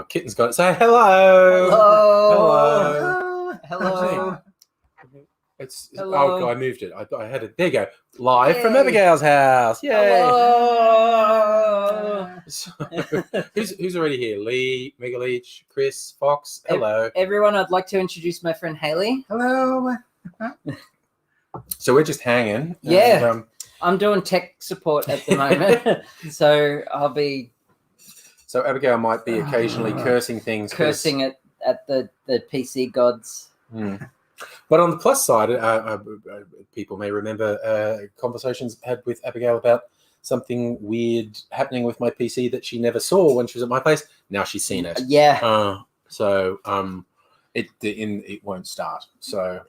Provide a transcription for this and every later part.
Kitten's got it. Say hello. Hello. It's Hello. Oh, I moved it. I had it. There you go. Live from Abigail's house. Yay. Hello. So, who's already here? Lee, Mega Leech, Chris, Fox. Hello. Everyone, I'd like to introduce my friend Haley. Hello. So we're just hanging. Yeah. And, I'm doing tech support at the moment, so I'll be so Abigail might be occasionally cursing things. cursing at the PC gods. But on the plus side, people may remember conversations had with Abigail about something weird happening with my PC that she never saw when she was at my place. Now she's seen it. Yeah. It won't start. So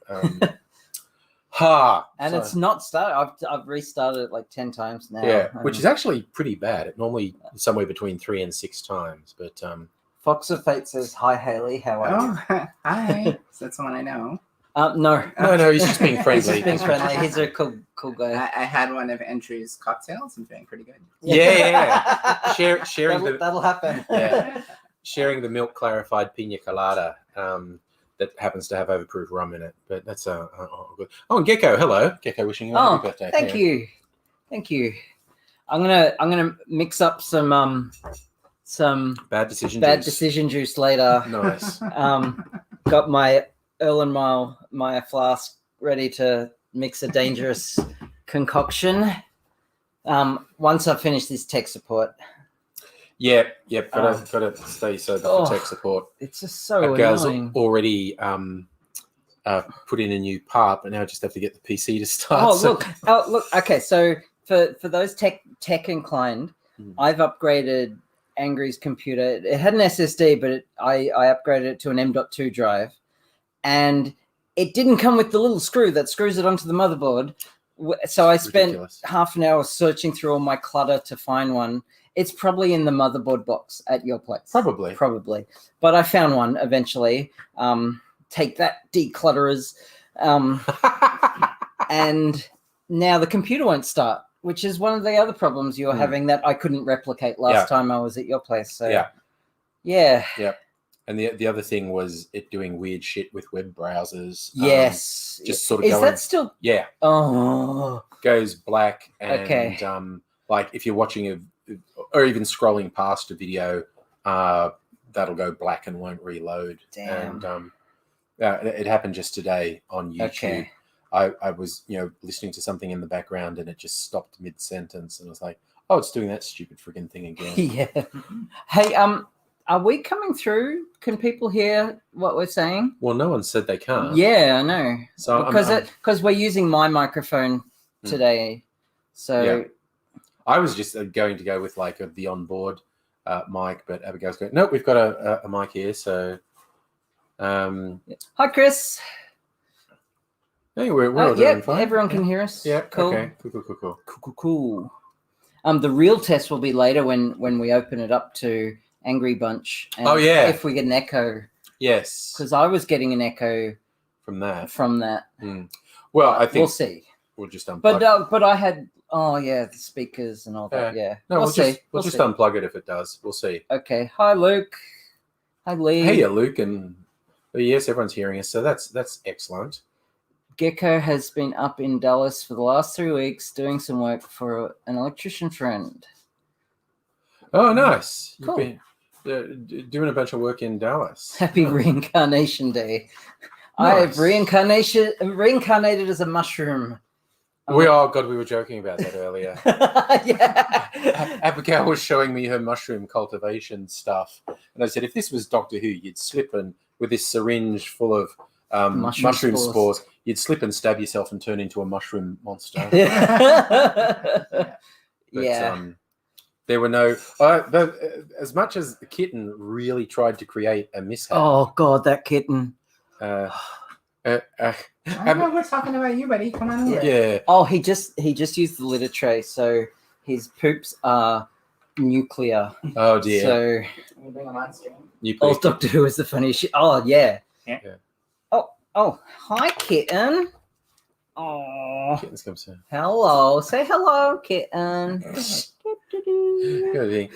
It's not started. I've restarted it like 10 times now. Yeah, which is actually pretty bad. It normally somewhere between 3 and 6 times. But Fox of Fate says, "Hi Haley, how are you?" Hi. Is that someone I know? No, he's just being friendly. He's just being friendly. He's a cool guy. I had one of Entry's cocktails. I'm feeling pretty good. Yeah. Sharing that'll happen. Yeah. Sharing the milk clarified pina colada that happens to have overproof rum in it. But that's good. Oh, and Gecko, hello. Gecko, wishing you a happy birthday. Thank you. I'm gonna mix up some bad decision juice later. Nice. Got my Erlenmeyer flask ready to mix a dangerous concoction. Once I finish this tech support. Yep. Gotta stay sober for tech support. It's just so Abigail's annoying. Already put in a new part, but now I just have to get the PC to start. Look. Okay, so for those tech inclined, I've upgraded Angry's computer. It had an SSD, but I upgraded it to an M.2 drive, and it didn't come with the little screw that screws it onto the motherboard. So I spent half an hour searching through all my clutter to find one. It's probably in the motherboard box at your place. Probably. But I found one eventually. Take that, declutterers. And now the computer won't start, which is one of the other problems you're having that I couldn't replicate last time I was at your place. So yeah. And the other thing was it doing weird shit with web browsers. Yes. Just sort of Is that still? Yeah. Oh. Goes black and like if you're watching or even scrolling past a video, that'll go black and won't reload. Damn. And it happened just today on YouTube. Okay. I was, listening to something in the background and it just stopped mid-sentence and I was like, oh, it's doing that stupid friggin' thing again. Yeah. Hey, are we coming through? Can people hear what we're saying? Well, no one said they can't. Yeah, I know. So because we're using my microphone today. So I was just going to go with like the onboard mic, but Abigail's going, nope, we've got a mic here. So, hi, Chris. Hey, we're all doing fine. Everyone can hear us. Yeah, cool. Okay, cool. The real test will be later when we open it up to Angry Bunch. And if we get an echo. Yes. Because I was getting an echo from that. Well, I think we'll see. We'll just unplug. But I had the speakers and all that. Yeah. No, we'll just unplug it if it does. We'll see. Okay. Hi, Luke. Hi, Lee. Hey, Luke, and yes, everyone's hearing us, so that's excellent. Gecko has been up in Dallas for the last 3 weeks doing some work for an electrician friend. Oh, nice. Cool. You've been doing a bunch of work in Dallas. Happy Reincarnation Day. Nice. I have reincarnated as a mushroom. We were joking about that earlier. Yeah. Abigail was showing me her mushroom cultivation stuff. And I said, if this was Doctor Who, you'd slip and with this syringe full of mushroom spores, you'd slip and stab yourself and turn into a mushroom monster. Yeah. There were no. As much as the kitten really tried to create a mishap. Oh God, that kitten. Uh, I know we're talking about you, buddy. Come on over. yeah. Oh, he just used the litter tray, so his poops are nuclear. Oh dear. So Can you bring him on stream? Nuclear Doctor Who is the funniest shit. Oh yeah. Yeah. Oh, hi kitten. Oh, kittens come soon. hello. Say hello, kitten. Good thing.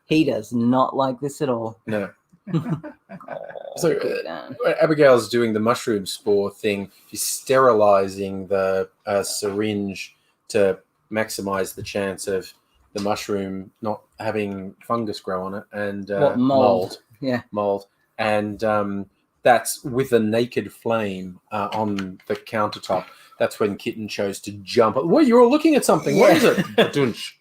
He does not like this at all. No. Oh, So, kitten. Abigail's doing the mushroom spore thing. She's sterilizing the syringe to maximize the chance of the mushroom not having fungus grow on it and Mold. Yeah. mold. And that's with a naked flame on the countertop. That's when Kitten chose to jump. Well, you're all looking at something. What is it? Dunch.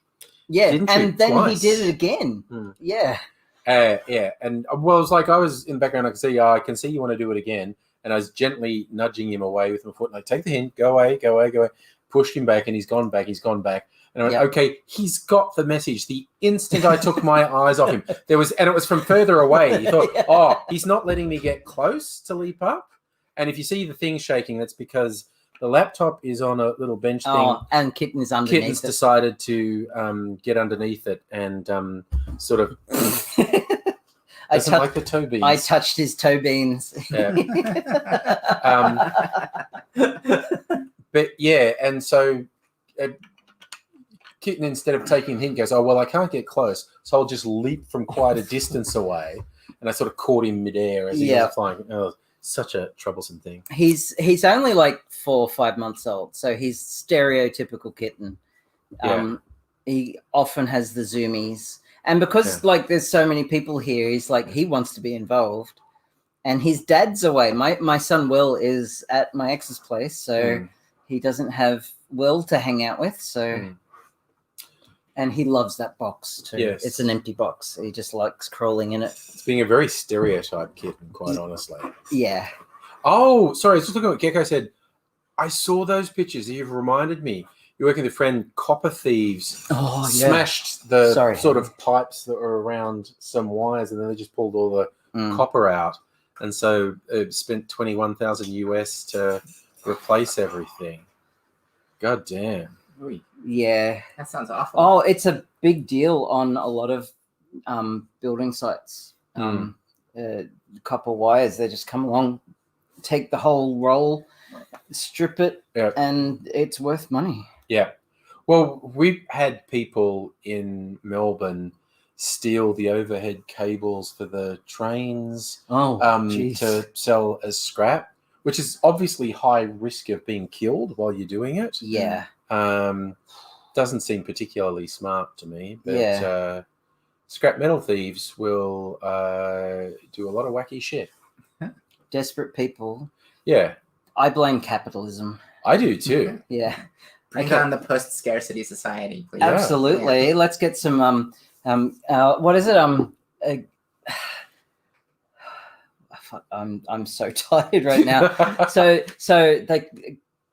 Yeah, Didn't you? and then Twice. he did it again. Yeah. Yeah, and well, it was like I was in the background. I could see, I can see you want to do it again, and I was gently nudging him away with my foot, like, take the hint, go away, go away, go away. Pushed him back, and he's gone back. And I went, okay, he's got the message. The instant I took my eyes off him, and it was from further away. You thought, oh, he's not letting me get close to leap up. And if you see the thing shaking, that's because the laptop is on a little bench thing. Oh, and Kitten is underneath. Kitten's decided to get underneath it and sort of doesn't like the toe beans. I touched his toe beans. Yeah. But yeah, and so Kitten, instead of taking the hint, goes, oh, well, I can't get close, so I'll just leap from quite a distance away. And I sort of caught him midair as he was flying. Oh, such a troublesome thing. He's only like 4 or 5 months old, so he's stereotypical kitten. He often has the zoomies, and because like there's so many people here, he's like he wants to be involved, and his dad's away. My son Will is at my ex's place, so he doesn't have Will to hang out with. So, and he loves that box too. Yes. It's an empty box. He just likes crawling in it. It's being a very stereotyped kitten, quite honestly. Yeah. Oh, sorry. I was just looking at what Gecko said. I saw those pictures. You've reminded me. You're working with a friend, copper thieves. Oh, yeah. Smashed the sort Henry. of pipes that were around some wires, and then they just pulled all the copper out. And so it spent $21,000 US to replace everything. God damn. Yeah. That sounds awful. Oh, it's a big deal on a lot of building sites. Copper wires, they just come along, take the whole roll, strip it, and it's worth money. Yeah. Well, we've had people in Melbourne steal the overhead cables for the trains to sell as scrap, which is obviously high risk of being killed while you're doing it. Yeah. Doesn't seem particularly smart to me, but scrap metal thieves will do a lot of wacky shit. Desperate people. Yeah. I blame capitalism. I do too. Yeah. Bring on the post-scarcity society, please. Absolutely. Yeah. Let's get some what is it? I'm so tired right now. so like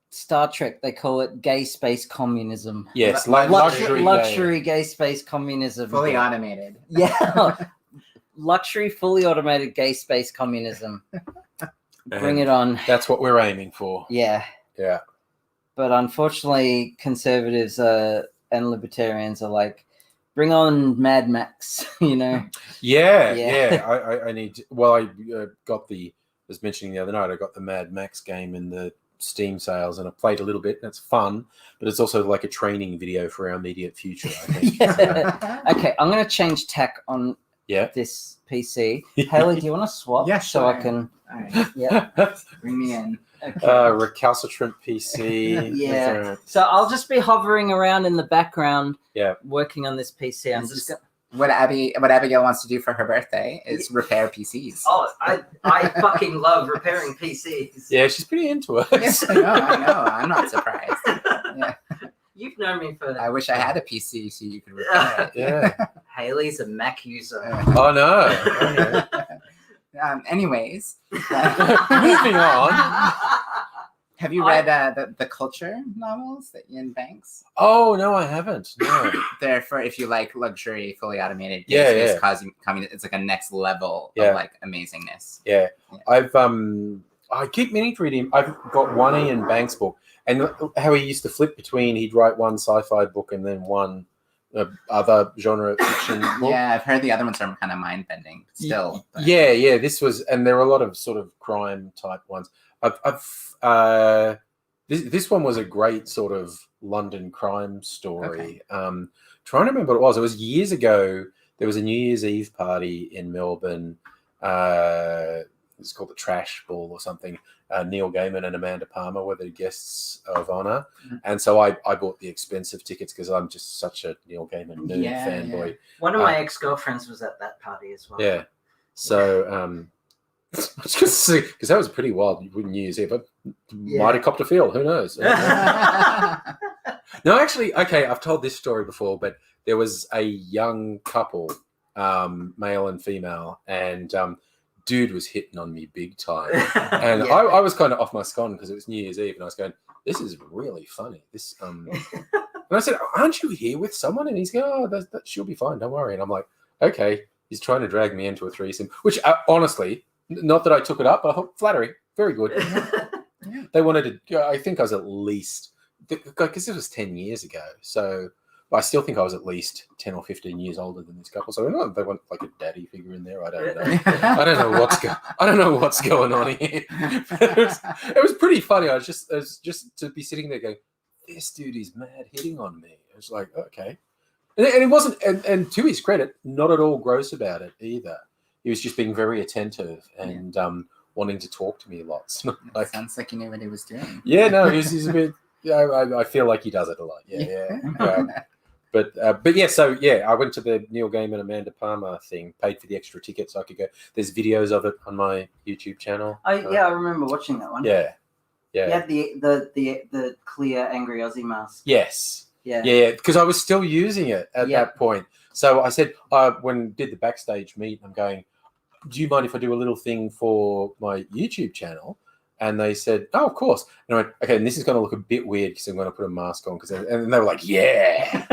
Star Trek, they call it gay space communism. Yes, luxury gay space communism. Fully automated. Yeah. Luxury, fully automated gay space communism. Bring it on. That's what we're aiming for. Yeah. Yeah. But unfortunately, conservatives and libertarians are like, bring on Mad Max, you know? Yeah. I need to, well, I got was mentioning the other night, I got the Mad Max game in the Steam sales, and I played a little bit, and it's fun, but it's also like a training video for our immediate future, I think. Okay, I'm going to change tack on this PC. Haley, do you want to swap? Yeah, So sure. I can... All right. Yeah. Bring me in. Okay. Recalcitrant PC. Yeah. So I'll just be hovering around in the background, working on this PC. I'm just what Abigail wants to do for her birthday is repair PCs. Oh, I fucking love repairing PCs. Yeah, she's pretty into it. Yes, I know. I'm not surprised. Yeah. You've known me for... I wish I had a PC so you could repair it. Yeah. Haley's a Mac user. Oh, no. Anyways. Moving on. Have you read the Culture novels that Ian Banks? Oh no, I haven't. No. They're for if you like luxury, fully automated. Yeah. Coming, it's like a next level Yeah. of like amazingness. Yeah. I keep meaning to read him. I've got one Ian Banks book, and how he used to flip between. He'd write one sci-fi book and then one other genre fiction book. Yeah, I've heard the other ones are kind of mind bending. Still. But. Yeah. This was, and there were a lot of sort of crime type ones. This one was a great sort of London crime story. Okay. Trying to remember what it was. It was years ago. There was a New Year's Eve party in Melbourne. It's called the Trash Ball or something. Neil Gaiman and Amanda Palmer were the guests of honor. Mm-hmm. And so I bought the expensive tickets because I'm just such a Neil Gaiman nerd fanboy. Yeah. One of my ex-girlfriends was at that party as well. Yeah. So because that was pretty wild New Year's Eve. But might have copped a feel. Who knows? No, actually, okay, I've told this story before, but there was a young couple, male and female, and dude was hitting on me big time. And I was kind of off my scon because it was New Year's Eve, and I was going, this is really funny. This and I said, aren't you here with someone? And he's going, oh, that she'll be fine, don't worry. And I'm like, okay, he's trying to drag me into a threesome, which honestly, not that I took it up, I thought flattery, very good. They wanted to, I think I was at least, because it was 10 years ago, so I still think I was at least 10 or 15 years older than this couple. So they want like a daddy figure in there. I don't know. I don't know what's going on here. It was pretty funny. I was just to be sitting there going, this dude is mad hitting on me. It was like, okay. And it wasn't, and to his credit, not at all gross about it either. He was just being very attentive and wanting to talk to me lots. Like, sounds like he knew what he was doing. Yeah, no, he's a bit. I feel like he does it a lot. Yeah. But yeah, so yeah, I went to the Neil Gaiman Amanda Palmer thing, paid for the extra ticket so I could go. There's videos of it on my YouTube channel. I remember watching that one. Yeah. You had the clear angry Aussie mask. Yes. Yeah. Because I was still using it at that point. So I said, when did the backstage meet, I'm going, do you mind if I do a little thing for my YouTube channel? And they said, oh, of course. And I went, okay, and this is going to look a bit weird because I'm going to put a mask on. And they were like, yeah,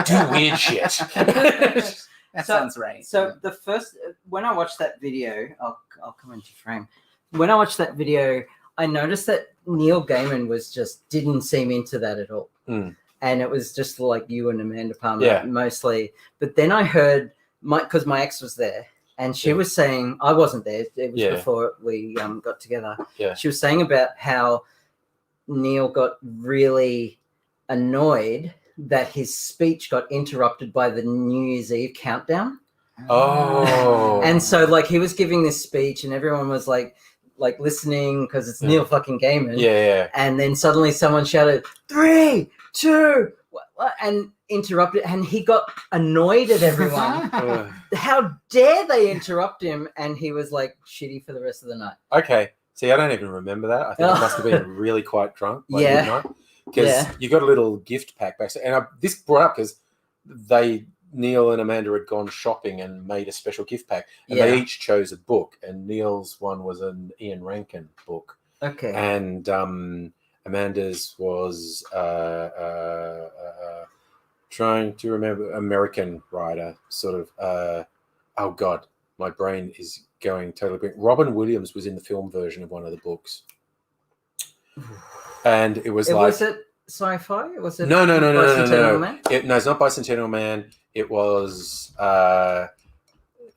do weird shit. That sounds right. So the first, when I watched that video, I'll come into frame. When I watched that video, I noticed that Neil Gaiman didn't seem into that at all. Mm. And it was just like you and Amanda Palmer mostly. But then I heard, because my ex was there, and she was saying, I wasn't there. It was before we got together. Yeah. She was saying about how Neil got really annoyed that his speech got interrupted by the New Year's Eve countdown. Oh. And so like he was giving this speech and everyone was like listening because it's Neil fucking Gaiman. Yeah. And then suddenly someone shouted, 3, 2, and interrupted, and he got annoyed at everyone. How dare they interrupt him? And he was like shitty for the rest of the night. Okay. See, I don't even remember that. I think I must have been really quite drunk by midnight. Because you got a little gift pack back. And this brought up because Neil and Amanda had gone shopping and made a special gift pack. And they each chose a book. And Neil's one was an Ian Rankin book. Okay. And Amanda's was trying to remember, American writer, sort of, oh God, my brain is going totally blank. Robin Williams was in the film version of one of the books. And it was like... Was it sci-fi? Was it No. Bicentennial Man? No, it's not Bicentennial Man. It was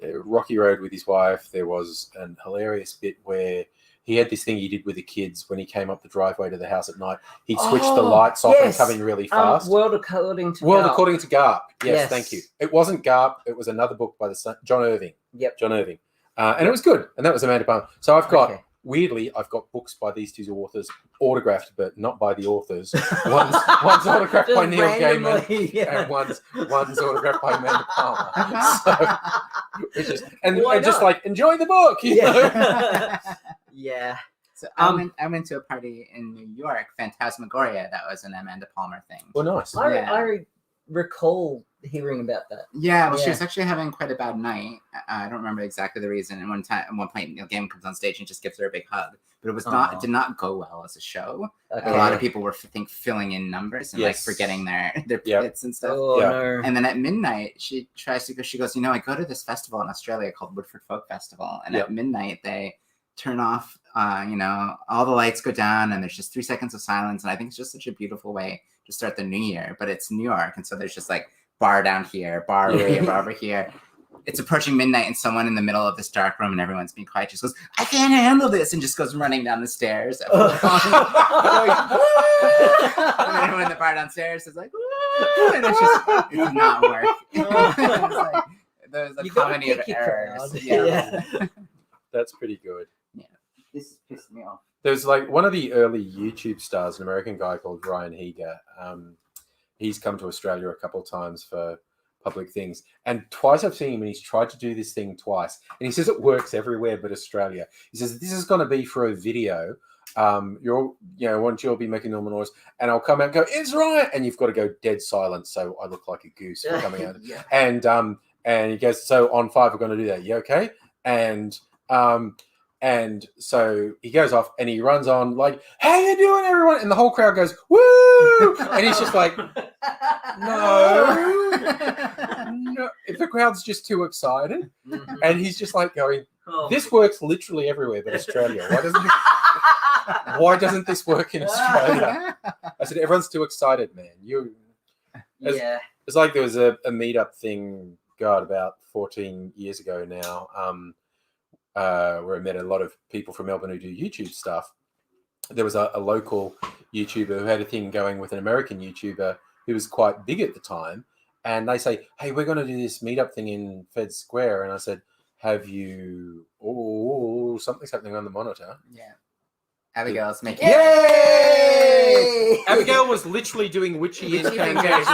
Rocky Road with his wife. There was an hilarious bit where he had this thing he did with the kids when he came up the driveway to the house at night. He'd switch the lights off and come in really fast. World According to Garp. Yes, thank you. It wasn't Garp. It was another book by John Irving. Yep. John Irving. And it was good. And that was Amanda Palmer. So weirdly, I've got books by these two authors, autographed, but not by the authors. One's autographed by Neil Gaiman, and one's autographed by Amanda Palmer. So, just like, enjoy the book, you know? Yeah. So I went to a party in New York, Phantasmagoria. That was an Amanda Palmer thing. Well, nice. I recall hearing about that. Yeah, well, she Yeah. was actually having quite a bad night. I don't remember exactly the reason. And at one point, Neil Gaiman comes on stage and just gives her a big hug. But it was Aw. it did not go well as a show. Okay. A lot of people were filling in numbers and like Yes. forgetting their Yep. pits and stuff. Oh Yeah. no. And then at midnight, she tries to go. She goes, I go to this festival in Australia called Woodford Folk Festival, and Yep. at midnight they turn off. All the lights go down, and there's just 3 seconds of silence. And I think it's just such a beautiful way to start the new year. But it's New York, and so there's just like bar down here, bar over here, bar over here. It's approaching midnight, and someone in the middle of this dark room, and everyone's being quiet, just goes, "I can't handle this," and just goes running down the stairs. And everyone in the bar downstairs is like, "Woo!" And it did not work. It's like, there's a You gotta comedy of pick your errors. crowd. Yeah. That's pretty good. This pissed me off. There's like one of the early YouTube stars, an American guy called Ryan Heger. He's come to Australia a couple of times for public things, and twice I've seen him, and he's tried to do this thing twice, and he says it works everywhere but Australia. He says this is going to be for a video. You'll be making normal noise, and I'll come out and go, "It's right," and you've got to go dead silent, so I look like a goose for coming out. Yeah. And he goes, "So on 5, we're going to do that. You okay?" And so he goes off and he runs on like, "How you doing, everyone?" And the whole crowd goes, "Woo!" And he's just like, "No." No. If the crowd's just too excited, and he's just like going, Oh. "This works literally everywhere but Australia. Why doesn't this work in Australia?" I said, "Everyone's too excited, man. Yeah. It's like there was a meetup thing, God, about 14 years ago now, where I met a lot of people from Melbourne who do YouTube stuff. There was a local YouTuber who had a thing going with an American YouTuber who was quite big at the time. And they say, "Hey, we're going to do this meetup thing in Fed Square." And I said, "Have you... Oh, something's happening on the monitor." Yeah. Abigail's making Yay! Abigail was literally doing witchy incantations.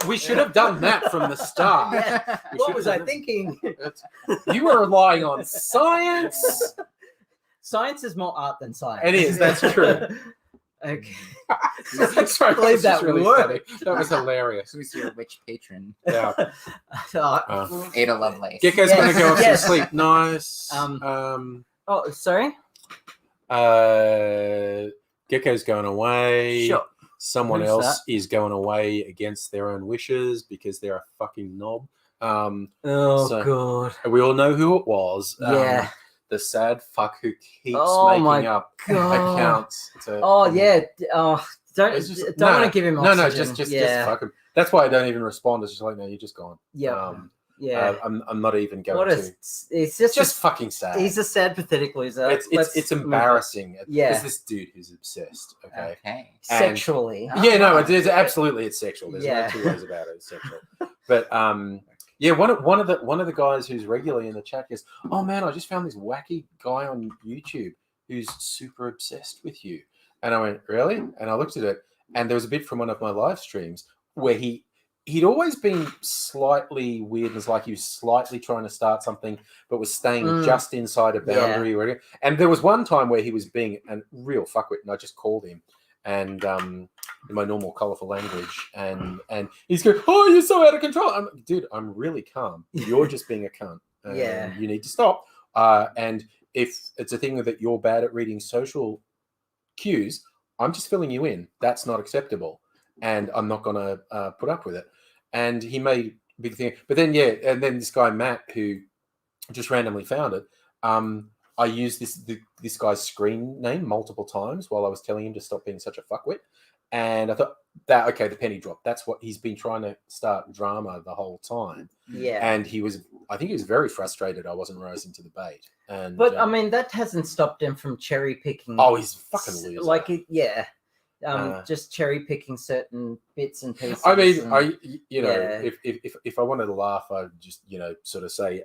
We should have done that from the start. Yeah. What was I thinking? You were relying on science. Science is more art than science. It is, that's true. Okay. That's right. Believe that really word. funny. That was hilarious. Who's your witch patron? Yeah. Ada Lovelace. Gecko's Yes. going to go off Yes. to sleep. Nice. Oh, sorry? Gecko's going away. Sure. Someone Who's else is going away against their own wishes because they're a fucking knob. Oh, So- God. We all know who it was. Yeah. The sad fuck who keeps Oh, my making up God. accounts. Oh, yeah. Oh, don't It's just- don't no, want to give him No, oxygen. just yeah. fuck him. That's why I don't even respond. It's just like, no, you're just gone. Yeah. Yeah. I'm not even going What to. it's just fucking sad. he's a sad, pathetic loser. It's Let's move on. embarrassing. Yeah. There's this dude who's obsessed. Okay. Okay. Sexually. Yeah, no, it's absolutely it's sexual. There's Yeah. no two ways about it. It's sexual. But yeah, one of the guys who's regularly in the chat goes, "Oh man, I just found this wacky guy on YouTube who's super obsessed with you." And I went, "Really?" And I looked at it, and there was a bit from one of my live streams where he'd always been slightly weird, and it's like he was slightly trying to start something, but was staying just inside a boundary. Yeah. And there was one time where he was being a real fuckwit, and I just called him, and in my normal colourful language, and he's going, "Oh, you're so out of control." I'm like, "Dude, I'm really calm. You're just being a cunt. And Yeah. you need to stop. And if it's a thing that you're bad at reading social cues, I'm just filling you in. That's not acceptable, and I'm not going to put up with it." And he made a big thing. But then, yeah, and then this guy, Matt, who just randomly found it, I used this guy's screen name multiple times while I was telling him to stop being such a fuckwit. And I thought, okay, the penny dropped. That's what he's been trying to start drama the whole time. Yeah. And I think he was very frustrated I wasn't rising to the bait. And But I mean, that hasn't stopped him from cherry picking. oh, he's fucking loser. Like, just cherry picking certain bits and pieces. I mean, and- Yeah. if I wanted to laugh, I'd just sort of say,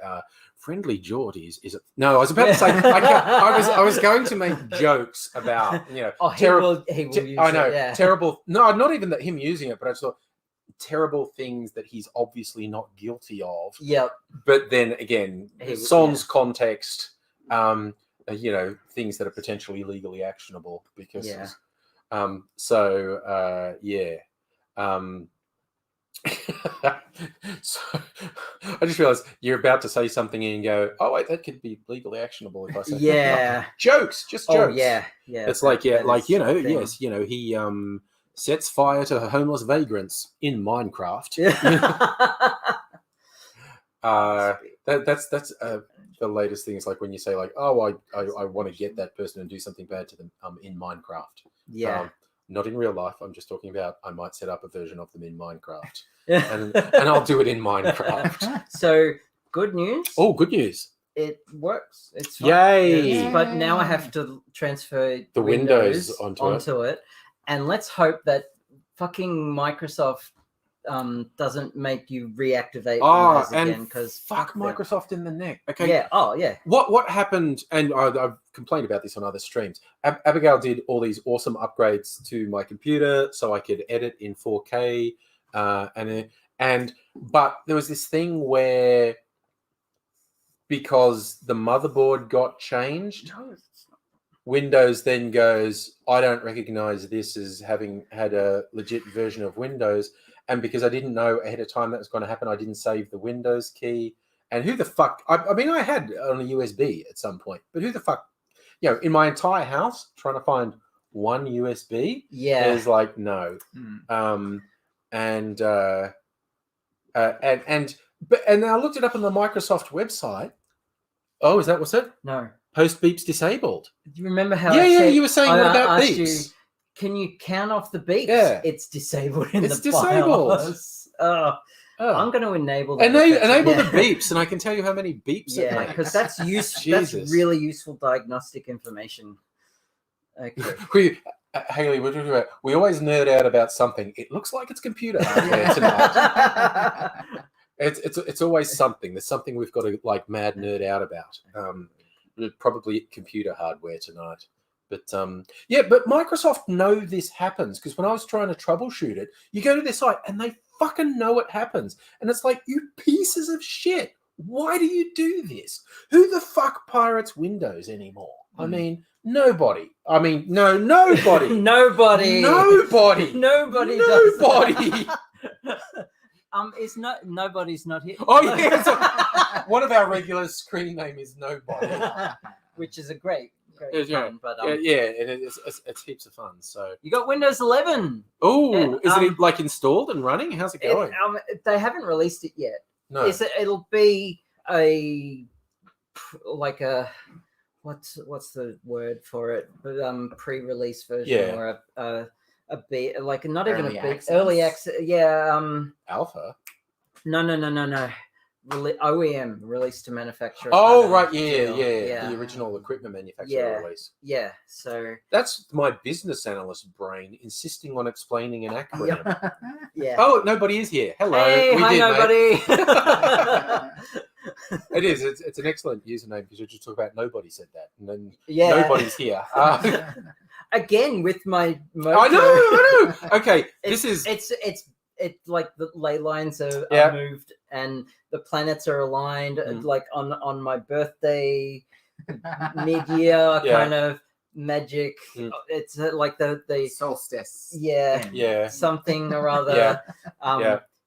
"Friendly Geordie is it?" No, I was about to say I was going to make jokes about oh, he will use I know it, yeah. terrible. No, not even that him using it, but I just thought terrible things that he's obviously not guilty of. Yep. But then again, sans context, things that are potentially legally actionable because. Yeah. So I just realized you're about to say something and you go, oh wait, that could be legally actionable if I say Yeah. jokes, just Oh jokes. yeah, yeah. It's like, yeah, that like, is you know, a thing. yes, you know, he sets fire to homeless vagrants in Minecraft. That's the latest thing is like when you say like, oh, I want to get that person and do something bad to them in Minecraft. Yeah. Not in real life. I'm just talking about I might set up a version of them in Minecraft. and I'll do it in Minecraft. So good news. Oh, good news. It works. It's fine. Yay. But now I have to transfer The Windows onto it. And let's hope that fucking Microsoft doesn't make you react-activate Windows again, because fuck Microsoft in the neck. Okay. Yeah. Oh yeah. What happened? And I've complained about this on other streams. Abigail did all these awesome upgrades to my computer so I could edit in 4K. But there was this thing where because the motherboard got changed, Windows then goes, I don't recognize this as having had a legit version of Windows. And because I didn't know ahead of time that was going to happen, I didn't save the Windows key. And who the fuck? I mean, I had on a USB at some point, but who the fuck? You know, in my entire house, trying to find one USB is like no. And I looked it up on the Microsoft website. Oh, is that what's it? No. Post beeps disabled. Do you remember how? Yeah, you were saying what about beeps? You, can you count off the beeps? Yeah. It's disabled in it's the disabled. BIOS. I'm going to enable that. Enable the beeps, and I can tell you how many beeps it makes. Because that's useful. That's really useful diagnostic information. Okay. Haley, we're talking about. We always nerd out about something. It looks like it's computer hardware tonight. It's always something. There's something we've got to like mad nerd out about. Probably computer hardware tonight. But but Microsoft know this happens because when I was trying to troubleshoot it, you go to their site and they fucking know it happens. And it's like, you pieces of shit. Why do you do this? Who the fuck pirates Windows anymore? I mean, nobody. I mean, nobody. Nobody. Nobody's not here. Oh yeah. One of our regular screen name is Nobody. Which is a great fun, but it's heaps of fun. So you got Windows 11. Oh, is it like installed and running? How's it going? They haven't released it yet. No, it'll be a what's the word for it? But pre-release version or a beta, like not even early a beta, access. early access. Yeah. Alpha. No. OEM release to manufacturer. Oh right, yeah. The original equipment manufacturer release. Yeah, so that's my business analyst brain insisting on explaining an acronym. Yeah. Oh, nobody is here. Hello. Hey, hi, nobody. It is. It's an excellent username because you just talk about nobody said that, and then nobody's here. Again with my. I know. Okay, it's like the ley lines are moved and the planets are aligned. Like on my birthday, mid-year kind of magic. It's like the solstice. Yeah. Something or other.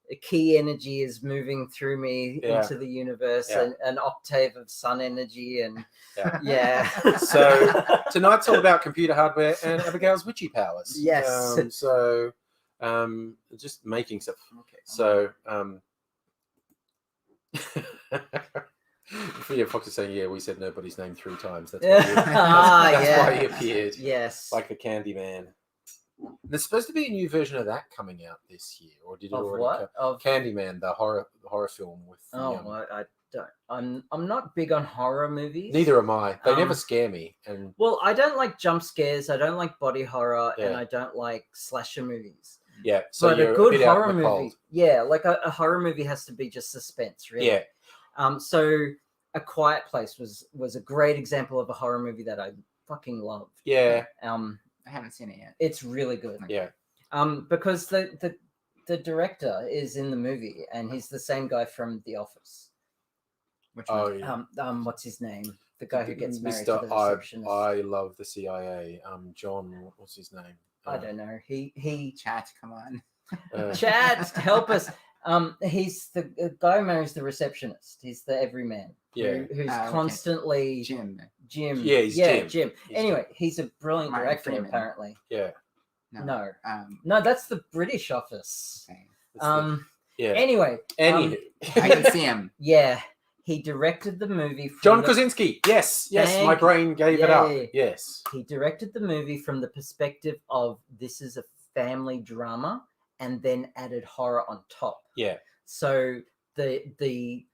A key energy is moving through me into the universe, and an octave of sun energy, and So tonight's all about computer hardware and Abigail's witchy powers. Yes. Just making stuff. Okay. So Fox is saying, we said nobody's name 3 times. That's why why he appeared. Yes. Like the Candyman. There's supposed to be a new version of that coming out this year, or did it already? What? Of Candyman, the horror film with. I don't. I'm not big on horror movies. Neither am I. They never scare me. And I don't like jump scares. I don't like body horror, and I don't like slasher movies. Yeah, so but a good horror movie, like a horror movie has to be just suspense, really. Yeah. So A Quiet Place was a great example of a horror movie that I fucking loved. Yeah. I haven't seen it yet. It's really good. Yeah. Because the director is in the movie, and he's the same guy from The Office. Which one? Yeah. What's his name? The guy who gets married to the receptionist. I love the CIA. John, what's his name? I don't know. He chat. Come on. Chad, help us. He's the guy who marries the receptionist. He's the everyman. Yeah. Who's Okay. constantly Jim. Jim. Yeah, he's Jim. Jim. He's Anyway, he's a brilliant Martin director, Freeman. apparently. Yeah. No. Um, No, that's the British office. okay. Yeah. Anyway. Anywho. I can see him. Yeah. He directed the movie from John Krasinski. Yes. Yes. My brain gave it up. Yay. Yes. He directed the movie from the perspective of this is a family drama and then added horror on top. Yeah. So the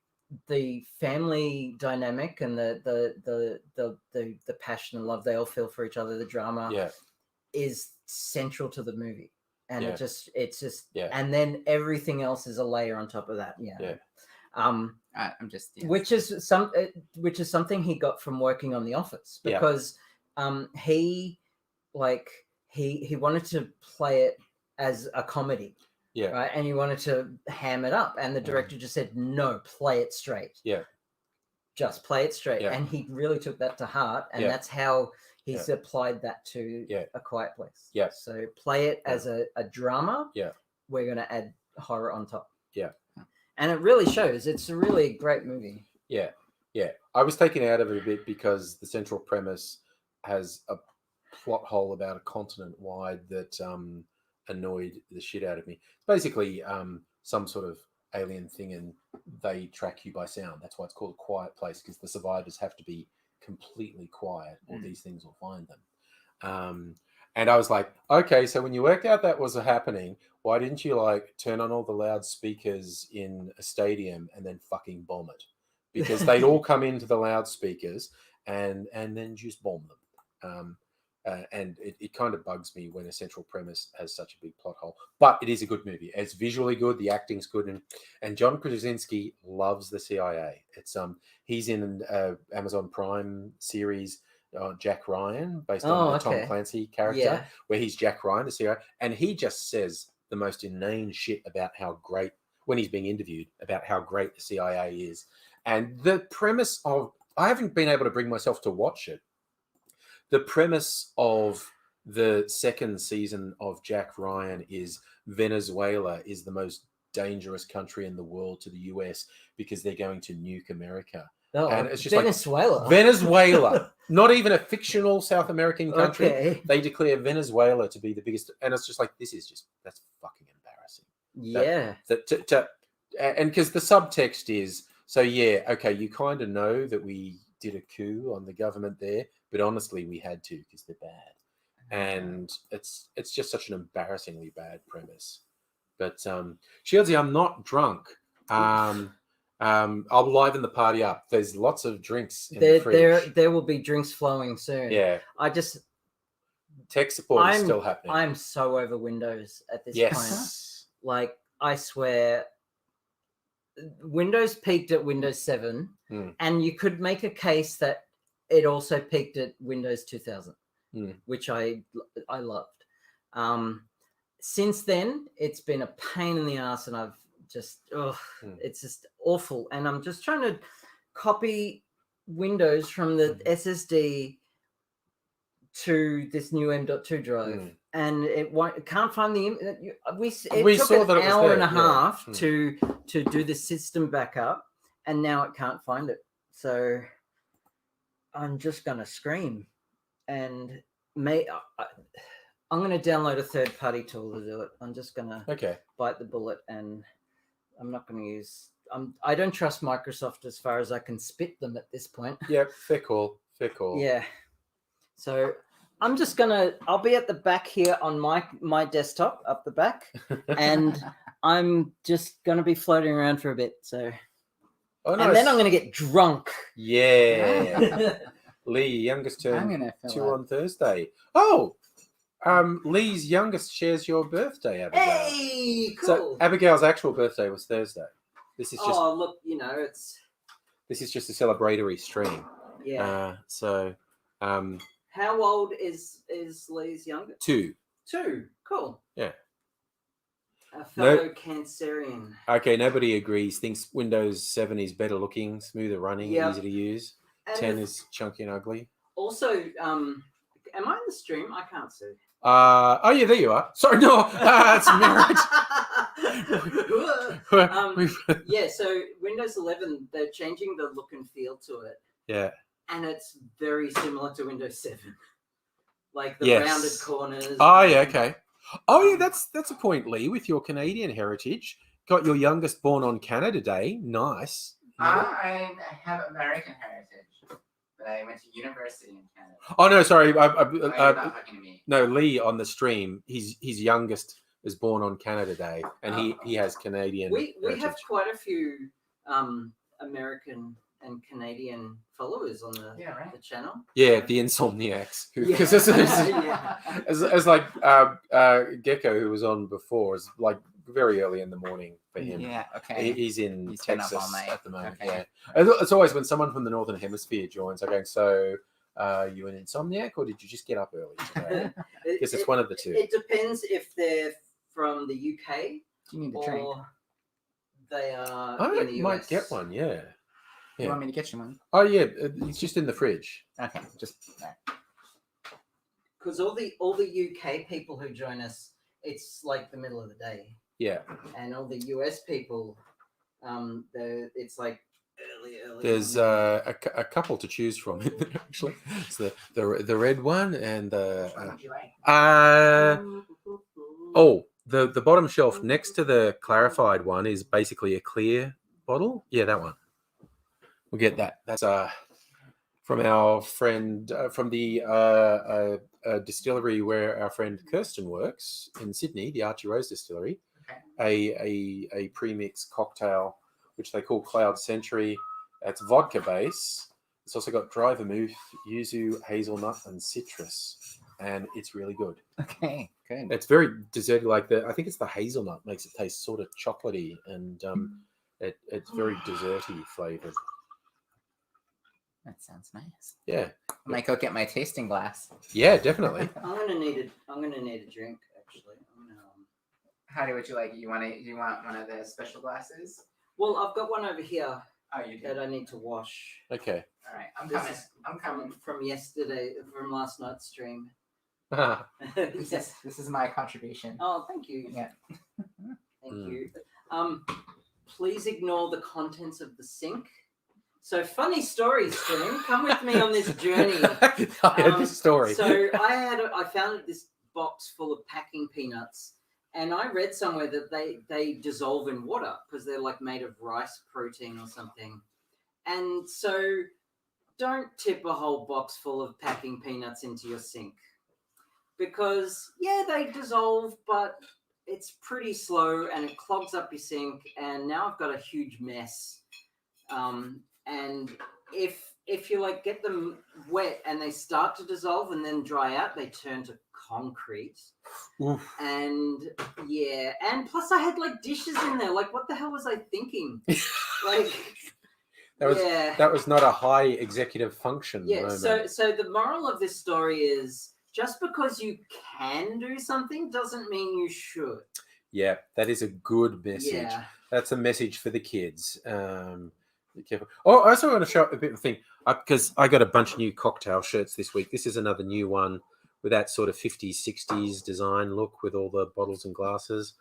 family dynamic and the passion and love they all feel for each other, the drama is central to the movie. And it's just and then everything else is a layer on top of that. Yeah. I'm just which is something he got from working on The Office, because he wanted to play it as a comedy, right, and he wanted to ham it up, and the director just said, no, play it straight, just play it straight, and he really took that to heart, and that's how he's applied that to A Quiet Place. So play it as a drama, we're going to add horror on top. And it really shows. It's a really great movie. Yeah. I was taken out of it a bit because the central premise has a plot hole about a continent wide that annoyed the shit out of me. It's basically some sort of alien thing, and they track you by sound. That's why it's called A Quiet Place, because the survivors have to be completely quiet or these things will find them. And I was like, okay, so when you worked out that was happening, why didn't you like turn on all the loudspeakers in a stadium and then fucking bomb it? Because they'd all come into the loudspeakers and then just bomb them. And it kind of bugs me when a central premise has such a big plot hole. But it is a good movie. It's visually good. The acting's good. And John Krasinski loves the CIA. It's he's in an Amazon Prime series, Jack Ryan, based on the Tom Clancy character, where he's Jack Ryan, the CIA. And he just says the most inane shit about how great, when he's being interviewed, about how great the CIA is. And the premise of, I haven't been able to bring myself to watch it. The premise of the second season of Jack Ryan is Venezuela is the most dangerous country in the world to the US because they're going to nuke America. Oh, and it's just Venezuela. Venezuela, not even a fictional South American country. Okay. They declare Venezuela to be the biggest, and it's just like, that's fucking embarrassing. Yeah. And because the subtext is, so you kind of know that we did a coup on the government there, but honestly, we had to because they're bad, and it's just such an embarrassingly bad premise. But Shieldsy, I'm not drunk. I'll liven the party up. There's lots of drinks in the fridge. There will be drinks flowing soon. Yeah. Tech support is still happening. I'm so over Windows at this point. Like, I swear, Windows peaked at Windows 7, and you could make a case that it also peaked at Windows 2000, which I loved. Since then, it's been a pain in the ass, and I've just it's just awful, and I'm just trying to copy Windows from the SSD to this new M.2 drive, and it can't find the it took an hour and a half to do the system backup, and now it can't find it. So I'm just gonna scream, and I'm gonna download a third-party tool to do it. I'm just gonna bite the bullet, and I'm not going to use. I don't trust Microsoft as far as I can spit them at this point. Yeah, fair call. Yeah. So I'm just gonna. I'll be at the back here on my desktop up the back, and I'm just gonna be floating around for a bit. So, and then I'm gonna get drunk. Yeah. Lee, youngest turn 2 on Thursday. Oh. Lee's youngest shares your birthday, Abigail. Hey, cool. So Abigail's actual birthday was Thursday. This is just. Oh, look, it's. This is just a celebratory stream. Yeah. How old is Lee's youngest? 2. 2. Cool. Yeah. A fellow Cancerian. Okay, nobody agrees. Thinks Windows 7 is better looking, smoother running, easy to use. And 10 is chunky and ugly. Also, am I in the stream? I can't see. Oh yeah, there you are. Sorry, no, it's mirrored. Yeah, so Windows 11, they're changing the look and feel to it. Yeah. And it's very similar to Windows 7. Like the Yes. rounded corners. Oh yeah, okay. Oh yeah, that's a point, Lee, with your Canadian heritage. Got your youngest born on Canada Day. Nice. I have American heritage, but I went to university in Canada. Oh no, sorry. You're not talking to me. No, Lee on the stream. His youngest was born on Canada Day, and he has Canadian. We heritage. have quite a few American and Canadian followers on the channel. Yeah, the Insomniacs. Because as like Gecko, who was on before, is like very early in the morning for him. Yeah, okay. He's in He's been up Texas all night. at the moment. Okay. Yeah, it's always when someone from the Northern Hemisphere joins, I'm going, so you an insomniac or did you just get up early today? Because it's one of the two. It depends if they're from the UK Do you need a drink? or they are I in the US. might get one, yeah. You want me to get you one? Oh yeah, it's just in the fridge. Okay, just Because all the UK people who join us, it's like the middle of the day. Yeah. And all the US people, it's like early. There's a couple to choose from actually. It's the red one and what would you like? the bottom shelf next to the clarified one is basically a clear bottle. Yeah, that one. We'll get that. That's from our friend from the distillery where our friend Kirsten works in Sydney, the Archie Rose Distillery. Okay. A premix cocktail which they call Cloud Century. It's vodka base. It's also got dry vermouth, yuzu, hazelnut, and citrus, and it's really good. Okay, good. It's very desserty, like I think it's the hazelnut makes it taste sort of chocolatey, and it's very desserty flavored. That sounds nice. Yeah, I might go get my tasting glass. yeah, definitely. I'm gonna need a drink actually. How would you like it? You want one of the special glasses? Well, I've got one over here Oh, you do. that I need to wash. Okay. All right, I'm This coming. is I'm coming. from last night's stream. This is my contribution. Oh, thank you. Yeah. Thank you. Please ignore the contents of the sink. So funny story, stream. Come with me on this journey. I had this story. So I found this box full of packing peanuts, and I read somewhere that they dissolve in water because they're like made of rice protein or something. And so don't tip a whole box full of packing peanuts into your sink because they dissolve, but it's pretty slow and it clogs up your sink. And now I've got a huge mess. And if you like get them wet and they start to dissolve and then dry out, they turn to concrete. Oof. And and plus I had like dishes in there. Like, what the hell was I thinking? Like, that was not a high executive function moment. So the moral of this story is just because you can do something doesn't mean you should. Yeah, that is a good message. Yeah. That's a message for the kids. Be careful. Oh, I also want to show a bit of a thing because I got a bunch of new cocktail shirts this week. This is another new one with that sort of 50s, 60s design look with all the bottles and glasses.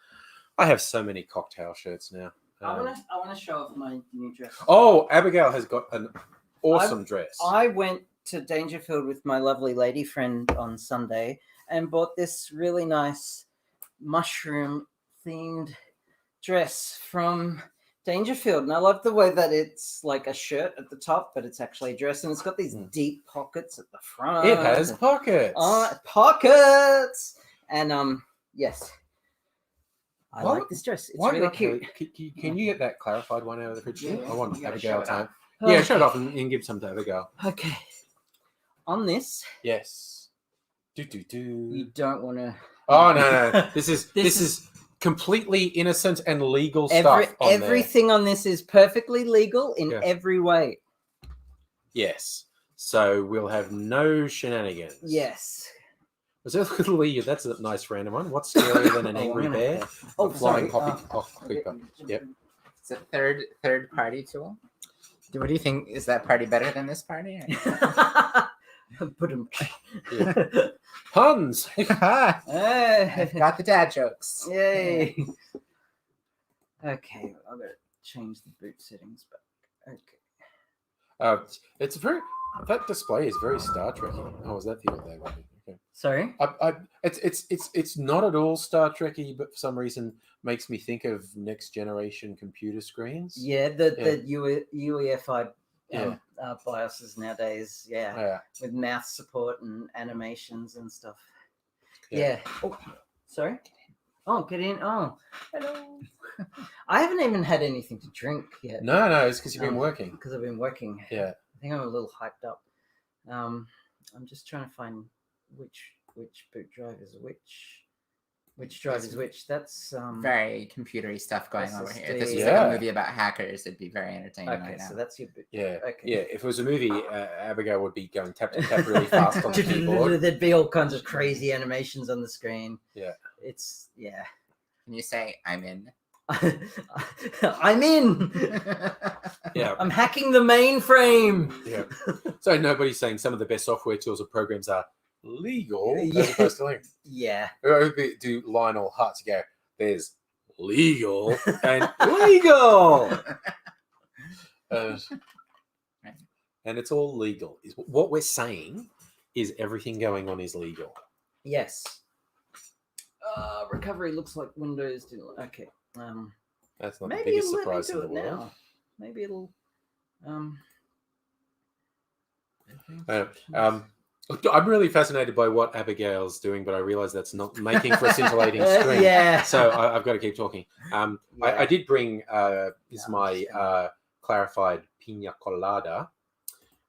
I have so many cocktail shirts now. I want to show off my new dress. Oh, Abigail has got an awesome dress. I went to Dangerfield with my lovely lady friend on Sunday and bought this really nice mushroom themed dress from Dangerfield, and I love the way that it's like a shirt at the top, but it's actually a dress, and it's got these deep pockets at the front. It has pockets. Pockets, and yes, I like this dress. It's really cute. Can you get that clarified one out of the fridge? Yeah, I want you gotta Abigail show it time. off. Yeah, show it off and give some to Abigail. Okay, on this, yes. you don't want to. Oh no! This is completely innocent and legal stuff. Everything on this is perfectly legal in every way. Yes. So we'll have no shenanigans. Yes. Was that Lee? That's a nice random one. What's scarier than an angry bear? Oh, A flying sorry. creeper. Yep. It's a third party tool. What do you think? Is that party better than this party? Yeah. Puns. I've Hey. got the dad jokes. Yay. Okay, I'm gonna change the boot settings back. Okay. It's very that display is very Star Trekky. Oh, is that the old day? Okay. Sorry. It's not at all Star Trekky, but for some reason makes me think of next generation computer screens. Yeah, the UEFI Yeah. BIOSes nowadays, Yeah. with mouse support and animations and stuff. Yeah. Oh, sorry. Oh, get in. Oh, hello. I haven't even had anything to drink yet. No, it's because you've been working. Because I've been working. Yeah. I think I'm a little hyped up. I'm just trying to find which boot drive is which drive is which. That's very computery stuff going that's on the here. If this was Steve- like Yeah. a movie about hackers, it'd be very entertaining okay. right now. So that's your boot. Yeah. Okay. Yeah. If it was a movie, Abigail would be going tap to tap really fast on the keyboard. There'd be all kinds of crazy animations on the screen. Yeah. It's Can you say I'm in? I'm in. Yeah. I'm hacking the mainframe. Yeah. So nobody's saying some of the best software tools or programs are legal Yeah. as opposed to legal. Yeah. Do Lionel Hutz go, there's legal and legal. And it's all legal. What we're saying is everything going on is legal. Yes. Recovery looks like Windows didn't. Okay. That's not the Maybe biggest it'll let me surprise in do the it world. now. Maybe it'll. I'm really fascinated by what Abigail's doing, but I realize that's not making for a scintillating screen. Yeah. So I've got to keep talking. Yeah. I did bring is No, my I'm just clarified pina colada,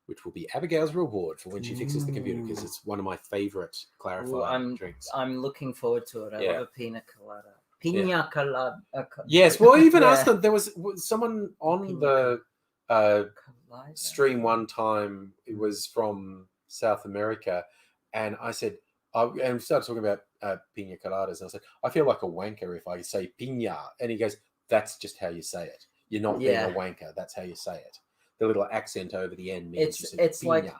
which will be Abigail's reward for when she fixes the computer, because it's one of my favorite clarified drinks. I'm looking forward to it. I Yeah. love a pina colada. Pina colada. Yes, well, I even Yeah. asked them. There was someone on Pina the colada. stream one time. It was from South America, and I said, and we started talking about pina coladas, and I said, I feel like a wanker if I say pina, and he goes, that's just how you say it. You're not being a wanker. That's how you say it. The little accent over the end means you say It's pina. like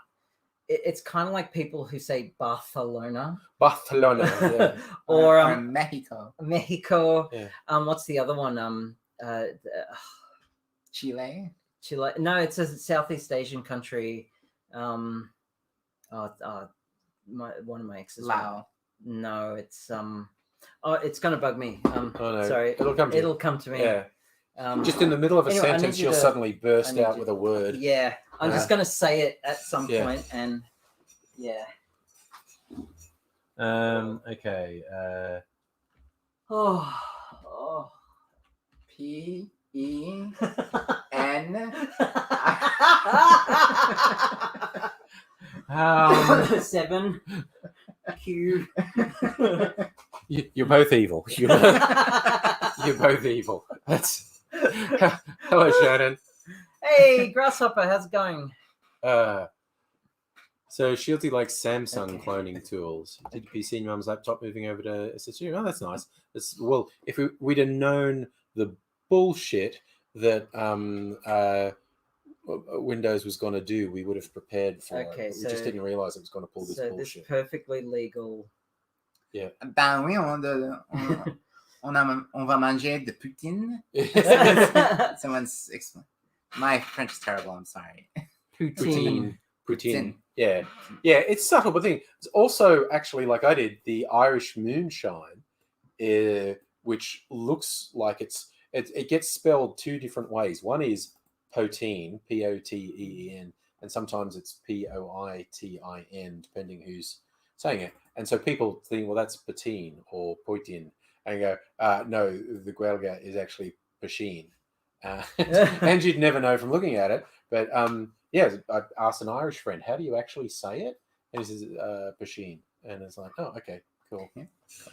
it's kind of like people who say Barcelona. Barcelona, yeah. or Mexico. Mexico. Yeah. What's the other one? Chile. Chile. No, it's a Southeast Asian country. One of my exes. Lao. No, it's it's gonna bug me. Oh, no. Sorry, It'll come to it'll you. come to me. Yeah. Just Just in the middle of a Anyway, I need sentence, you you'll to- suddenly burst I need out you- with a word. Yeah, I'm just gonna say it at some Yeah. point, and yeah. Okay. Oh. P-E-N. Seven. Q. You're both evil. You're both evil. That's hello, Shannon. Hey, Grasshopper, how's it going? So Shieldy likes Samsung Okay. cloning tools. Did you see your mum's laptop moving over to SSU? Oh, that's nice. Well, if we'd have known the bullshit that Windows was going to do, we would have prepared for Okay, it. We just so- didn't realize it was going to pull this So this bullshit. perfectly legal. Ben oui, on va manger de poutine. Someone's explain. My French is terrible. I'm sorry. Poutine. Poutine. Yeah. It's subtle, but it's also actually, like I did, the Irish moonshine, which looks like it gets spelled two different ways. One is poteen, P-O-T-E-E-N, and sometimes it's P-O-I-T-I-N, depending who's saying it. And so people think, well, that's poteen or poitin, and go, no, the Guelga is actually pasheen. And you'd never know from looking at it. But yeah, I asked an Irish friend, how do you actually say it? And he says, pasheen. And it's like, oh, okay, cool.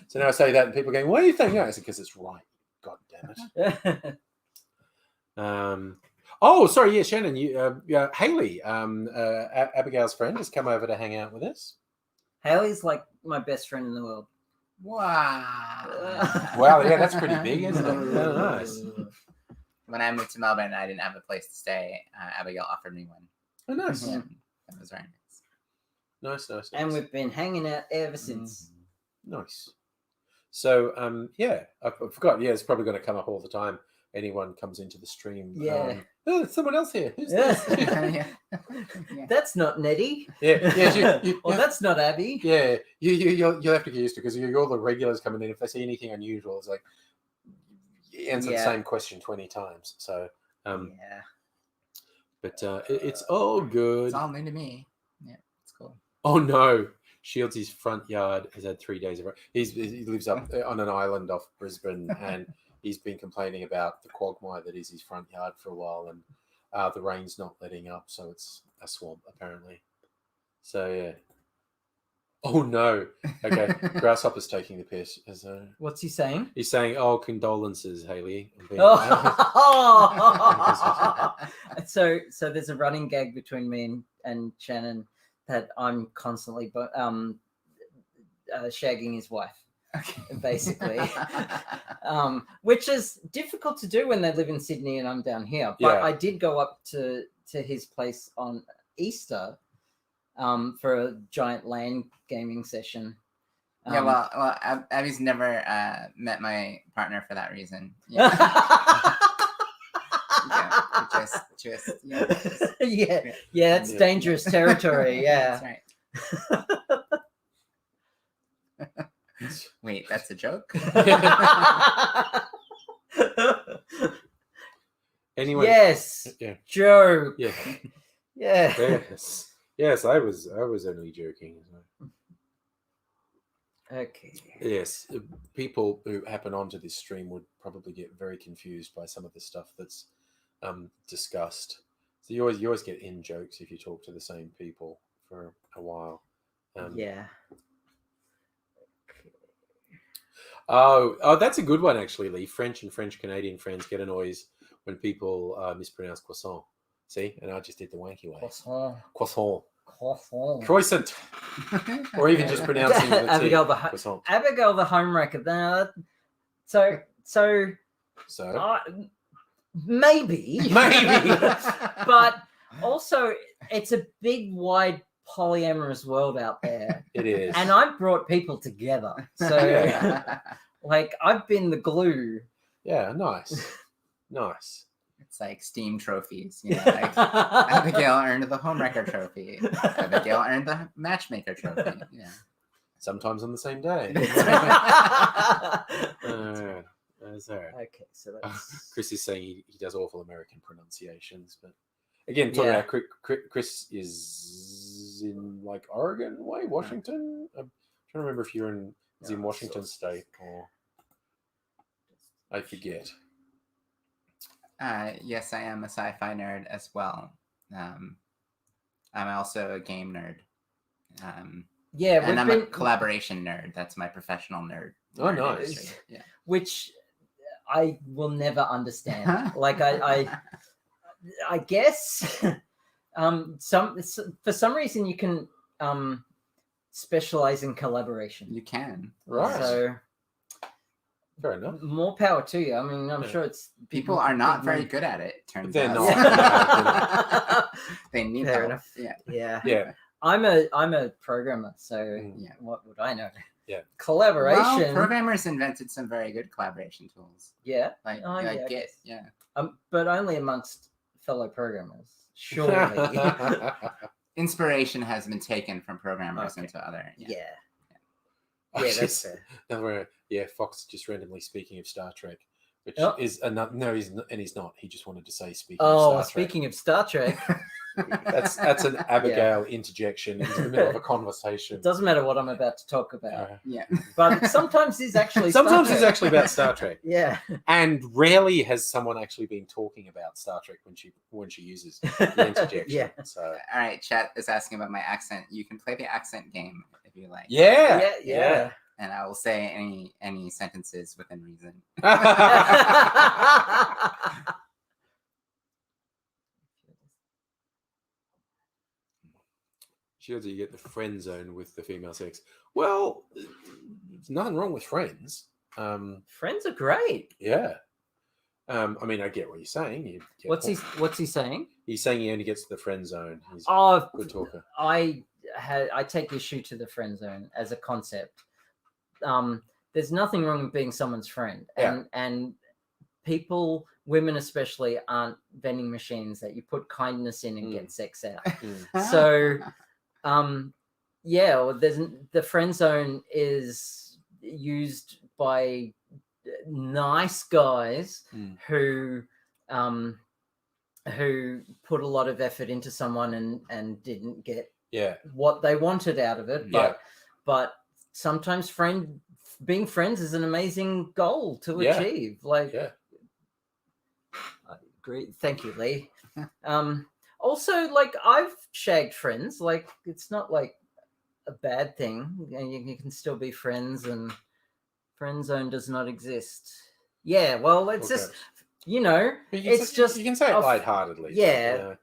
So now I say that, and people are going, what do you think? No, I said, because it's right. God damn it. Oh, sorry. Yeah, Shannon, Haley, Abigail's friend, has come over to hang out with us. Haley's like my best friend in the world. Wow. Wow, yeah, that's pretty big, isn't it? Oh, nice. When I moved to Melbourne, I didn't have a place to stay. Abigail offered me one. Oh, nice. Yeah, that was very nice. Nice. And we've been hanging out ever since. Nice. So, I forgot. Yeah, it's probably going to come up all the time. Anyone comes into the stream. Yeah. Oh, there's someone else here. Who's Yeah. this? Yeah. That's not Nettie. Yeah. Well, that's not Abby. Yeah, you'll have to get used to it because you're all the regulars coming in. If they see anything unusual, it's like you answer the same question 20 times. So, Yeah. but it's all good. It's all new to me. Yeah, it's cool. Oh no, Shields' front yard has had 3 days of rain. He lives up on an island off Brisbane, and he's been complaining about the quagmire that is his front yard for a while, and the rain's not letting up, so it's a swamp apparently. So yeah. Oh no. Okay, Grasshopper's taking the piss. What's he saying? He's saying, "Oh, condolences, Haley." Oh. So there's a running gag between me and Shannon that I'm constantly shagging his wife, basically, which is difficult to do when they live in Sydney and I'm down here. But Yeah. I did go up to his place on Easter for a giant LAN gaming session. Yeah, well, Abby's never met my partner for that reason. Yeah. It's dangerous territory. Yeah. That's right. Wait, that's a joke? Anyway. Yes. Yeah. Joke. Yeah. Yeah. Yes, I was only joking. Okay. Yes, people who happen onto this stream would probably get very confused by some of the stuff that's discussed. So you always get in jokes if you talk to the same people for a while. Yeah. Oh, that's a good one actually, Lee. French and French Canadian friends get annoyed when people mispronounce croissant. See, and I just did the wanky way. Croissant. Croissant. Or even just pronouncing the Abigail T. the Abigail the homewrecker. So maybe, but also it's a big, wide, polyamorous world out there. It is, and I've brought people together. So, like, I've been the glue. Yeah, nice. It's like Steam trophies, you know. Like Abigail earned the homewrecker trophy. Abigail earned the matchmaker trophy. Yeah. Sometimes on the same day. Okay, so that's... Chris is saying he does awful American pronunciations, but again, talking about Chris is in like Oregon way, Washington. I'm trying to remember if you're in Washington State or I forget. Yes, I am a sci-fi nerd as well. I'm also a game nerd. And I'm a collaboration nerd. That's my professional nerd. Oh, nice. Yeah. Which I will never understand. Like I guess for some reason you can specialize in collaboration. You can, right? So fair enough. More power to you. I mean, I'm sure it's people are not very good at it. Turns They're out not. They need fair help. enough. Yeah. I'm a programmer, so what would I know? Yeah, collaboration. Well, programmers invented some very good collaboration tools. Yeah, like Git. Yeah, but only amongst fellow programmers. Surely, inspiration has been taken from programmers into other. Yeah, that's fair. Fox just randomly speaking of Star Trek, which is another. No, he's not. He just wanted to say speaking. of Star Trek. Of Star Trek. That's an Abigail interjection into the middle of a conversation. It doesn't matter what I'm about to talk about. But sometimes it's actually it's actually about Star Trek. Yeah, and rarely has someone actually been talking about Star Trek when she uses the interjection. Yeah. So all right, chat is asking about my accent. You can play the accent game if you like. Yeah. And I will say any sentences within reason. Shields, you get the friend zone with the female sex. Well, there's nothing wrong with friends. Friends are great. Yeah. I mean, I get what you're saying. What's he saying? He's saying he only gets to the friend zone. He's a good talker. I I take issue to the friend zone as a concept. There's nothing wrong with being someone's friend, and people, women especially, aren't vending machines that you put kindness in and get sex out. So, well, the friend zone is used by nice guys who put a lot of effort into someone and didn't get what they wanted out of it. But sometimes being friends is an amazing goal to achieve. Like, I agree. Thank you, Lee. Also, like, I've shagged friends. Like, it's not like a bad thing. You can still be friends, and friend zone does not exist. Yeah, well, it's just, it's just you can say it lightheartedly. Yeah,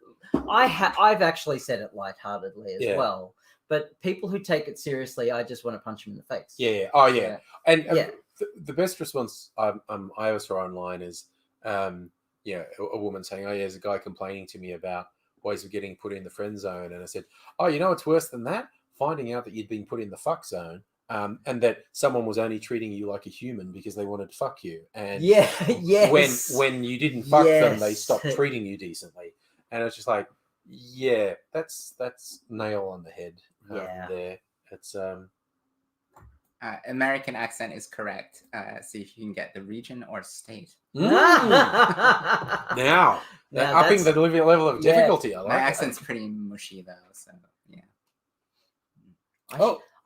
I've actually said it lightheartedly as well. But people who take it seriously, I just want to punch them in the face. Yeah. Oh, yeah. And the best response I ever saw online is, a woman saying, "Oh, yeah, there's a guy complaining to me about ways of getting put in the friend zone," and I said, "Oh, you know what's worse than that? Finding out that you'd been put in the fuck zone, and that someone was only treating you like a human because they wanted to fuck you, and when you didn't fuck them, they stopped treating you decently." And it's just like, that's nail on the head. There, it's American accent is correct. See if you can get the region or state. Now upping the level of difficulty. I like my accent's pretty mushy though, so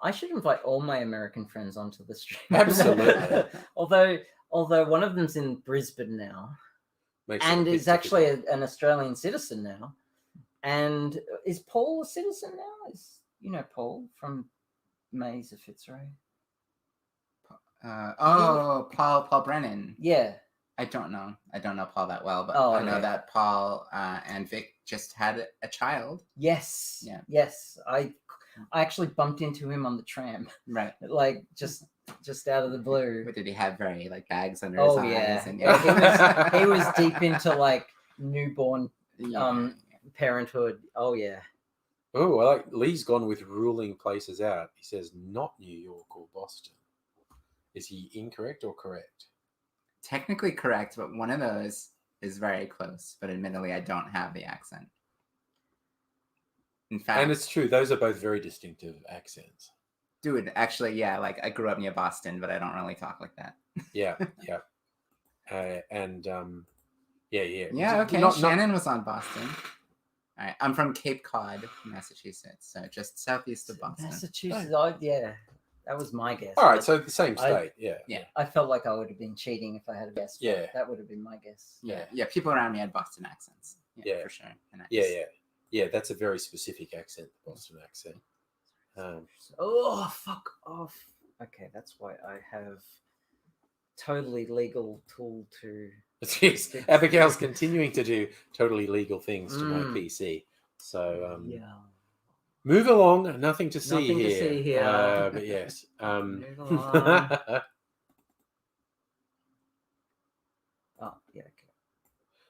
I should invite all my American friends onto the stream. Absolutely. although one of them's in Brisbane now, and is actually an Australian citizen now. And is Paul a citizen now? Paul from Maze of Fitzroy. Paul Brennan. Yeah. I don't know Paul that well, but I know that Paul and Vic just had a child. Yes. Yeah. Yes. I actually bumped into him on the tram. Right. Like just out of the blue. But did he have very bags under his eyes? And, he was deep into like newborn parenthood. Oh yeah. Oh, I like Lee's gone with ruling places out. He says not New York or Boston. Is he incorrect or correct? Technically correct, but one of those is very close. But admittedly, I don't have the accent. In fact, and it's true; those are both very distinctive accents. Dude, actually, yeah. Like I grew up near Boston, but I don't really talk like that. Yeah. Yeah. Okay. Shannon was on Boston. All right, I'm from Cape Cod, Massachusetts, so just southeast of Boston. Massachusetts, that was my guess. All right, so the same state, yeah. I felt like I would have been cheating if I had a guess. Yeah, that would have been my guess. Yeah. People around me had Boston accents. Yeah, for sure. And yeah. That's a very specific accent, the Boston accent. Oh, fuck off. Okay, that's why I have totally legal tool to. Abigail's continuing to do totally legal things to my PC. So move along. Nothing to see here. But yes. Move along. Oh yeah. Okay.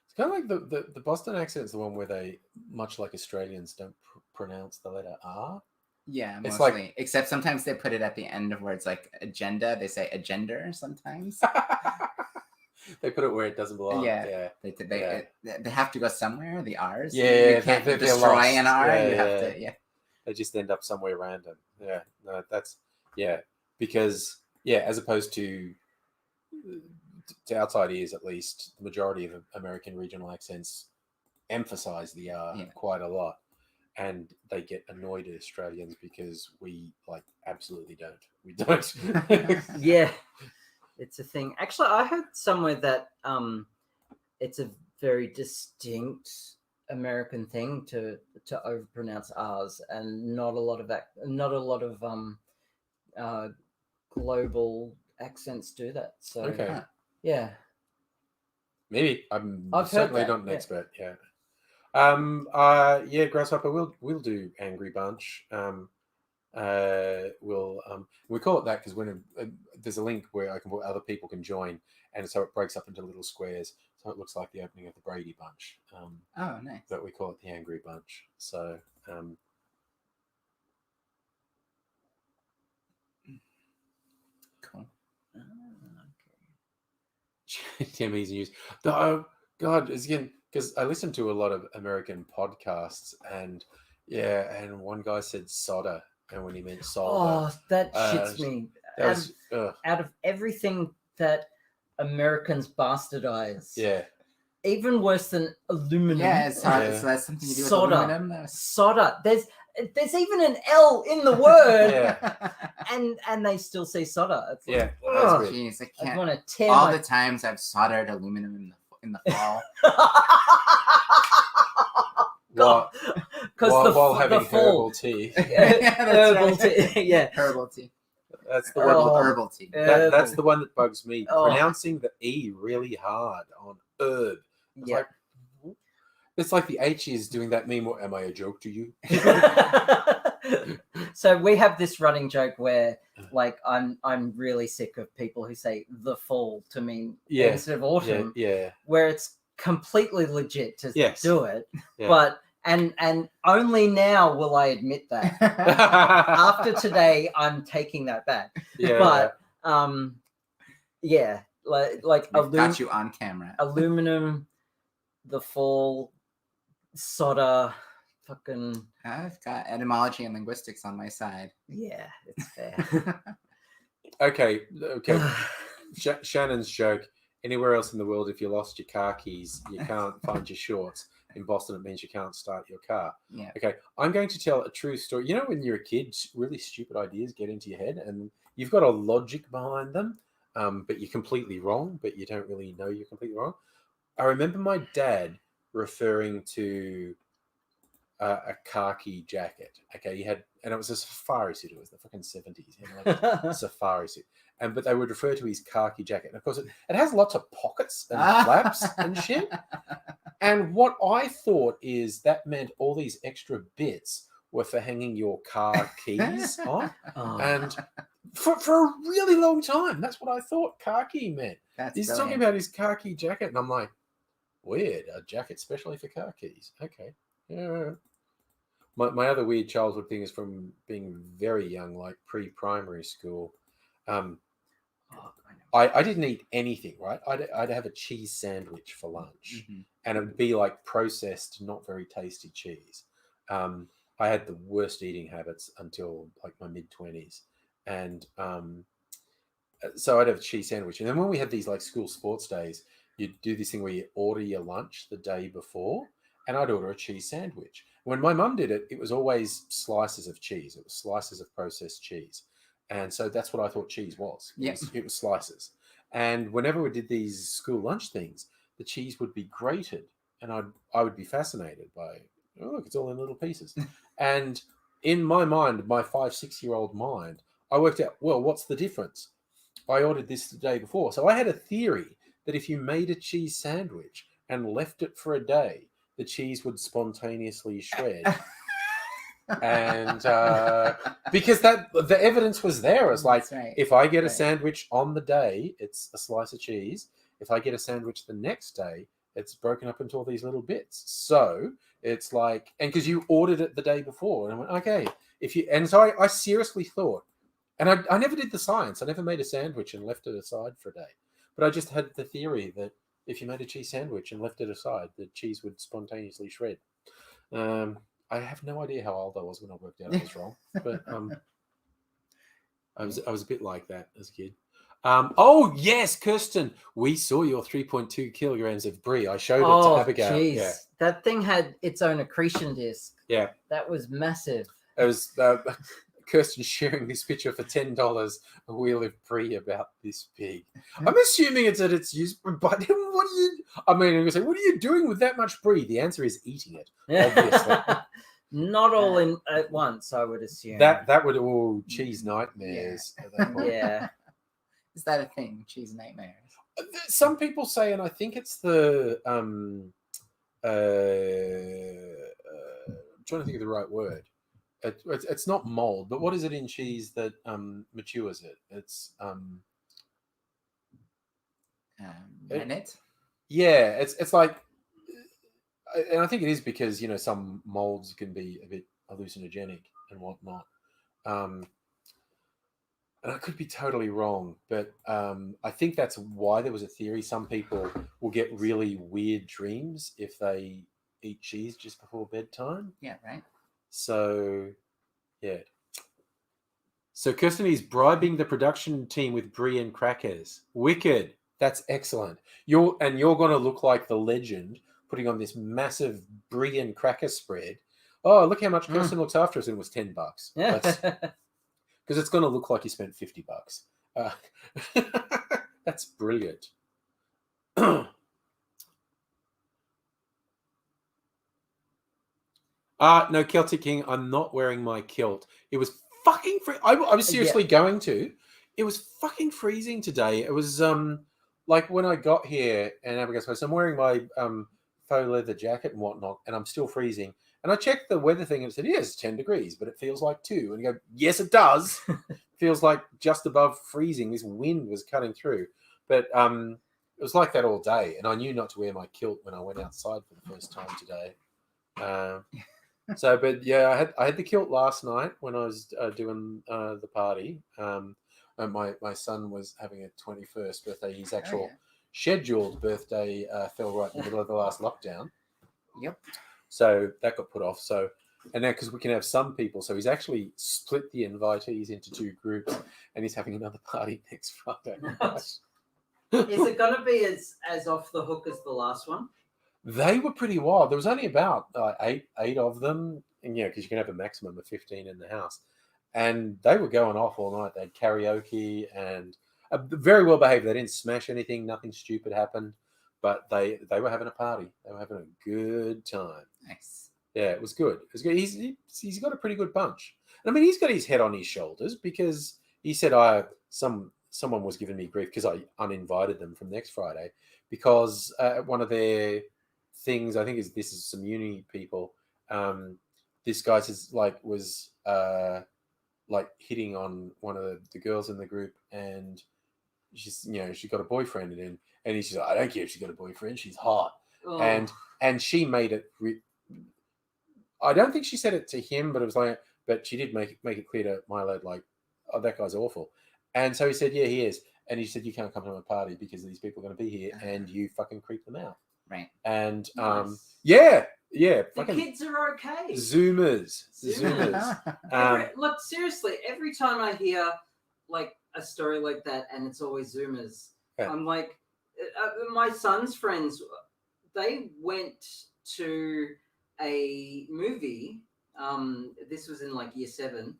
It's kind of like the Boston accent is the one where they, much like Australians, don't pronounce the letter R. Yeah, mostly. It's like, except sometimes they put it at the end of words like agenda. They say agender sometimes. They put it where it doesn't belong. Yeah. They have to go somewhere. The R's. Yeah, you can't destroy an R. You have to. Yeah. They just end up somewhere random. Yeah. No, that's because as opposed to outside ears, at least, the majority of American regional accents emphasize the R quite a lot, and they get annoyed at Australians because we absolutely don't. We don't. Yeah. It's a thing. Actually, I heard somewhere that it's a very distinct American thing to overpronounce R's, and not a lot of global accents do that. So yeah, maybe I've certainly not an expert. Yeah, Grasshopper. We'll do Angry Bunch. We call it that because when there's a link where other people can join, and so it breaks up into little squares, so it looks like the opening of the Brady Bunch. Oh, nice. But we call it the Angry Bunch. So Easy news. Oh God, it's again because I listen to a lot of American podcasts, and and one guy said soda, and when he meant solder, Oh, that shits me. that was Out of everything that Americans bastardize, yeah. even worse than aluminum. Yeah, it's hard. Yeah. So that's something to do with Soda. aluminum. That's... Soda. There's even an L in the word, Yeah. and they still say soda. It's like, Yeah, ugh, that's weird. Jeez, I I can't. want to tear All my... the times I've soldered aluminum in the fall. While, Because while having the fall, herbal tea. Yeah, that's herbal right. tea, yeah. Herbal tea. That's the Herbal, one. herbal tea. That's the one that bugs me. Oh. Pronouncing the E really hard on herb. Yeah. It's like the H is doing that meme. Am I a joke to you? So we have this running joke where, like, I'm really sick of people who say the fall to mean instead of autumn. Yeah. Where it's completely legit to do it, Yeah. but and only now will I admit that. After today, I'm taking that back. Yeah. But like got you on camera. Aluminum, the fall, soda, fucking. I've got etymology and linguistics on my side. Yeah, it's fair. Okay. Shannon's joke. Anywhere else in the world, if you lost your car keys, you can't find your shorts. In Boston, it means you can't start your car. Yeah. Okay. I'm going to tell a true story. You know, when you're a kid, really stupid ideas get into your head, and you've got a logic behind them, but you're completely wrong, but you don't really know you're completely wrong. I remember my dad referring to a khaki jacket. Okay, he had, and it was a safari suit. It was the fucking 70s. He had like a safari suit, but they would refer to his khaki jacket. And of course, it has lots of pockets and flaps and shit. And what I thought is that meant all these extra bits were for hanging your car keys on. Oh. And for a really long time, that's what I thought khaki meant. He's talking about his khaki jacket, and I'm like, weird, a jacket specially for car keys. Okay. Yeah. My other weird childhood thing is from being very young, like pre-primary school. I didn't eat anything, right? I'd have a cheese sandwich for lunch, and it would be like processed, not very tasty cheese. I had the worst eating habits until like my mid-20s, and so I'd have a cheese sandwich. And then when we had these like school sports days, you'd do this thing where you order your lunch the day before, and I'd order a cheese sandwich. When my mum did it, it was always slices of cheese. It was slices of processed cheese. And so that's what I thought cheese was. It was slices. And whenever we did these school lunch things, the cheese would be grated, and I would be fascinated by, oh, look, it's all in little pieces. And in my mind, my 5-6-year-old mind, I worked out, well, what's the difference? I ordered this the day before. So I had a theory that if you made a cheese sandwich and left it for a day, the cheese would spontaneously shred. And because the evidence was there. It's like, if I get a sandwich on the day, it's a slice of cheese. If I get a sandwich the next day, it's broken up into all these little bits. So it's like, and because you ordered it the day before, and I went, okay, so I seriously thought, and I never did the science. I never made a sandwich and left it aside for a day, but I just had the theory that if you made a cheese sandwich and left it aside, the cheese would spontaneously shred. I have no idea how old I was when I worked out I was wrong, but I was a bit like that as a kid. Oh yes, Kirsten, we saw your 3.2 kilograms of brie. I showed it to Abigail. Geez. Yeah. That thing had its own accretion disc. Yeah, that was massive. It was Kirsten sharing this picture for $10. A wheel of brie about this big. I'm assuming it's at its use, but what are you? I mean, I'm gonna say, what are you doing with that much brie? The answer is eating it. Obviously. Not all in at once, I would assume. That would all cheese nightmares. Yeah. At that point. Yeah. Is that a thing? Cheese nightmares? Some people say, and I think it's the I'm trying to think of the right word. It's not mold, but what is it in cheese that matures it? It's rennet? Yeah, it's like, and I think it is because some molds can be a bit hallucinogenic and whatnot. and I could be totally wrong, but I think that's why there was a theory. Some people will get really weird dreams if they eat cheese just before bedtime. Yeah, right. So, yeah. So Kirsten is bribing the production team with brie and crackers. Wicked. That's excellent. You're going to look like the legend, putting on this massive brie and cracker spread. Oh, look how much Kirsten looks after us. And it was $10. Yeah. Because it's going to look like you spent $50. That's brilliant. No, Celtic King, I'm not wearing my kilt. It was fucking I was seriously going to. It was fucking freezing today. It was like when I got here and Abigail goes, I'm wearing my faux leather jacket and whatnot, and I'm still freezing. And I checked the weather thing and it said, yes, it's 10 degrees, but it feels like 2. And you go, yes, it does. Feels like just above freezing. This wind was cutting through. But it was like that all day. And I knew not to wear my kilt when I went outside for the first time today. So, but yeah, I had the kilt last night when I was doing the party. And my son was having a 21st birthday. His actual scheduled birthday fell right in the middle of the last lockdown. Yep. So that got put off. So, and now because we can have some people, so he's actually split the invitees into 2 groups, and he's having another party next Friday. Is it going to be as off the hook as the last one? They were pretty wild. There was only about eight of them, and because you can have a maximum of 15 in the house, and they were going off all night. They had karaoke and very well behaved. They didn't smash anything. Nothing stupid happened, but they were having a party. They were having a good time. Nice. Yeah, it was good. It was good. He's got a pretty good bunch. I mean, he's got his head on his shoulders because he said someone was giving me grief because I uninvited them from next Friday because one of their things, I think this is some uni people. This guy was hitting on one of the girls in the group, and she's she got a boyfriend, and he's just like, I don't care if she's got a boyfriend, she's hot. Oh. And she made it. I don't think she said it to him, but it was but she did make it clear to Milo, like, oh, that guy's awful. And so he said, yeah, he is. And he said, you can't come to my party because these people are going to be here, and you fucking creep them out. Right. And nice. Yeah. The kids are okay. Zoomers. Look, seriously, every time I hear like a story like that, and it's always Zoomers, I'm like, my son's friends, they went to a movie. This was in like year 7,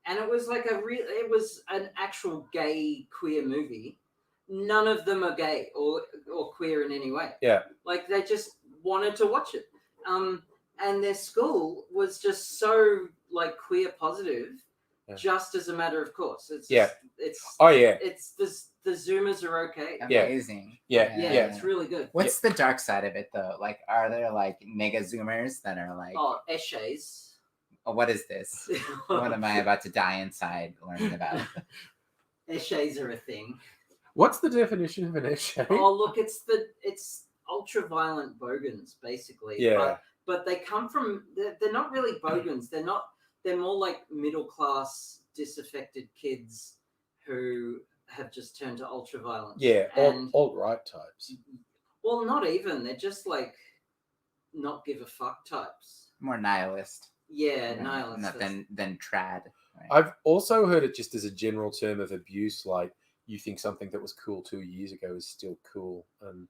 and it was like it was an actual gay queer movie. None of them are gay or queer in any way. Yeah. Like they just wanted to watch it. And their school was just so like queer positive, just as a matter of course. It's the Zoomers are okay. Amazing. Yeah. It's really good. What's the dark side of it though? Like, are there like mega Zoomers that are like eshays? Oh, what is this? What am I about to die inside learning about? Eshays are a thing. What's the definition of an eshay? Oh, look, it's ultra-violent bogans, basically. Yeah. But they come from, they're not really bogans. They're more like middle-class, disaffected kids who have just turned to ultra-violence. Yeah, alt-right types. Well, not even. They're just like not give a fuck types. More nihilist. Yeah, nihilist. Not than trad. Right? I've also heard it just as a general term of abuse, like you think something that was cool 2 years ago is still cool, and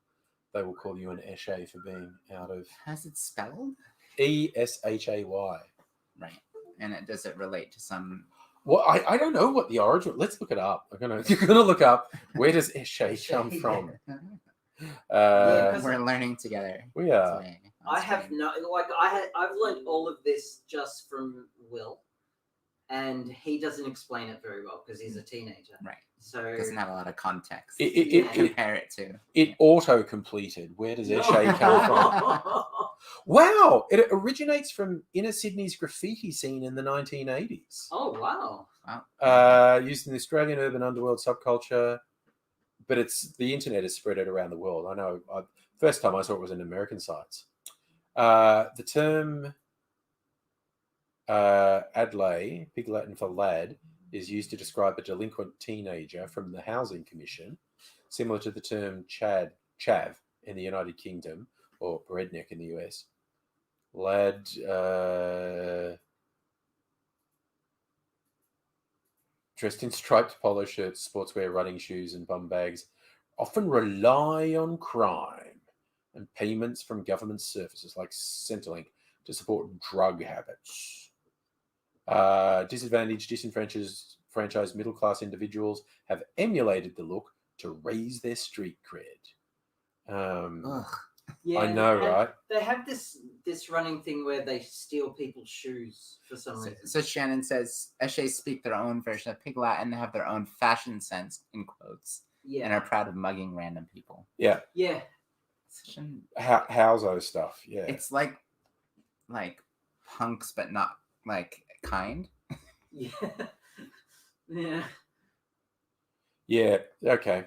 they will call you an eshay for being out of... How's it spelled? ESHAY. Right. And does it relate to some... Well, I don't know what the origin... Let's look it up. You're gonna look up, where does eshay come from? We're learning together. We are. I have no... I've learned all of this just from Will. And he doesn't explain it very well because he's a teenager. Right. So doesn't have a lot of context. Compare it to. It auto-completed. Where does eshay come from? Wow! It originates from inner Sydney's graffiti scene in the 1980s. Oh, wow. Used in the Australian urban underworld subculture, but the internet has spread it around the world. I know. First time I saw it was in American sites. The term... adlay, Pig Latin for lad, is used to describe a delinquent teenager from the Housing Commission, similar to the term chav in the United Kingdom or redneck in the US. Lad, dressed in striped polo shirts, sportswear, running shoes, and bum bags, often rely on crime and payments from government services like Centrelink to support drug habits. Disadvantaged, disenfranchised middle-class individuals have emulated the look to raise their street cred. Yeah, I know, right? They have this running thing where they steal people's shoes for some reason. So Shannon says Eshays speak their own version of Pig Latin, have their own fashion sense, in quotes, and are proud of mugging random people. Yeah. Yeah. How's stuff? Yeah. It's like punks, but not like kind. Yeah. Yeah. Yeah. Okay.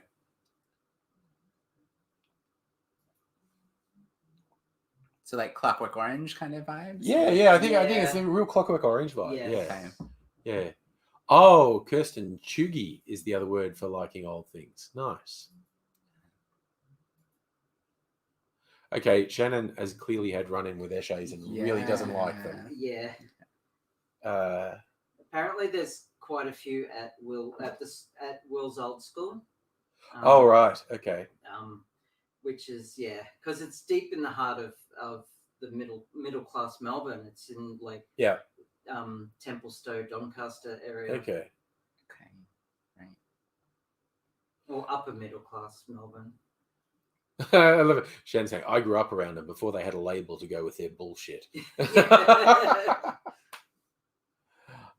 So like Clockwork Orange kind of vibes. Yeah. I think it's a real Clockwork Orange vibe. Yeah. Yeah. Okay. Yeah. Oh, Kirsten, chuggy is the other word for liking old things. Nice. Okay, Shannon has clearly had run-in with Eshays and really doesn't like them. Yeah. Uh, Apparently, there's quite a few at Will's old school. Oh right, okay. Which is because it's deep in the heart of the middle class Melbourne. It's in Templestowe, Doncaster area. Okay. Right. Or upper middle class Melbourne. I love it. Shannon's saying, I grew up around them before they had a label to go with their bullshit.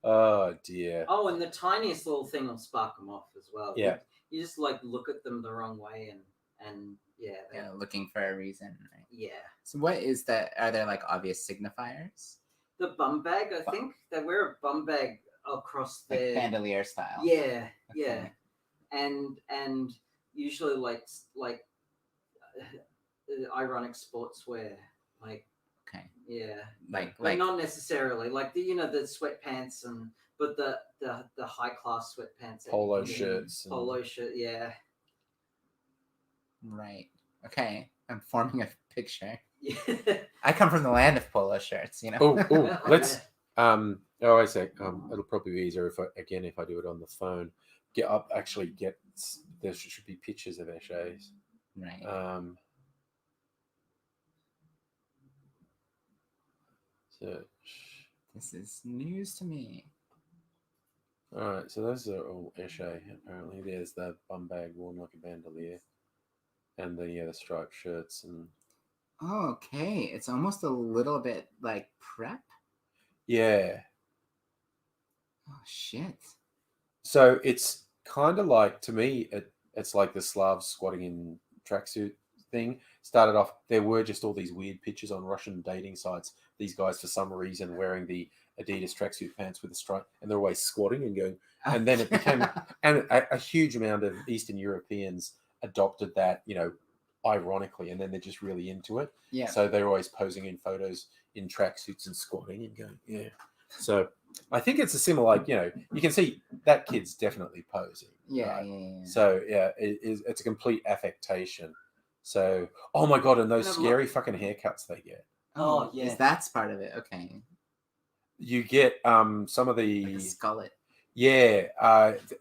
Oh dear. Oh, and the tiniest little thing will spark them off as well. Yeah. You just look at them the wrong way and looking for a reason. Right? Yeah. So what is that? Are there like obvious signifiers? The bum bag, I think they wear a bum bag across their bandolier style. Yeah, okay. and usually like ironic sportswear, like. Okay. Yeah. Like not necessarily like the sweatpants but the high class sweatpants. Polo shirts. Polo shirt. Yeah. Right. Okay. I'm forming a picture. Yeah. I come from the land of polo shirts, Oh, let's. I say. It'll probably be easier if I do it on the phone. There should be pictures of Eshays. Right. Search. This is news to me. All right, so those are all Eshay. Apparently, there's the bum bag worn like a bandolier, and the striped shirts and. Oh, okay, it's almost a little bit like prep. Yeah. Oh shit. So it's kind of like, to me, it's like the Slavs squatting in tracksuit thing. Started off, there were just all these weird pictures on Russian dating sites. These guys, for some reason, wearing the Adidas tracksuit pants with a stripe, and they're always squatting and going. And then it became, and a huge amount of Eastern Europeans adopted that, ironically, and then they're just really into it. Yeah. So they're always posing in photos in tracksuits and squatting and going, yeah. So I think it's a similar, you can see that kid's definitely posing. Yeah, right? yeah. So it's a complete affectation. So, oh my God, and those scary fucking haircuts they get. Oh, yeah. That's part of it. Okay. You get some of the like a skullet. Yeah,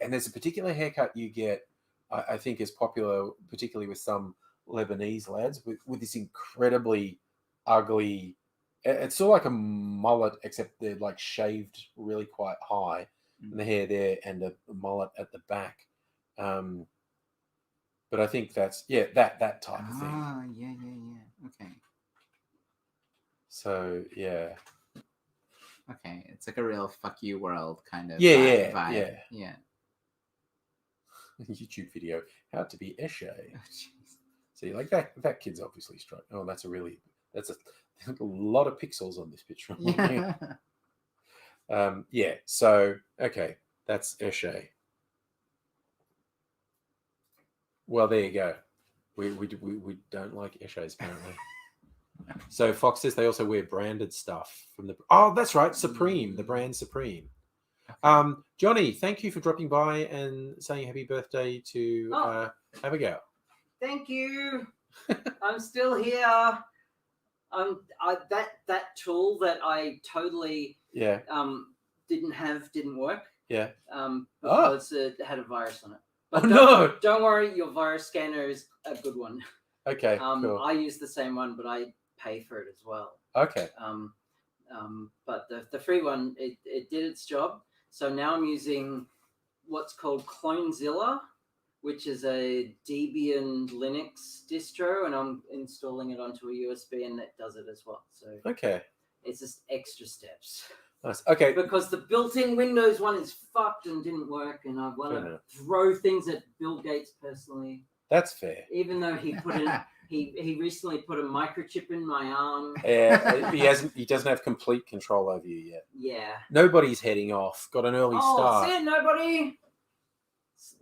and there's a particular haircut you get, I think is popular, particularly with some Lebanese lads, with this incredibly ugly. It's sort of like a mullet, except they're like shaved really quite high, and the hair there, and a mullet at the back. But I think that's that type of thing. Ah, yeah. Okay. So yeah. Okay, it's like a real fuck you world kind of vibe. Yeah. YouTube video, how to be Eshay. See, like that kid's obviously straight. Oh, that's a lot of pixels on this picture. Yeah. So okay, that's Eshay. Well, there you go. We don't like Eshays apparently. So Fox says they also wear branded stuff from the. Oh, that's right, Supreme, the brand Supreme. Johnny, thank you for dropping by and saying happy birthday to Abigail. Thank you. I'm still here. That tool that I totally didn't work. Yeah. Because it had a virus on it. But don't worry, your virus scanner is a good one. Okay. Cool. I use the same one, but I pay for it as well. Okay. But the free one, it did its job. So now I'm using what's called Clonezilla, which is a Debian Linux distro, and I'm installing it onto a USB, and it does it as well. So it's just extra steps. Nice. Okay. Because the built-in Windows one is fucked and didn't work, and I want to throw things at Bill Gates personally. That's fair. Even though he put in, he recently put a microchip in my arm. Yeah, he doesn't have complete control over you yet. Yeah. Nobody's heading off. Got an early start. See it, nobody.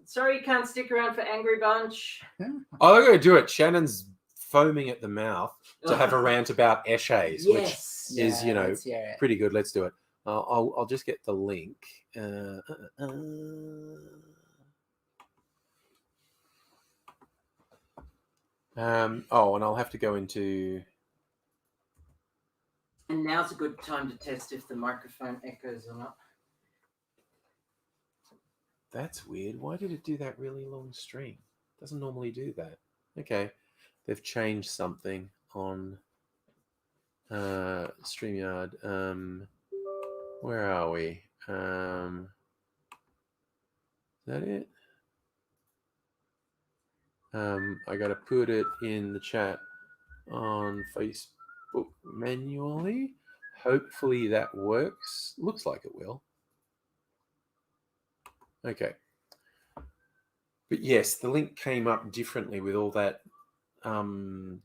Sorry, you can't stick around for Angry Bunch. Oh, I'm going to do it. Shannon's foaming at the mouth to have a rant about Eshays, which is, pretty good. Let's do it. I'll just get the link. And I'll have to go into. And now's a good time to test if the microphone echoes or not. That's weird. Why did it do that really long string? Doesn't normally do that. Okay, they've changed something on StreamYard. Where are we? Is that it? I got to put it in the chat on Facebook manually. Hopefully that works. Looks like it will. Okay. But yes, the link came up differently with all that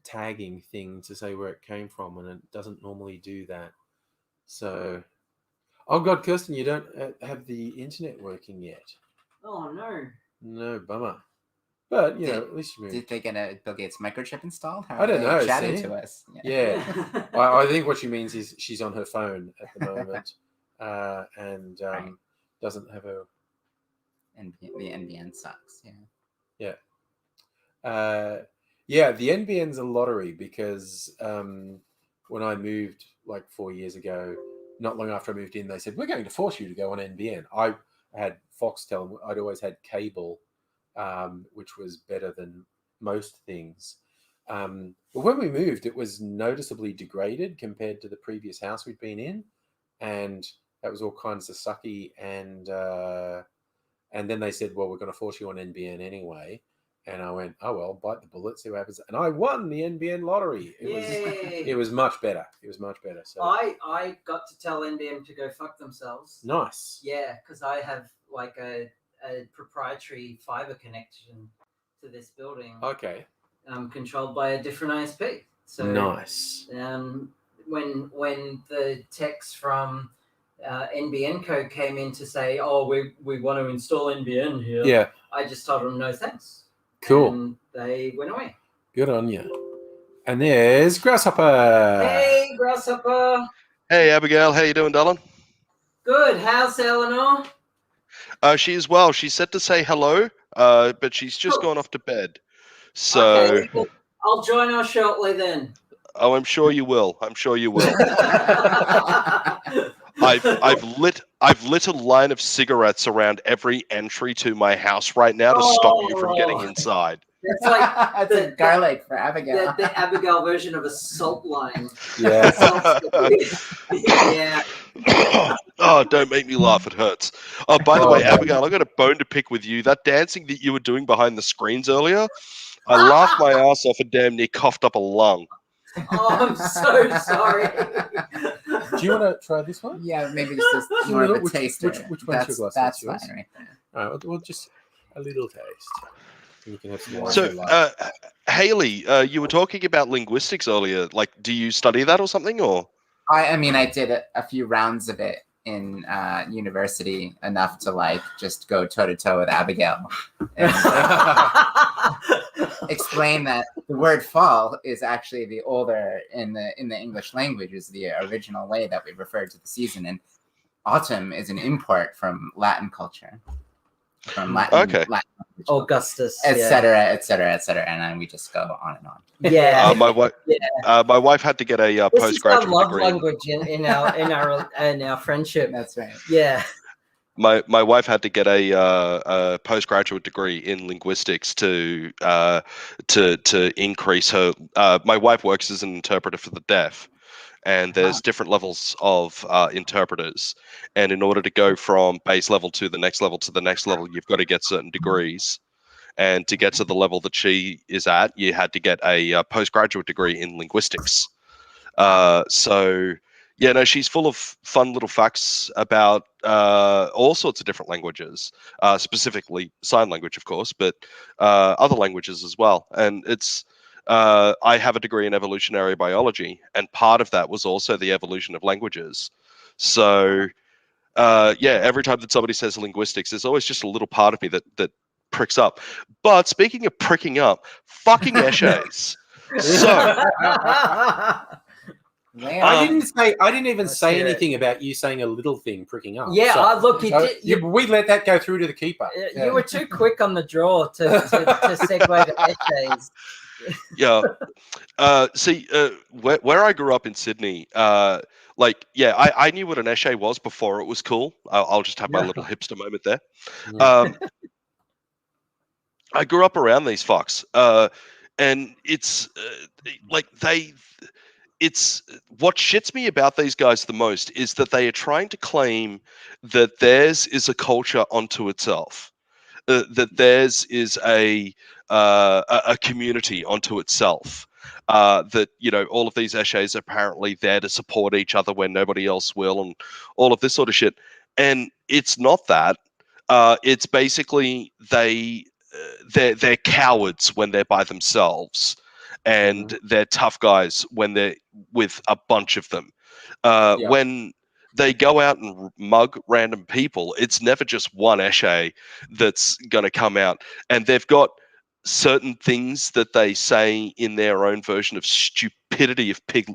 tagging thing to say where it came from, and it doesn't normally do that. So, oh God, Kirsten, you don't have the internet working yet. Oh no. No, bummer. But at least you moved. Did they get a Bill Gates microchip installed? I don't know. Chatting to us. Yeah. I think what she means is she's on her phone at the moment, and doesn't have a. The NBN sucks. Yeah. The NBN's a lottery because when I moved like 4 years ago, not long after I moved in, they said, we're going to force you to go on NBN. I had Foxtel. I'd always had cable, which was better than most things. But when we moved, it was noticeably degraded compared to the previous house we'd been in. And that was all kinds of sucky. And then they said, well, we're going to force you on NBN anyway. And I went, oh, well, bite the bullet, see what happens. And I won the NBN lottery. It was much better. It was much better. So I got to tell NBN to go fuck themselves. Nice. Yeah, because I have like a proprietary fiber connection to this building. Okay. Controlled by a different ISP. So nice. When the text from NBN code came in to say, oh, we want to install NBN here. Yeah. I just told them no thanks. Cool. And they went away. Good on you. And there's Grasshopper. Hey, Grasshopper. Hey, Abigail. How you doing, darling? Good. How's Eleanor? She's well. She's set to say hello, but she's just gone off to bed. So okay, I'll join us shortly then. Oh, I'm sure you will. I'm sure you will. I've lit a line of cigarettes around every entry to my house right now to stop you from getting inside. That's like a garlic for Abigail. The Abigail version of a salt line. Yeah. Yeah. Oh, don't make me laugh. It hurts. Oh, by the way, Abigail, I got a bone to pick with you. That dancing that you were doing behind the screens earlier, I laughed my ass off and damn near coughed up a lung. Oh, I'm so sorry. Do you want to try this one? Yeah, maybe this is more of a taster. Which one's your glass? That's yours? fine right there. All right, well, just a little taste. You can have some more. So, Haley, you were talking about linguistics earlier. Like, do you study that or something, or? I mean, I did a few rounds of it in university, enough to like just go toe to toe with Abigail and explain that the word "fall" is actually the older in the English language is the original way that we refer to the season. And autumn is an import from Latin culture, from Latin, Okay. Latin Augustus, et cetera, et cetera, et cetera, and then we just go on and on. Yeah. My wife had to get a This is our postgraduate love degree. language in our friendship. That's right. Yeah. My wife had to get a postgraduate degree in linguistics to increase her. My wife works as an interpreter for the deaf, and there's different levels of interpreters. And in order to go from base level to the next level to the next level, you've got to get certain degrees. And to get to the level that she is at, you had to get a postgraduate degree in linguistics. So, yeah, no, she's full of fun little facts about all sorts of different languages, specifically sign language, of course, but other languages as well. And it's I have a degree in evolutionary biology, and part of that was also the evolution of languages. So, yeah, every time that somebody says linguistics, there's always just a little part of me that pricks up. But speaking of pricking up, fucking essays. So I didn't even Let's say hear it. anything about you saying a little thing pricking up. Yeah, So- look, you so did. we let that go through to the keeper. You were too quick on the draw to segue to essays. yeah, see, where I grew up in Sydney, like, yeah, I knew what an essay was before it was cool. I'll just have my little hipster moment there. I grew up around these fucks, and it's like it's what shits me about these guys the most is that they are trying to claim that theirs is a culture unto itself, that theirs is a community unto itself. That, you know, all of these essays are apparently there to support each other when nobody else will, and all of this sort of shit. And it's not that. It's basically they're cowards when they're by themselves, and they're tough guys when they're with a bunch of them. When they go out and mug random people, it's never just one essay that's going to come out, and they've got certain things that they say in their own version of stupidity of pig.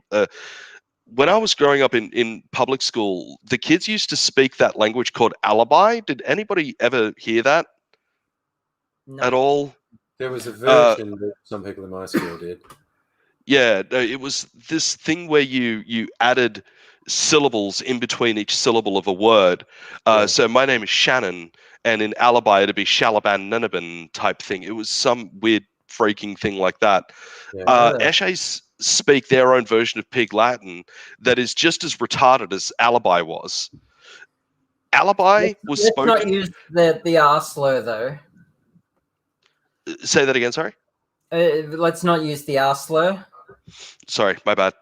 When I was growing up in public school, the kids used to speak that language called alibi. Did anybody ever hear that at all? There was a version that some people in my school did. Yeah, no, it was this thing where you added syllables in between each syllable of a word. So my name is Shannon, and in alibi it'd be Shalaban Nunaban type thing. It was some weird freaking thing like that. Essays speak their own version of Pig Latin that is just as retarded as alibi was. Alibi was spoken. Let's not use the R slur though. Say that again, sorry? Let's not use the R slur. Sorry, my bad.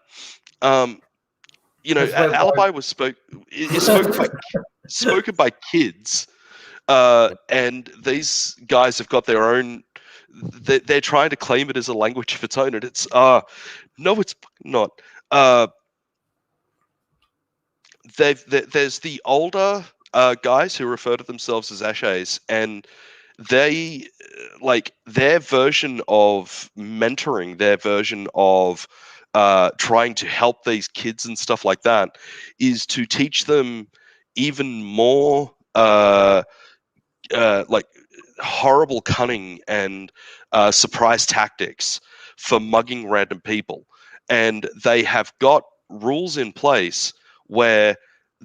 You know, alibi was spoken by kids, and these guys have got their own. They're trying to claim it as a language of its own, and it's no, it's not. There's the older guys who refer to themselves as essays, and they like their version of mentoring, their version of trying to help these kids and stuff like that is to teach them even more like horrible cunning and surprise tactics for mugging random people. And they have got rules in place where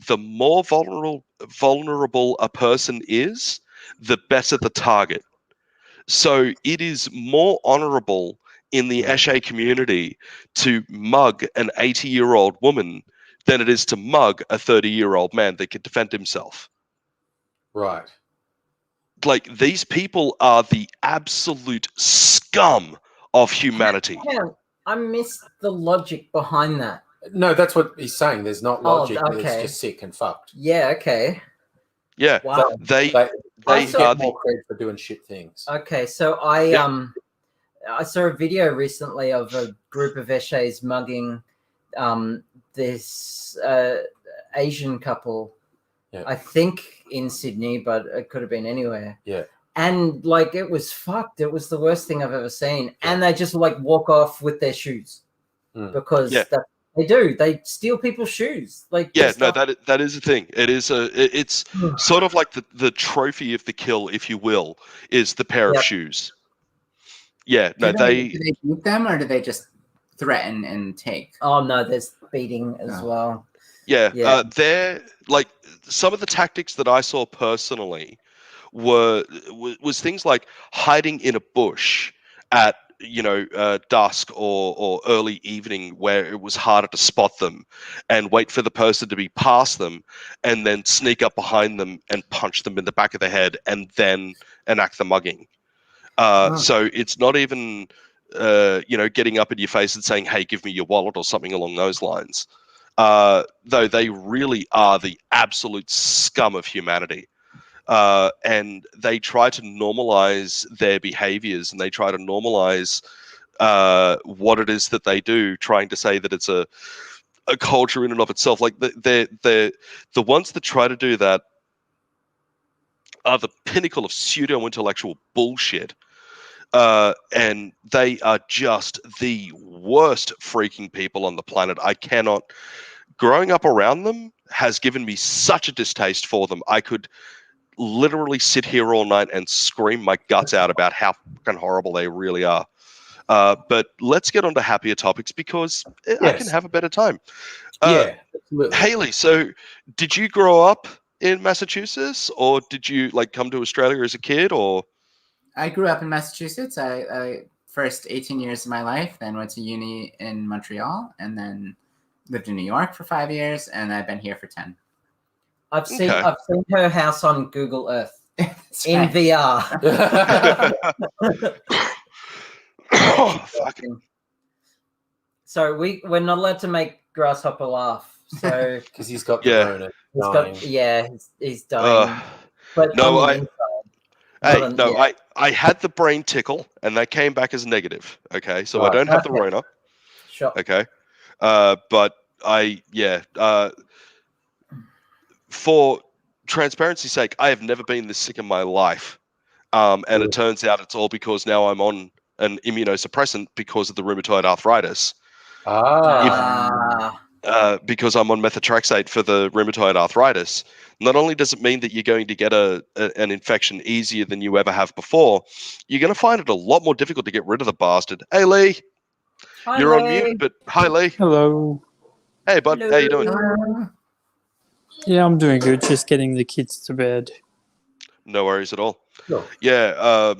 the more vulnerable a person is, the better the target. So it is more honorable in the essay community to mug an 80-year-old woman than it is to mug a 30-year-old man that can defend himself. Right. Like, these people are the absolute scum of humanity. Yeah, I missed the logic behind that. No, that's what he's saying. There's not logic. okay. It's just sick and fucked. Yeah, okay. Yeah, Wow. they They are get more credit for doing shit things. Okay, so I saw a video recently of a group of essays mugging this Asian couple. Yeah. I think in Sydney, but it could have been anywhere. Yeah. And like it was fucked. It was the worst thing I've ever seen. And they just like walk off with their shoes because They do. They steal people's shoes. Like Yeah, their no, stuff. that is a thing. It's sort of like the trophy of the kill, if you will, is the pair of Yep. shoes. Yeah, Do no, they beat them, or do they just threaten and take? Oh no, there's beating as Oh. well. yeah, Yeah. they're like some of the tactics that I saw personally was things like hiding in a bush at dusk or early evening where it was harder to spot them, and wait for the person to be past them, and then sneak up behind them and punch them in the back of the head, and then enact the mugging. So it's not even getting up in your face and saying, "Hey, give me your wallet" or something along those lines. Though they really are the absolute scum of humanity. And they try to normalize their behaviors, and they try to normalize what it is that they do, trying to say that it's a culture in and of itself. Like the ones that try to do that are the pinnacle of pseudo-intellectual bullshit. And they are just the worst freaking people on the planet. I cannot. Growing up around them has given me such a distaste for them. I could literally sit here all night and scream my guts out about how fucking horrible they really are. But let's get on to happier topics, because I can Yes. have a better time. Yeah, absolutely. Haley, so did you grow up in Massachusetts, or did you come to Australia as a kid, or? I grew up in Massachusetts. I first 18 years of my life, then went to uni in Montreal, and then lived in New York for 5 years, and I've been here for 10. I've seen Okay. I've seen her house on Google Earth That's in right. VR. Oh, fuck. So we're not allowed to make Grasshopper laugh. So Because he's got the Yeah. Rona. he's dying. he's dying. But no, on the I- inside. Hey, Not on- no, yeah. I had the brain tickle, and that came back as negative. Okay, so I don't have the Okay. Rona. Sure. Okay, but for transparency's sake, I have never been this sick in my life, and it turns out it's all because now I'm on an immunosuppressant because of the rheumatoid arthritis. Because I'm on methotrexate for the rheumatoid arthritis. Not only does it mean that you're going to get an infection easier than you ever have before, you're going to find it a lot more difficult to get rid of the bastard. Hey, Lee. Hi, You're on Lee. mute, but hi, Lee. Hello. Hey, bud. How you doing? Yeah, I'm doing good. Just getting the kids to bed. No worries at all. No. Yeah.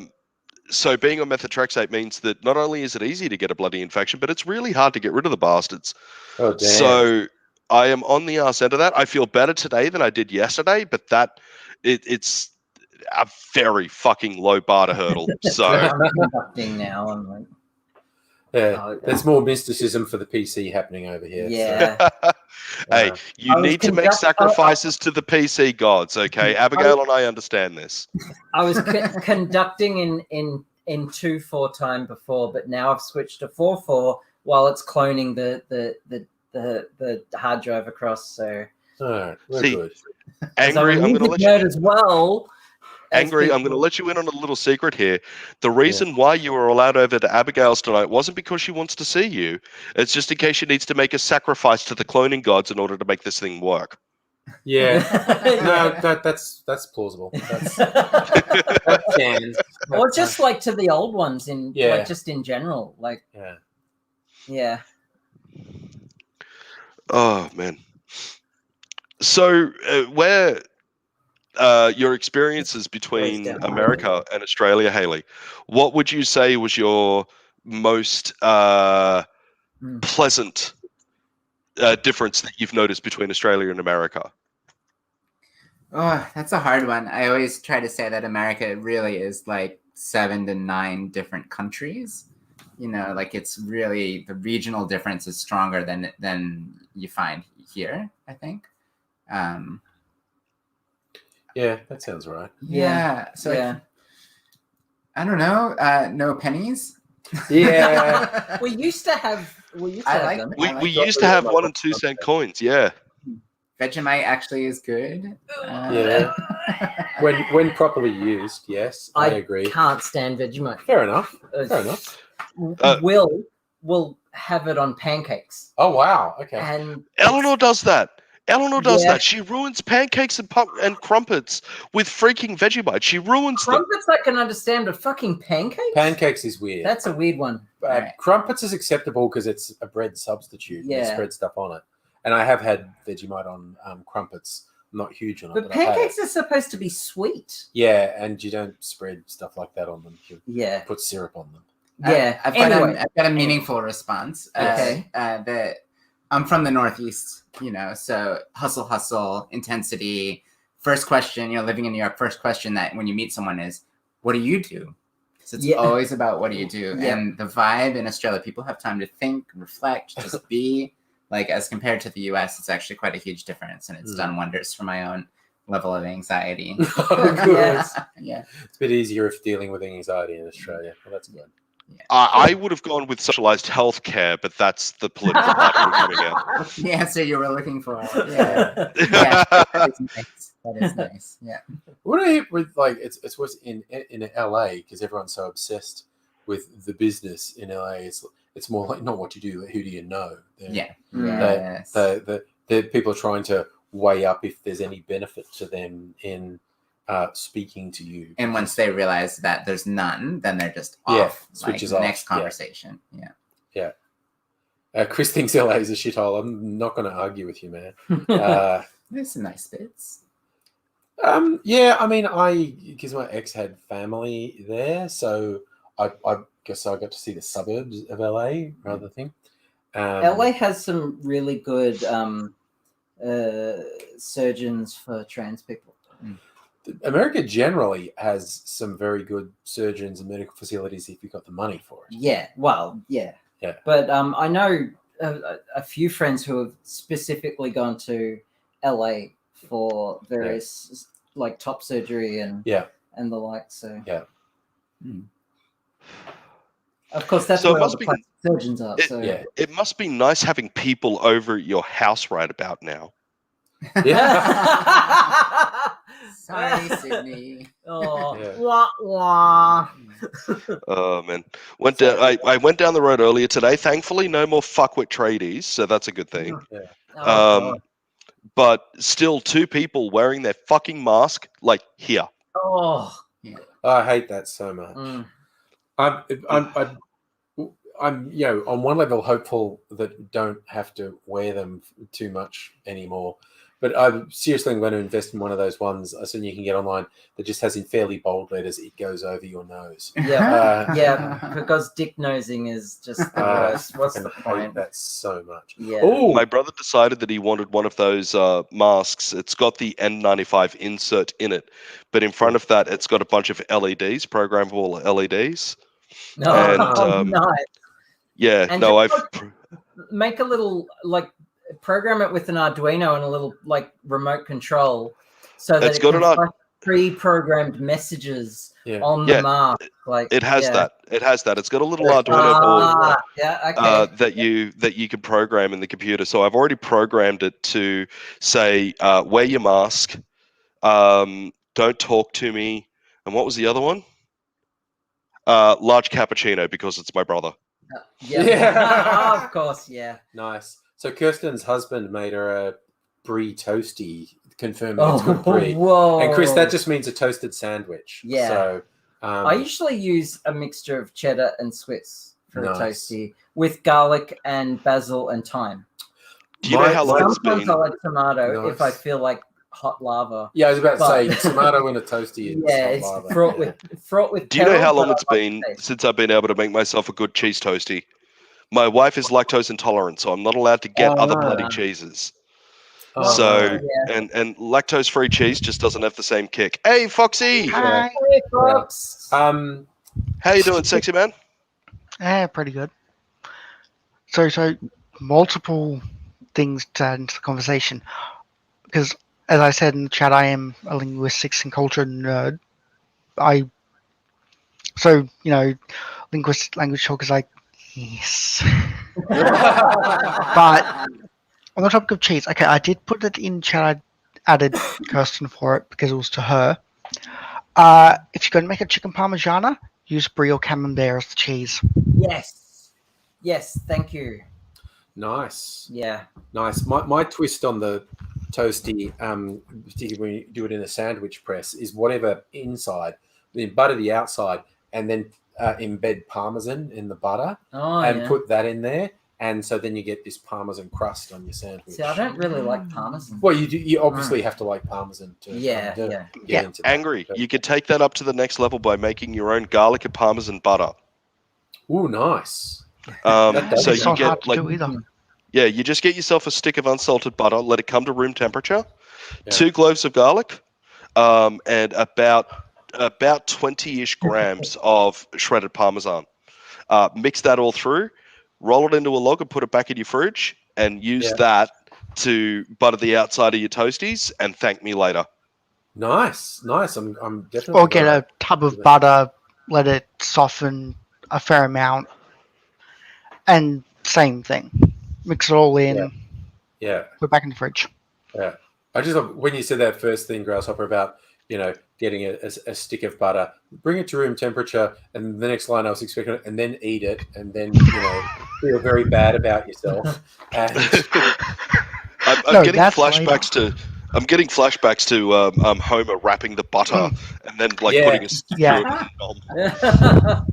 So being on methotrexate means that not only is it easy to get a bloody infection, but it's really hard to get rid of the bastards. Oh, damn. So I am on the arse end of that. I feel better today than I did yesterday, but it's a very fucking low bar to hurdle. So I'm conducting now. I'm like, Yeah, there's more mysticism for the PC happening over here. yeah. hey, you I was need to make sacrifices to the PC gods, okay? Abigail and I understand this. I was conducting in 2.4 time before, but now I've switched to 4.4 while it's cloning the hard drive across. So All right, we're See, good. Angry, I'm going to let nerd you. as well. Angry, I'm going to let you in on a little secret here. The reason why you were allowed over to Abigail's tonight wasn't because she wants to see you. It's just in case she needs to make a sacrifice to the cloning gods in order to make this thing work. Yeah, no, that's plausible. That can. Or just like to the old ones like just in general. Like yeah. Oh man. So where your experiences between America and Australia, Haley, what would you say was your most pleasant difference that you've noticed between Australia and America? Oh, that's a hard one. I always try to say that America really is like 7 to 9 different countries. You know, like it's really the regional difference is stronger than you find here, I think. Yeah, that sounds right. Yeah. So yeah. I don't know. No pennies. Yeah. We used to have them. We used to have 1 and 2 cent coins. Yeah. Vegemite actually is good. Yeah. When properly used, yes, I agree. Can't stand Vegemite. Fair enough. Fair enough. will have it on pancakes. Oh wow. Okay. And Eleanor does that. Eleanor does Yeah. that. She ruins pancakes and crumpets with freaking Vegemite. She ruins them. crumpets I can understand, but fucking pancakes? Pancakes is weird. That's a weird one. Right. Crumpets is acceptable because it's a bread substitute. And they Yeah. spread stuff on it. And I have had Vegemite on crumpets. I'm not huge on it, But but I've had pancakes it. are supposed to be sweet. Yeah, and you don't spread stuff like that on them. You Yeah. put syrup on them. Yeah. I've Anyway. got a meaningful response. Okay. That I'm from the Northeast, so hustle, intensity. First question, living in New York, first question that when you meet someone is, what do you do? So it's Yeah. always about what do you do? Yeah. And the vibe in Australia, people have time to think, reflect, just be. Like, as compared to the US, it's actually quite a huge difference. And it's done wonders for my own level of anxiety. Oh, good. Yes. Yeah. It's a bit easier if dealing with anxiety in Australia. Well, that's good. I would have gone with socialized healthcare, but that's the political part we're coming out. The answer you were looking for. Yeah. Yeah. That is nice. That is nice. Yeah. What I hear with it's worse in LA because everyone's so obsessed with the business in LA. It's more like not what you do, who do you know? Yeah. Mm. Yes. The people are trying to weigh up if there's any benefit to them in speaking to you. And once they realize that there's none, then they're just Yeah, off. switches like, off, Next conversation. Yeah. Chris thinks LA is a shithole. I'm not going to argue with you, man. There's some nice bits. Yeah, I mean, because my ex had family there, so I guess I got to see the suburbs of LA rather than. LA has some really good surgeons for trans people. America generally has some very good surgeons and medical facilities if you've got the money for it. Yeah, well, yeah. Yeah. But I know a few friends who have specifically gone to LA for various like top surgery and the like. So yeah. Of course, that's So it where all must the be- plastic surgeons are. So It must be nice having people over at your house right about now. Yeah. Sorry, Sydney. Oh, Yeah. wah, wah. Oh man, I went down the road earlier today. Thankfully, no more fuckwit tradies, so that's a good thing. Oh, But still, 2 people wearing their fucking mask, like here. oh. I hate that so much. Mm. I'm on one level hopeful that don't have to wear them too much anymore. But I'm seriously going to invest in one of those ones I assume you can get online that just has in fairly bold letters, it goes over your nose. Yeah, because dick nosing is just the worst. What's the I hate point? that so much. Yeah. Oh, My brother decided that he wanted one of those masks. It's got the N95 insert in it, but in front of that, it's got a bunch of LEDs, programmable LEDs. No, And, nice. Yeah, And no, just make a little program it with an Arduino and a little remote control, so that It's it got can an flash pre-programmed messages Yeah. on the mask. It has that. It has that. It's got a little Arduino board that you can program in the computer. So I've already programmed it to say, wear your mask, don't talk to me, and what was the other one? Large cappuccino because it's my brother. Yeah. Of course, yeah. nice. So Kirsten's husband made her a brie toasty, confirming it's good brie. Whoa. And Chris, that just means a toasted sandwich. Yeah. So I usually use a mixture of cheddar and Swiss for a Nice. toasty with garlic and basil and thyme. Do you know how long it's Sometimes been? I like tomato if I Nice. feel like hot lava. yeah, I was about to say But- tomato in a toasty. And Yeah, hot it's lava. fraught with. Do you know peril, how long but it's I like been the taste. since I've been able to make myself a good cheese toasty? My wife is lactose intolerant, so I'm not allowed to get other bloody cheeses. Oh, So, yeah. and lactose-free cheese just doesn't have the same kick. Hey, Foxy! Hi. Hey, folks. How you doing, sexy man? Pretty good. So multiple things to add into the conversation. Because, as I said in the chat, I am a linguistics and culture nerd. Linguistic language talk is like, yes. But on the topic of cheese, okay, I did put it in chat. I added Kirsten for it because it was to her. If you're going to make a chicken parmigiana, use brie or camembert as the cheese. Yes. Yes, thank you. Nice. Yeah. Nice. My twist on the toasty, particularly when you do it in a sandwich press, is whatever inside, then butter the outside, and then embed parmesan in the butter and put that in there. And so then you get this parmesan crust on your sandwich. See, I don't really like parmesan. Well, you obviously have to like parmesan to get into that. Angry. You could take that up to the next level by making your own garlic and parmesan butter. Ooh, nice. So It's you not get hard to do either. Yeah, you just get yourself a stick of unsalted butter, let it come to room temperature, Yeah. 2 cloves of garlic, and about 20-ish grams of shredded parmesan. Mix that all through, roll it into a log and put it back in your fridge, and use that to butter the outside of your toasties, and thank me later. Nice. I'm definitely. Or get a tub of butter, let it soften a fair amount, and same thing. Mix it all in. Yeah. Put it back in the fridge. Yeah. I just when you said that first thing, Grasshopper, about getting a stick of butter, bring it to room temperature, and the next line I was expecting, and then eat it, and then feel very bad about yourself. And I'm getting flashbacks to. I'm getting flashbacks to Homer wrapping the butter and then putting a stick through it.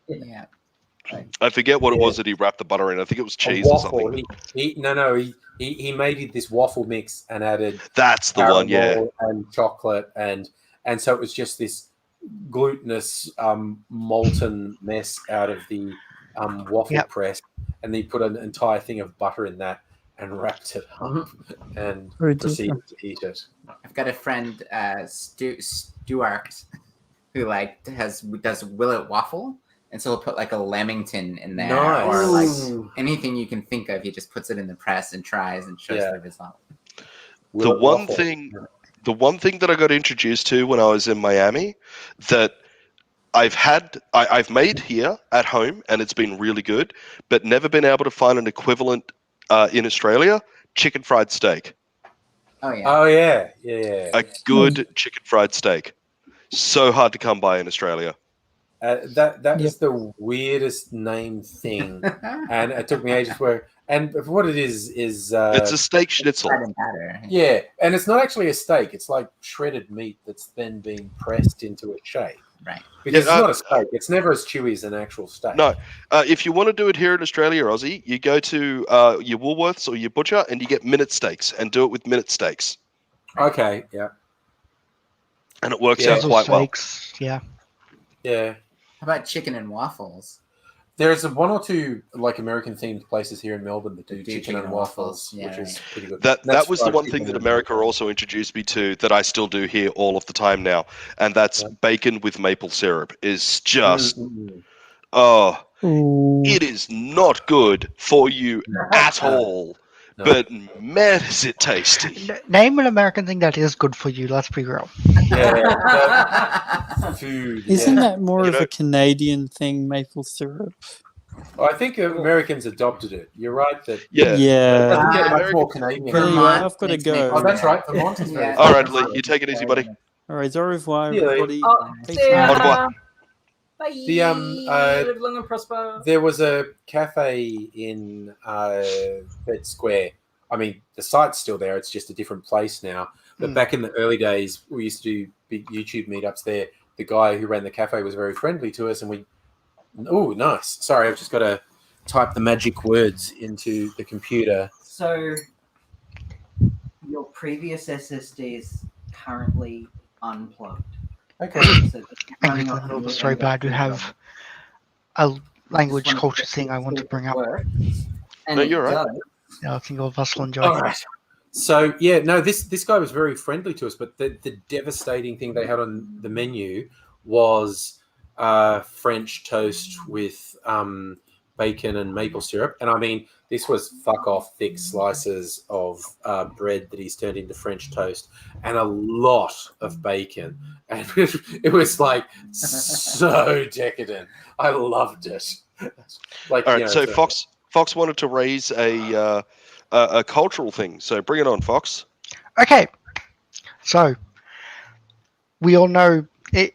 Yeah. I forget what it was that he wrapped the butter in. I think it was cheese or something. He made this waffle mix and added that's the one, and chocolate and so it was just this glutinous molten mess out of the waffle press, and he put an entire thing of butter in that and wrapped it up and proceeded to eat it. I've got a friend, Stuart, who does Willet waffle. And so he'll put like a Lamington in there, or like anything you can think of. He just puts it in the press and tries and shows the result. The one thing that I got introduced to when I was in Miami that I've made here at home, and it's been really good, but never been able to find an equivalent in Australia: chicken fried steak. Oh yeah. A good chicken fried steak. So hard to come by in Australia. That is the weirdest name thing, and it took me ages to work. And what it is it's a steak schnitzel. Yeah, and it's not actually a steak; it's like shredded meat that's then being pressed into a shape. Right. Because it's not a steak; it's never as chewy as an actual steak. No, if you want to do it here in Australia, Aussie, you go to your Woolworths or your butcher, and you get minute steaks, and do it with minute steaks. Okay. Yeah. And it works out quite well. Yeah. How about chicken and waffles? There's one or two American themed places here in Melbourne that do chicken and waffles, which is pretty good. That was the one thing that America also introduced me to that I still do here all of the time now, and that's bacon with maple syrup is just it is not good for you at all. No. But man, is it tasty! Name an American thing that is good for you. Let's be real. Yeah, food. Isn't that more of a Canadian thing, maple syrup? I think Americans adopted it. You're right that. Yeah. It doesn't get much more Canadian. Anyway, I've got to go. Oh, that's right. Vermont is very. All right, Lee, you take it easy, buddy. All right, au revoir, everybody. Au revoir. Bye. Live long and prosper. There was a cafe in Bed Square. I mean, the site's still there. It's just a different place now. But back in the early days, we used to do big YouTube meetups there. The guy who ran the cafe was very friendly to us, and we. Oh, nice. Sorry, I've just got to type the magic words into the computer. So, your previous SSD is currently unplugged. Okay. It's very bad to have a language culture thing I want to bring up. No, you're right. Yeah, I think all of us will enjoy. All right. So this guy was very friendly to us, but the devastating thing they had on the menu was French toast with bacon and maple syrup. And I mean, this was fuck off thick slices of bread that he's turned into French toast and a lot of bacon. And it was like so decadent. I loved it. All right, so Fox wanted to raise a cultural thing. So bring it on, Fox. Okay. So we all know it,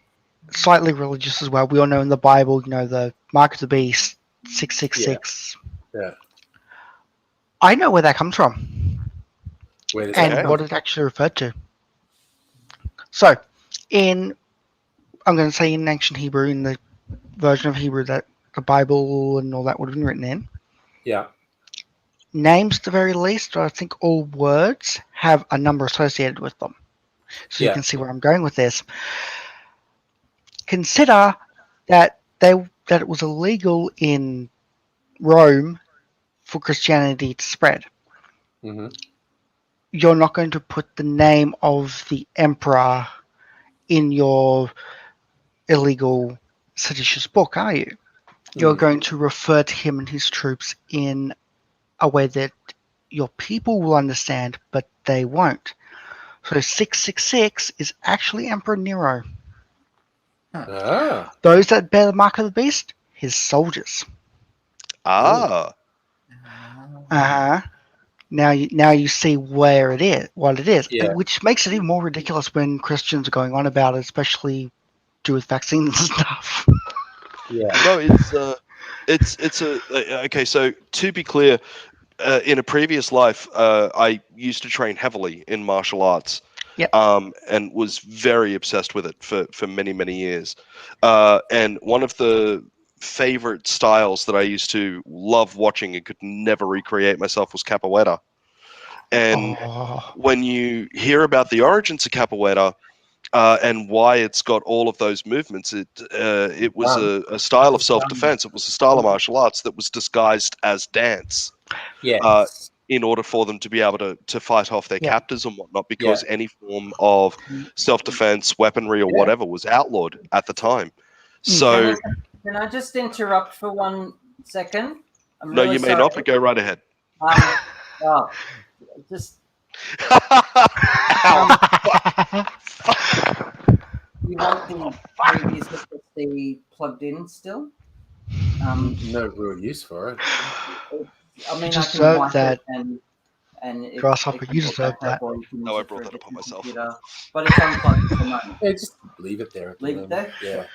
slightly religious as well. We all know in the Bible, the mark of the beast 666. Yeah. I know where that comes from Where does that and come what from? it actually referred to. So, I'm going to say in ancient Hebrew, in the version of Hebrew that the Bible and all that would have been written in, Yeah. names at the very least, or I think all words have a number associated with them. So you Yeah. can see where I'm going with this. Consider that it was illegal in Rome for Christianity to spread. Mm-hmm. You're not going to put the name of the emperor in your illegal seditious book, are you? You're going to refer to him and his troops in a way that your people will understand, but they won't. So 666 is actually Emperor Nero. Ah. Those that bear the mark of the beast, his soldiers. Ah, Uh-huh. Now you see where it is, what it is, Yeah. which makes it even more ridiculous when Christians are going on about it, especially do with vaccines and stuff. Yeah. no, it's a okay. So to be clear, in a previous life, I used to train heavily in martial arts. Yep. And was very obsessed with it for many years. And one of the favorite styles that I used to love watching and could never recreate myself was capoeira. And Oh, when you hear about the origins of capoeira and why it's got all of those movements, it was a style of self-defense. It was a style of martial arts that was disguised as dance. Yes. In order for them to be able to fight off their Yeah. captors and whatnot, because any form of self-defense, weaponry, or whatever was outlawed at the time. So, Can I just interrupt for 1 second? I'm no, really you may sorry. not, but go right ahead. Oh, just Ow. you want the previous SSD plugged in still? No real use for it. I mean, I can deserve wipe that. it and it, Grasshopper, it can you go deserve back that. up, or you can No, use I it for brought a that upon different myself. computer. But it's unplugged at the moment. Yeah, just leave it there. at the Leave it moment. there? Yeah.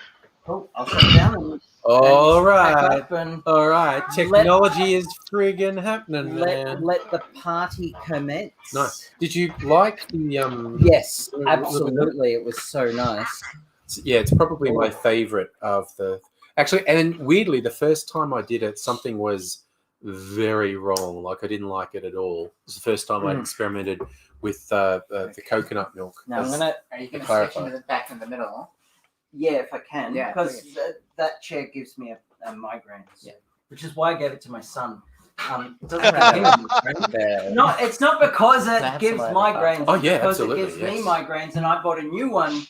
Cool. I'll shut it down and All pack right. up and All right. Technology is friggin' happening, man. let the party commence. Nice. Did you like the Yes, the- absolutely. It was so nice. Yeah, it's probably my favorite of the. Actually, and weirdly, the first time I did it, something was very wrong. Like I didn't like it at all. It was the first time I'd experimented with the coconut milk. Now I'm as- gonna. Are you going to clarify. switch into the back in the middle? Yeah, if I can. Yeah, Because please. that chair gives me a migraine. Yeah. Which is why I gave it to my son. It doesn't have him a migraine. No, it's not because it That's gives what I thought. migraines. Oh, yeah, because absolutely, it gives me yes. migraines, and I bought a new one,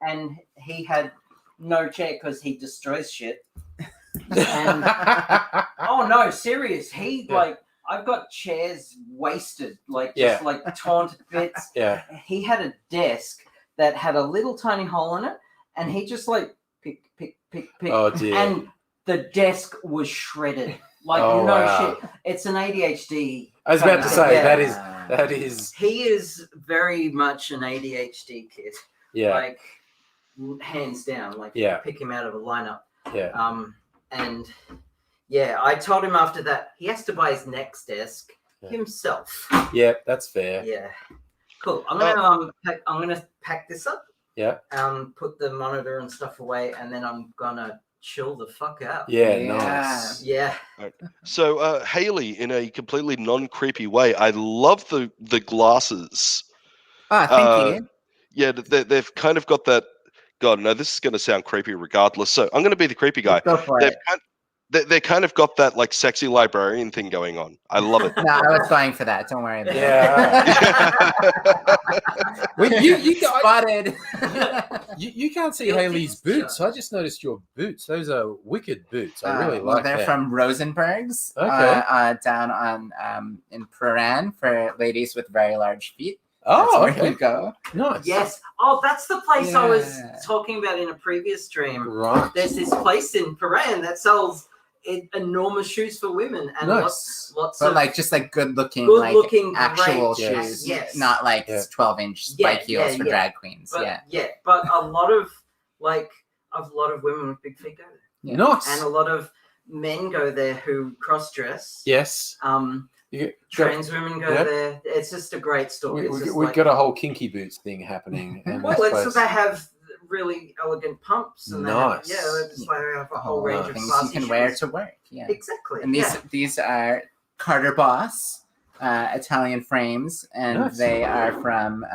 and he had no chair because he destroys shit. And oh no, serious. He Yeah. I've got chairs wasted, Yeah. just like torn to bits. Yeah. He had a desk that had a little tiny hole in it, and he just pick. Oh dear. And the desk was shredded. Oh, no wow. shit. It's an ADHD. I was about to say Yeah. that is He is very much an ADHD kid. yeah. Hands down. Yeah. Pick him out of a lineup. Yeah. And yeah, I told him after that he has to buy his next desk Yeah. himself. Yeah, that's fair. Yeah. Cool. I'm gonna pack this up. Yeah. Put the monitor and stuff away, and then I'm gonna chill the fuck out. Yeah, Yeah. nice. Yeah. So, Haley, in a completely non-creepy way, I love the glasses. Oh, thank you. Yeah, they've kind of got that. God, no, this is going to sound creepy regardless. So I'm going to be the creepy guy. Go for it. They kind of got that sexy librarian thing going on. I love it. No, I was going for that. Don't worry about Yeah. Well, you guys, Spotted. you can't see Your Haley's teeth boots. I just noticed your boots. Those are wicked boots. I really well, like they're that. from Rosenberg's, Okay. down on in Paran for ladies with very large feet. Oh, That's where okay. you go. Nice. Yes. Oh, that's the place I was Yeah. talking about in a previous stream. Right. There's this place in Paran that sells enormous shoes for women and Nice. lots But of just good looking, great actual Yes. shoes. Yes. Not 12-inch spike heels for drag queens. But, but a lot of women with big feet go there. Yeah. Nice. And a lot of men go there who cross-dress. Yes. Trans women go there. It's just a great story. We've got a whole kinky boots thing happening. Well, so they have really elegant pumps. And nice. That's why they have a whole range of things classy you can shoes. wear to work. Yeah, exactly. And these are Carter Boss Italian frames, and they are from.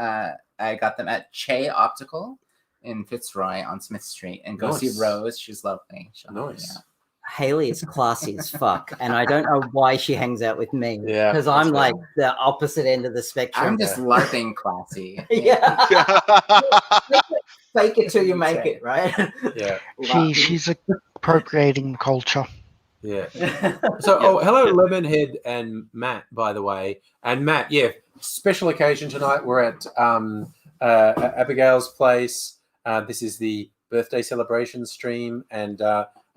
I got them at Che Optical in Fitzroy on Smith Street, and go see Rose. She's lovely. Nice. Yeah. Haley is classy as fuck, and I don't know why she hangs out with me. Yeah, because I'm like the opposite end of the spectrum. I'm just LARPing classy. Yeah. Fake it till you make it, right? Yeah. She's appropriating culture. Yeah. So, hello, Lemonhead and Matt, by the way. And Matt, special occasion tonight. We're at Abigail's place. This is the birthday celebration stream, and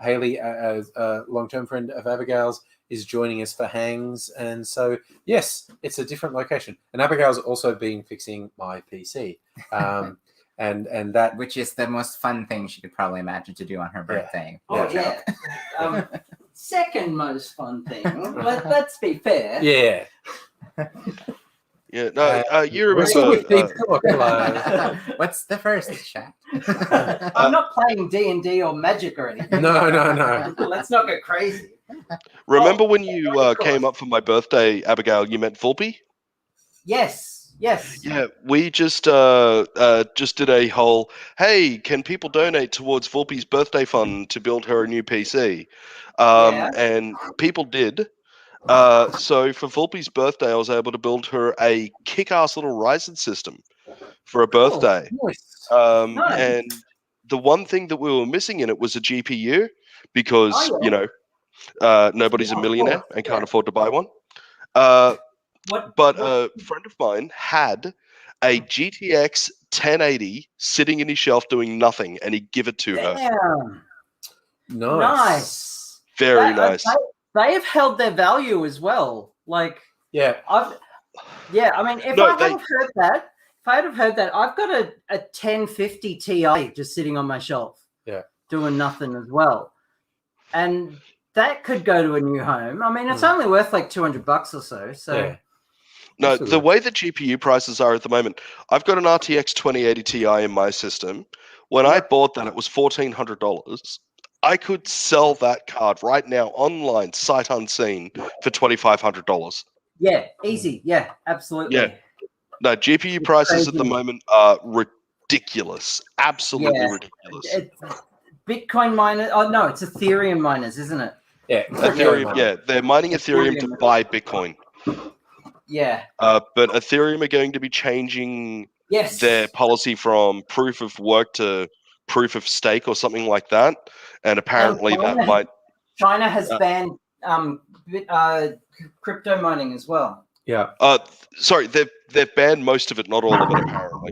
Haley, a long-term friend of Abigail's, is joining us for hangs. And so, yes, it's a different location. And Abigail's also been fixing my PC. And that, which is the most fun thing she could probably imagine to do on her birthday. Second most fun thing. Let's be fair. Yeah. Yeah. No. You remember? What's the first chat? I'm not playing D&D or Magic or anything. No. Let's not go crazy. Remember when you came up for my birthday, Abigail? You met Volpe? Yes. Yeah, we just did a whole, hey, can people donate towards Volpe's birthday fund to build her a new PC? And people did. So for Volpe's birthday, I was able to build her a kick-ass little Ryzen system for a birthday. Nice. And the one thing that we were missing in it was a GPU because, nobody's a millionaire and can't afford to buy one. But a friend of mine had a GTX 1080 sitting in his shelf doing nothing, and he'd give it to her. Nice. Very nice. They have held their value as well. Like, I mean, if I'd have heard that, I've got a 1050 Ti just sitting on my shelf, doing nothing as well, and that could go to a new home. I mean, it's only worth like $200 or so. So. No, the way the GPU prices are at the moment, I've got an RTX 2080 Ti in my system. When I bought that, it was $1,400. I could sell that card right now online, sight unseen, for $2,500. Yeah, easy. Yeah, absolutely. Yeah. No, GPU prices at the moment are ridiculous. Absolutely ridiculous. It's Bitcoin miners. Oh, no, it's Ethereum miners, isn't it? Yeah. Ethereum, they're mining Ethereum to buy Bitcoin. Yeah. But Ethereum are going to be changing their policy from proof of work to proof of stake or something like that. And apparently China has banned crypto mining as well. Yeah. Sorry, they've banned most of it, not all of it, apparently.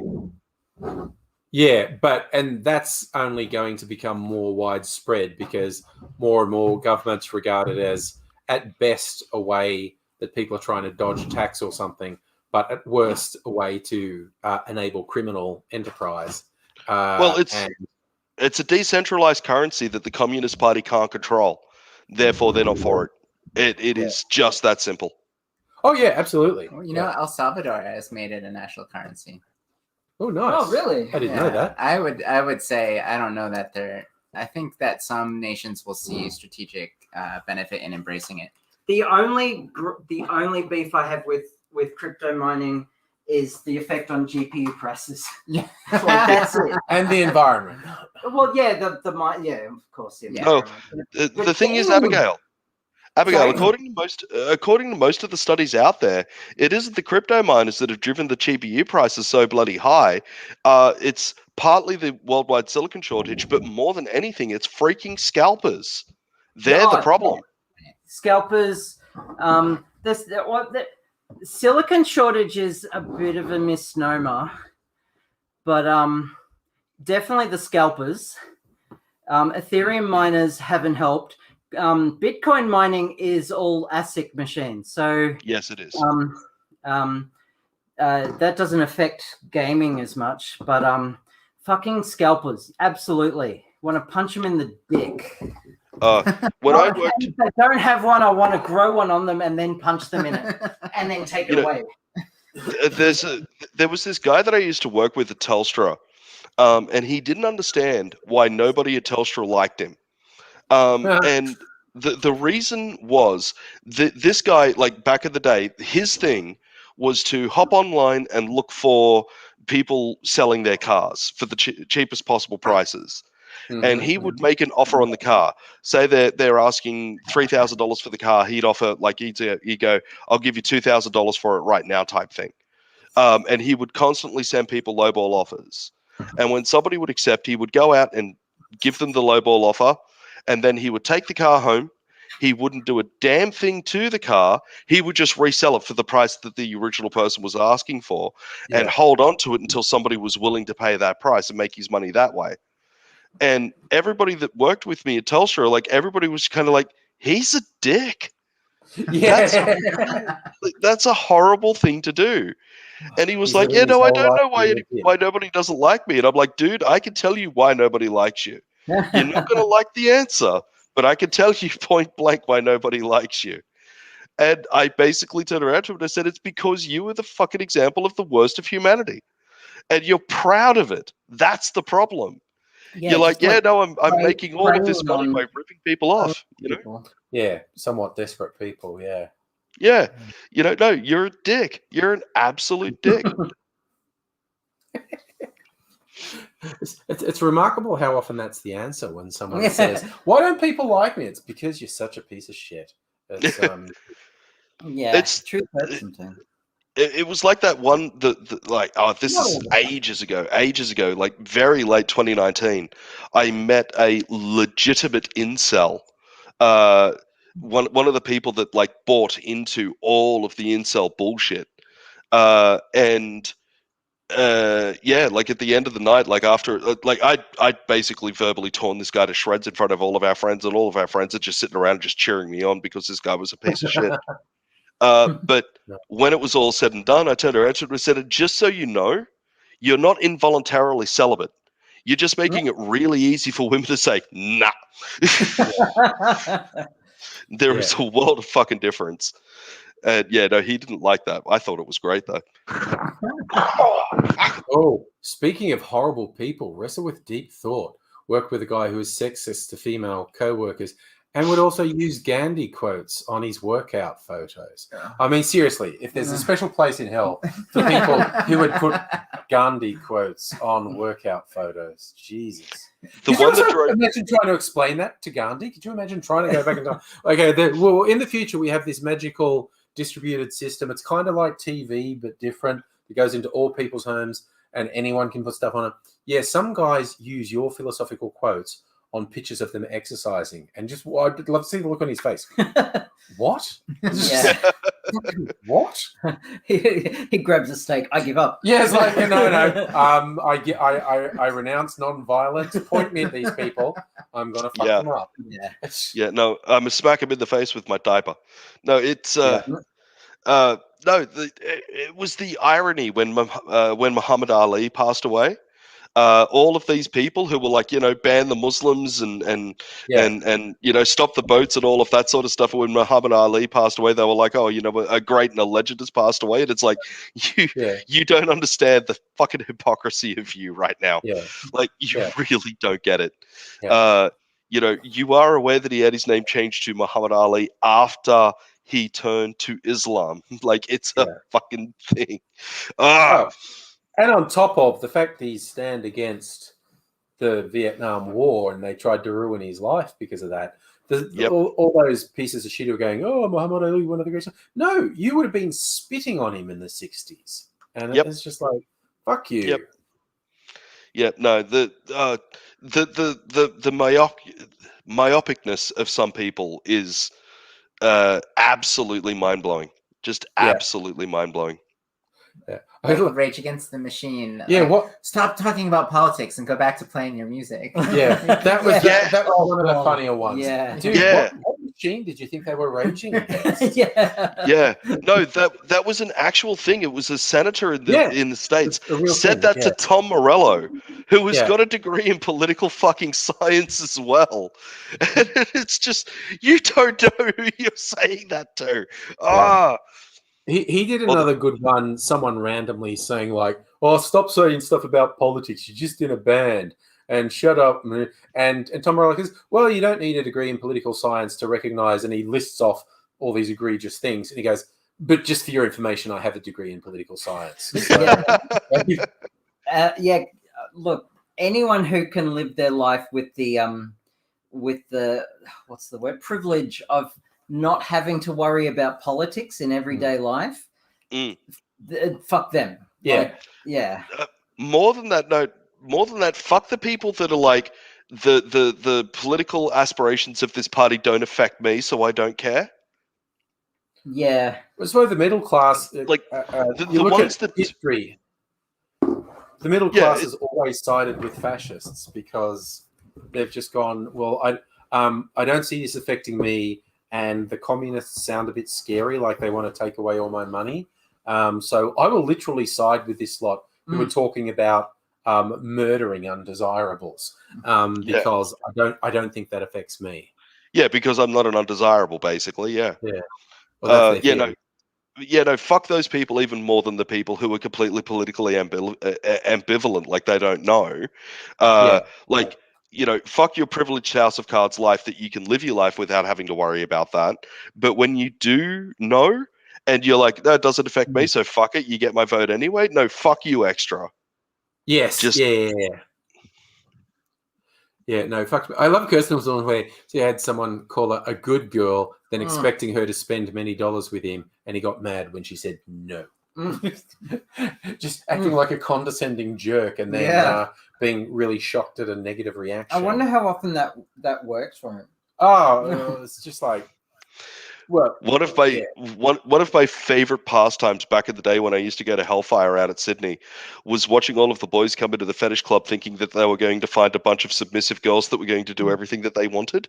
Yeah, and that's only going to become more widespread because more and more governments regard it as, at best, a way that people are trying to dodge tax or something, but at worst, a way to enable criminal enterprise. It's a decentralized currency that the Communist Party can't control. Therefore, they're not for it. It is just that simple. Oh, yeah, absolutely. Well, El Salvador has made it a national currency. Oh, nice. Oh, really? I didn't know that. I would say, I don't know that I think that some nations will see strategic benefit in embracing it. The only beef I have with crypto mining is the effect on GPU prices. Yeah, that's it. And the environment. Well, of course. The thing is, Abigail, according to most of the studies out there, it isn't the crypto miners that have driven the GPU prices so bloody high. It's partly the worldwide silicon shortage, but more than anything, it's freaking scalpers. They're the problem. Scalpers. The silicon shortage is a bit of a misnomer, but definitely the scalpers. Ethereum miners haven't helped. Bitcoin mining is all ASIC machines, so yes, it is. That doesn't affect gaming as much, but fucking scalpers, absolutely want to punch them in the dick. When I And worked, if they don't have one, I want to grow one on them and then punch them in it and then take it away. there was this guy that I used to work with at Telstra, and he didn't understand why nobody at Telstra liked him. And the reason was that this guy, like back in the day, his thing was to hop online and look for people selling their cars for the cheapest possible prices. And he would make an offer on the car. Say they're asking $3,000 for the car. He'd offer, like, he'd go, I'll give you $2,000 for it right now, type thing. And he would constantly send people lowball offers. And when somebody would accept, he would go out and give them the lowball offer. And then he would take the car home. He wouldn't do a damn thing to the car. He would just resell it for the price that the original person was asking for and hold on to it until somebody was willing to pay that price and make his money that way. And everybody that worked with me at Telstra, like, everybody was kind of like, he's a dick. That's a horrible thing to do. And he was like, yeah, no, I don't know why nobody doesn't like me. And I'm like, dude, I can tell you why nobody likes you. You're not going to like the answer, but I can tell you point blank why nobody likes you. And I basically turned around to him and I said, it's because you are the fucking example of the worst of humanity. And you're proud of it. That's the problem. Yeah, you're like, yeah, no, I'm making all of this money by ripping people off. You know? Yeah, somewhat desperate people. Yeah. Yeah. You know, no, you're a dick. You're an absolute dick. It's remarkable how often that's the answer when someone says, "Why don't people like me?" It's because you're such a piece of shit. It's it's true. Sometimes. It was like that one, this is ages ago, like very late 2019. I met a legitimate incel. One of the people that, like, bought into all of the incel bullshit. Like, at the end of the night, like, after, like, I basically verbally torn this guy to shreds in front of all of our friends, and all of our friends are just sitting around just cheering me on because this guy was a piece of shit. But when it was all said and done, I turned around to him and said, just so you know, you're not involuntarily celibate. You're just making it really easy for women to say, nah. There is a world of fucking difference. And yeah, no, he didn't like that. I thought it was great, though. Oh, speaking of horrible people, wrestle with deep thought. Work with a guy who is sexist to female co-workers and would also use Gandhi quotes on his workout photos. I mean, seriously, if there's a special place in hell for people who would put Gandhi quotes on workout photos, Jesus. Imagine trying to explain that to Gandhi? Could you imagine trying to go back and go, okay, in the future we have this magical distributed system. It's kind of like TV, but different. It goes into all people's homes and anyone can put stuff on it. Yeah, some guys use your philosophical quotes on pictures of them exercising, and just I'd love to see the look on his face. What? What? he grabs a steak. I give up. Yeah, it's like, no. I renounce non-violence. Point me at these people. I'm gonna fuck them up. Yeah. No, I'm gonna smack him in the face with my diaper. No, it's it was the irony when Muhammad Ali passed away. All of these people who were like, ban the Muslims and stop the boats and all of that sort of stuff. When Muhammad Ali passed away, they were like, oh, a great and a legend has passed away. And it's like, you don't understand the fucking hypocrisy of you right now. Yeah. Like, you really don't get it. Yeah. You are aware that he had his name changed to Muhammad Ali after he turned to Islam. Like, it's a fucking thing. And on top of the fact that he stand against the Vietnam War and they tried to ruin his life because of that, all those pieces of shit who were going, oh, Muhammad Ali, one of the greatest. No, you would have been spitting on him in the 60s. And it's just like, fuck you. Yep. Yeah, no, the myopicness of some people is absolutely mind-blowing. Just absolutely mind-blowing. Yeah. Rage Against the Machine. Yeah, stop talking about politics and go back to playing your music. Yeah, that was one of the funnier ones. Yeah. Dude, what raging? Did you think they were raging against? Yeah, no, that was an actual thing. It was a senator in the States It's a real said thing, that to yeah. Tom Morello, who has Yeah. got a degree in political fucking science as well. And it's just, you don't know who you're saying that to. He did Well, another good one. Someone randomly saying like, "Oh, stop saying stuff about politics. You're just in a band." And shut up. And Tom Morello goes, "Well, you don't need a degree in political science to recognize." And he lists off all these egregious things. And he goes, "But just for your information, I have a degree in political science." So, Look, anyone who can live their life with the what's the word, privilege of not having to worry about politics in everyday life, fuck them. Yeah. More than that, fuck the people that are like, the political aspirations of this party don't affect me, so I don't care. Yeah. It's why the middle class, Like, you the look ones at that history. The middle class has always sided with fascists because they've just gone, well, I don't see this affecting me, and the communists sound a bit scary, like they want to take away all my money. So I will literally side with this lot who were talking about murdering undesirables because I don't think that affects me. Yeah, because I'm not an undesirable, basically. Yeah. Yeah. Well, that's their theory. No, fuck those people even more than the people who are completely politically ambivalent, like they don't know. Like, fuck your privileged House of Cards life that you can live your life without having to worry about that. But when you do know, and you're like, that doesn't affect me, so fuck it, you get my vote anyway. No, fuck you extra. Yes. Yeah, no, fuck. I love Kirsten's one where she had someone call her a good girl, then expecting her to spend many dollars with him, and he got mad when she said no. Just acting like a condescending jerk, and then being really shocked at a negative reaction. I wonder how often that works for him. Oh, it's just like, well, one of my favorite pastimes back in the day when I used to go to Hellfire out at Sydney was watching all of the boys come into the fetish club thinking that they were going to find a bunch of submissive girls that were going to do everything that they wanted.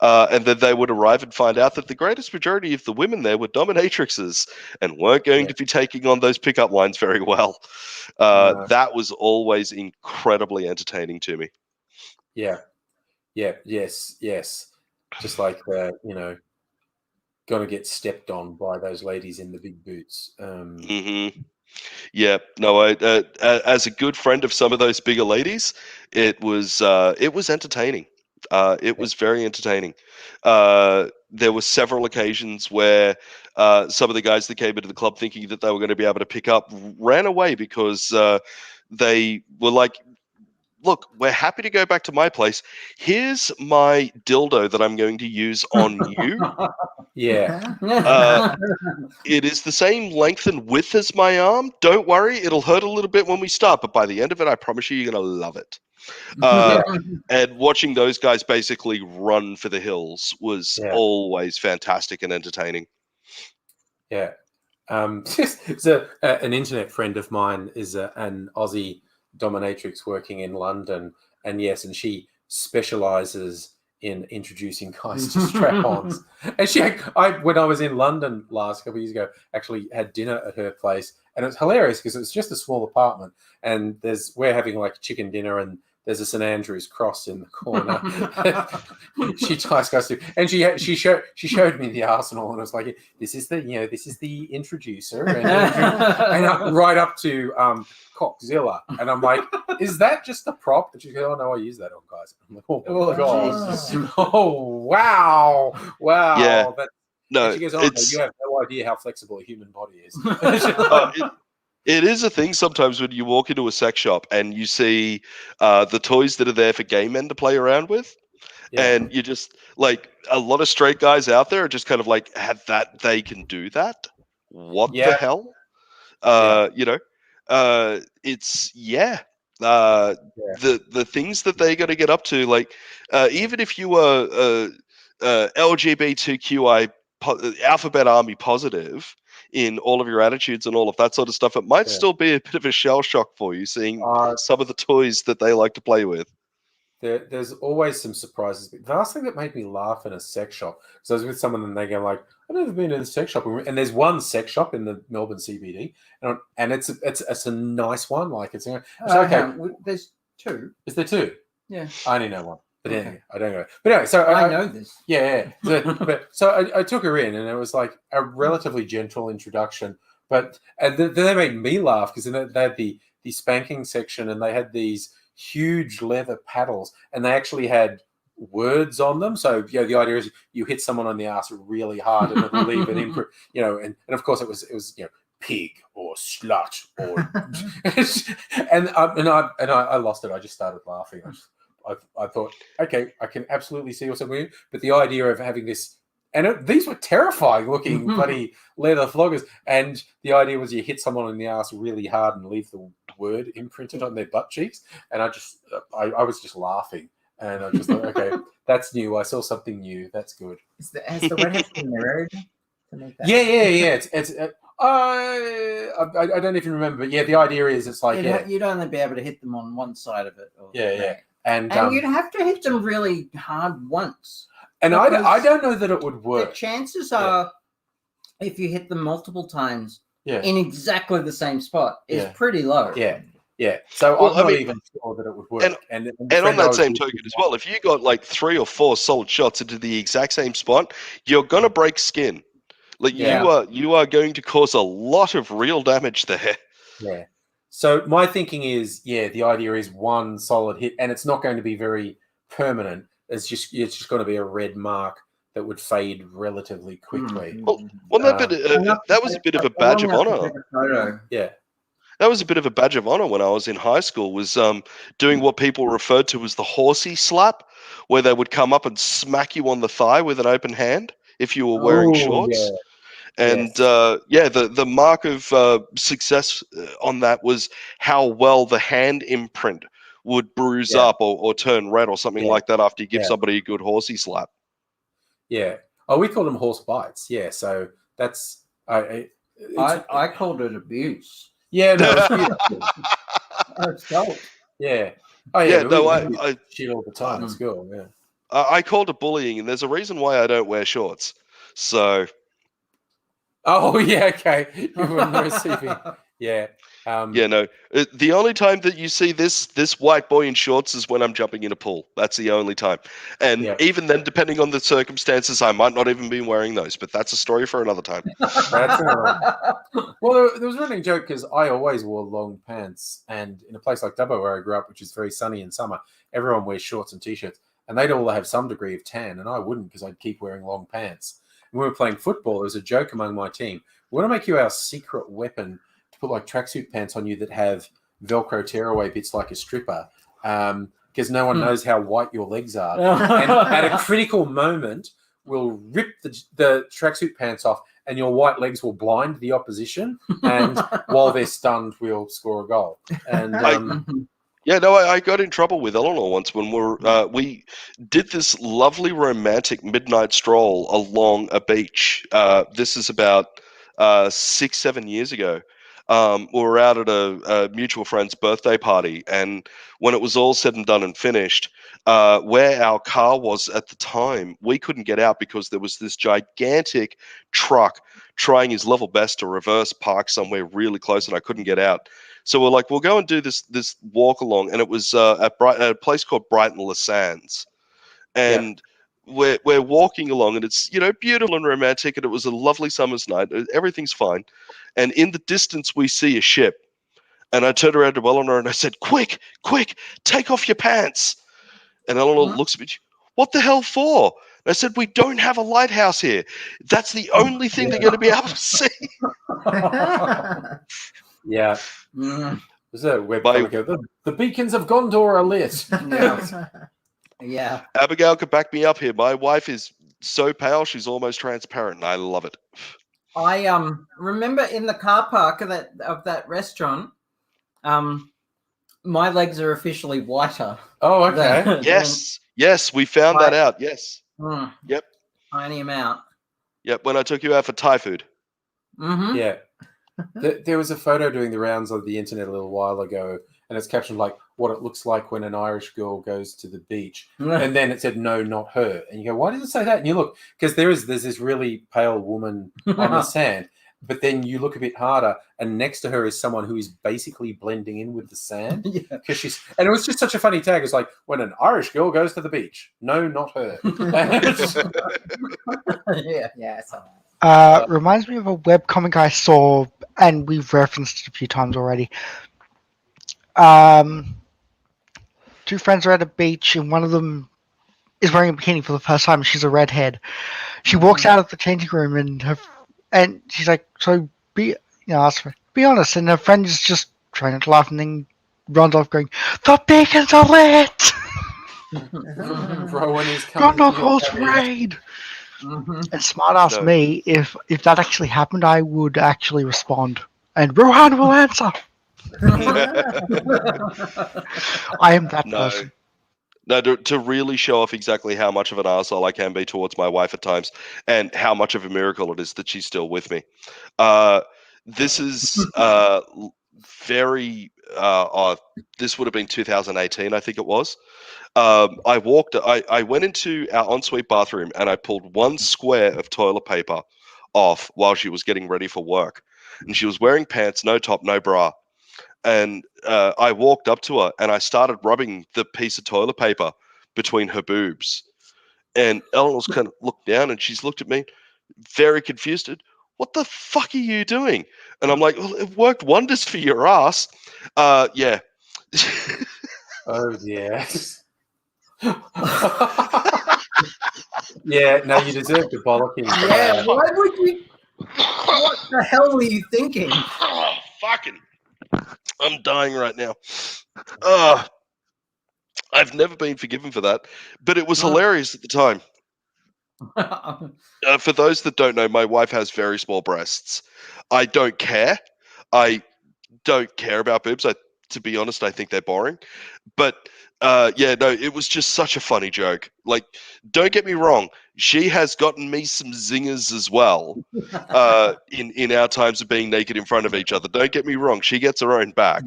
And then they would arrive and find out that the greatest majority of the women there were dominatrixes and weren't going to be taking on those pickup lines very well. That was always incredibly entertaining to me. Yes. Just like gonna get stepped on by those ladies in the big boots. Yeah, no, as a good friend of some of those bigger ladies, it was entertaining. It was very entertaining. There were several occasions where some of the guys that came into the club thinking that they were going to be able to pick up ran away because they were like, look, we're happy to go back to my place. Here's my dildo that I'm going to use on you. It is the same length and width as my arm. Don't worry, it'll hurt a little bit when we start, but by the end of it, I promise you, you're going to love it. And watching those guys basically run for the hills was always fantastic and entertaining. Yeah. So, an internet friend of mine is an Aussie dominatrix working in London, and she specializes in introducing guys to strap-ons. And when I was in London last couple of years ago, actually had dinner at her place, and it was hilarious because it was just a small apartment, and we're having like chicken dinner, and there's a St Andrew's cross in the corner. She ties guys to, and she showed me the arsenal, and I was like, this is the introducer, and right up to Cockzilla, and I'm like, is that just a prop? And she goes, oh no, I use that on guys. I'm like, oh god, Jesus. Oh wow. Yeah. And she goes, oh, you have no idea how flexible a human body is. It is a thing sometimes when you walk into a sex shop and you see the toys that are there for gay men to play around with. And you just, like, a lot of straight guys out there are just kind of like, they can do that? What the hell? It's, the things that they got to get up to, like, even if you were LGBTQI alphabet army positive in all of your attitudes and all of that sort of stuff, it might still be a bit of a shell shock for you seeing some of the toys that they like to play with. there's always some surprises. The last thing that made me laugh in a sex shop, because I was with someone and they go like, "I've never been in a sex shop," and there's one sex shop in the Melbourne CBD, and it's a nice one. Like it's okay. There's two. Is there two? Yeah, I only know one. But Okay. anyway, I don't know. But anyway, so I know this. Yeah. So I took her in, and it was like a relatively gentle introduction. But and then they made me laugh because they had the spanking section, and they had these huge leather paddles, and they actually had words on them. So the idea is you hit someone on the ass really hard, and it'll leave an imprint. And of course it was pig or slut or and I lost it. I just started laughing. I thought, okay, I can absolutely see what's going on, but the idea of having this, and these were terrifying looking bloody leather floggers, and the idea was you hit someone in the ass really hard and leave the word imprinted on their butt cheeks, and I was just laughing, and I just thought, okay, that's new. I saw something new. That's good. Has the word been mirrored to make that? Yeah. It's I don't even remember, but yeah, the idea is it's like You'd only be able to hit them on one side of it. Yeah. And you'd have to hit them really hard once. And I don't know that it would work. The chances are, if you hit them multiple times in exactly the same spot, is pretty low. Yeah. So I'm not even sure that it would work. And on that same token as well, if you got like 3 or 4 solid shots into the exact same spot, you're gonna break skin. Like you are going to cause a lot of real damage there. Yeah. So my thinking is, the idea is one solid hit, and it's not going to be very permanent. It's just going to be a red mark that would fade relatively quickly. Well, that was a bit of a badge of honor. Yeah. That was a bit of a badge of honor when I was in high school, was doing what people referred to as the horsey slap, where they would come up and smack you on the thigh with an open hand if you were wearing shorts. Yeah. And the mark of success on that was how well the hand imprint would bruise up or turn red or something like that after you give somebody a good horsey slap. Yeah. Oh, we called them horse bites. Yeah. So that's I called it abuse. Yeah. No. It's gold. Yeah. Oh yeah. No, I shit all the time at school. Yeah. I called it bullying, and there's a reason why I don't wear shorts. So. Oh yeah, okay. You were receiving, yeah. No. The only time that you see this white boy in shorts is when I'm jumping in a pool. That's the only time, and even then, depending on the circumstances, I might not even be wearing those. But that's a story for another time. Well, there was a running joke because I always wore long pants, and in a place like Dubbo where I grew up, which is very sunny in summer, everyone wears shorts and t-shirts, and they'd all have some degree of tan, and I wouldn't because I'd keep wearing long pants. When we were playing football, there was a joke among my team. We want to make you our secret weapon to put like tracksuit pants on you that have Velcro tearaway bits like a stripper, because no one knows how white your legs are. And at a critical moment, we'll rip the tracksuit pants off, and your white legs will blind the opposition. And while they're stunned, we'll score a goal. And I got in trouble with Eleanor once when we did this lovely romantic midnight stroll along a beach. This is about 6-7 years ago. We were out at a mutual friend's birthday party, and when it was all said and done and finished, where our car was at the time, we couldn't get out because there was this gigantic truck trying his level best to reverse park somewhere really close, and I couldn't get out. So we're like, we'll go and do this walk along, and it was at a place called Brighton Les Sands, and we're walking along, and it's beautiful and romantic, and it was a lovely summer's night. Everything's fine, and in the distance we see a ship, and I turned around to Eleanor and I said, "Quick, take off your pants!" And Eleanor looks at me, "What the hell for?" And I said, "We don't have a lighthouse here. That's the only thing they're going to be able to see." Yeah. There's a webcomic. The beacons of Gondor are lit. Yeah. Abigail could back me up here. My wife is so pale, she's almost transparent, and I love it. I remember in the car park of that restaurant, my legs are officially whiter. Oh, okay. Yes, we found that out. Yes. Yep. Tiny amount. Yep. When I took you out for Thai food. Mm-hmm. Yeah. There was a photo doing the rounds of the internet a little while ago, and it's captioned like what it looks like when an Irish girl goes to the beach, and then it said no, not her, and you go, why does it say that? And you look, because there's this really pale woman on the sand, but then you look a bit harder, and next to her is someone who is basically blending in with the sand. Because she's, and it was just such a funny tag. It's like when an Irish girl goes to the beach, no, not her. Yeah, I saw that. Reminds me of a webcomic I saw, and we've referenced it a few times already. Two friends are at a beach, and one of them is wearing a bikini for the first time. She's a redhead. She walks out of the changing room, and she's like, "So asks her, be honest." And her friend is just trying not to laugh, and then runs off, going, "The beacons are lit! Rowan is coming. Gondolas raid!" And smart ass me, if that actually happened, I would actually respond, and Rohan will answer. I am that person. No, to really show off exactly how much of an arsehole I can be towards my wife at times, and how much of a miracle it is that she's still with me. This is very. This would have been 2018, I think it was. I went into our ensuite bathroom and I pulled one square of toilet paper off while she was getting ready for work, and she was wearing pants, no top, no bra. And I walked up to her and I started rubbing the piece of toilet paper between her boobs. And Eleanor's kind of looked down and she's looked at me very confused. What the fuck are you doing? And I'm like, well, it worked wonders for your ass. Yeah. Oh, yes. Yeah, no, you deserve the bollocking. Yeah, why would you? What the hell were you thinking? Oh, fucking. I'm dying right now. I've never been forgiven for that, but it was hilarious at the time. For those that don't know, my wife has very small breasts. I don't care. I don't care about boobs. To be honest, I think they're boring. But it was just such a funny joke. Like, don't get me wrong, she has gotten me some zingers as well. In our times of being naked in front of each other. Don't get me wrong, she gets her own back.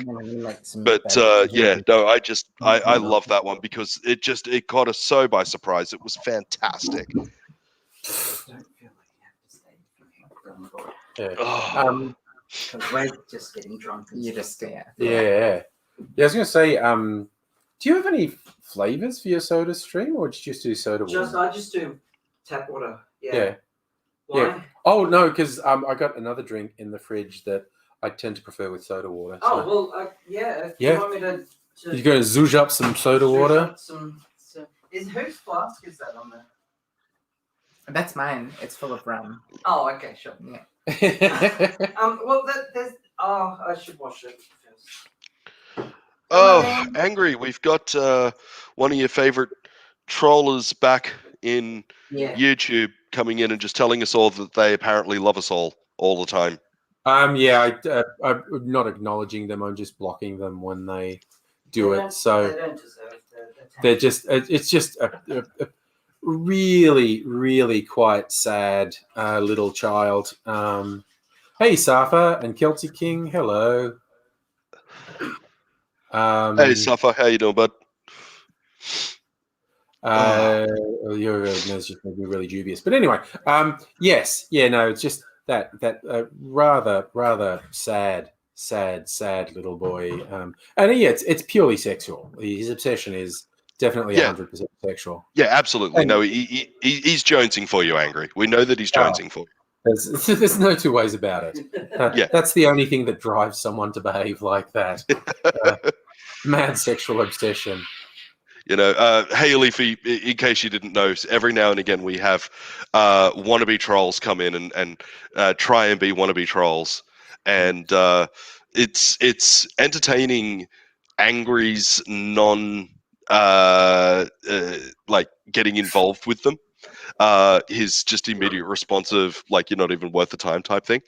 But I love that one because it caught us so by surprise. It was fantastic. Because we're just getting drunk. You just Yeah, I was going to say, do you have any flavors for your soda stream, or do you just do soda water? I just do tap water. Yeah. Why? Yeah. Oh no, because I got another drink in the fridge that I tend to prefer with soda water. So. Oh well, yeah. If you want me to you're going to zhuzh up some soda water. Whose flask is that on there? That's mine. It's full of rum. Oh, okay, sure. Yeah. Well, there's. Oh, I should wash it first. Oh, Angry, we've got one of your favorite trollers back in YouTube coming in and just telling us all that they apparently love us all the time. I'm not acknowledging them. I'm just blocking them when they do it. So they don't deserve they're just. It's just a really, really quite sad little child. Hey, Safa and Kelty King, hello. Hey, Safa, how you doing, bud? Your nose just made me really dubious. But anyway, yes, yeah, no, it's just that rather sad little boy. And yeah, it's purely sexual. His obsession is definitely 100% sexual. Yeah, absolutely. And, no, he's jonesing for you, Angry. We know that he's jonesing for you. There's no two ways about it. That's the only thing that drives someone to behave like that. Mad sexual obsession. You know, Haley, in case you didn't know, every now and again we have wannabe trolls come in and try and be wannabe trolls. And it's entertaining Angry's like getting involved with them. His just immediate response of like, you're not even worth the time type thing.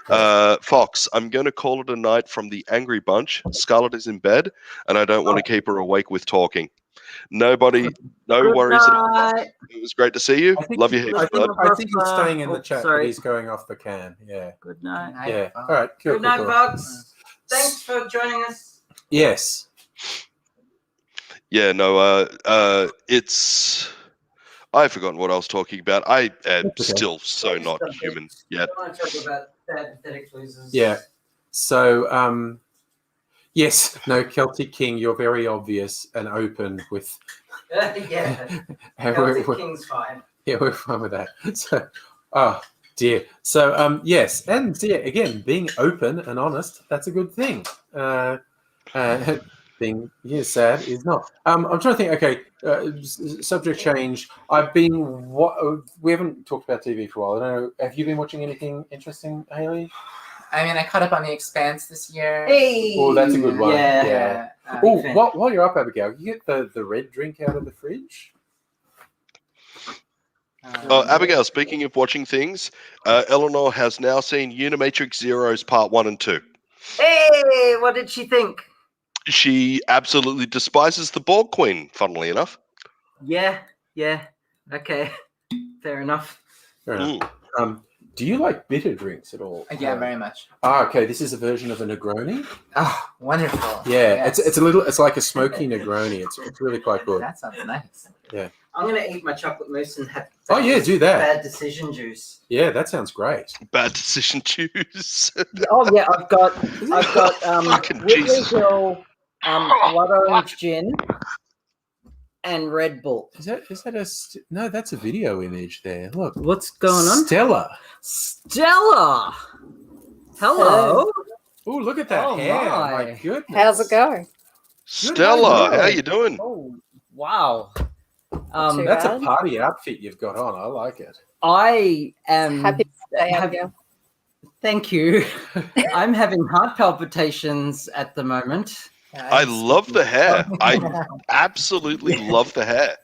Fox, I'm going to call it a night from the Angry Bunch. Scarlett is in bed, and I don't want to keep her awake with talking. No worries at all. It was great to see you. Love you heaps, bud. I think he's staying in the chat, but he's going off the can. Yeah. Good night. Yeah. All right. Cool. Good night, folks. Thanks for joining us. Yes. Yeah, no, it's. I've forgotten what I was talking about. I am That's okay. still so not human yet. I want to talk about bad pathetic losers. Yeah. So, yes, no, Celtic King, you're very obvious and open with. Yeah. And Celtic King's fine. Yeah, we're fine with that. So, oh dear. So, yes, and yeah, again, being open and honest, that's a good thing. Being sad is not. I'm trying to think. Okay, subject change. I've been. We haven't talked about TV for a while. I don't know. Have you been watching anything interesting, Haley? I mean, I caught up on The Expanse this year. Hey. Oh, that's a good one. Yeah. Oh, while you're up, Abigail, you get the red drink out of the fridge. Abigail, speaking of watching things, Eleanor has now seen Unimatrix Zeros Part 1 and 2. Hey, what did she think? She absolutely despises the Borg Queen, funnily enough. Yeah. Okay. Fair enough. Fair enough. Do you like bitter drinks at all? Yeah, very much. Okay. This is a version of a Negroni. Oh, wonderful. Yeah, Yes. it's like a smoky Negroni. It's really quite good. That sounds nice. I'm gonna eat my chocolate mousse and have. Oh, yeah, do that. Bad decision juice. Yeah, that sounds great. Bad decision juice. Oh yeah, I've got Fucking Whitley Jesus. Hill, blood orange gin, and Red Bull. Is that no? That's a video image there. Look, What's going on? Stella. Stella. Hello. Oh, look at that Oh, hair! my. My goodness. How's it going? Stella, Good. how you doing? Oh wow. Too That's a bad. party outfit you've got on. I like it. I am Happy birthday, have- Abigail. Thank you. I'm having heart palpitations at the moment. I love the hair. I absolutely love the hair.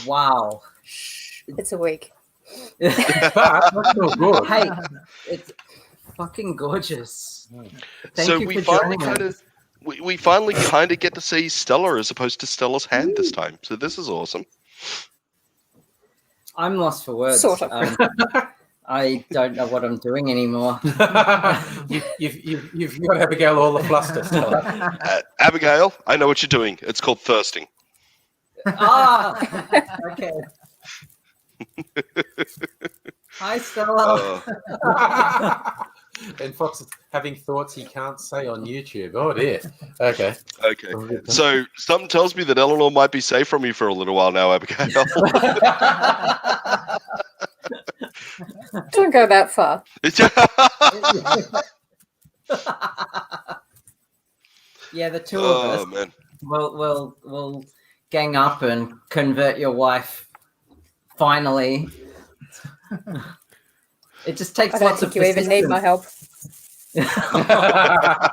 Wow. It's a week. But that's still good. Hey, it's fucking gorgeous. Thank So you we for finally joining kind us. of we finally kind of get to see Stella as opposed to Stella's hand this time. So this is awesome. I'm lost for words. Sort of. I don't know what I'm doing anymore. You've got Abigail all the fluster. Stella. Abigail, I know what you're doing. It's called thirsting. Okay. Hi, Stella. And Fox is having thoughts he can't say on YouTube. Oh dear. Okay. Okay. So something tells me that Eleanor might be safe from you for a little while now, Abigail. Don't go that far. Yeah, the two of us. Man. We'll gang up and convert your wife. Finally. It just takes I don't lots of think you even need my help. But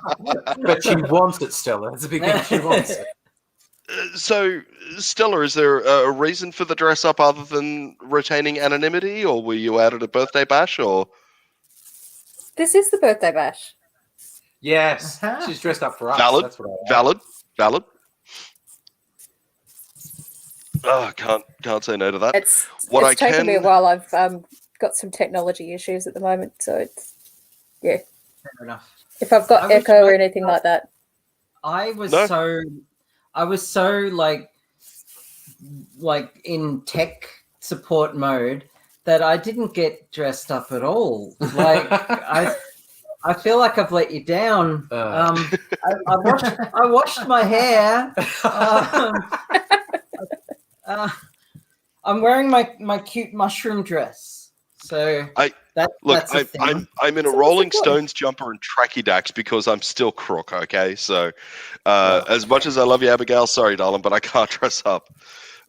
she wants it, Stella. That's a big thing. She wants it. So, Stella, is there a reason for the dress up other than retaining anonymity, or were you out at a birthday bash, or? This is the birthday bash. Yes, she's dressed up for us. Valid. That's what I like. Valid. Oh, can't say no to that. It's What taken me a while. I've got some technology issues at the moment, so it's Fair enough. if I've got I was echo or trying- anything like that. I was No. so like in tech support mode that I didn't get dressed up at all. Like I feel like I've let you down. I washed my hair. I'm wearing my cute mushroom dress. So that's a thing. I'm in a So what's Rolling the point? Stones jumper and tracky dacks because I'm still crook. Okay, so as much as I love you, Abigail, sorry, darling, but I can't dress up.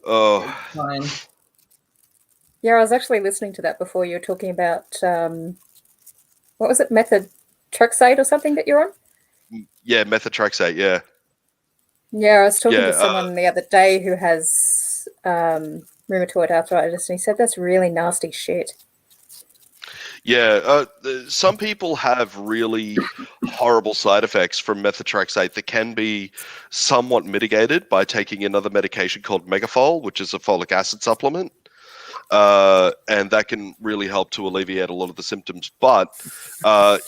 Oh, Fine. Yeah, I was actually listening to that before. You were talking about what was it, methotrexate or something that you're on? yeah, methotrexate. Yeah. Yeah, I was talking Yeah, to someone the other day who has rheumatoid arthritis, and he said that's really nasty shit. Yeah, some people have really horrible side effects from methotrexate that can be somewhat mitigated by taking another medication called Megafol, which is a folic acid supplement. And that can really help to alleviate a lot of the symptoms. But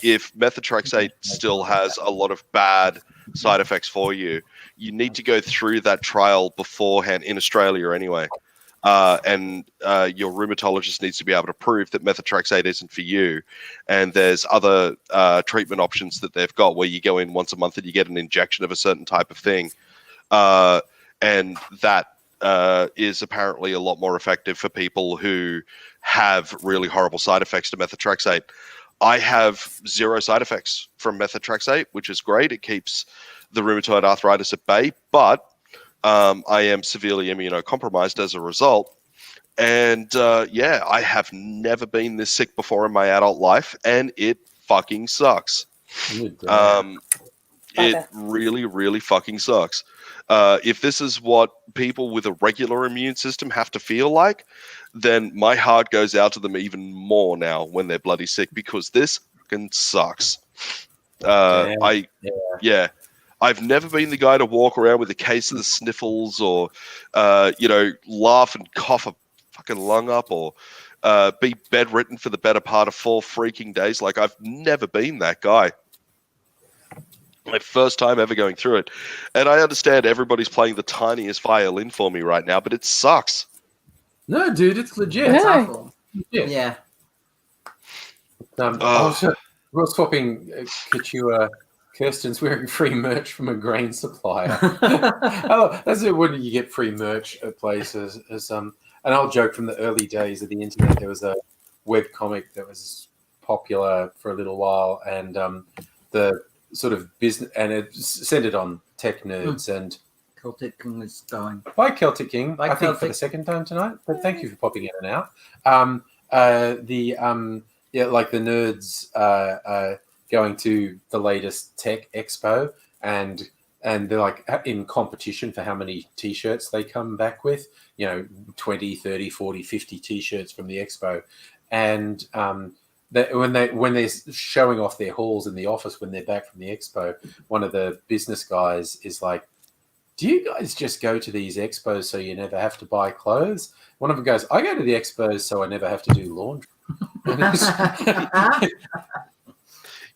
if methotrexate still has a lot of bad side effects for you, you need to go through that trial beforehand in Australia anyway. And your rheumatologist needs to be able to prove that methotrexate isn't for you. And there's other treatment options that they've got where you go in once a month and you get an injection of a certain type of thing. And that is apparently a lot more effective for people who have really horrible side effects to methotrexate. I have 0 side effects from methotrexate, which is great. It keeps the rheumatoid arthritis at bay, but I am severely immunocompromised as a result. And I have never been this sick before in my adult life, and it fucking sucks. It really, really fucking sucks. If this is what people with a regular immune system have to feel like, then my heart goes out to them even more now when they're bloody sick, because this fucking sucks. I've never been the guy to walk around with a case of the sniffles or, laugh and cough a fucking lung up or be bedridden for the better part of 4 freaking days. Like, I've never been that guy. My first time ever going through it. And I understand everybody's playing the tiniest violin for me right now, but it sucks. No, dude, it's legit. It's No. awful. Yeah. Yeah. We're swapping Couture. Kirsten's wearing free merch from a grain supplier. That's it. When you get free merch at places, as an old joke from the early days of the internet. There was a web comic that was popular for a little while, and the sort of business, and it centered on tech nerds. And Celtic King is going. Bye, Celtic King. Bye, I think Celtic. for the second time tonight. But thank you for popping in and out. Like the nerds going to the latest tech expo, and they're like in competition for how many t-shirts they come back with, 20, 30, 40, 50 t-shirts from the expo. And when they're showing off their hauls in the office when they're back from the expo, one of the business guys is like, do you guys just go to these expos so you never have to buy clothes? One of them goes, I go to the expos so I never have to do laundry.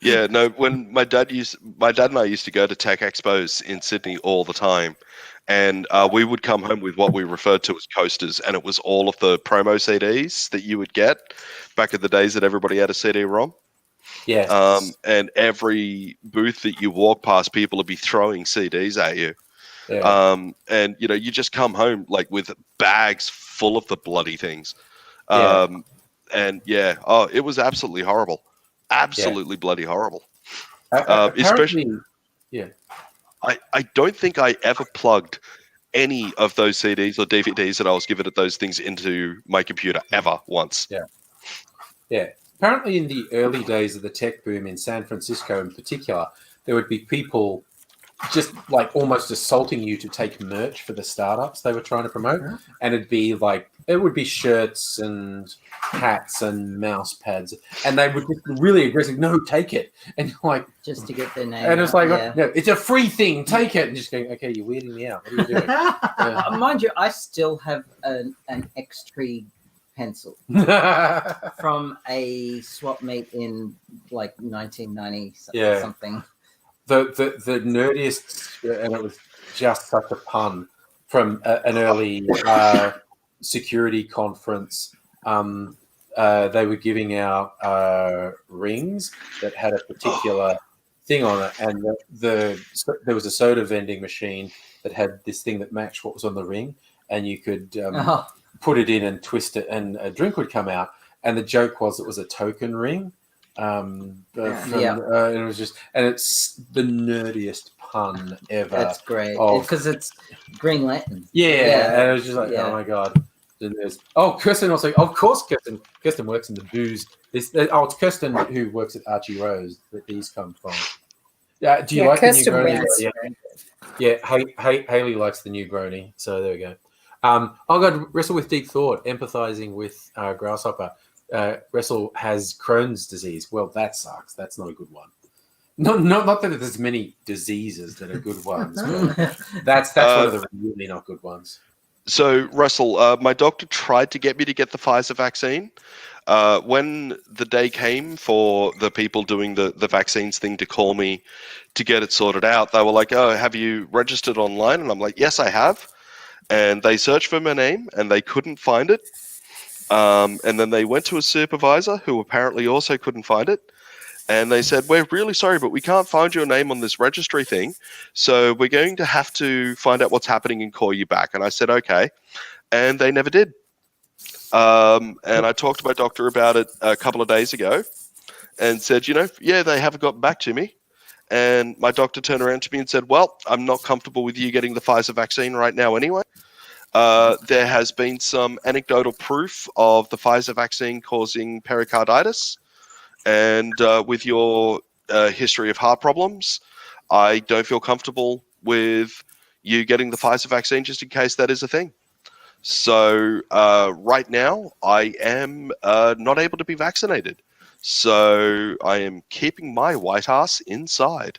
Yeah, no, when my dad and I used to go to tech expos in Sydney all the time, and we would come home with what we referred to as coasters, and it was all of the promo CDs that you would get back in the days that everybody had a CD-ROM. Yeah. And every booth that you walk past, people would be throwing CDs at you. Yeah. And you just come home like with bags full of the bloody things. Yeah. It was absolutely horrible. Absolutely bloody horrible. Apparently, I don't think I ever plugged any of those CDs or DVDs that I was given at those things into my computer ever once. Yeah. Apparently, in the early days of the tech boom in San Francisco in particular, there would be people just like almost assaulting you to take merch for the startups they were trying to promote. And it would be shirts and hats and mouse pads, and they would be really aggressive. No, take it. And you're like, just to get their name. And it's like, yeah. no, it's a free thing. Take it. And just going, okay, you're weirding me out. What are you doing? Mind you, I still have an X-Tree pencil from a swap meet in like 1990 something. The nerdiest, and it was just such a pun from an early security conference. They were giving out rings that had a particular thing on it, and there was a soda vending machine that had this thing that matched what was on the ring, and you could put it in and twist it, and a drink would come out. And the joke was it was a token ring. And it was just, and it's the nerdiest pun ever. That's great because it's Green Lantern. And it was just like, oh my god. Kirsten also. Of course, Kirsten works in the booze. It's Kirsten who works at Archie Rose that these come from. Yeah, do you like Kirsten the new Brony? Haley likes the new Brony. So there we go. God, Wrestle with Deep Thought, empathizing with Grasshopper. Wrestle has Crohn's disease. Well, that sucks. That's not a good one. Not that there's many diseases that are good ones. But that's one of the really not good ones. So, Russell, my doctor tried to get me to get the Pfizer vaccine, when the day came for the people doing the vaccines thing to call me to get it sorted out, they were like, "Oh, have you registered online?" And I'm like, "Yes, I have." And they searched for my name and they couldn't find it. And then they went to a supervisor who apparently also couldn't find it. And they said, "We're really sorry, but we can't find your name on this registry thing. So we're going to have to find out what's happening and call you back." And I said, "Okay." And they never did. And I talked to my doctor about it a couple of days ago and said, yeah, they haven't gotten back to me. And my doctor turned around to me and said, "Well, I'm not comfortable with you getting the Pfizer vaccine right now anyway. There has been some anecdotal proof of the Pfizer vaccine causing pericarditis. And with your history of heart problems, I don't feel comfortable with you getting the Pfizer vaccine just in case that is a thing. So right now, I am not able to be vaccinated. So I am keeping my white ass inside."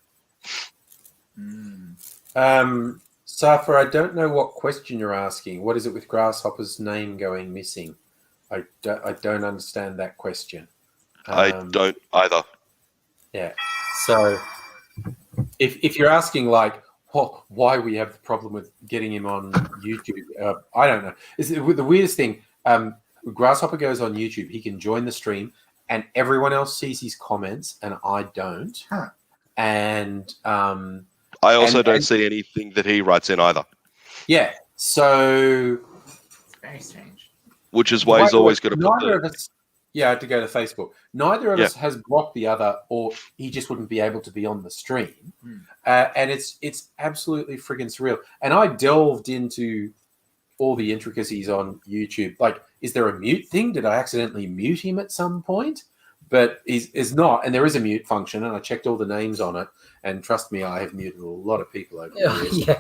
Safa, I don't know what question you're asking. What is it with Grasshopper's name going missing? I don't understand that question. I don't either. Yeah. So if you're asking like why we have the problem with getting him on YouTube, I don't know. The weirdest thing, Grasshopper goes on YouTube, he can join the stream and everyone else sees his comments and I don't. Huh. And I also don't see anything that he writes in either. Yeah. So Very strange. Which is why he's always got to put neither of us. Yeah, I had to go to Facebook. Neither of us has blocked the other, or he just wouldn't be able to be on the stream. And it's absolutely friggin' surreal. And I delved into all the intricacies on YouTube. Like, is there a mute thing? Did I accidentally mute him at some point? But is not. And there is a mute function, and I checked all the names on it. And trust me, I have muted a lot of people over the years. Yeah.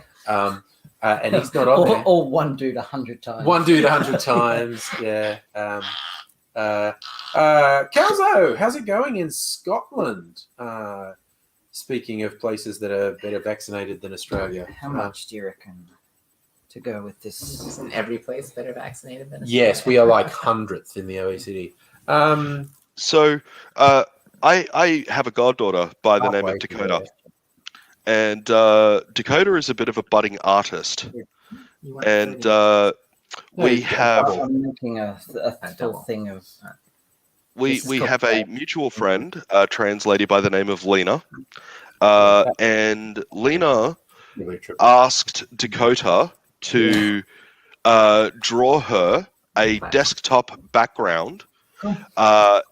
And he's not on there. Or one dude 100 times. One dude 100 times, yeah. Calzo, how's it going in Scotland? Speaking of places that are better vaccinated than Australia. How much do you reckon to go with this? Isn't every place better vaccinated than Australia? Yes, we are like 100th in the OECD. So I have a goddaughter by the name of Dakota. And Dakota is a bit of a budding artist. And we have... I'm making a full thing of... We have a mutual friend, a trans lady by the name of Lena. And Lena asked Dakota to draw her a desktop background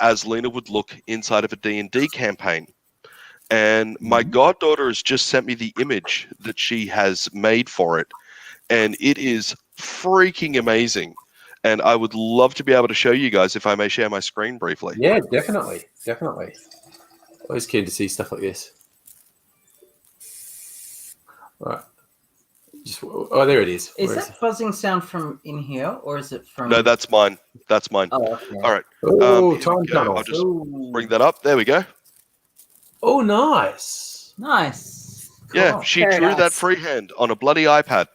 as Lena would look inside of a D&D campaign. And my goddaughter has just sent me the image that she has made for it. And it is freaking amazing. And I would love to be able to show you guys if I may share my screen briefly. Yeah, definitely. Definitely. Always keen to see stuff like this. All right. There it is. Is that buzzing sound from in here or is it from... No, that's mine. That's mine. Oh, okay. All right. Time tunnel. I'll just bring that up. There we go. Oh, nice. Nice. Yeah, Cool. she Very drew nice. that freehand on a bloody iPad.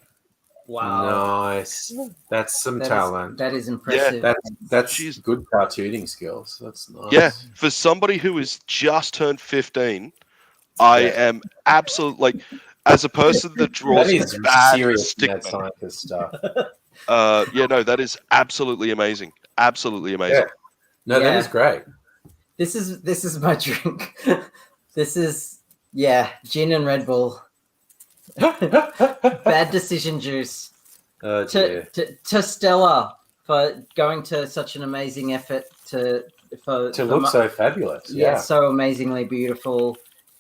Wow. Nice. That's some That is- talent. that is impressive. That's She's- good cartooning skills. That's nice. Yeah, for somebody who has just turned 15, I am absolutely, like, as a person that draws That is bad serious mad stickmen, scientist stuff. that is absolutely amazing. Absolutely amazing. Yeah. No, that Yeah. is great. This is my drink. This is gin and Red Bull. Bad decision juice. Oh, dear. To Stella for going to such an amazing effort to look so fabulous. Yeah. so amazingly beautiful.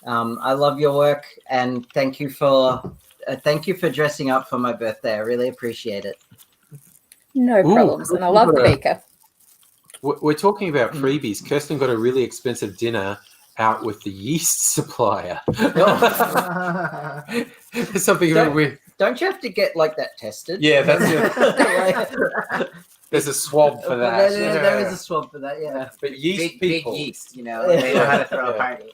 I love your work and thank you for dressing up for my birthday. I really appreciate it. No problems. And I love the beaker. We're talking about freebies. Kirsten got a really expensive dinner out with the yeast supplier. It's something we Don't you have to get like that tested? Yeah, that's it. There's a swab for that. There is a swab for that, yeah. But yeast Big people. yeast, they know how to throw a party.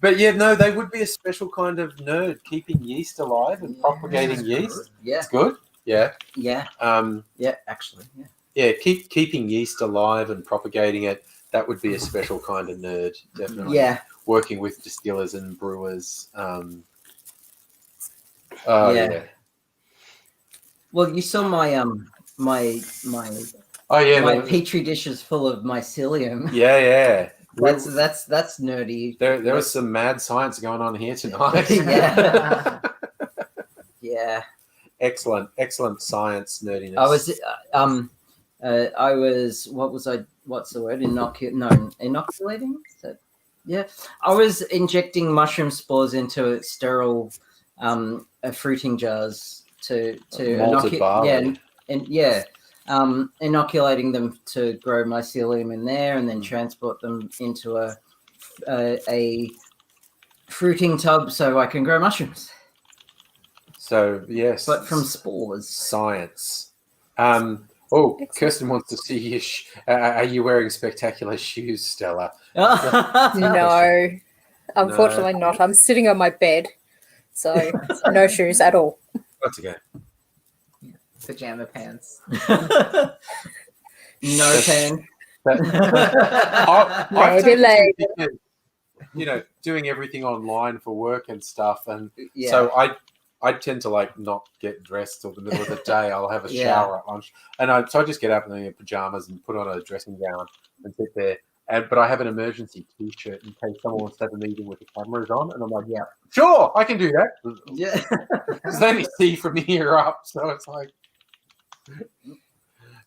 But yeah, no, they would be a special kind of nerd, keeping yeast alive and propagating yeast. Yeah. It's good. Yeah. Yeah. Um, Yeah, actually. Yeah. Yeah, keeping yeast alive and propagating it, that would be a special kind of nerd, definitely. Yeah. Working with distillers and brewers. Yeah. Well, you saw my my my petri dish is full of mycelium. Yeah. That's nerdy. There was some mad science going on here tonight. Yeah. Yeah. Excellent science nerdiness. I was what's the word? Inoculating? Yeah. I was injecting mushroom spores into sterile fruiting jars to inoculate. Inoculating them to grow mycelium in there, and then transport them into a fruiting tub so I can grow mushrooms. So yes, but from spores. Science. Kirsten wants to see you. Are you wearing spectacular shoes, Stella? No, unfortunately not. I'm sitting on my bed, so no shoes at all. That's okay. Pajama pants. No pants. Maybe later. Because, doing everything online for work and stuff, and so I tend to not get dressed till the middle of the day. I'll have a shower at lunch, and so I just get up in the pajamas and put on a dressing gown and sit there. But I have an emergency T-shirt in case someone wants to have a meeting with the cameras on, and I'm like, yeah, sure, I can do that. Yeah, because they only see from here up, so it's like.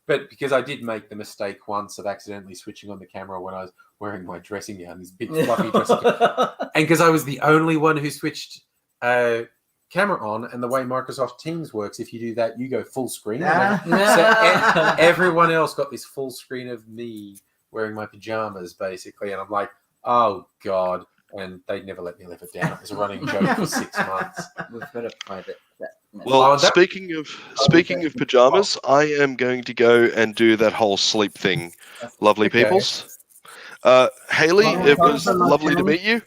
But because I did make the mistake once of accidentally switching on the camera when I was wearing my dressing gown, this big fluffy dressing gown, and because I was the only one who switched camera on, and the way Microsoft Teams works, if you do that, you go full screen. So everyone else got this full screen of me wearing my pajamas, basically, and I'm like, oh God. And they never let me live it down. It was a running joke for 6 months. We've got a private. Well, speaking of pajamas, I am going to go and do that whole sleep thing. Lovely peoples. Haley, it was lovely to meet you,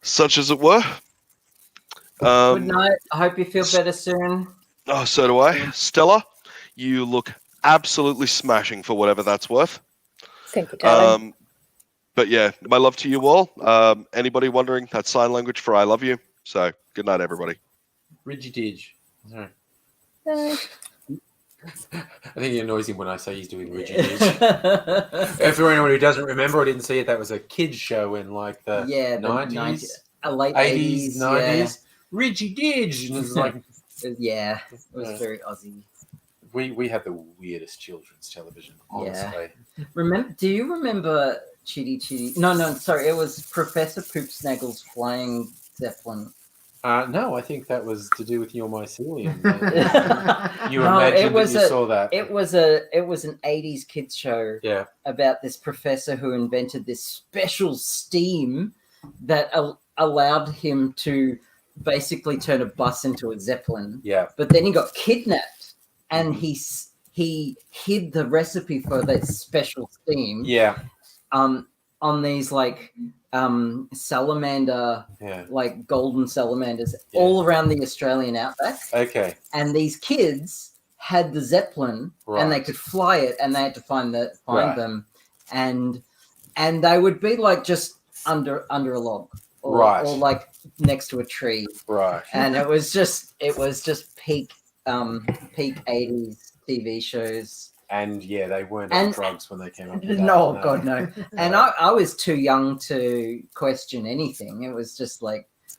such as it were. Good night. I hope you feel better soon. Oh, so do I. Stella, you look absolutely smashing for whatever that's worth. Thank you, darling. But yeah, my love to you all. Anybody wondering, that's sign language for I love you. So good night, everybody. Ridgy-dig. No. I think it annoys him when I say he's doing ridgy-dig. For anyone who doesn't remember or didn't see it, that was a kids show in the 90s, late 80s, 90s. Ridgy-dig. And it was like, it was very Aussie. We had the weirdest children's television, honestly. Yeah. Do you remember Chitty? No, sorry, it was Professor Poopsnaggle's Flying Zeppelin. No, I think that was to do with your mycelium. You saw that. It was an 80s kids show about this professor who invented this special steam that allowed him to basically turn a bus into a Zeppelin. Yeah. But then he got kidnapped, and he hid the recipe for that special steam. Yeah. On these salamander, golden salamanders all around the Australian outback. Okay. And these kids had the Zeppelin, and they could fly it, and they had to find them, and they would be just under a log, or next to a tree, right? And it was just peak 80s TV shows. And they weren't on drugs when they came up with that. No, God, no. And I was too young to question anything. It was just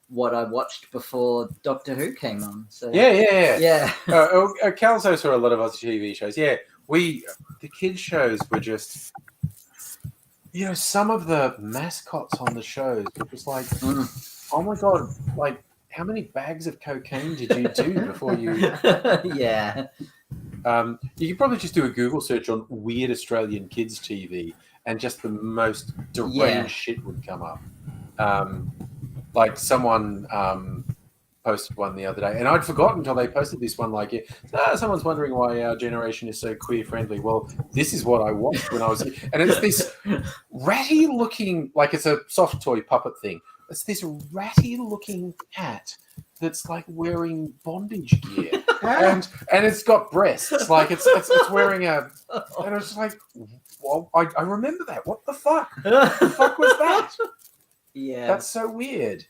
what I watched before Doctor Who came on. So yeah. Calzo saw a lot of other TV shows. Yeah, the kids shows were just, some of the mascots on the shows were just oh my God, how many bags of cocaine did you do before you? Yeah. You could probably just do a Google search on weird Australian kids TV, and just the most deranged shit would come up. Someone posted one the other day, and I'd forgotten until they posted this one. Someone's wondering why our generation is so queer friendly. Well, this is what I watched when I was, and it's this ratty looking, it's a soft toy puppet thing. It's this ratty looking cat that's wearing bondage gear. and it's got breasts. Like it's wearing a. And I was just like, well, I remember that. What the fuck? The fuck was that? Yeah. That's so weird.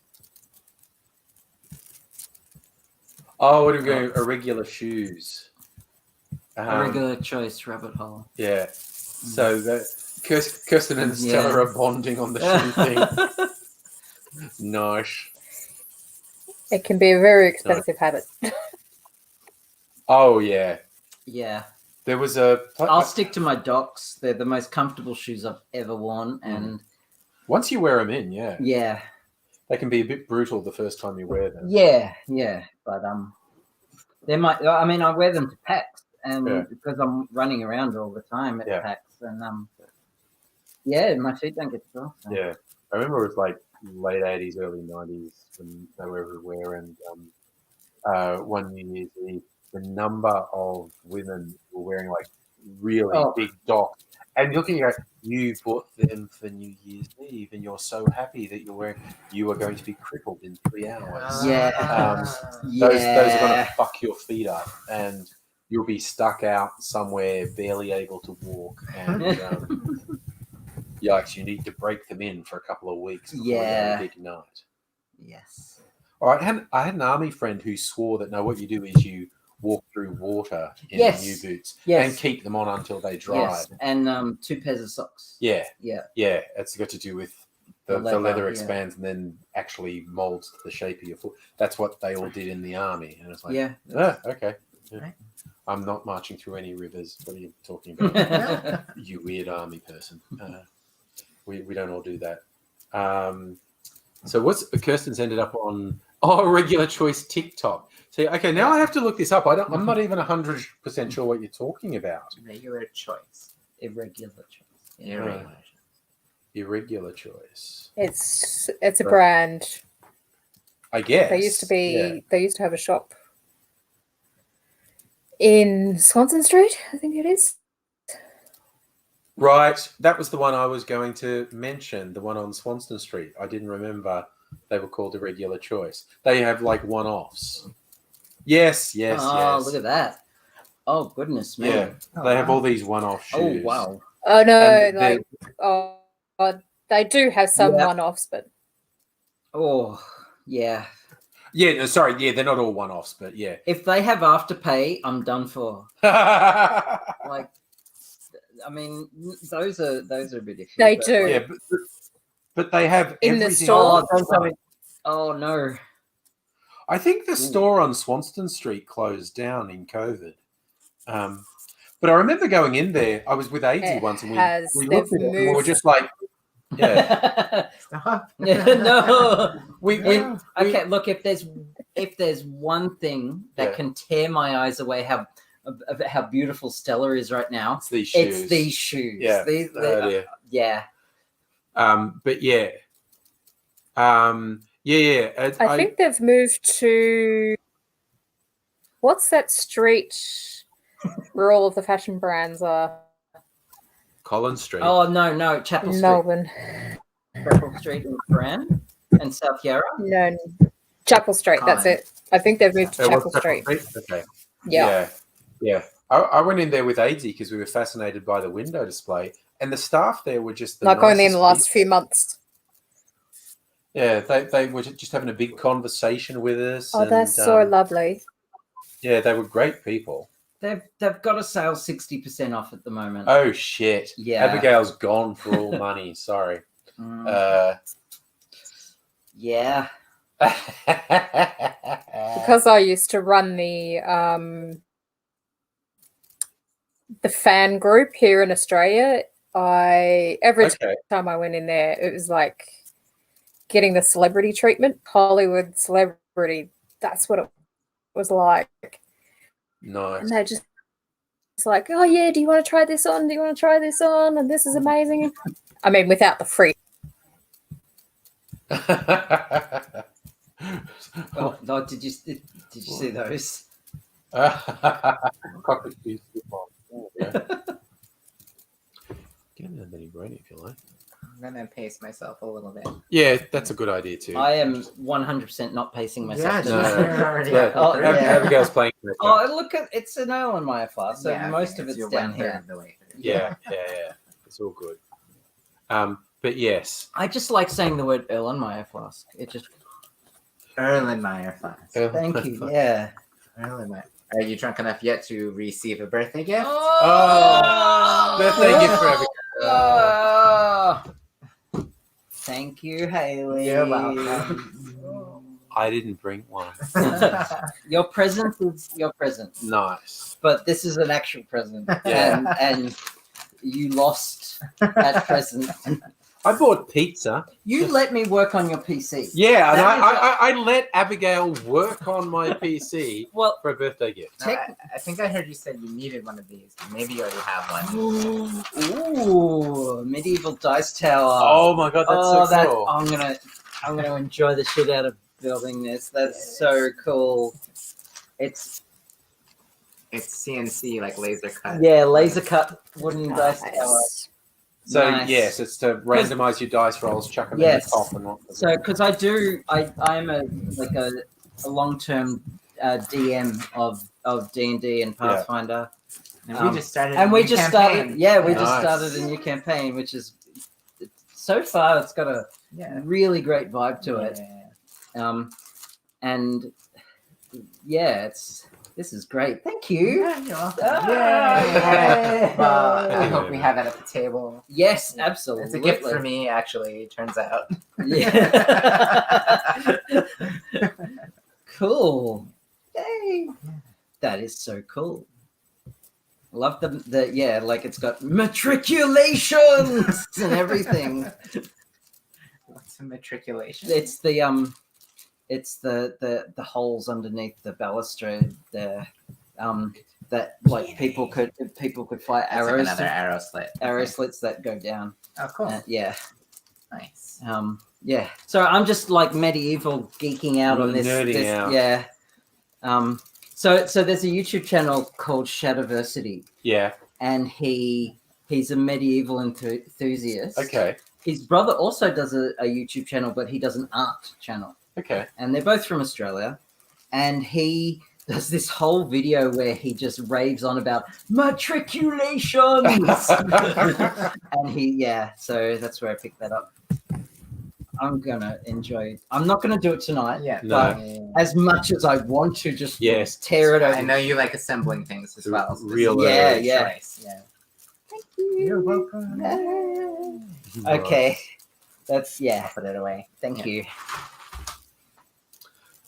Oh, what are we going? Irregular shoes. A regular choice rabbit hole. Yeah. So that Kirsten and Stella are bonding on the shoe thing. Nice. It can be a very expensive habit. Oh yeah. Yeah. There was a. I'll stick to my Docs. They're the most comfortable shoes I've ever worn, and once you wear them in, yeah, they can be a bit brutal the first time you wear them. Yeah, but they might. I mean, I wear them to PAX, and because I'm running around all the time at PAX, and my feet don't get sore. So. Yeah, I remember it was like late '80s, early '90s when they were everywhere, and one New Year's Eve, the number of women were wearing like really big Docs, and you're looking at you bought them for New Year's Eve, and you're so happy that you are going to be crippled in 3 hours. Those are going to fuck your feet up, and you'll be stuck out somewhere, barely able to walk, and yikes, you need to break them in for a couple of weeks before you have a big night. Yes. All right, I had an army friend who swore that what you do is you walk through water in new boots and keep them on until they dry. Yes, and 2 pairs of socks. Yeah. It's got to do with the leather expands and then actually molds to the shape of your foot. That's what they all did in the army, and it's like, okay. Yeah. Right. I'm not marching through any rivers. What are you talking about? You weird army person. We don't all do that. So Kirsten's ended up on regular choice TikTok. See, okay, now I have to look this up. I'm not even 100% sure what you're talking about. Regular choice. Irregular choice. Irregular choice. It's a brand. I guess. They used to be. They used to have a shop in Swanston Street, I think it is. Right. That was the one I was going to mention, the one on Swanston Street. I didn't remember they were called Irregular Choice. They have like one-offs. Yes. Oh, look at that. Oh, goodness me. Yeah. They have all these one-off shoes. Oh, wow. Oh, no. They do have some one-offs, but... Oh, yeah. Yeah, no, sorry. Yeah, they're not all one-offs, but yeah. If they have Afterpay, I'm done for. Like... I mean, those are ridiculous. They do. Yeah, but they have in the store. Oh no! I think the store on Swanston Street closed down in COVID. But I remember going in there. I was with AZ once, and we looked at it, and we were just like, no. Okay, look. If there's one thing that can tear my eyes away, how beautiful Stella is right now. It's these shoes. It's these shoes. Yeah. But yeah. I think they've moved to what's that street where all of the fashion brands are? Collins Street. Oh no, Chapel Street. Melbourne. Chapel Street in Fran and South Yarra. No, Chapel Street. That's it. I think they've moved to Chapel Street. Okay. Yeah. I went in there with AZ because we were fascinated by the window display, and the staff there were just only in the last few months. Yeah, they were just having a big conversation with us. Oh, they're so lovely. Yeah, they were great people. They've got a sale 60% off at the moment. Oh shit! Yeah, Abigail's gone for all money. Sorry. Yeah. Because I used to run the fan group here in Australia, every time I went in there, it was like getting the celebrity treatment, Hollywood celebrity. That's what it was like. Nice. And they're just like, oh yeah, do you want to try this on? Do you want to try this on? And this is amazing. I mean, without the free. Oh, did you see those? Get another brain if you like. I'm gonna pace myself a little bit. Yeah, that's a good idea too. I am 100% not pacing myself. Yeah, tonight. you're already Yeah. Oh, yeah. Abigail's playing. Oh, look at it's an Erlenmeyer flask, so Yeah, most of it's it's your down 1/3 here. of the way through. Yeah. It's all good. But yes, I just like saying the word Erlenmeyer flask. It just Erlenmeyer flask. thank you. Yeah. Erlenmeyer. Are you drunk enough yet to receive a birthday gift? Oh, birthday gift for Abigail. Oh. Thank you, Haley. You're welcome. I didn't bring one. Your present is your present, Nice. but this is an actual present, Yeah. and you lost that present. I bought pizza. You let me work on your PC. Yeah, and That is I let Abigail work on my PC Well, for a birthday gift. No, I think I heard you said you needed one of these. Maybe you already have one. ooh, medieval dice tower. Oh my god, that's so cool. I'm gonna enjoy the shit out of building this. That's so cool. It's CNC, like laser cut. laser cut wooden dice tower. Nice. So Nice. yes, it's to randomize your dice rolls, chuck them Yes. in the top and what. So, because I'm a long-term DM of D&D and Pathfinder, And we just started. and a we new just campaign. started. Yeah, we just Nice. started a new campaign, which is so far it's got a Yeah. really great vibe to it. Yeah. And yeah, this is great. Thank you. Yeah, you're welcome. Yay. Well, I hope we have that at the table. Yes, absolutely. It's a gift for me, actually. It turns out. Yeah. Cool. Yay. That is so cool. Love the like it's got matriculations and everything. What's a matriculation? It's the holes underneath the balustrade there. That like people could fire It's like arrows, another arrow slit. arrow Okay. slits that go down. Oh, cool. Yeah. Nice. Yeah. So I'm just like medieval geeking out on this. Nerding out. Yeah. So there's a YouTube channel called Shadowversity, Yeah. and he's a medieval enthusiast. Okay. His brother also does a YouTube channel, but he does an art channel, Okay. and they're both from Australia. And he does this whole video where he just raves on about matriculations. And so that's where I picked that up. I'm gonna enjoy it. I'm not gonna do it tonight. Yeah. No. As much as I want to just Yes. tear it over. I know you like assembling things as well. So this Real is a Yeah, good yeah. choice. Yeah. Thank you. You're welcome. Okay. That's I'll put it away. Thank Yeah. you.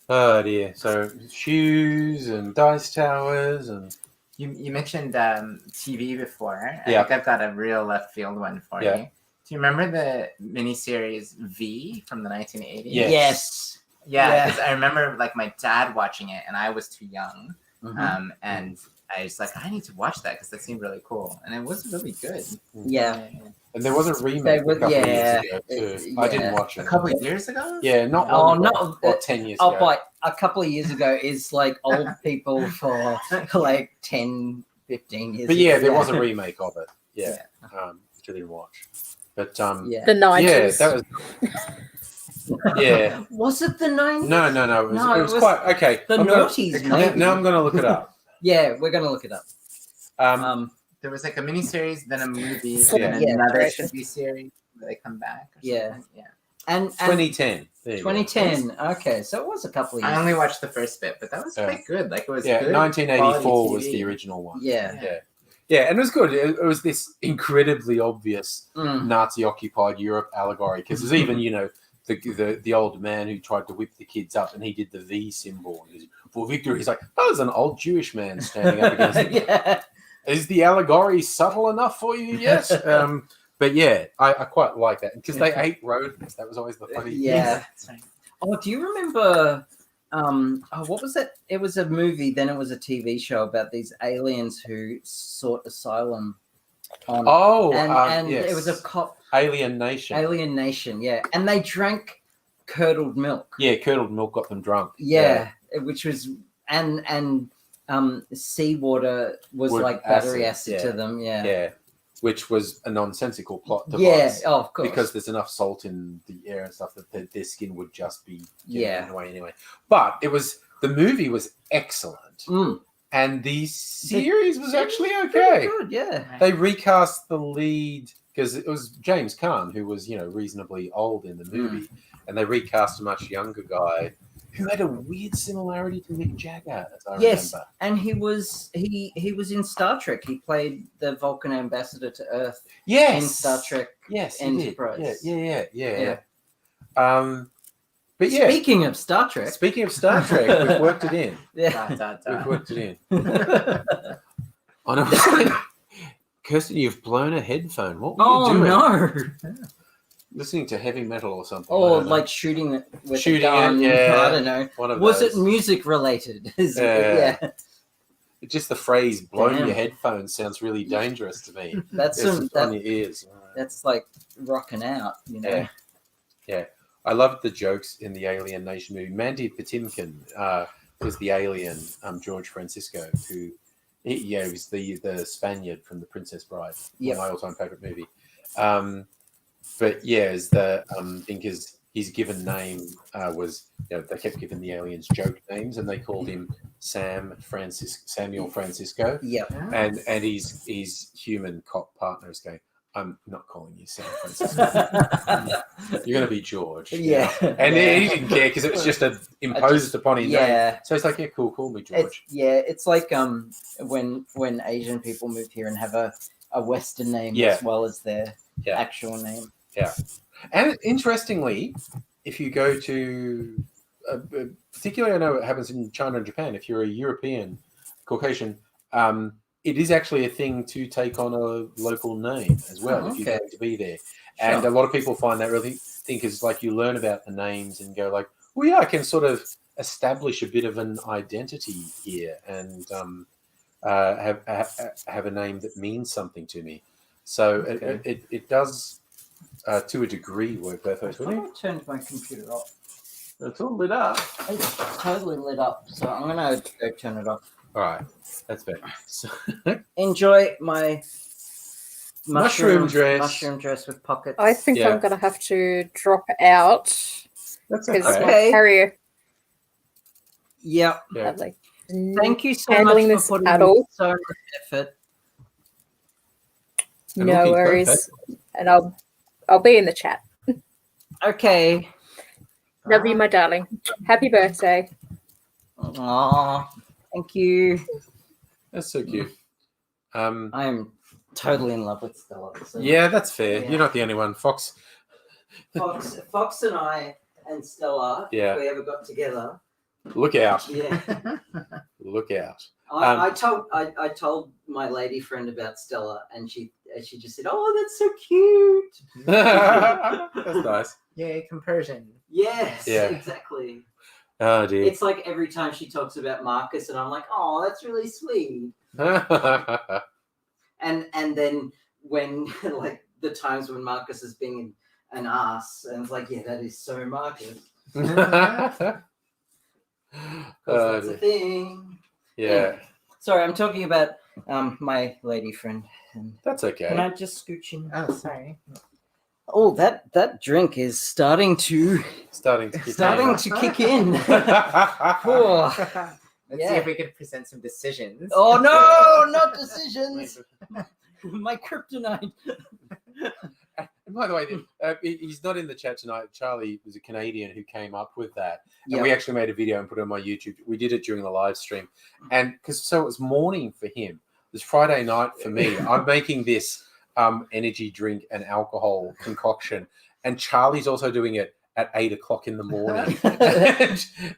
Oh dear. So shoes and dice towers and You mentioned TV before. I Yeah. think I've got a real left field one for Yeah. you. Do you remember the miniseries V from the 1980s? Yes. Yes. Yeah, Yeah. 'cause I remember like my dad watching it, and I was too young. Mhm. And I was like, I need to watch that because that seemed really cool, and it was really good. Yeah. and there was a remake would- a couple of yeah. years ago too. Yeah. I didn't watch A it. couple of years ago. Yeah, not Oh, long ago. no, Or 10 years Oh, ago. but a couple of years ago is like old people for like 10, 15 years But yeah, ago. there was a remake of it. Yeah. Which I didn't watch. But Yeah. The 90s. yeah, that was yeah. Was it the 90s? No. It was quite okay. The noughties, maybe. Now I'm gonna look it up. Yeah, we're gonna look it up. There was like a miniseries, then a movie, Yeah. and Yeah. another TV series where they come back. Or Yeah. something. Yeah. And 2010. There you go. 2010. Okay, so it was a couple of years. I only watched the first bit, but that was Yeah. quite good. Like it was Yeah, good 1984 was quality the TV. original one. Yeah. Yeah, and it was good. It was this incredibly obvious Mm. Nazi-occupied Europe allegory because there's even the old man who tried to whip the kids up and he did the V symbol. For victory, he's like, "Oh, there's an old Jewish man standing up against it." Yeah. Is the allegory subtle enough for you? Yes. But yeah, I quite like that because they ate rodents. That was always the funny thing. Yeah. That's right. Oh, do you remember? What was it? It was a movie. Then it was a TV show about these aliens who sought asylum. Oh, and yes. it was a cop Alien Nation. alien nation. Yeah, and they drank curdled milk. Yeah, curdled milk got them drunk. Yeah, which was and seawater was Would like battery acid, acid to yeah. them. Yeah. Yeah. which was a nonsensical plot Yeah, device. oh, of course. Because there's enough salt in the air and stuff that their skin would just be getting away anyway. But the movie was excellent. And the series was actually okay. Good, yeah. They recast the lead because it was James Caan, who was, reasonably old in the movie, and they recast a much younger guy who had a weird similarity to Mick Jagger, as I remember. And he was in Star Trek. He played the Vulcan ambassador to Earth. Yes, in Star Trek. Yes, Enterprise. Yeah. But yeah. Speaking of Star Trek, we've worked it in. Yeah, we've worked it in. Honestly, Kirsten, you've blown a headphone. What were you doing? No! Listening to heavy metal or something. Or like shooting it with a gun. Yeah. I don't know. Was it music related? Yeah. Just the phrase "blowing your headphones" sounds really dangerous to me. That's on your ears. That's like rocking out, Yeah. I loved the jokes in the Alien Nation movie. Mandy Patinkin was the alien, George Francisco, who he was the Spaniard from The Princess Bride. Yep. My all-time favorite movie. But yeah, as the think his given name was, they kept giving the aliens joke names, and they called him Samuel Francisco. Yep. And his human cop partner is going, I'm not calling you Sam Francisco. You're going to be George. Yeah. And he didn't care because it was just imposed upon his name. So it's like, yeah, cool, call me George. It's like when Asian people move here and have a Western name as well as their actual name. Yeah. And interestingly, if you go to, particularly I know it happens in China and Japan, if you're a European Caucasian, it is actually a thing to take on a local name as well if you're going to be there. And a lot of people find that really think is like you learn about the names and go like, well, yeah, I can sort of establish a bit of an identity here and have a name that means something to me. So it does, to a degree, work both ways. I turned my computer off. It's all lit up. It's totally lit up, so I'm going to go turn it off. All right, that's better. So, enjoy my mushroom dress. Mushroom dress with pockets. I think I'm going to have to drop out. That's because my carrier. Yep. Yeah. Like, thank you so handling much this for putting at all. so much effort. No worries, and I'll be in the chat. Okay. Love you, my darling. Happy birthday. Aww. Thank you. That's so cute. I'm totally in love with Stella. So. Yeah, that's fair. Yeah. You're not the only one. Fox and I and Stella, if we ever got together. Look out. Yeah. Look out. I told my lady friend about Stella and she just said, "Oh, that's so cute." That's nice. Yeah, compersion. Yes, exactly. Oh dear. It's like every time she talks about Marcus, and I'm like, "Oh, that's really sweet." and then when like the times when Marcus is being an ass, and it's like, "Yeah, that is so Marcus." That's a thing. Yeah. Anyway, sorry, I'm talking about my lady friend. And that's okay. Can I just scooch in? Oh, sorry. Oh, that drink is starting to kick in. Let's see if we can present some decisions. Oh no, not decisions. My kryptonite. And by the way, he's not in the chat tonight. Charlie was a Canadian who came up with that. And we actually made a video and put it on my YouTube. We did it during the live stream. And so it was morning for him. It was Friday night for me. I'm making this energy drink and alcohol concoction. And Charlie's also doing it at 8 o'clock in the morning.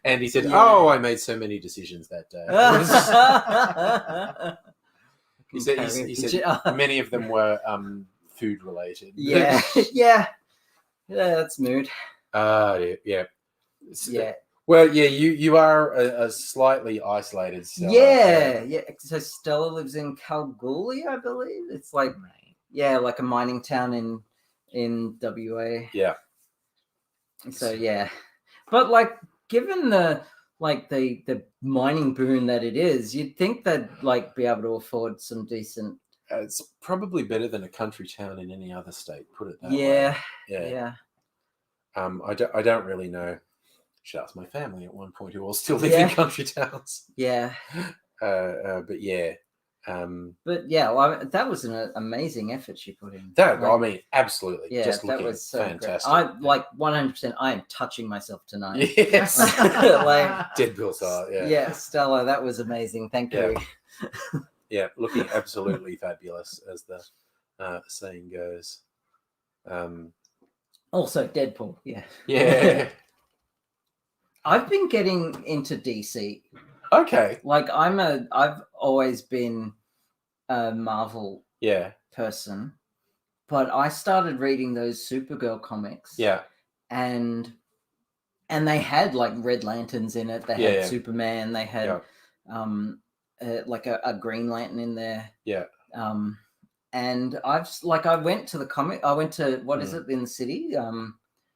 and he said, "Oh, I made so many decisions that day." he said many of them were food related. Yeah, that's mood. Yeah. Well, yeah, you are a slightly isolated Stella. Yeah. So Stella lives in Kalgoorlie, I believe. It's like like a mining town in WA. Yeah. So but like given the mining boom that it is, you'd think they'd like be able to afford some decent it's probably better than a country town in any other state. Put it that Yeah, way. yeah. I don't really know. Should ask my family at one point who all still live in country towns. Yeah. But yeah. But yeah, well, that was an amazing effort she put in. That Like, I mean, absolutely. yeah, just that looking was so fantastic. great. I like 100%. I am touching myself tonight. Yes. Like Deadpool style. Yeah. yeah, Stella, that was amazing. Thank you. Yeah, looking absolutely fabulous, as the saying goes. Also, Deadpool. Yeah. Yeah. I've been getting into DC. Okay. Like I've always been a Marvel person, but I started reading those Supergirl comics. Yeah. And they had like Red Lanterns in it. They had Superman. They had like a Green Lantern in there. Yeah. And I went to the comic. I went to what is it in the city?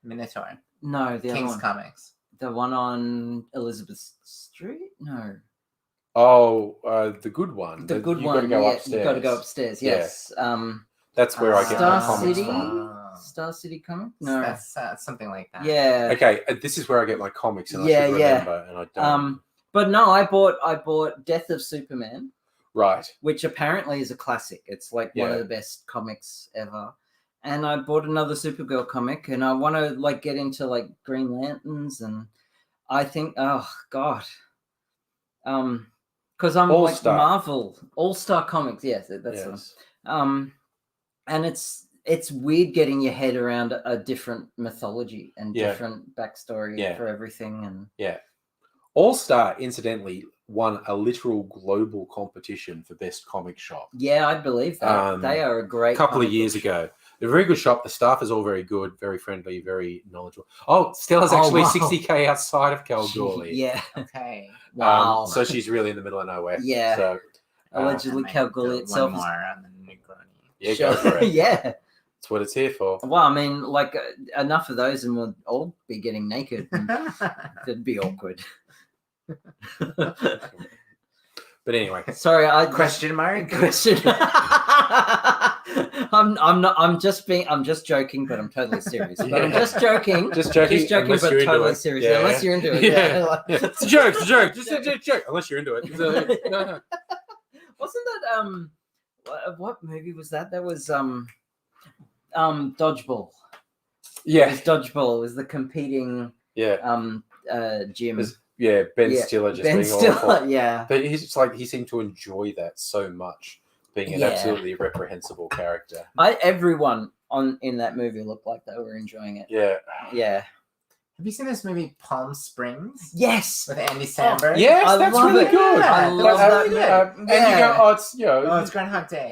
Minotaur. No, the King's other one. Comics. The one on Elizabeth Street? No. Oh, the good one. The good one. Got to go upstairs. You've got to go upstairs. Yes. That's where I get my Star comics City. from. Star City comic? No. That's something like that. Yeah. Okay, this is where I get my comics, and I should remember, and I don't. But no, I bought Death of Superman. Right. Which apparently is a classic. It's like one of the best comics ever. And I bought another Supergirl comic, and I want to like get into like Green Lanterns, and I think, oh God, because I'm All-Star. like Marvel All-Star Comics. Yes, that's one. And it's weird getting your head around a different mythology and different backstory for everything. And All-Star, incidentally, won a literal global competition for best comic shop. Yeah, I believe that. They are a great couple of years ago. They're a very good shop. The staff is all very good, very friendly, very knowledgeable. Oh, Stella's actually 60k outside of Kalgoorlie. Yeah. Okay. Wow. So she's really in the middle of nowhere. Yeah. So allegedly Kalgoorlie itself. One more on the Negroni. Yeah, go for it. Yeah. That's what it's here for. Well, I mean, like enough of those, and we'll all be getting naked. It'd be awkward. But anyway, sorry. Question mark. I'm just joking, but I'm totally serious. But I'm just joking. Just joking, but totally serious. Yeah. Unless you're into it. Yeah. It's a joke. It's a joke. Just a joke. Unless you're into it. No. Wasn't that what movie was that? That was Dodgeball. Yeah. It was Dodgeball. It was the competing gym. Ben Stiller just being awful. Yeah. But he's just like, he seemed to enjoy that so much, being an absolutely reprehensible character. Everyone in that movie looked like they were enjoying it. Yeah. Yeah. Have you seen this movie Palm Springs? Yes. With Andy Samberg? Yes, that's really good. Yeah, I love that movie. And you go, it's Groundhog Day.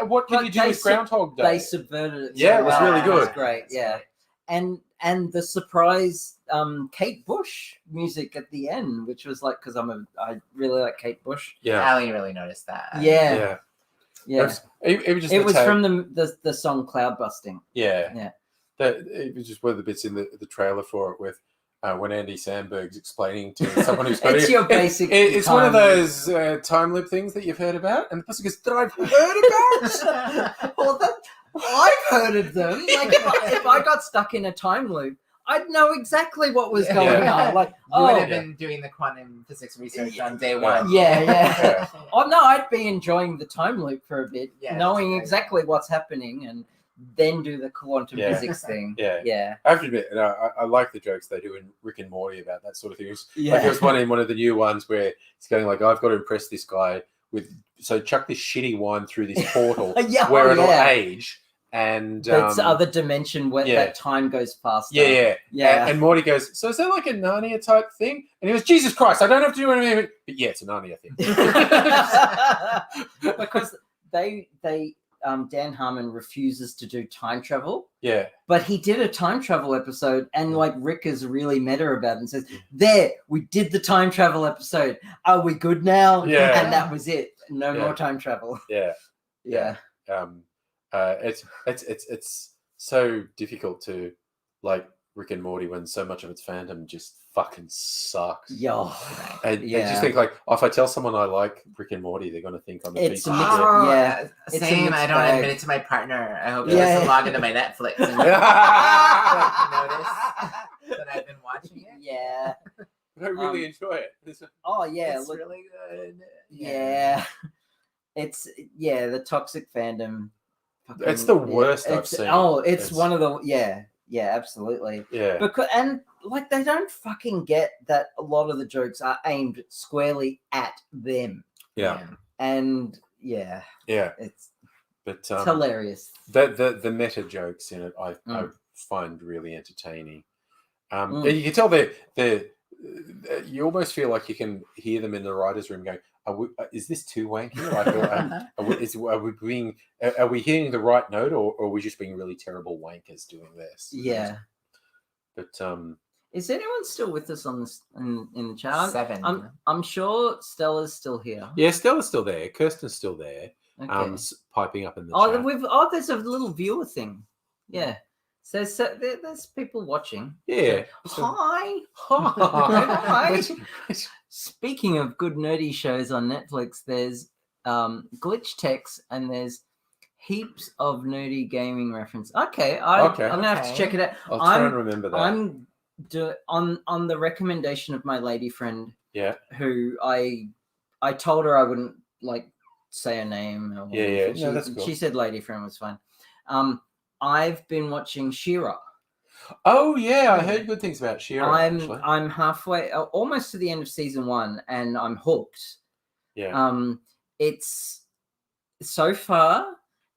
What can you do with Groundhog Day? They subverted it. Yeah, it was really good. It was great. Yeah. And the surprise Kate Bush music at the end, which was like, because I really like Kate Bush. Yeah, Ali really noticed that. Yeah. It was from the song Cloud Busting. Yeah. It was just one of the bits in the trailer for it with when Andy Samberg's explaining to someone who's got it's your basic. It's one of those time loop things that you've heard about, and the person goes, "That I've heard about." Well, I've heard of them. Like if I got stuck in a time loop, I'd know exactly what was going on. Like you would have been doing the quantum physics research on day one. Yeah. Oh no, I'd be enjoying the time loop for a bit, knowing right. exactly what's happening, and then do the quantum physics thing. Yeah. I have to admit, I like the jokes they do in Rick and Morty about that sort of thing. Yeah. Like there was one in one of the new ones where it's going like, I've got to impress this guy so chuck this shitty wine through this portal where it'll age. And it's other dimension where that time goes faster. Yeah. And Morty goes, so is that like a Narnia type thing? And he goes, Jesus Christ, I don't have to do anything. But yeah, it's a Narnia thing. Because they Dan Harmon refuses to do time travel. Yeah. But he did a time travel episode, and like Rick is really meta about it and says, "There, we did the time travel episode. Are we good now?" Yeah. And that was it. No more time travel. Yeah. It's so difficult to like Rick and Morty when so much of its fandom just fucking sucks. Yeah. And I just think like, if I tell someone I like Rick and Morty, they're gonna think I'm a It's piece a of mix- shit. yeah, it's a Same. mixed I don't bag. admit it to my partner. I hope he Yeah. doesn't log into my Netflix and like, notice that I've been watching it. Yeah. I really enjoy it. Oh yeah. It's Look, really good. yeah. It's the toxic fandom. It's the worst I've it's, seen. Oh, it's one of the absolutely. Yeah. Because and like they don't fucking get that a lot of the jokes are aimed squarely at them. Yeah. And Yeah. it's But hilarious. The meta jokes in it I find really entertaining. And you can tell they're you almost feel like you can hear them in the writers' room going, is this too wanky? Like, are we hitting the right note, or are we just being really terrible wankers doing this? Yeah. But is anyone still with us on this in the chat? 7. I'm sure Stella's still here. yeah, Stella's still there. Kirsten's still there. Okay. Piping up in the chat. There's a little viewer thing. Yeah. So there's people watching. Yeah. Hi. Hi. Speaking of good nerdy shows on Netflix, there's Glitch Techs and there's heaps of nerdy gaming reference. Okay, I'm gonna have to check it out. I'll try and remember that. I'm on the recommendation of my lady friend. Yeah. Who I told her I wouldn't like say her name. Or Yeah. No, that's cool. She said lady friend was fine. I've been watching She-Ra. Oh yeah, I heard good things about She-Ra. I'm halfway, almost to the end of season 1, and I'm hooked. Yeah. It's so far,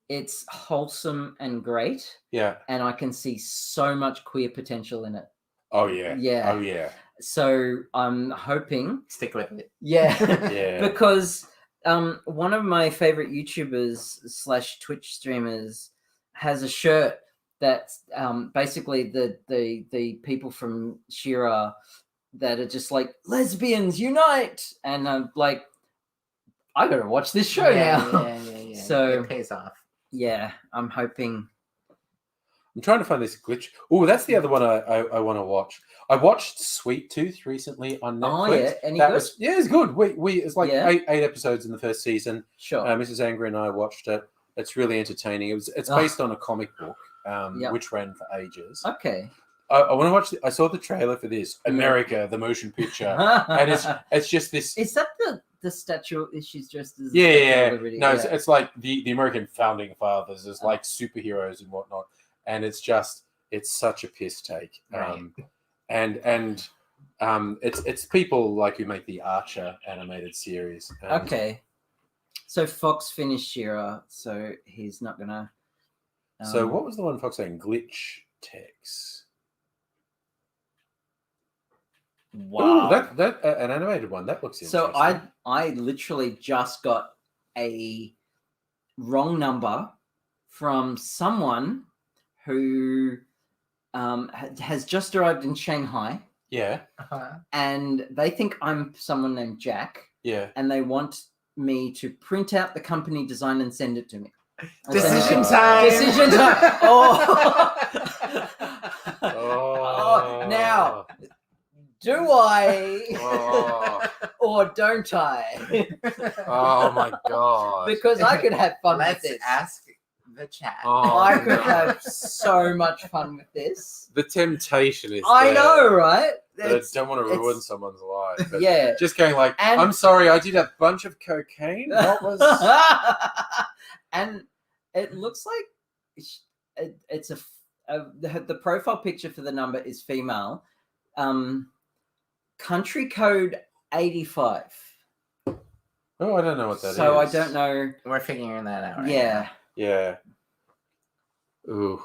it's wholesome and great. Yeah. And I can see so much queer potential in it. Oh yeah. Yeah. Oh yeah. So I'm hoping Stick with it. Yeah. Yeah. Because one of my favorite YouTubers / Twitch streamers has a shirt that's basically the people from She-Ra that are just like, lesbians unite, and I'm like, I gotta watch this show now. Yeah. So it pays off. Yeah, I'm hoping. I'm trying to find this glitch. Oh, that's the other one I want to watch. I watched Sweet Tooth recently on Netflix. Oh yeah, any good? It's good. It's like Yeah. eight episodes in the first season. Sure. Mrs. Angry and I watched it. It's really entertaining. It's based on a comic book, Yep. which ran for ages. Okay. I want to watch. I saw the trailer for this America, the motion picture, and it's just this. Is that the statue? She's dressed as Yeah. Liberty? No, yeah. it's like the American founding fathers as like superheroes and whatnot, and it's such a piss take. Right. It's people like who make the Archer animated series. Okay. So Fox finished She-Ra, so he's not gonna. So what was the one Fox saying? Glitch Tex. Wow. Ooh, that an animated one that looks interesting. So I literally just got a wrong number from someone who has just arrived in Shanghai, yeah. and they think I'm someone named Jack, Yeah. and they want me to print out the company design and send it to me. Decision time. Decision time. Oh. Oh. Now, do I or don't I? Oh my god. Because I could have fun Let's with this. ask the chat. Oh, I could no. have so much fun with this. The temptation is I there. know, right? I don't want to ruin it's- someone's life. But Yeah. just going like, And- I'm sorry, I did a bunch of cocaine. What was? And it looks like it's the profile picture for the number is female. Country code 85. Oh, I don't know what that is. So I don't know. We're figuring that out. Right Yeah. Yeah. Ooh.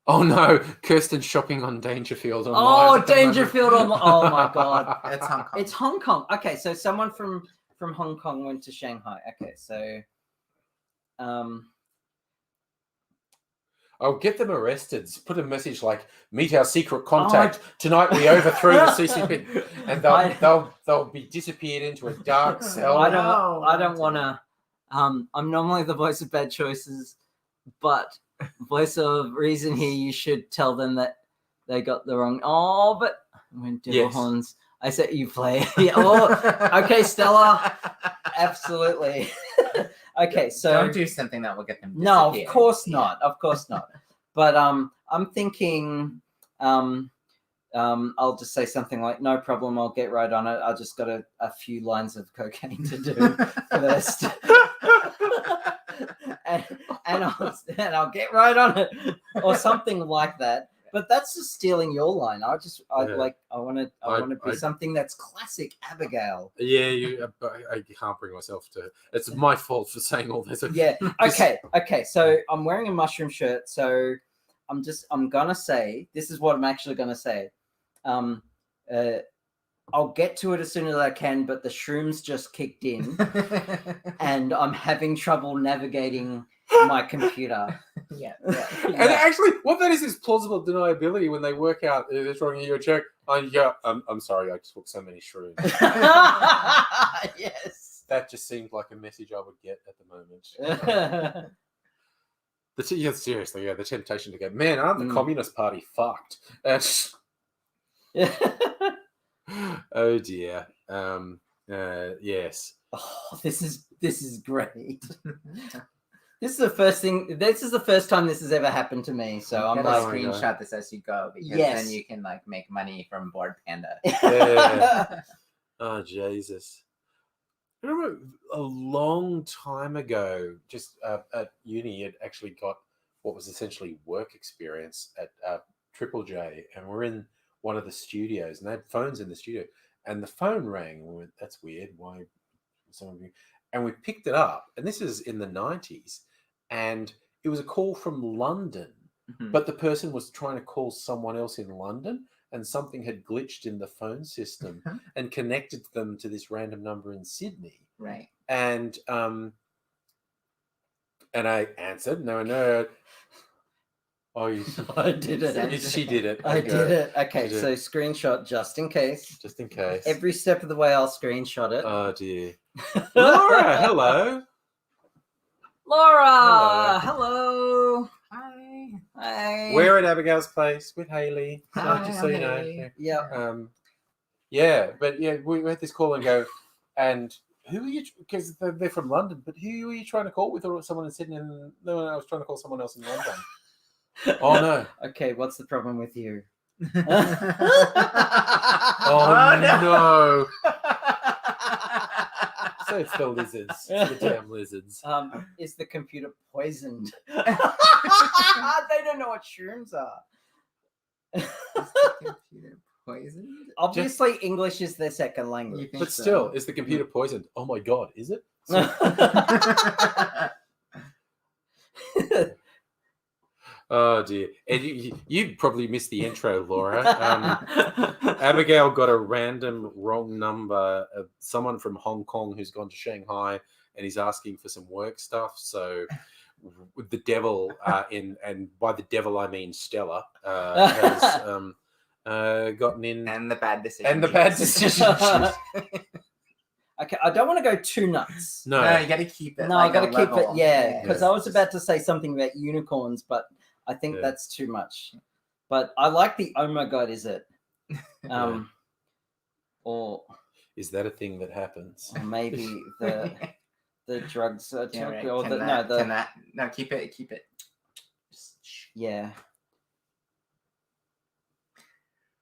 Oh no, Kirsten's shopping on Dangerfield online. Oh, at the moment. Dangerfield on. Oh my god. now. It's Hong Kong. It's Hong Kong. Okay, so someone from Hong Kong went to Shanghai. Okay, so I'll get them arrested. Put a message like, "Meet our secret contact tonight. We overthrew the CCP," and they'll be disappeared into a dark cell. I don't want to. I'm normally the voice of bad choices, but voice of reason here. You should tell them that they got the wrong. Oh, but when devil Yes. horns, I said you play. Yeah, oh, okay, Stella, absolutely. Okay, so don't do something that will get them. no, of disappeared. course Yeah. not. Of course not. But I'm thinking I'll just say something like, no problem, I'll get right on it. I just got a few lines of cocaine to do first. and I'll get right on it. Or something like that. But that's just stealing your line. I want to be something that's classic Abigail. Yeah, I can't bring myself to. It's my fault for saying all this. Yeah. Okay. So I'm wearing a mushroom shirt. So I'm gonna say, this is what I'm actually gonna say. I'll get to it as soon as I can, but the shrooms just kicked in, and I'm having trouble navigating my computer. Yeah. And actually, what that is plausible deniability when they work out it's wrong in your check. I'm sorry, I just took so many shrooms. Yes. That just seemed like a message I would get at the moment. Seriously, the temptation to go, man, aren't the Communist Party fucked? Oh dear. Yes. Oh, this is great. This is the first thing. This is the first time this has ever happened to me. So I'm like, screenshot this as you go, because then you can like make money from Bored Panda. Yeah. Oh Jesus! I remember a long time ago, just at uni, had actually got what was essentially work experience at Triple J, and we're in one of the studios, and they had phones in the studio, and the phone rang. And we went, "That's weird. Why?" And we picked it up, and this is in the 90s, and it was a call from London, but the person was trying to call someone else in London, and something had glitched in the phone system and connected them to this random number in Sydney. Right. And I answered, no. Oh, I did it. She did it. I did it. Okay, Did so screenshot just in case. Just in case. Every step of the way, I'll screenshot it. Oh dear. Laura, hello. Laura, hello. Hi. We're at Abigail's place with Haley. Hi, Just so you know. Haley. Yeah. But we had this call and go, and who are you? Because they're from London, but who are you trying to call with, or someone in Sydney? And no, I was trying to call someone else in London. Oh no. Okay, what's the problem with you? Oh no. So it's the lizards. The damn lizards. Is the computer poisoned? They don't know what shrooms are. Is the computer poisoned? Obviously, English is their second language. But still, is the computer poisoned? Oh my god, is it? Oh dear. And you probably missed the intro, Laura. Abigail got a random wrong number of someone from Hong Kong who's gone to Shanghai, and he's asking for some work stuff. So the devil, and by the devil I mean Stella, has gotten in. And the bad decision. Okay, I don't want to go too nuts. No, you got to keep it. No, like I got to keep level. it. Yeah, because I was about to say something about unicorns, but I think that's too much. But I like the oh my god, is it? Or is that a thing that happens? Or maybe the drugs are Yeah, right. or No, keep it. Yeah.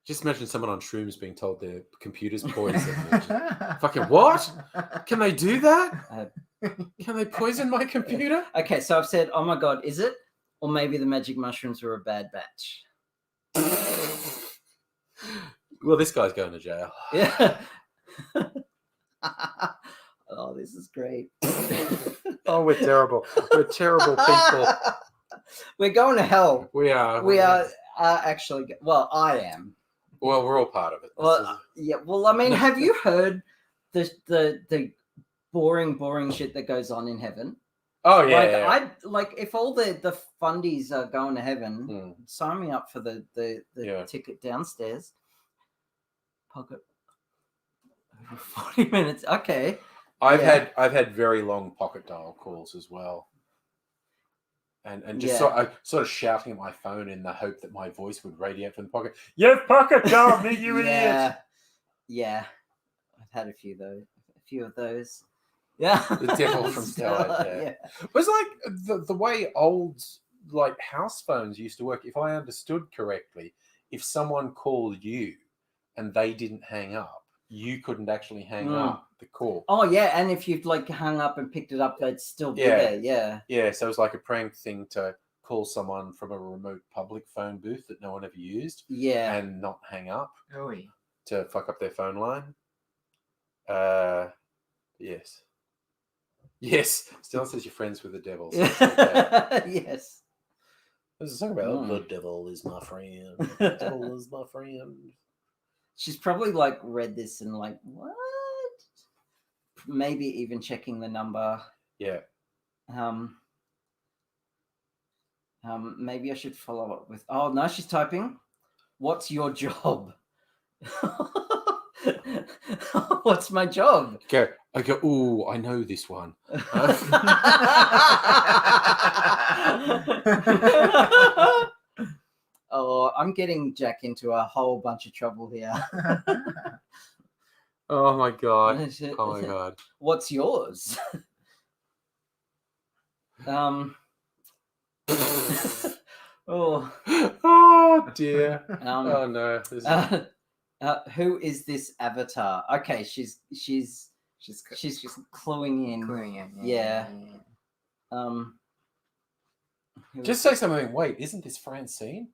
Just imagine someone on shrooms being told their computer's poisoned. Fucking what? Can they do that? Can they poison my computer? Okay, so I've said, oh my god, is it? Or maybe the magic mushrooms were a bad batch. Well, this guy's going to jail. Yeah. Oh, this is great. Oh, we're terrible. We're terrible people. We're going to hell. We are. We are actually. Well, I am. Well, we're all part of it. Well, yeah. Well, I mean, have you heard the boring shit that goes on in heaven? Oh yeah. Like if all the fundies are going to heaven, sign me up for the ticket downstairs. Pocket 40 minutes. Okay. I've had very long pocket dial calls as well. and just Yeah. sort of shouting at my phone in the hope that my voice would radiate from the pocket. You've pocket dialed me, you idiot! Yeah. I've had a few of those. Yeah. The devil from Starlight. Yeah. Yeah. It was like the way old like house phones used to work. If I understood correctly, if someone called you and they didn't hang up, you couldn't actually hang up the call. Oh yeah, and if you'd like hung up and picked it up, they'd still be Yeah. there. Yeah. Yeah, so it was like a prank thing to call someone from a remote public phone booth that no one ever used Yeah. and not hang up Oh, to fuck up their phone line. Yes. Yes. Still says you're friends with the devil. So it's okay. Yes. There's a song about the devil is my friend. The devil is my friend. She's probably like read this and like, what? Maybe even checking the number. Yeah. Maybe I should follow up with. Oh no, she's typing. What's your job? What's my job? Okay. I go, ooh, I know this one. Oh, I'm getting Jack into a whole bunch of trouble here. Oh my god. Oh my god. What's yours? Oh. Oh dear. Oh no. This is... Who is this avatar? Okay, she's cluing in. Yeah. Just say something. Wait, isn't this Francine?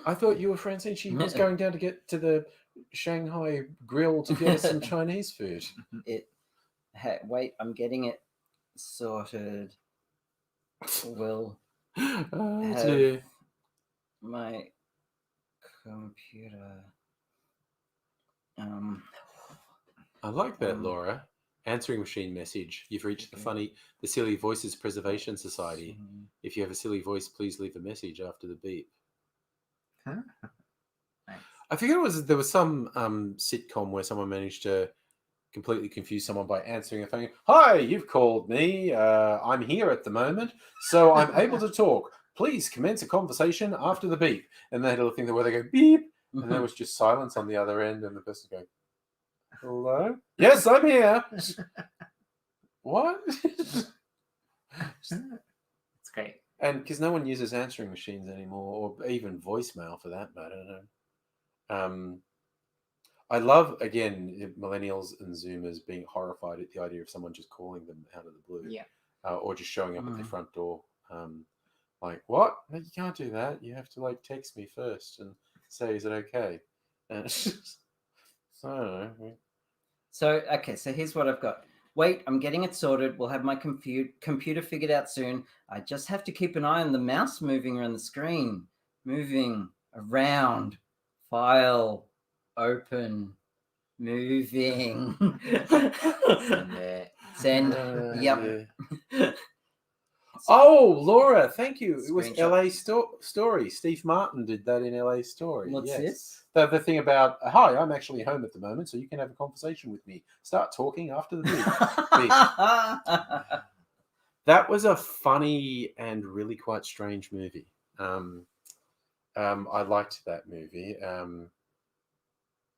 I thought you were Francine. She was going down to get to the Shanghai grill to get us some Chinese food. Hey, wait, I'm getting it sorted. Will have my computer. I like that, Laura. Answering machine message. You've reached the Silly Voices Preservation Society. If you have a silly voice, please leave a message after the beep. Huh? Nice. I forget there was some sitcom where someone managed to completely confuse someone by answering a phone. Hi, you've called me. I'm here at the moment, so I'm able to talk. Please commence a conversation after the beep. And they had a little thing where they go beep, and there was just silence on the other end, and the person going, hello? Yes, I'm here. What? It's great. And because no one uses answering machines anymore, or even voicemail for that matter. I love, again, millennials and Zoomers being horrified at the idea of someone just calling them out of the blue. Yeah. Or just showing up at their front door. Like, what? No, you can't do that. You have to, like, text me first and say, is it okay? So, okay, so here's what I've got. Wait, I'm getting it sorted. We'll have my computer figured out soon. I just have to keep an eye on the mouse moving around the screen. Moving around. File. Open. Moving. Send. Yep. Oh, Laura, thank you. It was Screenshot. LA Story. Steve Martin did that in LA Story. What's yes. this? The thing about, hi, I'm actually home at the moment, so you can have a conversation with me. Start talking after the beep. That was a funny and really quite strange movie. I liked that movie.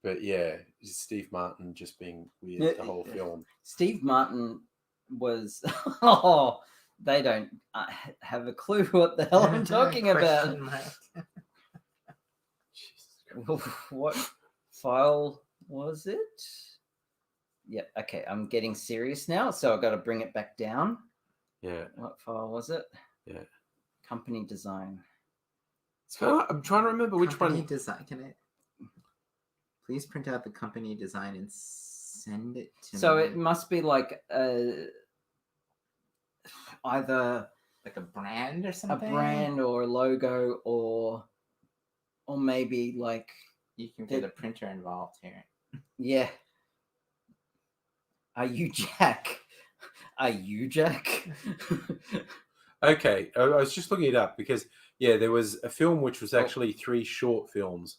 But yeah, Steve Martin just being weird the whole film. Steve Martin was... Oh, they don't have a clue what the hell I'm talking about. What file was it? Yeah, okay, I'm getting serious now, so I've got to bring it back down. Yeah. What file was it? Yeah. Company design. It's kind of, I'm trying to remember which company one. Design. Can I please print out the company design and send it to me? So it must be like either like a brand or something. A brand or a logo or maybe like you can get a printer involved here. Yeah. Are you Jack? Are you Jack? Okay, I was just looking it up because there was a film which was actually 3 short films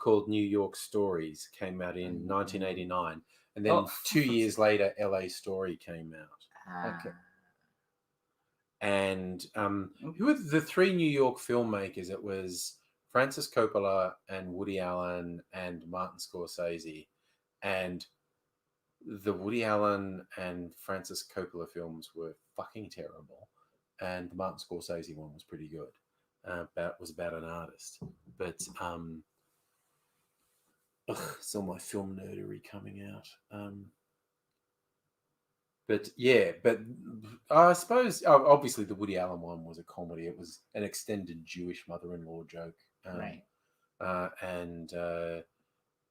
called New York Stories came out in 1989, and then Oh. 2 years later, LA Story came out. Okay. And who were the three New York filmmakers? It was Francis Coppola and Woody Allen and Martin Scorsese. And the Woody Allen and Francis Coppola films were fucking terrible. And the Martin Scorsese one was pretty good. Was about an artist. But it's all my film nerdery coming out. But I suppose obviously the Woody Allen one was a comedy. It was an extended Jewish mother-in-law joke, Right. And the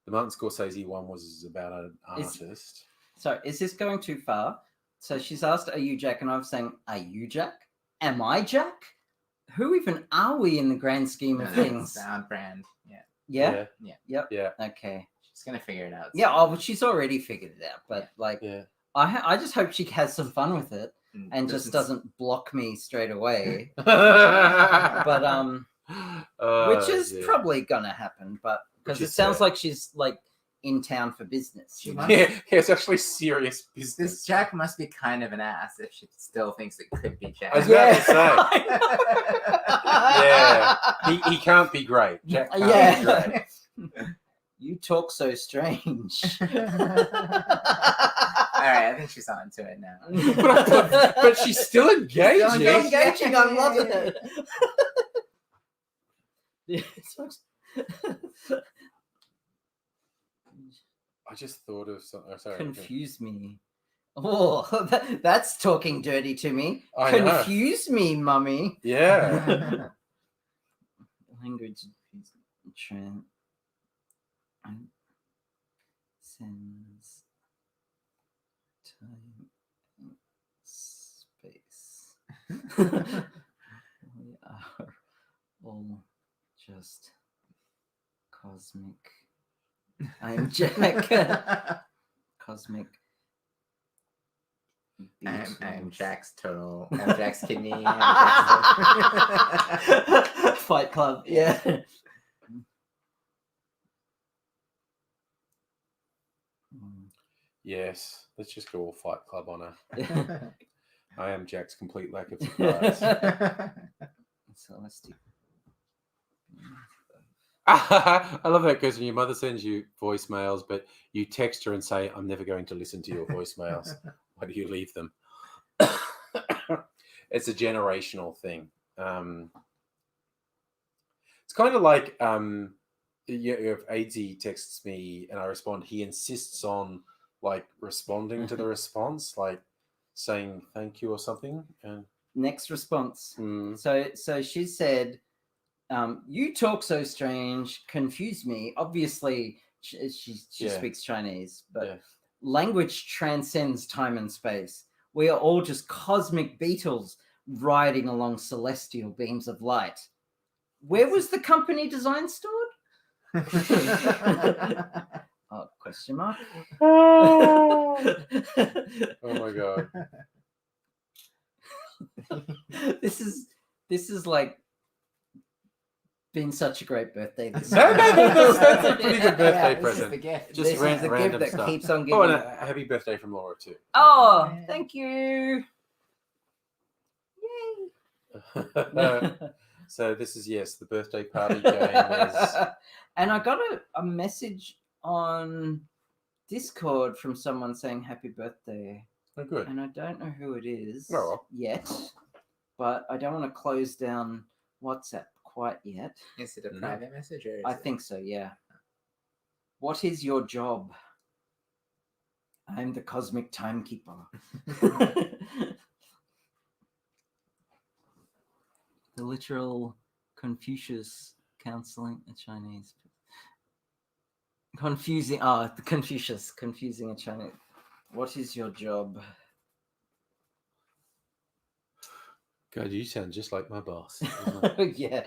Martin Scorsese one was about an artist. So is this going too far? So she's asked, "Are you Jack?" And I'm saying, "Are you Jack? Am I Jack? Who even are we in the grand scheme of things?" Sound brand. Yeah. Yeah. Yeah. Yep. Yeah. Okay. She's gonna figure it out. Yeah. Oh, well, she's already figured it out. But like, Yeah. I just hope she has some fun with it and just doesn't block me straight away. But which is probably gonna happen. But because it sounds like she's like in town for business. She You know? must- yeah, it's actually serious business. This Jack must be kind of an ass if she still thinks it could be Jack. I was about to say. Yeah, he can't be great. Jack can't be great. You talk so strange. All right, I think she's on to it now. But she's still engaging. Still You're engaging. I'm loving it. Yeah, I just thought of something. Oh, sorry. confuse me. Oh, that's talking dirty to me. I know. Confuse me, mummy. Yeah. Language trend sense time space. We are all just cosmic. I am Jack. Cosmic. I'm Jack's total. I'm Jack's kidney. I'm Jack's Fight Club. Yeah. Yes. Let's just go all Fight Club on her. So I am Jack's complete lack of surprise. let's do. I love that because when your mother sends you voicemails, but you text her and say, "I'm never going to listen to your voicemails." Why do you leave them? It's a generational thing. It's kind of like if Aidsy texts me and I respond, he insists on like responding to the response, like saying thank you or something. And Next response. mm, So she said, "You talk so strange, confuse me." Obviously, she Yeah. speaks Chinese, but yeah. language transcends time and space. We are all just cosmic beetles riding along celestial beams of light. Where was the company design stored? Oh, question mark. Oh my god. This is like been such a great birthday. This No, year. that's a pretty good birthday Yeah, this is present. the gift. Just This is the random gift that stuff. keeps on Oh, giving. and a happy birthday from Laura too. Oh, thank you. Yay. So this is the birthday party game is And I got a message on Discord from someone saying happy birthday. oh, good. And I don't know who it is Oh, well. yet, but I don't want to close down WhatsApp quite yet. Is it a No. private message or? I think so, yeah. What is your job? I'm the cosmic timekeeper. The literal Confucius counseling a Chinese. Confusing. Ah, the Confucius confusing a Chinese. What is your job? God, you sound just like my boss. Yeah.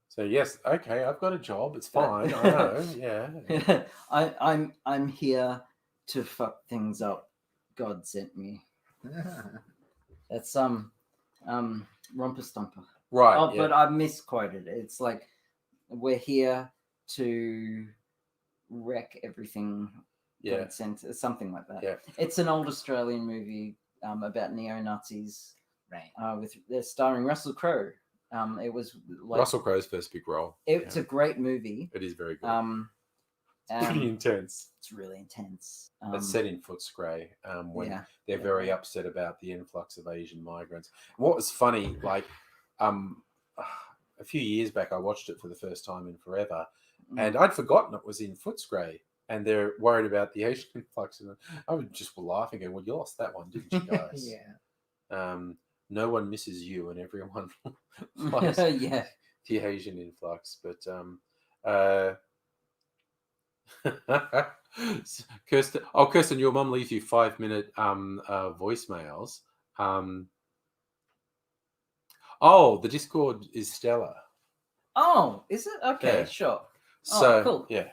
So yes, okay, I've got a job. It's fine. I know. Yeah. I'm here to fuck things up. God sent me. That's Romper Stomper. Right. Oh, yeah. but I misquoted. It's like we're here to wreck everything. Yeah. God sent something like that. Yeah. It's an old Australian movie about neo-Nazis. Right. With they're starring Russell Crowe. It was like Russell Crowe's first big role. it's a great movie. It is very good. It's pretty intense. It's really intense. It's set in Footscray when Yeah. they're very upset about the influx of Asian migrants. What was funny, like a few years back, I watched it for the first time in forever, and I'd forgotten it was in Footscray, and they're worried about the Asian influx. And I was just laughing, going, "Well, you lost that one, didn't you guys?" Yeah. No one misses you, and everyone likes Yeah. the Asian influx. But Kirsten, your mum leaves you 5-minute voicemails. The Discord is Stella. Oh, is it? Okay, Yeah. sure. So cool. yeah,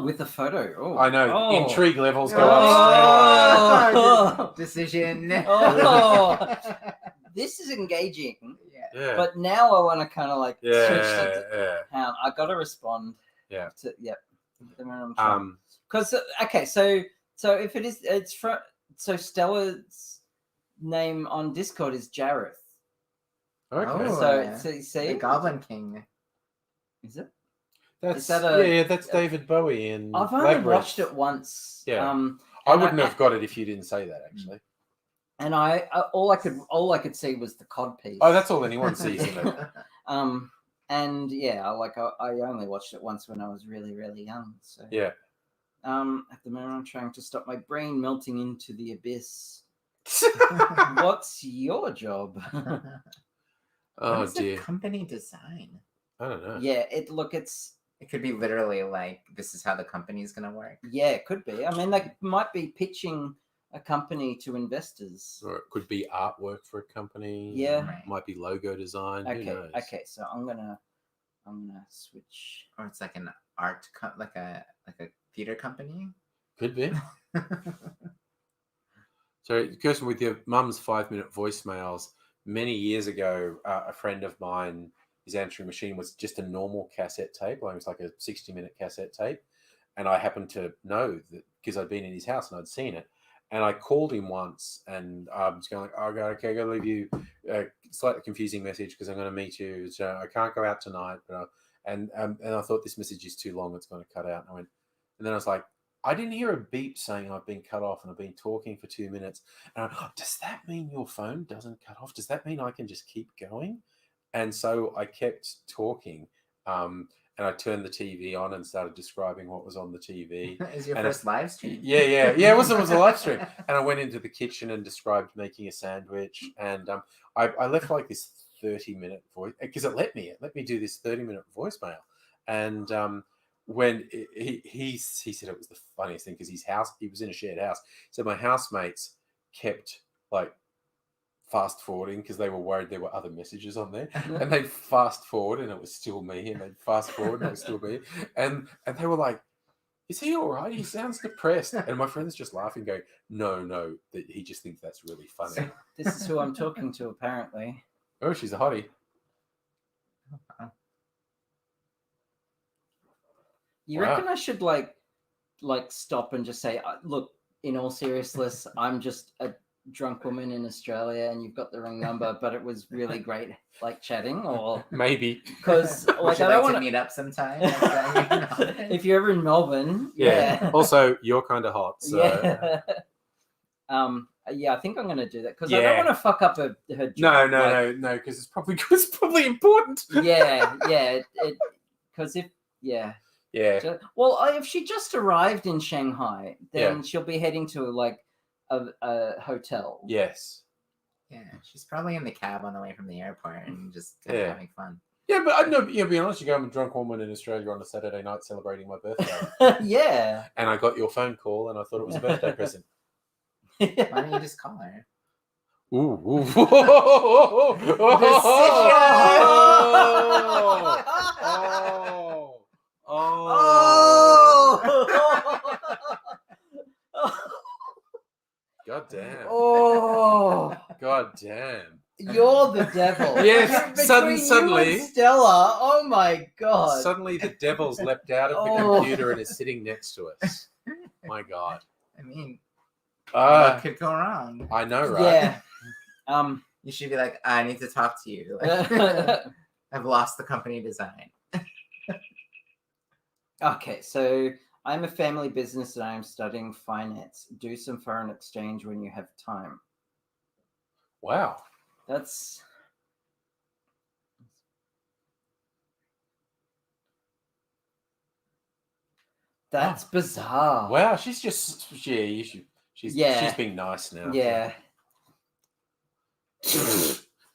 with the photo. Oh, I know. Oh. Intrigue levels go up. Oh. Decision. Oh. This is engaging. Yeah. But now I want to kind of like switch to Yeah. hang on, I got to respond. Yeah. To, yep. Um. Because okay, so if it's from Stella's name on Discord is Jareth. Okay. Oh. So you see, The Goblin King. is it? That's that a- yeah. That's David Bowie in. I've only Labyrinth. watched it once. Yeah. And I wouldn't have got it if you didn't say that. Actually. And I all I could see was the cod piece. Oh, that's all anyone sees in it. And yeah, I only watched it once when I was really, really young. So Yeah. At the moment, I'm trying to stop my brain melting into the abyss. What's your job? Oh What is the dear. company design? I don't know. Yeah, it could be literally like this is how the company is gonna work. Yeah, it could be. I mean, they might be pitching a company to investors. Or it could be artwork for a company. Yeah. Right. Might be logo design. Who knows? Okay. So I'm gonna switch. Or it's like an art like a theater company. Could be. So, Kirsten, with your mum's 5-minute voicemails, many years ago, a friend of mine, his answering machine was just a normal cassette tape. Like it was like a 60-minute cassette tape. And I happened to know that because I'd been in his house and I'd seen it. And I called him once and I was going like, oh, God, okay, I got to leave you a slightly confusing message because I'm going to meet you. So I can't go out tonight. But and I thought this message is too long. It's going to cut out. And then I was like, I didn't hear a beep saying I've been cut off and I've been talking for 2 minutes. And does that mean your phone doesn't cut off? Does that mean I can just keep going? And so I kept talking. And I turned the TV on and started describing what was on the TV. Is your first live stream? Yeah. It was a live stream. And I went into the kitchen and described making a sandwich. And I left like this 30-minute voice because it let me do this 30-minute voicemail. And when he said it was the funniest thing because he was in a shared house. So my housemates kept like fast forwarding because they were worried there were other messages on there, and they'd fast forward and it was still me, and they'd fast forward and it was still me, and they were like, "Is he all right? He sounds depressed." And my friend's just laughing, going, "No, that he just thinks that's really funny." So this is who I'm talking to, apparently. Oh, she's a hottie. You Wow. reckon I should like stop and just say, look, in all seriousness, I'm just a drunk woman in Australia and you've got the wrong number, but it was really great like chatting, or Maybe because Would you I don't like want to meet up sometime? if you're ever in Melbourne, yeah. Also, you're kind of hot, so yeah. I think I'm gonna do that because I don't want to fuck up her job. No, because it's probably important. Yeah, because Yeah. Well, if she just arrived in Shanghai, then she'll be heading to like a hotel. Yes. Yeah, she's probably in the cab on the way from the airport and just having fun. Yeah, but I know. Yeah, be honest. You go, I'm a drunk woman in Australia on a Saturday night celebrating my birthday. Yeah. And I got your phone call, and I thought it was a birthday present. Why don't you just call her? Ooh. God damn. Oh. God damn. You're the devil. Yes, Between you suddenly- and Stella. Oh my god. Suddenly the devil's leapt out of the Oh. computer and is sitting next to us. My God. I mean, Ah, what could go wrong? I know, right? Yeah. You should be like, I need to talk to you. Like, I've lost the company design. Okay, so I'm a family business and I'm studying finance. Do some foreign exchange when you have time. Wow. That's bizarre. Wow, she's just she's being nice now. Yeah.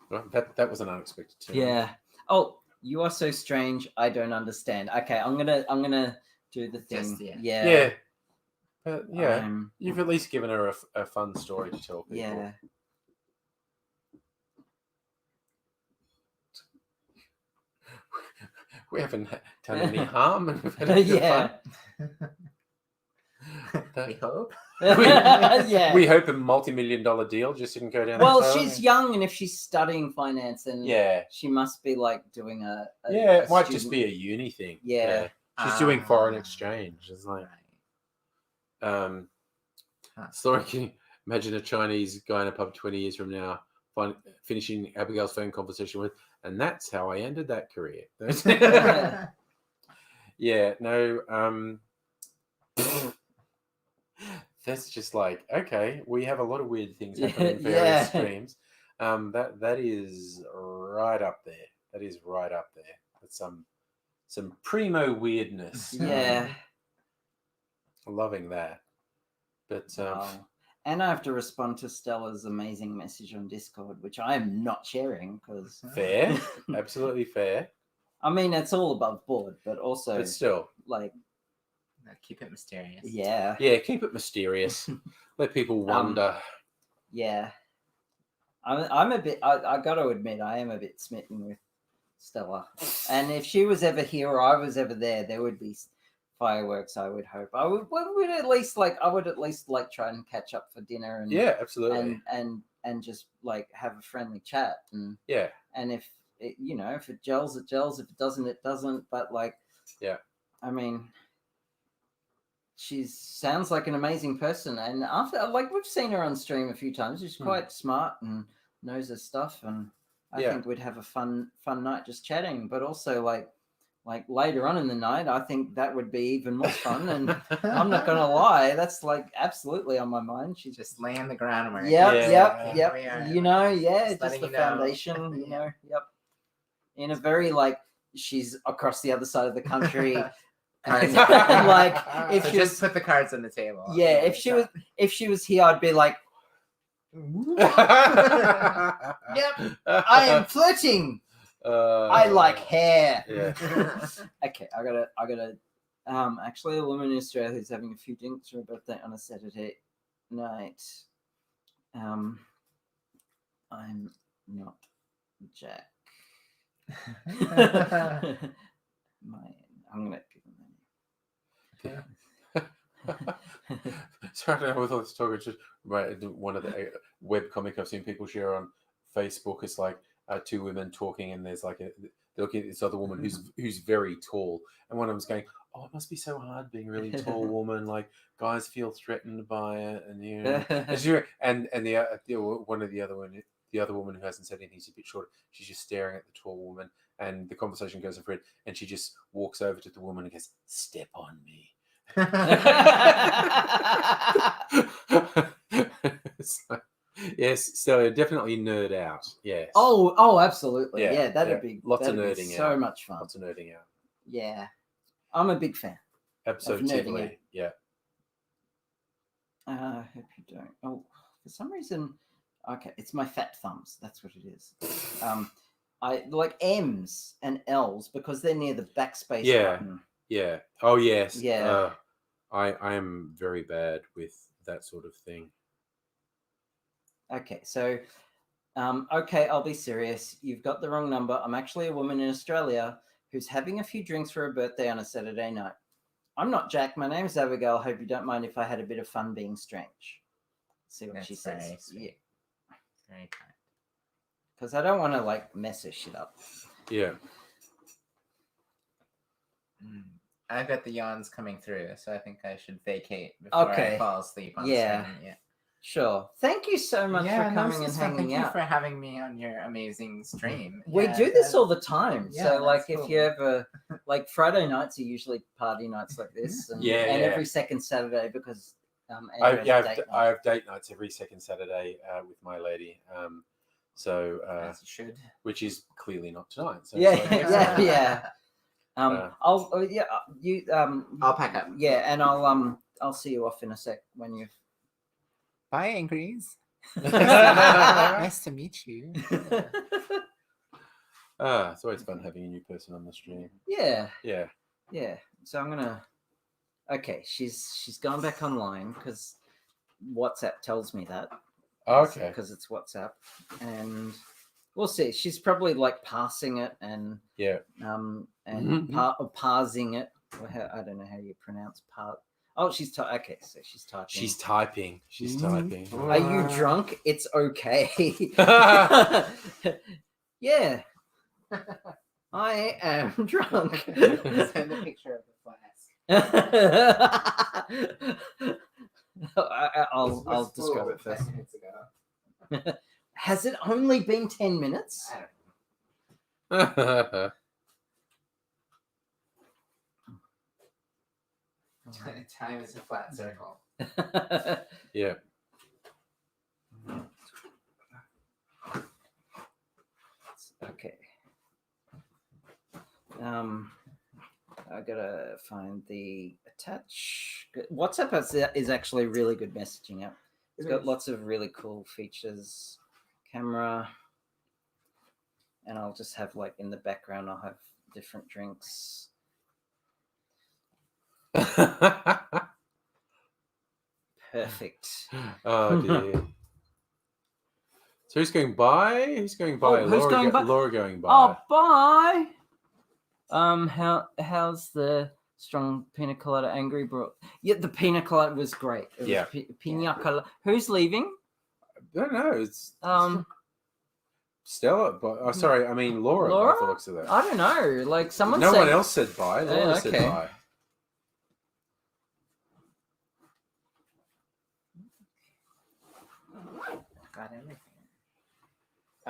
Well, that was an unexpected turn. Yeah. Oh, you are so strange. I don't understand. Okay, I'm gonna do the thing. Just, yeah. Yeah. But yeah, I'm- you've at least given her a fun story to tell people. yeah. We haven't done any harm. And we've had a bit of Yeah. We hope. Yeah. We hope a multi-million-dollar deal just didn't go down. Well, that far. she's young, and if she's studying finance, then Yeah. she must be like doing It might just be a uni thing. Yeah. She's doing foreign Ah. exchange. It's like, Huh. Sorry, can you imagine a Chinese guy in a pub 20 years from now finishing Abigail's phone conversation with, and that's how I ended that career. Yeah, no, that's just like, okay, we have a lot of weird things happening in various Yeah. streams. That is right up there. That is right up there. That's some primo weirdness. Yeah. Loving that. But Wow. And I have to respond to Stella's amazing message on Discord, which I am not sharing because fair, absolutely fair. I mean it's all above board, but also But still, like No, keep it mysterious. yeah, yeah, keep it mysterious. Let people wonder. yeah. I'm a bit. I got to admit, I am a bit smitten with Stella. And if she was ever here or I was ever there would be fireworks. I would hope. I would at least like try and catch up for dinner and Yeah, absolutely. and just like have a friendly chat and Yeah, and if it, if it gels, it gels. If it doesn't, it doesn't. But like, yeah. I mean, she sounds like an amazing person, and after like we've seen her on stream a few times, she's quite smart and knows her stuff, and I Yeah. think we'd have a fun night just chatting. But also like later on in the night, I think that would be even more fun. And I'm not gonna lie, that's like absolutely on my mind. She's Just laying the groundwork. Yep, Yeah. yep. We are Just letting the you know. foundation, yep. In a very like she's across the other side of the country. and like if So she just was, put the cards on the table. yeah, if she was here, I'd be like, Yep, yep, I am flirting. I like hair. Yeah. Okay, I gotta. Actually, a woman in Australia who's having a few drinks for her birthday on a Saturday night. I'm not Jack. I'm gonna give him Sorry, I don't know with all this talk. It's just right. One of the web comic I've seen people share on Facebook. It's like two women talking, and there's like they're looking at this other woman who's very tall, and one of them's going, "Oh, it must be so hard being a really tall woman. Like guys feel threatened by it, and and the other woman who hasn't said anything, she's a bit shorter. She's just staring at the tall woman, and the conversation goes over it, and she just walks over to the woman and goes, "Step on me." So, yes, so definitely nerd out. Yes. Oh, absolutely. Yeah, Yeah, that'd yeah. be Lots of that'd be nerding so out. much fun. Lots of nerding out. Yeah, I'm a big fan. Absolutely. Yeah. I hope you don't. Oh, for some reason, okay, it's my fat thumbs. That's what it is. I like M's and L's because they're near the backspace button. Yeah. Oh yes. Yeah. I am very bad with that sort of thing. Okay, so, okay, I'll be serious. You've got the wrong number. I'm actually a woman in Australia who's having a few drinks for her birthday on a Saturday night. I'm not Jack. My name's Abigail. Hope you don't mind if I had a bit of fun being strange. See what That's she very says. sweet. Yeah. Very kind. because I don't want to like mess her shit up. Yeah. I've got the yawns coming through, so I think I should vacate before I fall asleep on stream. Yeah. Sure. Thank you so much for coming and hanging Thank out. you for having me on your amazing stream. We do this all the time. Yeah, so like cool. if you ever like Friday nights are usually party nights like this. And, and every second Saturday because I have date nights every second Saturday with my lady. So as you should. Which is clearly not tonight. So yeah. I'll pack up. Yeah, and I'll see you off in a sec when you've. Bye, Angries. Nice to meet you. It's always fun having a new person on the stream. Yeah. Yeah. Yeah. So I'm gonna. Okay, she's gone back online because WhatsApp tells me that. Okay. Because it's WhatsApp, and we'll see. She's probably like passing it and parsing it. I don't know how you pronounce part. Oh, okay. So she's typing. She's typing. Are you drunk? It's okay. Yeah, I am drunk. Send a picture of the flask. I'll describe it first. Has it only been 10 minutes? Time is a flat circle. Yeah. Okay. I gotta find the attach. WhatsApp is actually really good messaging app. It's got lots of really cool features. Camera, and I'll just have like in the background. I'll have different drinks. Perfect. Oh dear. So who's going by? Who's going by? Laura going by. Oh, bye. How's the strong pina colada angry bro? Yeah, the pina colada was great. It was pina colada. Who's leaving? I don't know. It's Stella, but sorry, I mean Laura. Laura? By the looks of that. I don't know. Like someone. No one else said bye. Laura said bye. Got everything.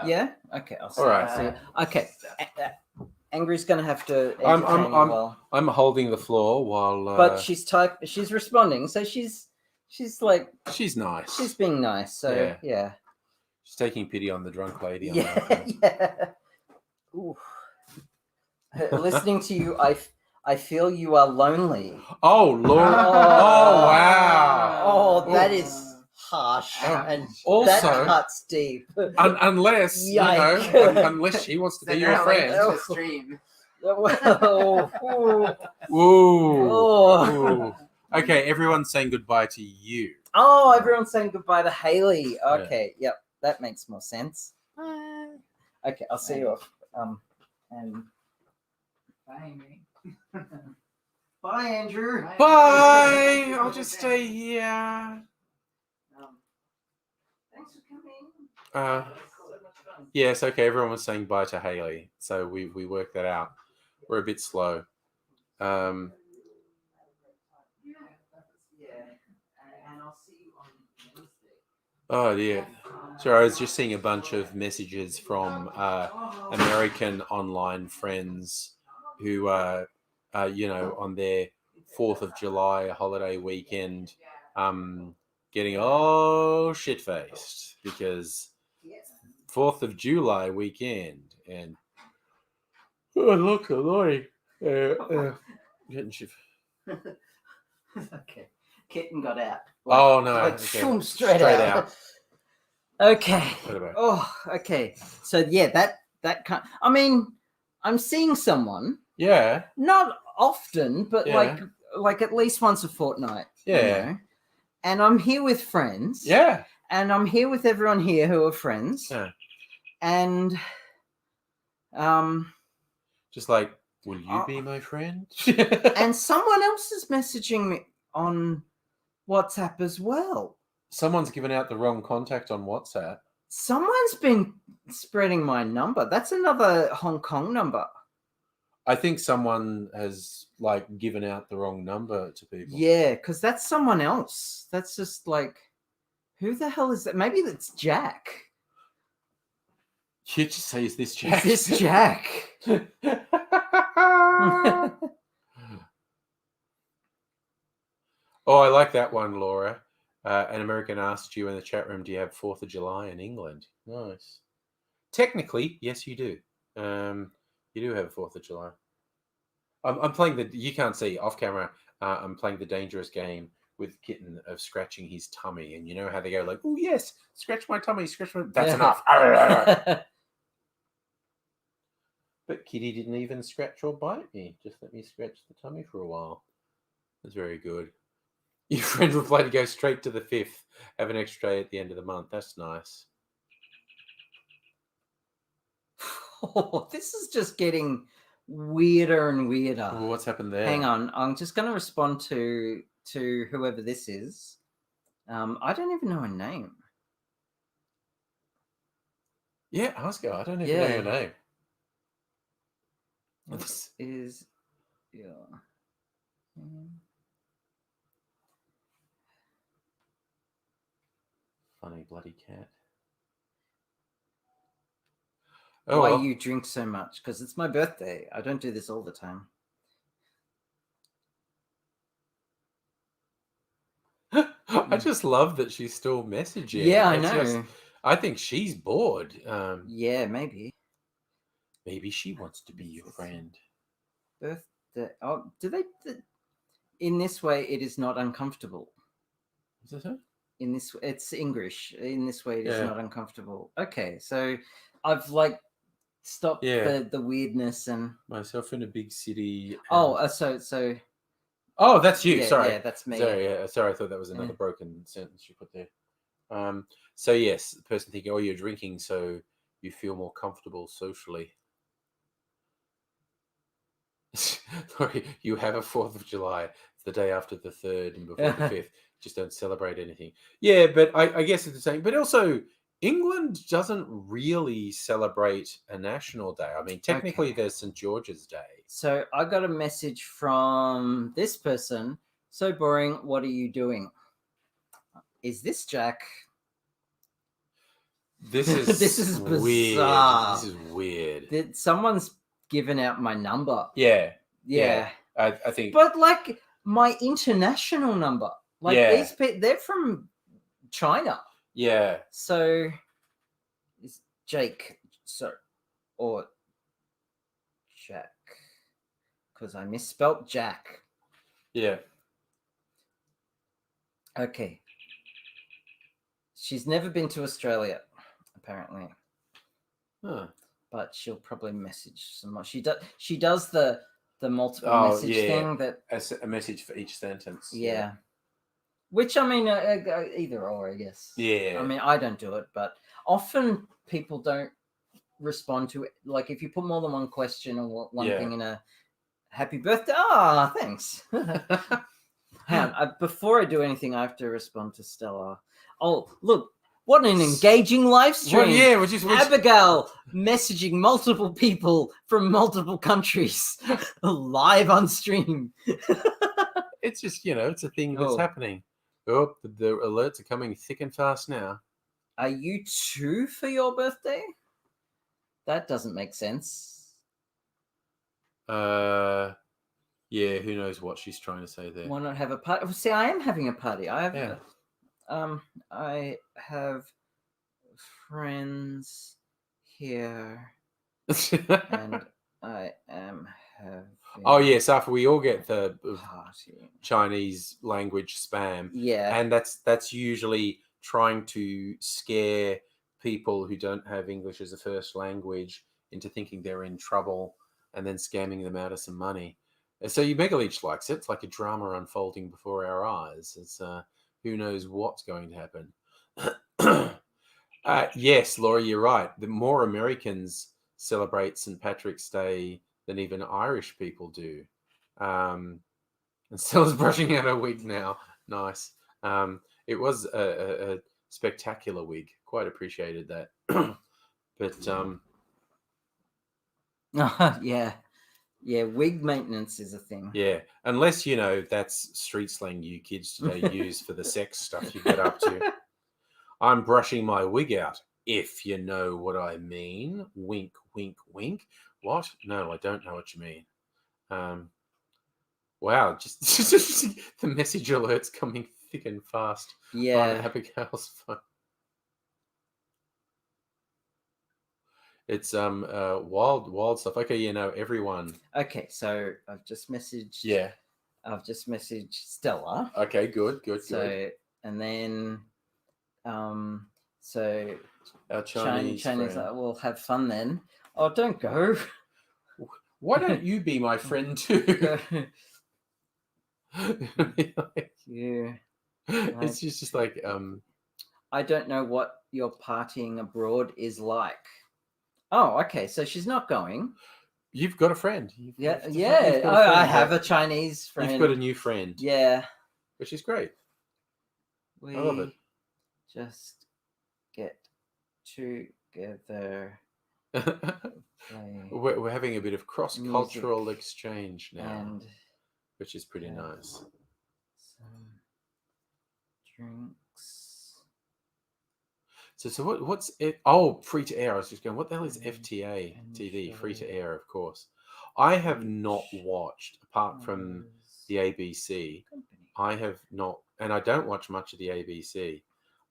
Yeah. Okay. I'll see. All right. Okay. Angry's gonna have to. I'm holding the floor while. But she's responding, so she's like. She's nice. She's being nice. So yeah. She's taking pity on the drunk lady. Yeah. Ooh. Listening to you, I feel you are lonely. Oh, Laura. Oh, wow. Oh, that is harsh. And also, that cuts deep. Unless, unless she wants to be your friend. Ooh. Okay, everyone's saying goodbye to you. Oh, everyone's saying goodbye to Haley. Okay, yep, that makes more sense. Okay, I'll see you off. And bye, Amy. Bye, Andrew. Bye. I'll just stay here. Thanks for coming. Yes, okay. Everyone was saying bye to Haley, so we worked that out. We're a bit slow. And I'll see you on Wednesday. Oh dear. So I was just seeing a bunch of messages from American online friends who are, on their 4th of July holiday weekend, getting all shit-faced because 4th of July weekend and look annoying. Getting shit. Okay. Kitten got out. Oh no! Like, okay. straight out. Okay. Oh, okay. So yeah, that kind. I mean, I'm seeing someone. Yeah. Not often, but like at least once a fortnight. Yeah. And I'm here with friends. Yeah. And I'm here with everyone here who are friends. Yeah. And just like, will you be my friend? And someone else is messaging me on WhatsApp as well. Someone's given out the wrong contact on WhatsApp. Someone's been spreading my number. That's another Hong Kong number. I think someone has like given out the wrong number to people. Yeah, because that's someone else. That's just like, who the hell is that? Maybe that's Jack. You just say, "Is this Jack?" Is this Jack? Oh, I like that one, Laura. An American asked you in the chat room, "Do you have 4th of July in England?" Nice. Technically, yes, you do. You do have a 4th of July. I'm playing the. You can't see off camera. I'm playing the dangerous game with Kitten of scratching his tummy, and you know how they go like, "Oh yes, scratch my tummy, scratch my." That's enough. But Kitty didn't even scratch or bite me. Just let me scratch the tummy for a while. That's very good. Your friend replied to go straight to the 5th. Have an extra day at the end of the month. That's nice. Oh, this is just getting weirder and weirder. Well, what's happened there? Hang on. I'm just going to respond to whoever this is. I don't even know her name. Yeah, ask her. I don't even know your name. What is your name? Funny bloody cat. Oh, why you drink so much? Because it's my birthday. I don't do this all the time. I just love that she's still messaging. Yeah, I know. I think she's bored. Yeah, maybe. Maybe she wants to be your friend. Birthday. Oh, do they? In this way, it is not uncomfortable. Is that so? In this, it's English. In this way, it is not uncomfortable. Okay, so I've like stopped the weirdness and myself in a big city. Oh, so. Oh, that's you. Sorry. Yeah, that's me. Sorry, sorry. I thought that was another broken sentence you put there. So yes, the person thinking, "Oh, you're drinking, so you feel more comfortable socially." Sorry, you have a 4th of July. It's the day after the 3rd and before the 5th. Just don't celebrate anything. Yeah, but I guess it's the same. But also, England doesn't really celebrate a national day. I mean, technically, there's St. George's Day. So I got a message from this person. So boring. What are you doing? Is this Jack? This is this is weird. bizarre. This is weird. Someone's given out my number. Yeah. I think. But like my international number. Like these people, they're from China. Yeah. So it's Jake. Or Jack. Because I misspelt Jack. Yeah. Okay. She's never been to Australia, apparently. Huh. But she'll probably message some more. She does the multiple message thing that a message for each sentence. Yeah. Which I mean, either or, I guess. Yeah. I mean, I don't do it, but often people don't respond to it. Like if you put more than one question or one thing in a happy birthday. Ah, thanks. Hang on, before I do anything, I have to respond to Stella. Oh, look. What an engaging live stream. Well, Abigail messaging multiple people from multiple countries live on stream. It's just, it's a thing that's happening. Oh, the alerts are coming thick and fast now. Are you 2 for your birthday? That doesn't make sense. Yeah, who knows what she's trying to say there. Why not have a party? See, I am having a party. I have friends here, and I am having. Oh yes, after we all get the party. Chinese language spam, and that's usually trying to scare people who don't have English as a first language into thinking they're in trouble, and then scamming them out of some money. So Mega Leech likes it. It's like a drama unfolding before our eyes. It's who knows what's going to happen. Yes, Laura, you're right. The more Americans celebrate St. Patrick's Day than even Irish people do. And Stella's brushing out her wig now. Nice. It was a spectacular wig. Quite appreciated that. But yeah, wig maintenance is a thing. yeah, unless that's street slang you kids today use for the sex stuff you get up to. I'm brushing my wig out, if you know what I mean. Wink, wink, wink. What? No, I don't know what you mean. Wow, just the message alerts coming thick and fast on Abigail's phone. It's wild stuff. Okay, everyone. Okay, so I've just messaged. Yeah. I've just messaged Stella. Okay, good. So and then, so our Chinese friend. We'll have fun then. Oh, don't go. Why don't you be my friend too? Yeah. It's just like I don't know what your partying abroad is like. Oh, okay. So she's not going. You've got a friend. I have a Chinese friend. You've got a new friend. Yeah. Which is great. I love it. Just get together. We're having a bit of cross-cultural exchange now, which is pretty nice. Some drinks. So what's it? Oh, free to air. I was just going, what the hell is FTA TV? Free to air, of course. I have not watched, apart from the ABC. I have not, and I don't watch much of the ABC.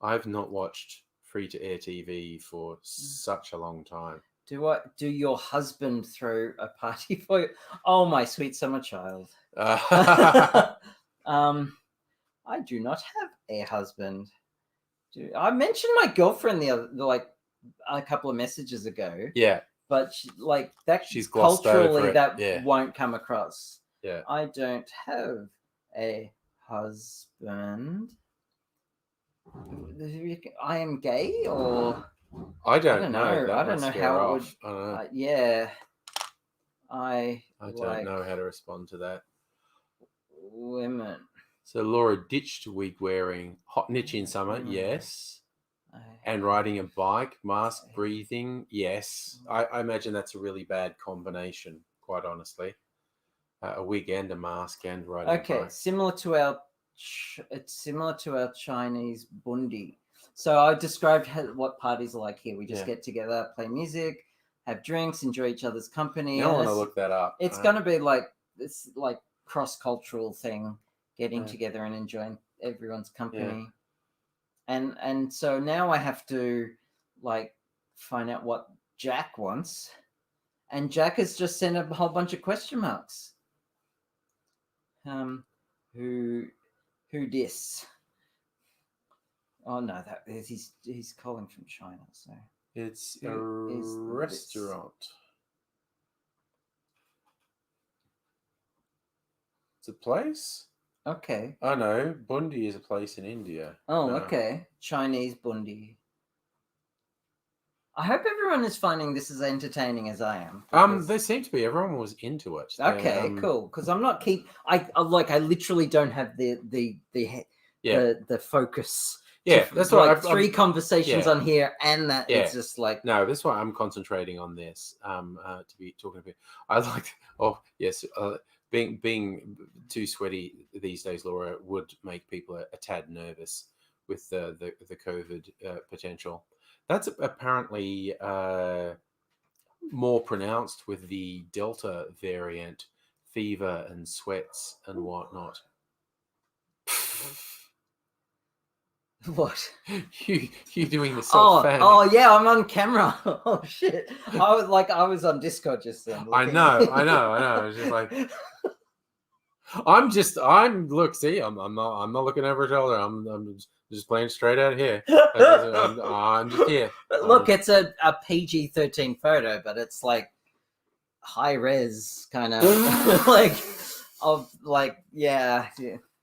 I've not watched free to air TV for such a long time. Do your husband throw a party for you? Oh, my sweet summer child. I do not have a husband. I mentioned my girlfriend a couple of messages ago. Yeah, but she's culturally that won't come across. Yeah, I don't have a husband. I am gay, or I don't know. I don't know how it would. I don't know. Yeah, I don't know how to respond to that. Women. So Laura ditched wig wearing, hot niche in summer, yes. And riding a bike, mask breathing, yes. I imagine that's a really bad combination, quite honestly. A wig and a mask and riding a bike. Okay, similar to our Chinese bundi. So I described what parties are like here. We just get together, play music, have drinks, enjoy each other's company. I want to look that up. It's going to be like this, like cross-cultural thing, getting together and enjoying everyone's company. And so now I have to find out what Jack wants, and Jack has just sent a whole bunch of question marks. Who dis? Oh no, he's calling from China, so it's a restaurant. It's a place. Okay. I know. Bundi is a place in India. Oh, okay. Chinese bundi. I hope everyone is finding this as entertaining as I am. There seemed to be. Everyone was into it. Okay, cool. Because I'm not I literally don't have the focus. Yeah, that's why I've three conversations on here, and that it's just like no. That's why I'm concentrating on this. To be talking about. I like. Oh yes. Being too sweaty these days, Laura, would make people a tad nervous with the COVID potential. That's apparently more pronounced with the Delta variant, fever and sweats and whatnot. What? You doing the self-fanning? Oh yeah, I'm on camera. Oh shit! I was on Discord just then. I know. It's just like I'm not looking over her shoulder. I'm just playing straight out here. I'm just here. Look, it's a PG-13 photo, but it's like high res kind of yeah.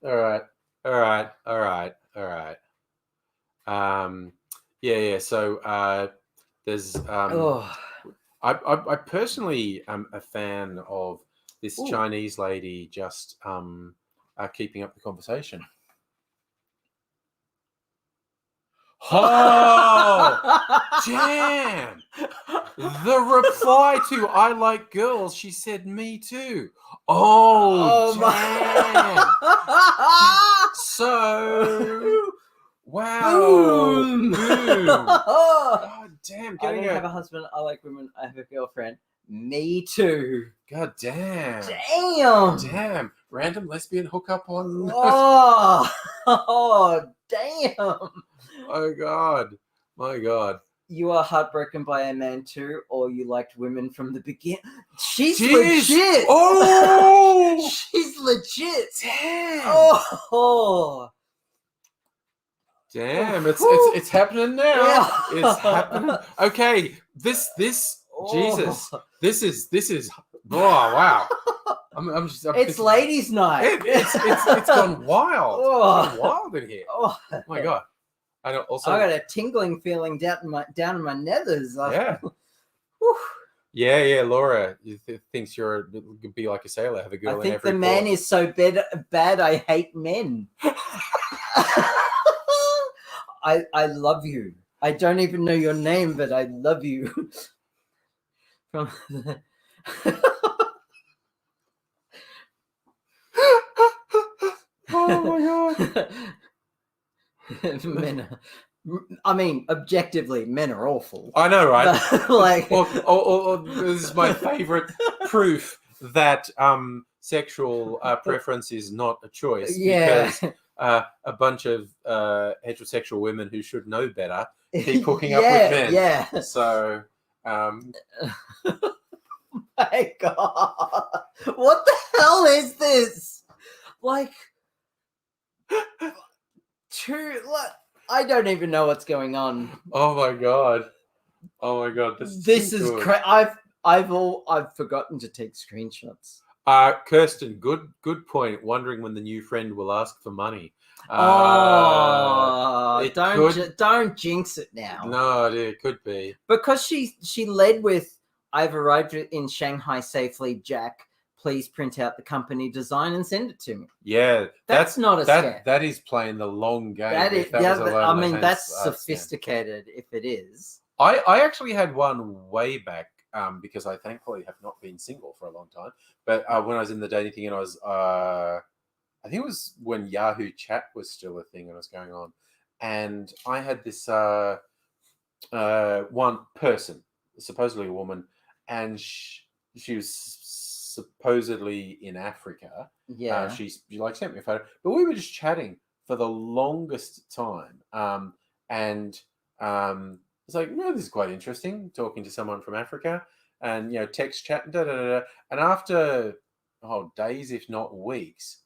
All right. Yeah. So there's I personally am a fan of this Chinese lady just keeping up the conversation. Oh, damn. The reply to "I like girls," she said, "Me too." Oh, damn. So, wow. Boom. Boom. God damn. I Getting don't have a husband. I like women. I have a girlfriend. Me too. God damn. Damn. Damn. Random lesbian hookup on. Oh, damn. Oh, God. My God. You are heartbroken by a man too, or you liked women from the beginning. She's Jeez. legit. Oh. She's legit. Damn. Oh. Damn, Oh. it's happening now. Yeah. It's happening. Okay, this Oh. Jesus, this is oh wow. I'm It's ladies' night. It's gone wild. Oh. It's gone wild in here. Oh My God. I don't also I got a tingling feeling down in my nethers. Yeah. Whew. Yeah, Laura thinks you're be like a sailor, have a girl I in think every the man port. is so bad I hate men. I love you. I don't even know your name, but I love you. From Oh my God. Men I mean, objectively, men are awful. I know, right? But, like, this is my favorite proof that sexual preference is not a choice. Yeah. Because a bunch of heterosexual women who should know better keep hooking up Yeah, with men. yeah. So, My God, what the hell is this? Like, I don't even know what's going on. oh my God, This is crazy. I've forgotten to take screenshots. Kirsten, good point. Wondering when the new friend will ask for money. Don't jinx it now. No, it could be because she led with, "I've arrived in Shanghai safely, Jack. Please print out the company design and send it to me." Yeah, that's not a scam. That is playing the long game. That's sophisticated. If it is, I actually had one way back because I thankfully have not been single for a long time. But when I was in the dating thing, and I was I think it was when Yahoo Chat was still a thing and was going on, and I had this one person, supposedly a woman, and she was supposedly in Africa. Yeah. She like sent me a photo, but we were just chatting for the longest time. And it's like, this is quite interesting, talking to someone from Africa, and text chat, and after days, if not weeks,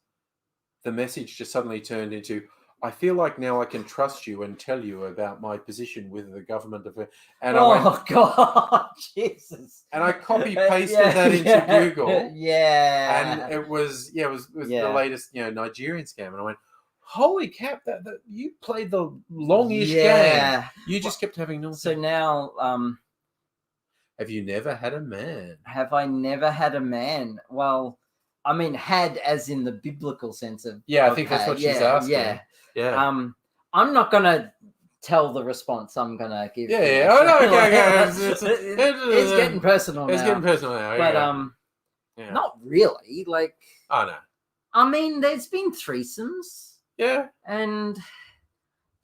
the message just suddenly turned into, "I feel like now I can trust you and tell you about my position with the government of," and I went, God, Jesus! And I copy pasted that into Google. Yeah, and it was the latest Nigerian scam, and I went, "Holy cap! That you played the longish game. You just kept having no." So now, have you never had a man? Have I never had a man? Well, I mean, had as in the biblical sense of I think that's what she's asking. Yeah. I'm not gonna tell the response I'm gonna give. Yeah. Oh no. Okay. It's getting personal now. It's getting personal now. But not really. Like. Oh no. I mean, there's been threesomes. Yeah. And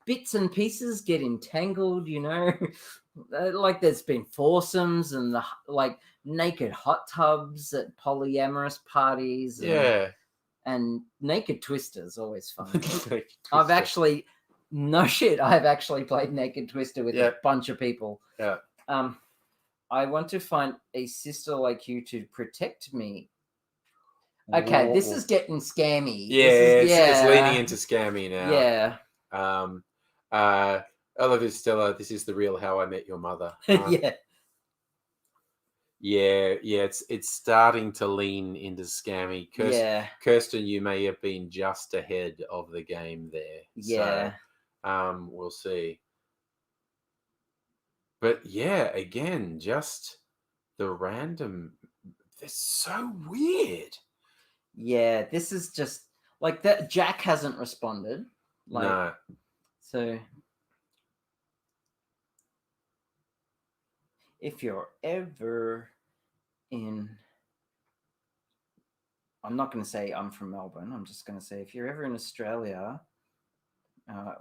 bits and pieces get entangled, like there's been foursomes and like naked hot tubs at polyamorous parties. And naked Twister's always fun. I've actually played Naked Twister with a bunch of people. Yeah. I want to find a sister like you to protect me. Okay, this is getting scammy. It's leaning into scammy now. Yeah. I love it, Stella. This is the real How I Met Your Mother. It's starting to lean into scammy. Kirsten, you may have been just ahead of the game there. Yeah. So, we'll see. But again, just the random. They're so weird. Yeah, this is just like that. Jack hasn't responded. No. So if you're ever in, I'm not going to say I'm from Melbourne. I'm just going to say if you're ever in Australia,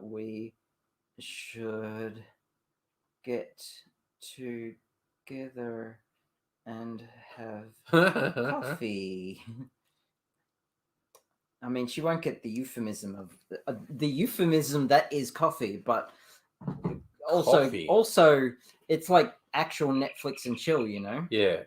we should get together and have coffee. I mean, she won't get the euphemism of the euphemism that is coffee, but Coffee. also it's like actual Netflix and chill, you know? Yeah.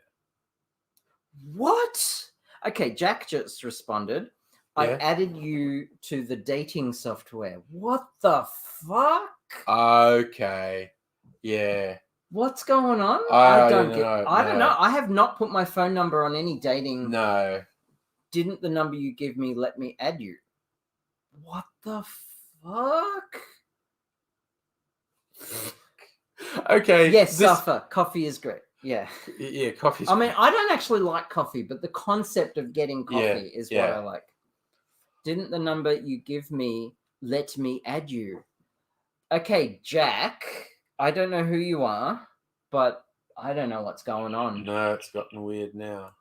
What? Okay, Jack just responded. I Yeah. added you to the dating software. What the fuck? Okay. Yeah. What's going on? I don't don't get. know, I don't no. know. I have not put my phone number on any dating. No. Didn't the number you give me let me add you? What the fuck? Okay. Yes, suffer. Coffee is great. Yeah. Yeah, coffee's I mean, I don't actually like coffee, but the concept of getting coffee is what yeah. I like. Didn't the number you give me let me add you? Okay, Jack, I don't know who you are, but I don't know what's going on. No, it's gotten weird now.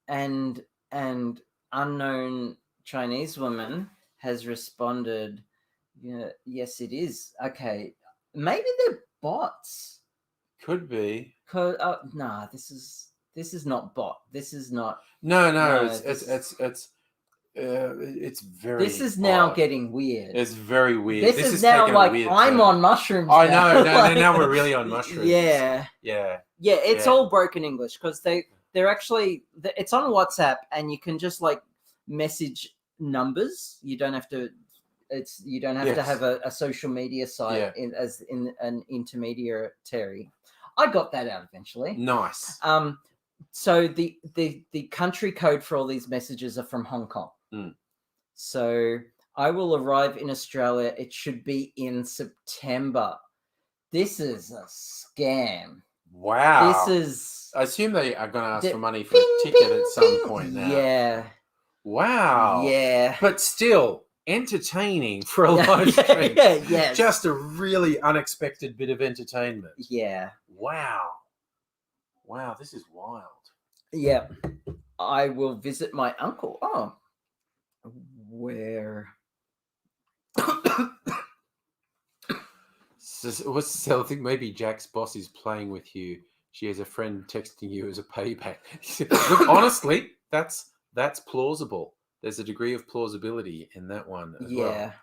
And unknown Chinese woman has responded, yeah, yes, it is. Okay, maybe they're bots. Could be. Nah, this is not bot. This is not. No, No, it's very. This is now odd. getting weird. It's very weird. This is now taken a like weird I'm turn. on mushrooms. I now. know. No, Like, now we're really on mushrooms. Yeah. Yeah. Yeah, it's Yeah. all broken English because they're actually it's on WhatsApp and you can just like message numbers. You don't have to. You don't have to Yes. have a social media site Yeah. as an intermediary. I got that out eventually. Nice. So the country code for all these messages are from Hong Kong. Mm. So I will arrive in Australia. It should be in September. This is a scam. Wow. This is. I assume they are going to ask The- for money for a ticket at some point now. Yeah. Wow. Yeah. But still entertaining for a live stream. Yes. Just a really unexpected bit of entertainment. Yeah. Wow. Wow, this is wild. Yeah. I will visit my uncle. Oh. Where? What's the other thing? Maybe Jack's boss is playing with you. She has a friend texting you as a payback. Look, honestly, that's plausible. There's a degree of plausibility in that one as well. Yeah.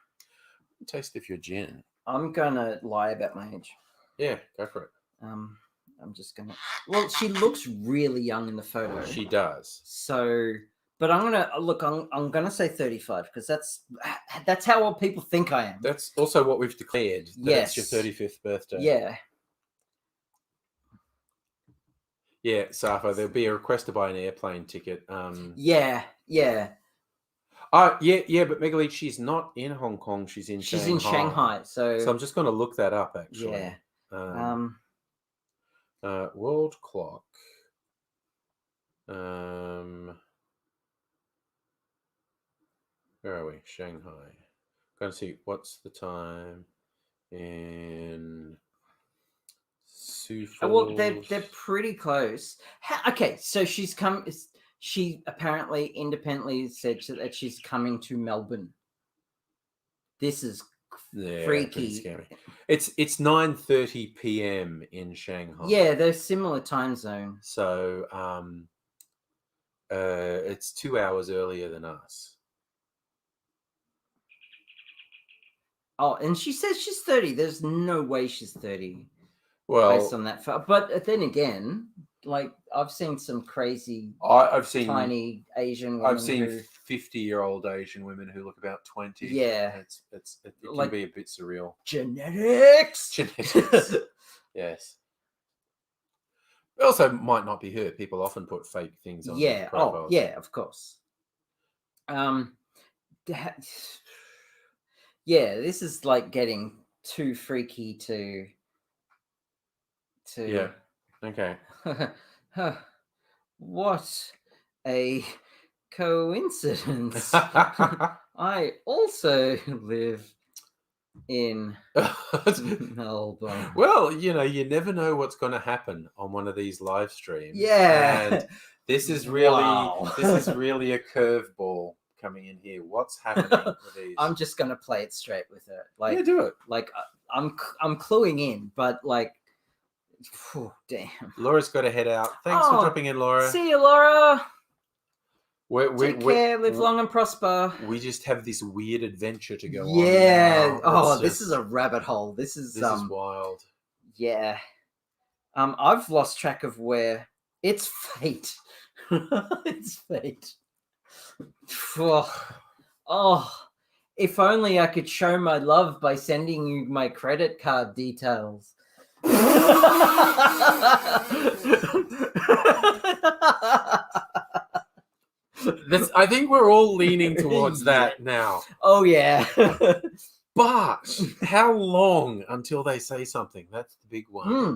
Taste of your gin. I'm gonna lie about my age. Yeah, go for it. I'm just gonna. Well, she looks really young in the photo. She does. So, but I'm gonna look. I'm gonna say 35 because that's how old people think I am. That's also what we've declared. That's your 35th birthday. Yeah. Yeah, Safa, there'll be a request to buy an airplane ticket. Yeah. Yeah, but Megali, she's not in Hong Kong. She's in She's Shanghai. in Shanghai. So I'm just going to look that up, actually. Yeah. World clock. Where are we? Shanghai. Going to see what's the time in Sioux Falls. Well, they're pretty close. Okay, so she's come. She apparently independently said that she's coming to Melbourne. This is freaky. It's 9:30 p.m. in Shanghai. Yeah, they're similar time zone. So it's 2 hours earlier than us. Oh, and she says she's 30. There's no way she's 30. Well, based on that. But then again, like I've seen some crazy. I've seen tiny Asian women. I've seen 50-year-old Asian women who look about 20. Yeah, it can like be a bit surreal. Genetics. Yes. It also might not be her. People often put fake things on. Yeah. profiles. Oh, yeah. Of course. Yeah. This is like getting too freaky to. Yeah. Okay. What a coincidence. I also live in Melbourne. Well, you never know what's going to happen on one of these live streams. Yeah. And this is really Wow. a curveball coming in here. What's happening with these? I'm just gonna play it straight with it. Like, yeah, do it. like I'm cluing in, but like, phew, damn. Laura's got to head out. Thanks for dropping in, Laura. See you, Laura. Take We're, care. Live long and prosper. we just have this weird adventure to go on. Yeah. now. Oh, It's this is just- a rabbit hole. This is wild. yeah. I've lost track of where it's fate. It's fate. Oh, if only I could show my love by sending you my credit card details. I think we're all leaning towards that now. Oh yeah. But how long until they say something? That's the big one. Hmm.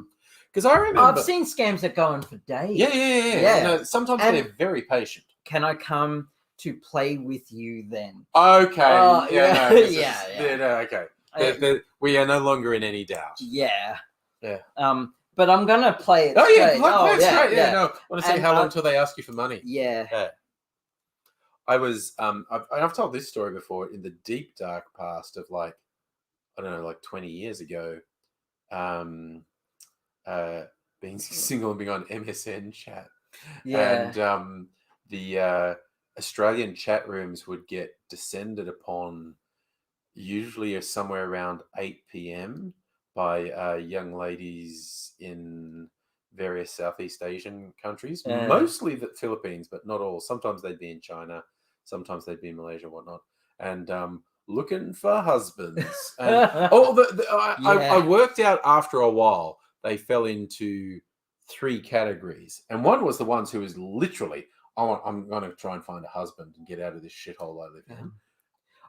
Because I remember I've seen scams that go on for days. Yeah. Yeah. No, sometimes And- they're very patient. Can I come to play with you then? Okay. Oh, yeah. yeah. No, this is- Yeah. no, okay. We are no longer in any doubt. Yeah. Yeah. But I'm gonna play it. Oh yeah, straight. play it yeah, straight. Yeah, no. I want to see And, how long until they ask you for money. Yeah. I was I've told this story before in the deep dark past of like, I don't know, like 20 years ago, being single and being on MSN chat. Yeah. And the Australian chat rooms would get descended upon usually somewhere around 8 p.m. by young ladies in various Southeast Asian countries, mostly the Philippines, but not all. Sometimes they'd be in China, sometimes they'd be in Malaysia and whatnot. And looking for husbands. And, I worked out after a while, they fell into 3 categories. And one was the ones who was literally, I'm going to try and find a husband and get out of this shithole I live in.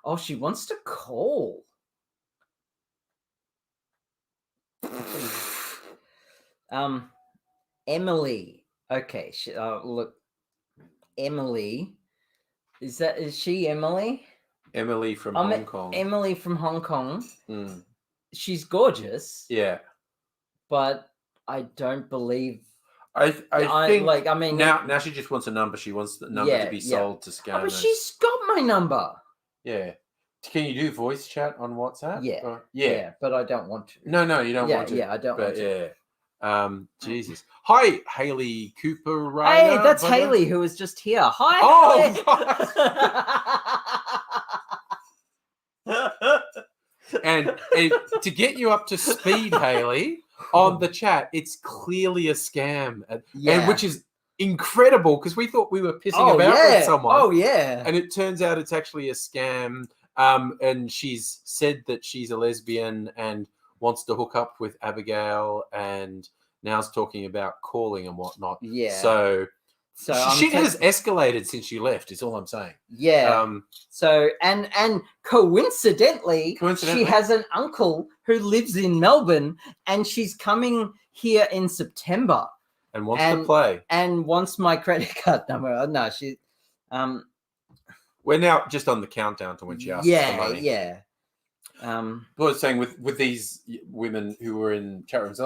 Oh, she wants to call. Emily. Okay. Look, Emily. Is she Emily? Emily from Hong Kong. Emily from Hong Kong. Mm. She's gorgeous. Yeah. But I don't believe. I think like. I mean, now she just wants a number. She wants the number to be sold to scammers. Oh, but she's got my number. Yeah. Can you do voice chat on WhatsApp? Yeah. Yeah. But I don't want to. No, you don't want to. Yeah, I don't want to. Yeah. Jesus. Hi, Haley Cooper. Hey, that's Haley who was just here. Hi. Oh, and to get you up to speed, Haley, on the chat, it's clearly a scam, and which is incredible because we thought we were pissing about with someone. Oh yeah. And it turns out it's actually a scam. And she's said that she's a lesbian and wants to hook up with Abigail, and now's talking about calling and whatnot. Yeah. So shit has escalated since you left, is all I'm saying. Yeah. So and coincidentally, she has an uncle who lives in Melbourne, and she's coming here in September. And wants to play. And wants my credit card number. No, she we're now just on the countdown to when she asks for money. Yeah. I was saying with these women who were in chat rooms,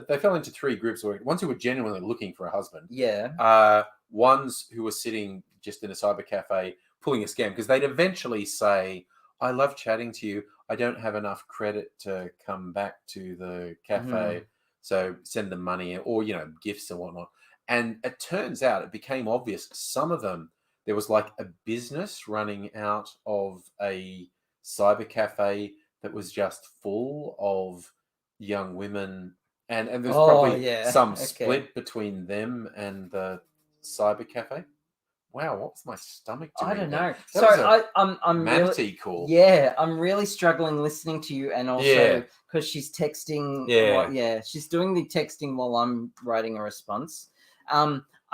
they fell into 3 groups. Ones who were genuinely looking for a husband. Yeah. Ones who were sitting just in a cyber cafe pulling a scam because they'd eventually say, "I love chatting to you. I don't have enough credit to come back to the cafe, so send them money or gifts and whatnot." And it turns out it became obvious. Some of them, there was like a business running out of a cyber cafe that was just full of young women, and there's probably some split between them and the cyber cafe. Wow, what was my stomach doing? I don't know. That I'm manatee really call. Yeah, I'm really struggling listening to you, and also because she's texting. She's doing the texting while I'm writing a response.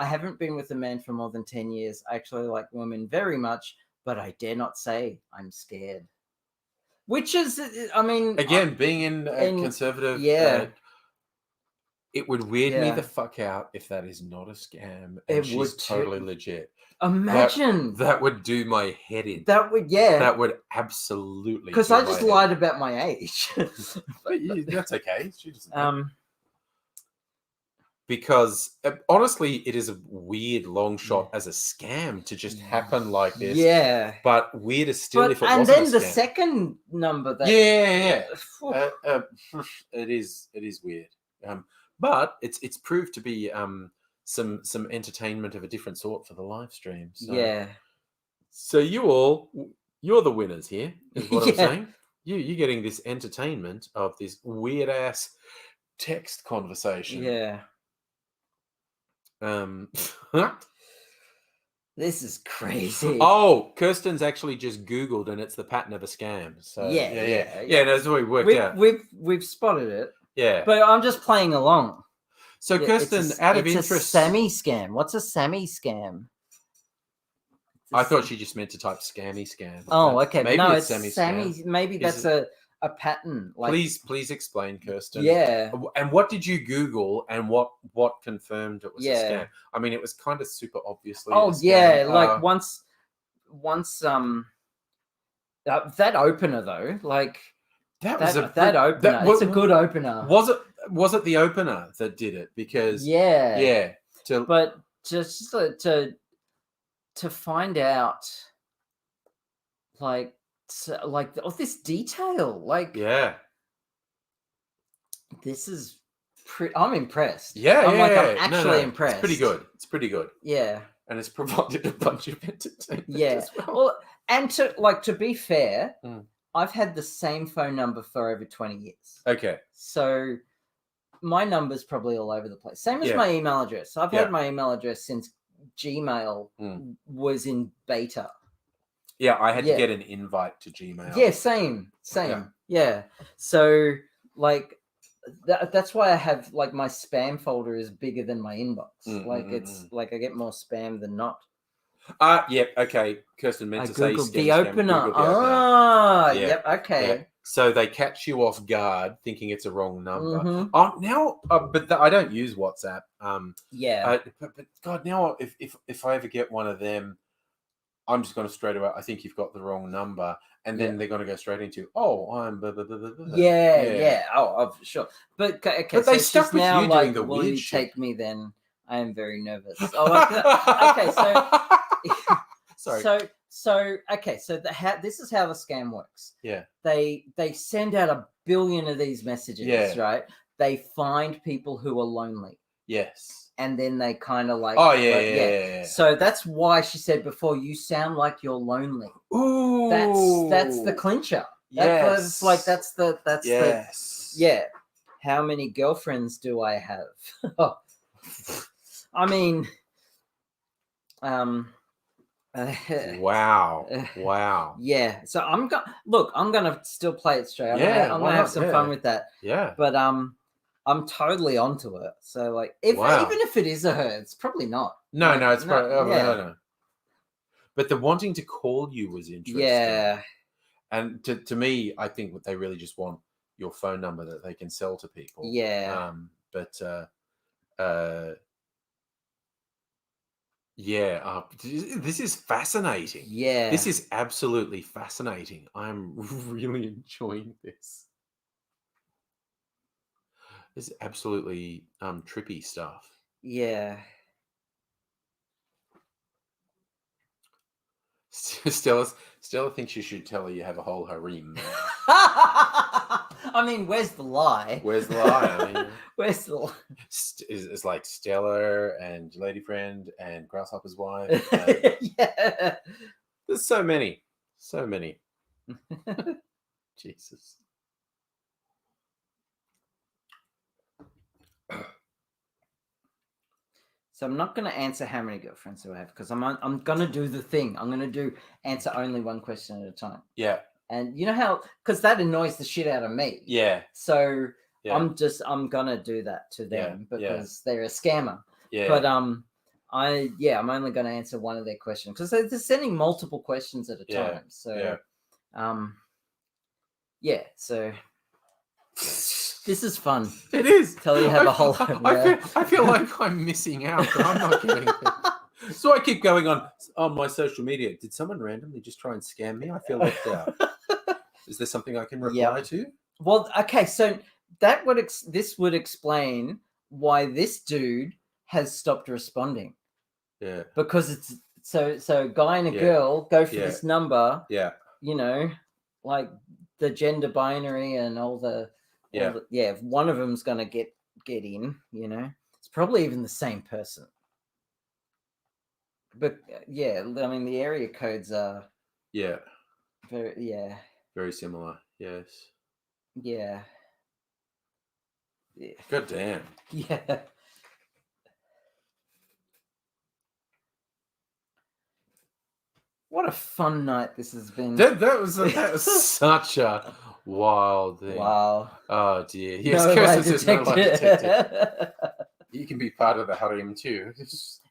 I haven't been with a man for more than 10 years. I actually like women very much, but I dare not say I'm scared. Which is, I mean... Again, being in a conservative... it would weird me the fuck out if that is not a scam and she's totally legit. Imagine that would do my head in. that would, yeah. That would absolutely. Because do I my just head lied in. about my age. But that's okay. She doesn't know. Because honestly, it is a weird long shot as a scam to just happen like this. Yeah. But weirder still But, if it and wasn't then a the scam. second number that It is weird. But it's proved to be some entertainment of a different sort for the live stream. So, yeah. So you're the winners here, is what I'm saying. You're getting this entertainment of this weird ass text conversation. Yeah. This is crazy. Oh, Kirsten's actually just Googled, and it's the pattern of a scam. So yeah. That's what we worked out. We've spotted it. Yeah, but I'm just playing along. So Kirsten, out of interest, it's a Sammy scam. What's a Sammy scam? I thought she just meant to type scam. Oh, okay. Maybe no, it's Sammy. Maybe that's a pattern. Like, please explain, Kirsten. Yeah. And what did you Google, and what confirmed it was a scam? I mean, it was kind of super obviously. Oh yeah, like once that opener though, like that opener. It's a good opener. Was it the opener that did it? Because but just to find out, like this detail, like this is I'm impressed. I'm actually impressed. It's pretty good. Yeah, and it's provided a bunch of entertainment. Yeah, well, and to be fair, I've had the same phone number for over 20 years. Okay, so my number's probably all over the place. Same as my email address. I've had my email address since Gmail was in beta. Yeah, I had to get an invite to Gmail. Yeah, same. Yeah. So like that's why I have like my spam folder is bigger than my inbox. It's like I get more spam than not. Okay. Kirsten meant to say the opener. Yep. Okay. Yeah. So they catch you off guard thinking it's a wrong number. But I don't use WhatsApp. But God, now if I ever get one of them, I'm just going to straight away. I think you've got the wrong number, and then they're going to go straight into, I'm blah, blah, blah, blah, blah. Yeah. Oh, sure. But okay. But they stuck with now you like, doing the will weird you shit. take me then? I am very nervous. Oh, okay. So sorry. So this is how the scam works. Yeah. They send out 1 billion of these messages, right? They find people who are lonely. Yes. And then they kind of like, So that's why she said before, you sound like you're lonely. Ooh. That's the clincher. That's how many girlfriends do I have? I mean, wow. Yeah. So I'm gonna still play it straight. I'm gonna have some fun with that. Yeah. But I'm totally onto it. So like, even if it is a her, it's probably not. No, it's probably no. But the wanting to call you was interesting. Yeah. And to me, I think what they really just want your phone number that they can sell to people. Yeah. This is fascinating. Yeah. This is absolutely fascinating. I'm really enjoying this. This is absolutely trippy stuff. Yeah. Stella thinks you should tell her you have a whole harem. I mean, where's the lie? Where's the lie? I mean, where's the lie? It's like Stella and Lady Friend and Grasshopper's Wife. Yeah. There's so many. Jesus. So I'm not going to answer how many girlfriends do I have, because I'm going to do the thing. I'm going to answer only one question at a time. Yeah. And you know how, because that annoys the shit out of me. Yeah. So I'm going to do that to them because they're a scammer. Yeah. But I'm only going to answer one of their questions because they're sending multiple questions at a time. So, so this is fun. It is. Tell you have a whole. I feel like I'm missing out, but I'm not getting it. So I keep going on my social media. Did someone randomly just try and scam me? I feel left out. Is there something I can reply to? Well, okay, so that would this would explain why this dude has stopped responding. Yeah. Because it's so a guy and a Yeah. girl go for Yeah. this number. Yeah. You know, like the gender binary and all the if one of them's gonna get in, you know, it's probably even the same person. But yeah, I mean the area codes are very similar. Yes. Yeah. God damn. Yeah. What a fun night this has been. That was such a wild thing. Wow. Oh dear. Yes, No Kirsten lie says no lie detected. detected. You can be part of the harem too.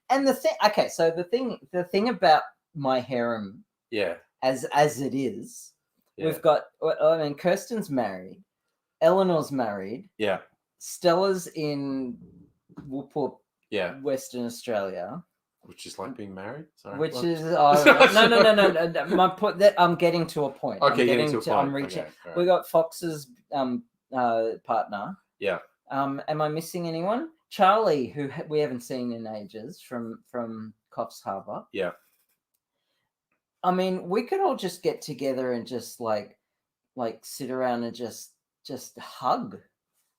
And the thing, okay, so the thing about my harem, as it is, we've got. I mean, Kirsten's married, Eleanor's married, Stella's in Whoop, Western Australia, which is like being married. Sorry, which is no. My point that I'm getting to a point. Okay, I'm getting to a point. I'm reaching. Okay, right. We got Fox's partner. Yeah. Am I missing anyone? Charlie, who we haven't seen in ages, from Coffs Harbour. Yeah. I mean, we could all just get together and just like sit around and just hug,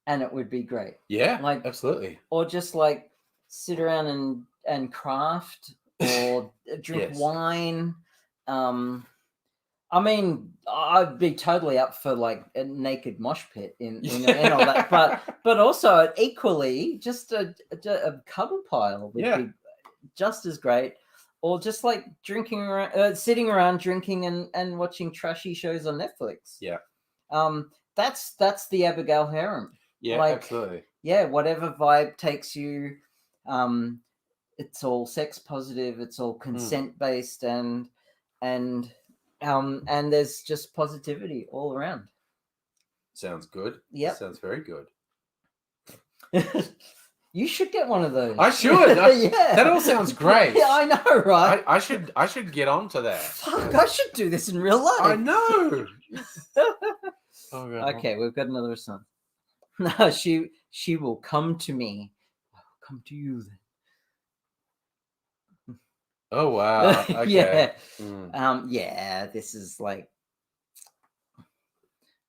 and it would be great. Yeah, like absolutely. Or just like sit around and craft or drink wine. I mean, I'd be totally up for like a naked mosh pit in all that, but also equally just a cuddle pile would be just as great, or just like drinking around, sitting around drinking and watching trashy shows on Netflix. Yeah, that's the Abigail harem. Yeah, absolutely. Yeah, whatever vibe takes you. It's all sex positive. It's all consent based, and there's just positivity all around. Sounds good. Yeah, sounds very good. You should get one of those. I should. Yeah, that all sounds great. Yeah, I know, right? I should get onto that. Fuck, I should do this in real life. I know. Oh, God. Okay, we've got another son. No, she will come to me. I will come to you then. Oh wow. Okay. Yeah. This is like,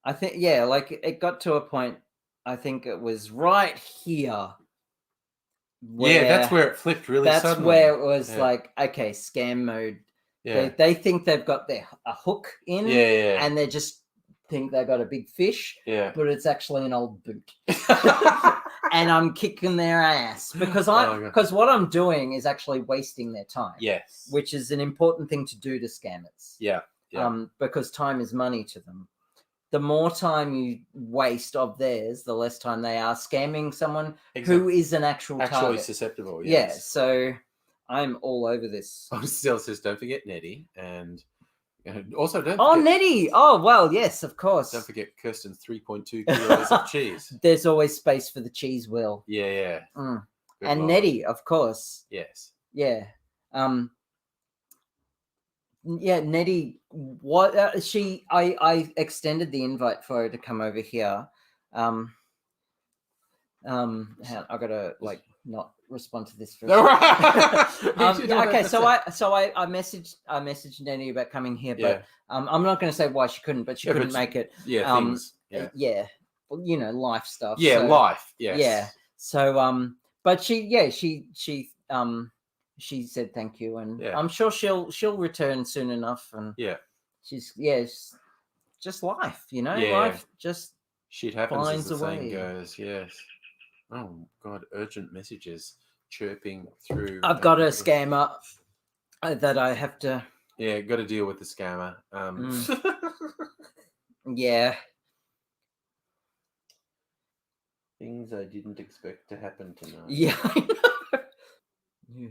I think, like it got to a point, I think it was right here. That's where it flipped really That's suddenly. where it was like, okay, scam mode. Yeah. They think they've got a hook in, and they just think they got a big fish, but it's actually an old boot. And I'm kicking their ass because what I'm doing is actually wasting their time. Yes. Which is an important thing to do to scammers. Yeah. Because time is money to them. The more time you waste of theirs, the less time they are scamming someone who is an actually target. Susceptible. Yes. Yeah. So I'm all over this. Oh, still says don't forget Nettie, and also don't. Oh, Nettie! Oh, well, yes, of course. Don't forget Kirsten's 3.2 kilos of cheese. There's always space for the cheese wheel. Yeah. And Lord. Nettie, of course. Yes. Yeah. Yeah, Nettie. What I extended the invite for her to come over here. I gotta not respond to this for okay, so I messaged Nettie about coming here, but I'm not going to say why she couldn't, but she couldn't make it. Things. Well, life stuff. Life. Yes. Yeah. So but she said thank you, and I'm sure she'll return soon enough, and she's just life, life just shit happens finds as the a way. saying goes. Yes. Oh God, urgent messages chirping through. I've got a scammer that I have to. Yeah, got to deal with the scammer. Yeah. Things I didn't expect to happen tonight. Yeah, I know. Yeah.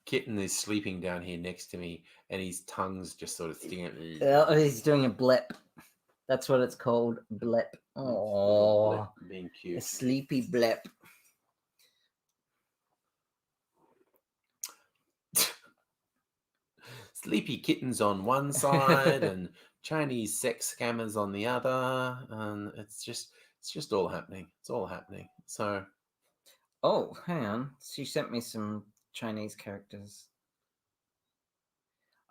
Kitten is sleeping down here next to me, and his tongue's just sort of sticking out. He's doing a blep. That's what it's called, blep. Oh, being cute. A sleepy blep. sleepy kittens on one side and Chinese sex scammers on the other, and it's just all happening. It's all happening. So, oh, hang on. She sent me some Chinese characters.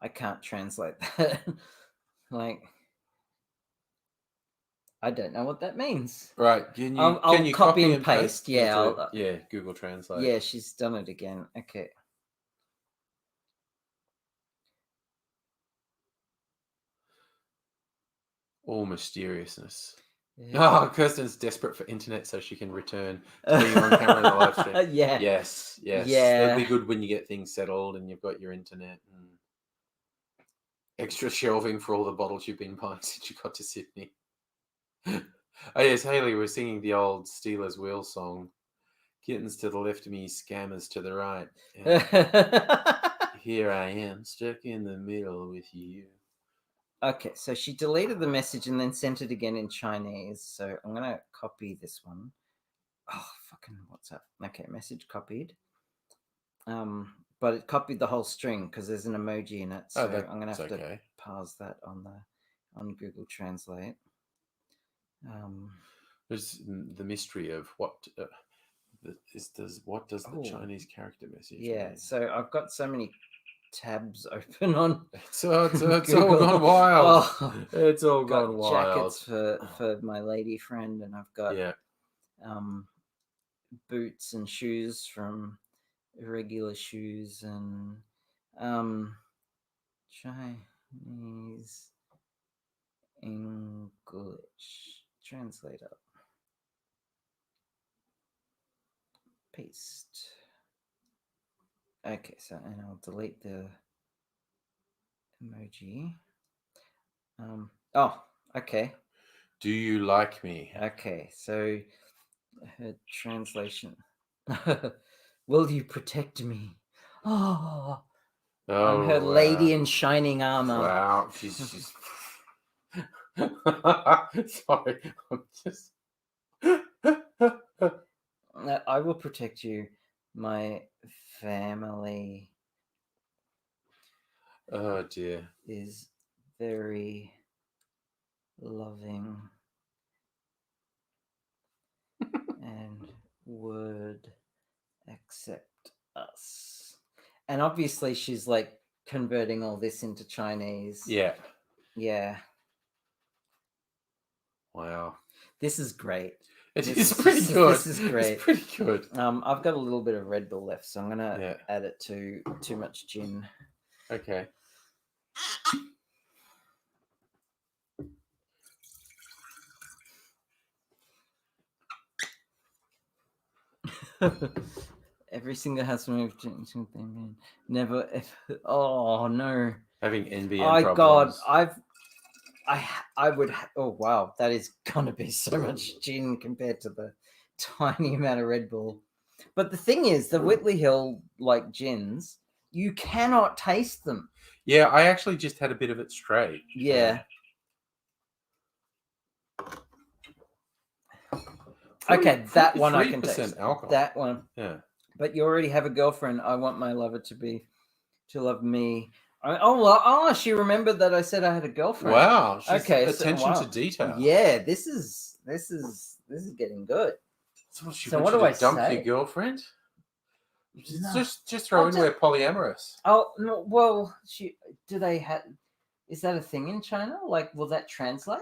I can't translate that. Like, I don't know what that means. right, can you I'll copy and paste? Yeah, yeah, Google Translate. Yeah, she's done it again. Okay. All mysteriousness. Yeah. Oh, Kirsten's desperate for internet so she can return to being on camera in the live stream. Yeah. Yes. Yeah. That'd be good when you get things settled and you've got your internet and extra shelving for all the bottles you've been buying since you got to Sydney. Oh yes, Haley was singing the old Steelers Wheel song. Kittens to the left of me, scammers to the right. And here I am, stuck in the middle with you. Okay, so she deleted the message and then sent it again in Chinese. So I'm gonna copy this one. Oh, fucking WhatsApp. Okay, message copied. But it copied the whole string because there's an emoji in it. So I'm gonna have to parse that on Google Translate. There's the mystery of what does the Chinese character message mean? So I've got so many tabs open on. It's all gone wild. Oh, it's all gone wild. Jackets for my lady friend, and I've got boots and shoes from Irregular Shoes, and Chinese English translator. Paste. Okay, so and I'll delete the emoji. Oh, okay. Do you like me? Okay, so her translation. Will you protect me? Oh, I'm her lady in shining armor. Wow, she's sorry, I'm just I will protect you, my family. Oh dear. Is very loving and would accept us. And obviously she's like converting all this into Chinese. Yeah. Yeah. Wow. This is great. This is pretty good. This is great. It's pretty good. I've got a little bit of Red Bull left, so I'm gonna add it to too much gin. Okay. Every single house moved to never ever. Oh no. Having envy and problems. God, I would. Oh wow, that is gonna be so much gin compared to the tiny amount of Red Bull. But the thing is, the Whitley Hill like gins, you cannot taste them. Yeah, I actually just had a bit of it straight. Yeah. Okay, that one I can taste. Alcohol. That one. Yeah. But you already have a girlfriend. I want my lover to love me. She remembered that I said I had a girlfriend. Wow. Okay. Attention to detail. Yeah, this is getting good. So what do I dump your girlfriend? Just throw in we're polyamorous. Oh no, well, is that a thing in China? Like, will that translate?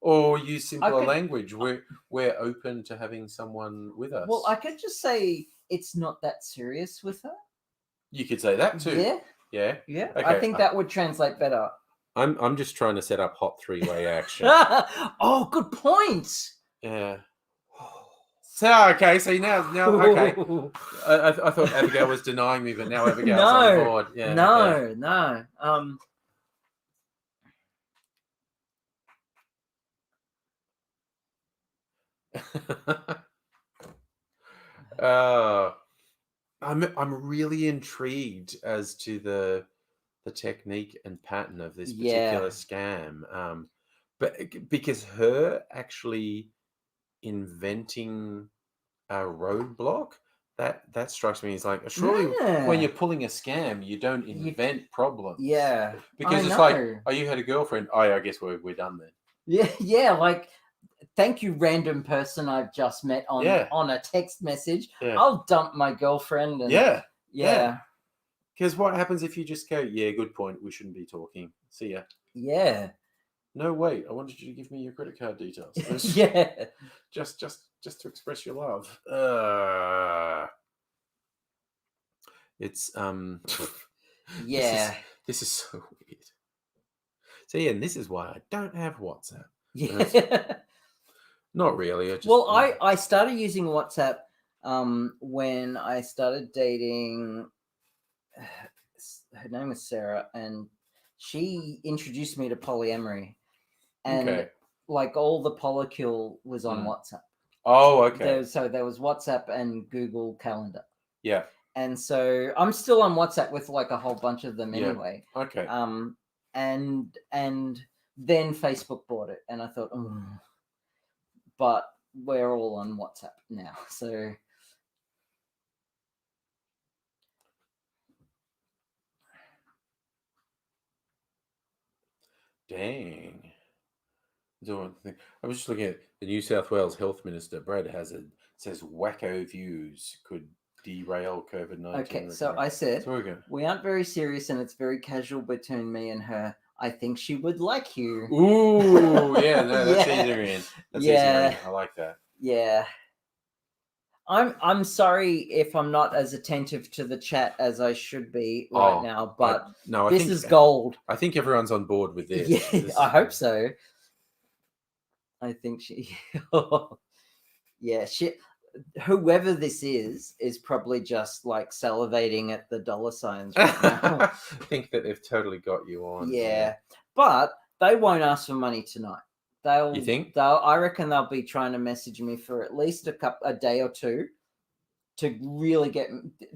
Or use simpler language. We're open to having someone with us. Well, I could just say it's not that serious with her. You could say that too. Yeah. Yeah. Yeah. Okay. I think that would translate better. I'm just trying to set up hot three-way action. Oh, good point. Yeah. So okay, so now okay. I thought Abigail was denying me, but now Abigail's on board. Yeah. No. I'm really intrigued as to the technique and pattern of this particular scam. But because her actually inventing a roadblock, That strikes me as like, surely when Yeah. you're pulling a scam, you don't invent problems. Yeah. Because I it's know. like, oh, you had a girlfriend. Oh, yeah, I guess we're done then. Yeah, like, thank you, random person I've just met on a text message. Yeah. I'll dump my girlfriend. And yeah. Because what happens if you just go, yeah, good point, we shouldn't be talking. See ya. Yeah. No, wait, I wanted you to give me your credit card details. Yeah. Just to express your love. It's Yeah. This is so weird. So yeah, and this is why I don't have WhatsApp. Yeah. Not really. I started using WhatsApp when I started dating. Her name was Sarah, and she introduced me to polyamory, and like all the polycule was on WhatsApp. Oh, okay. There was WhatsApp and Google Calendar. Yeah. And so I'm still on WhatsApp with like a whole bunch of them anyway. Okay. And then Facebook bought it, and I thought, but we're all on WhatsApp now, so. Dang. I was just looking at the New South Wales Health Minister, Brad Hazard, says wacko views could derail COVID-19. Okay, so I said, we aren't very serious and it's very casual between me and her. I think she would like you. Ooh, yeah, no, that's easier in. That's easier in. I like that. Yeah. I'm sorry if I'm not as attentive to the chat as I should be right now, but this is gold. I think everyone's on board with this. Yeah, I hope so. I think she. Yeah, she. Whoever this is probably just like salivating at the dollar signs right now. I think that they've totally got you on. Yeah, but they won't ask for money tonight. You think? I reckon they'll be trying to message me for at least a day or two to really get,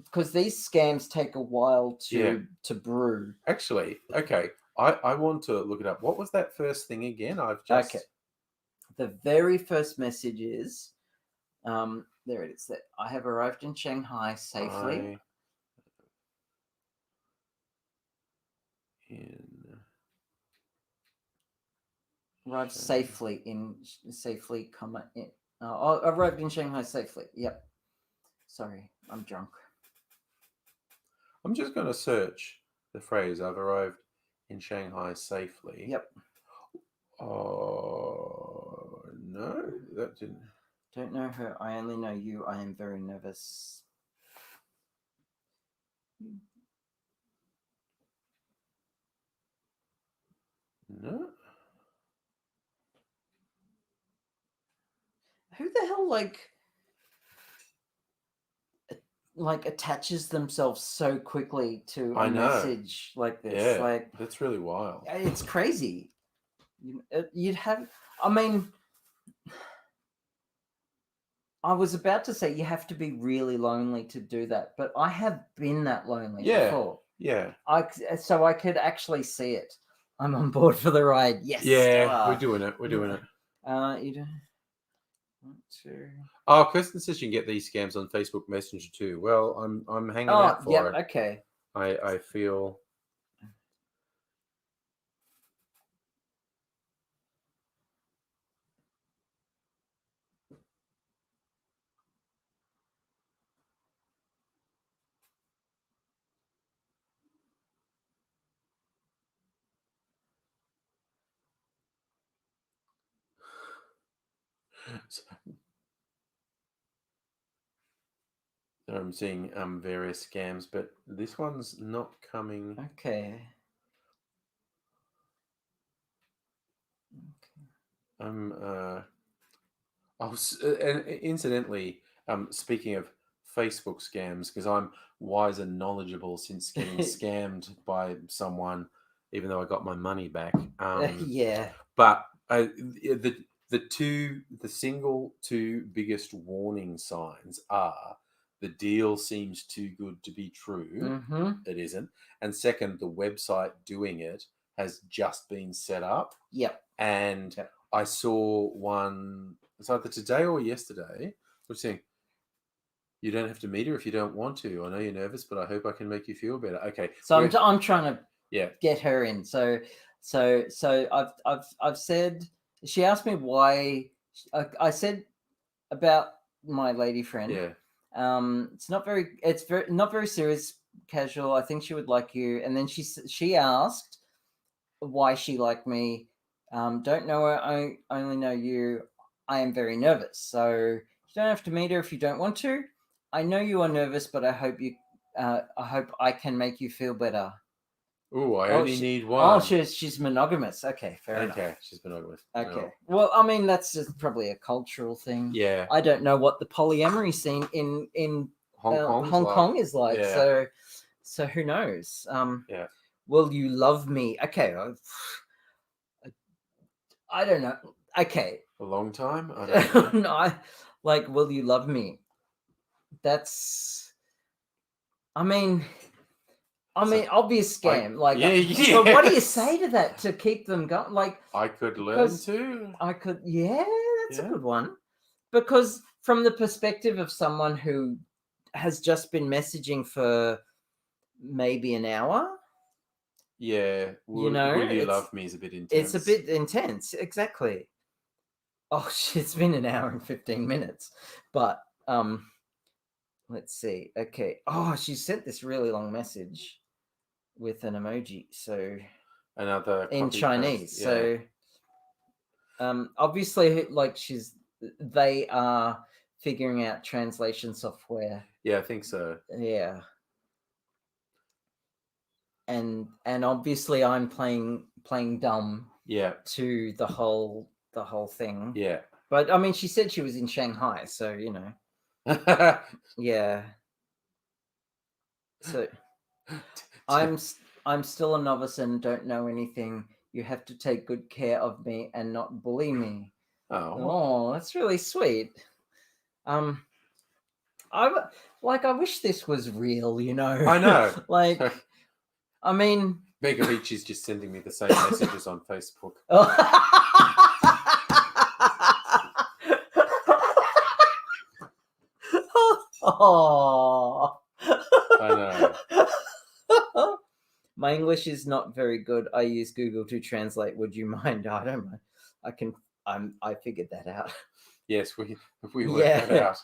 because these scams take a while to brew. Actually, okay, I want to look it up. What was that first thing again? Okay. The very first message is, there it is. That I have arrived in Shanghai safely. Arrived safely in arrived in Shanghai safely. Yep. Sorry, I'm drunk. I'm just going to search the phrase "I've arrived in Shanghai safely." Yep. Oh no, that didn't. Don't know her. I only know you. I am very nervous. No. Who the hell like attaches themselves so quickly to a message like this? Yeah, like that's really wild. It's crazy. You'd have. I mean, I was about to say you have to be really lonely to do that, but I have been that lonely before. Yeah. So I could actually see it. I'm on board for the ride. Yes. Yeah, we're doing it. We're doing it. You do. 1, 2. Oh, Kirsten says you can get these scams on Facebook Messenger too. Well, I'm hanging out for it. Okay. I feel. I'm seeing various scams, but this one's not coming. Okay. And incidentally, speaking of Facebook scams, because I'm wise and knowledgeable since getting scammed by someone, even though I got my money back. Yeah. But the single two biggest warning signs are: the deal seems too good to be true. Mm-hmm. It isn't. And second, the website doing it has just been set up. Yep. And I saw one, it's either today or yesterday, which saying, You don't have to meet her if you don't want to. I know you're nervous, but I hope I can make you feel better. Okay. So I'm trying to get her in. So I've said, she asked me why. I said about my lady friend. Yeah. It's not very serious, casual. I think she would like you. And then she asked why she liked me. Don't know her. I only know you. I am very nervous. So you don't have to meet her if you don't want to. I know you are nervous, but I hope I can make you feel better. Oh, I only need one. Oh, she's monogamous. Okay, fair enough. Okay, she's monogamous. Okay. No. Well, I mean, that's just probably a cultural thing. Yeah. I don't know what the polyamory scene in Hong Kong is like. Yeah. So who knows? Yeah. Will you love me? Okay. I don't know. Okay. A long time? I don't know. No, like, will you love me? That's. I mean, obvious scam. Like, yeah. but what do you say to that to keep them going? Like, I could learn to. That's a good one. Because from the perspective of someone who has just been messaging for maybe an hour. Yeah. Will you love me is a bit intense. It's a bit intense, exactly. Oh, it's been an hour and 15 minutes. But let's see. Okay. Oh, she sent this really long message with an emoji. So another in Chinese. Yeah. So obviously, like, they are figuring out translation software. Yeah, I think so. Yeah. And obviously I'm playing dumb. Yeah. To the whole thing. Yeah. But I mean, she said she was in Shanghai, so you know. Yeah. So I'm still a novice and don't know anything. You have to take good care of me and not bully me. Oh, that's really sweet. I wish this was real, you know. I know. Like, I mean, Begovic is just sending me the same messages on Facebook. Oh. I know. My English is not very good. I use Google to translate. Would you mind? I don't mind. I figured that out. Yes, we worked that out.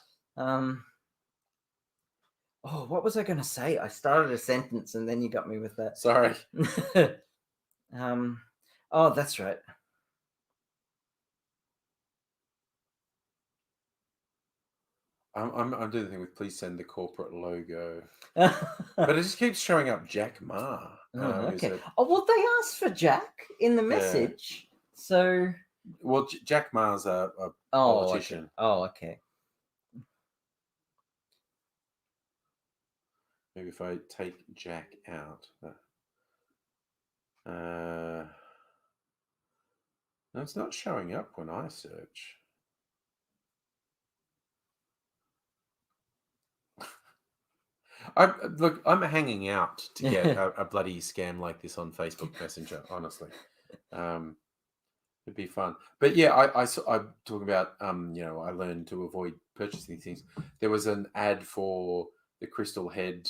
Oh, what was I going to say? I started a sentence and then you got me with that. Sorry. Oh, that's right. I'm doing the thing with please send the corporate logo, but it just keeps showing up Jack Ma. Okay. Oh, well, they asked for Jack in the message, so. Well, Jack Ma's a politician. Okay. Oh, okay. Maybe if I take Jack out. No, it's not showing up when I search. I'm hanging out to get a bloody scam like this on Facebook Messenger. Honestly, it'd be fun. But yeah, I'm talking about I learned to avoid purchasing things. There was an ad for the Crystal Head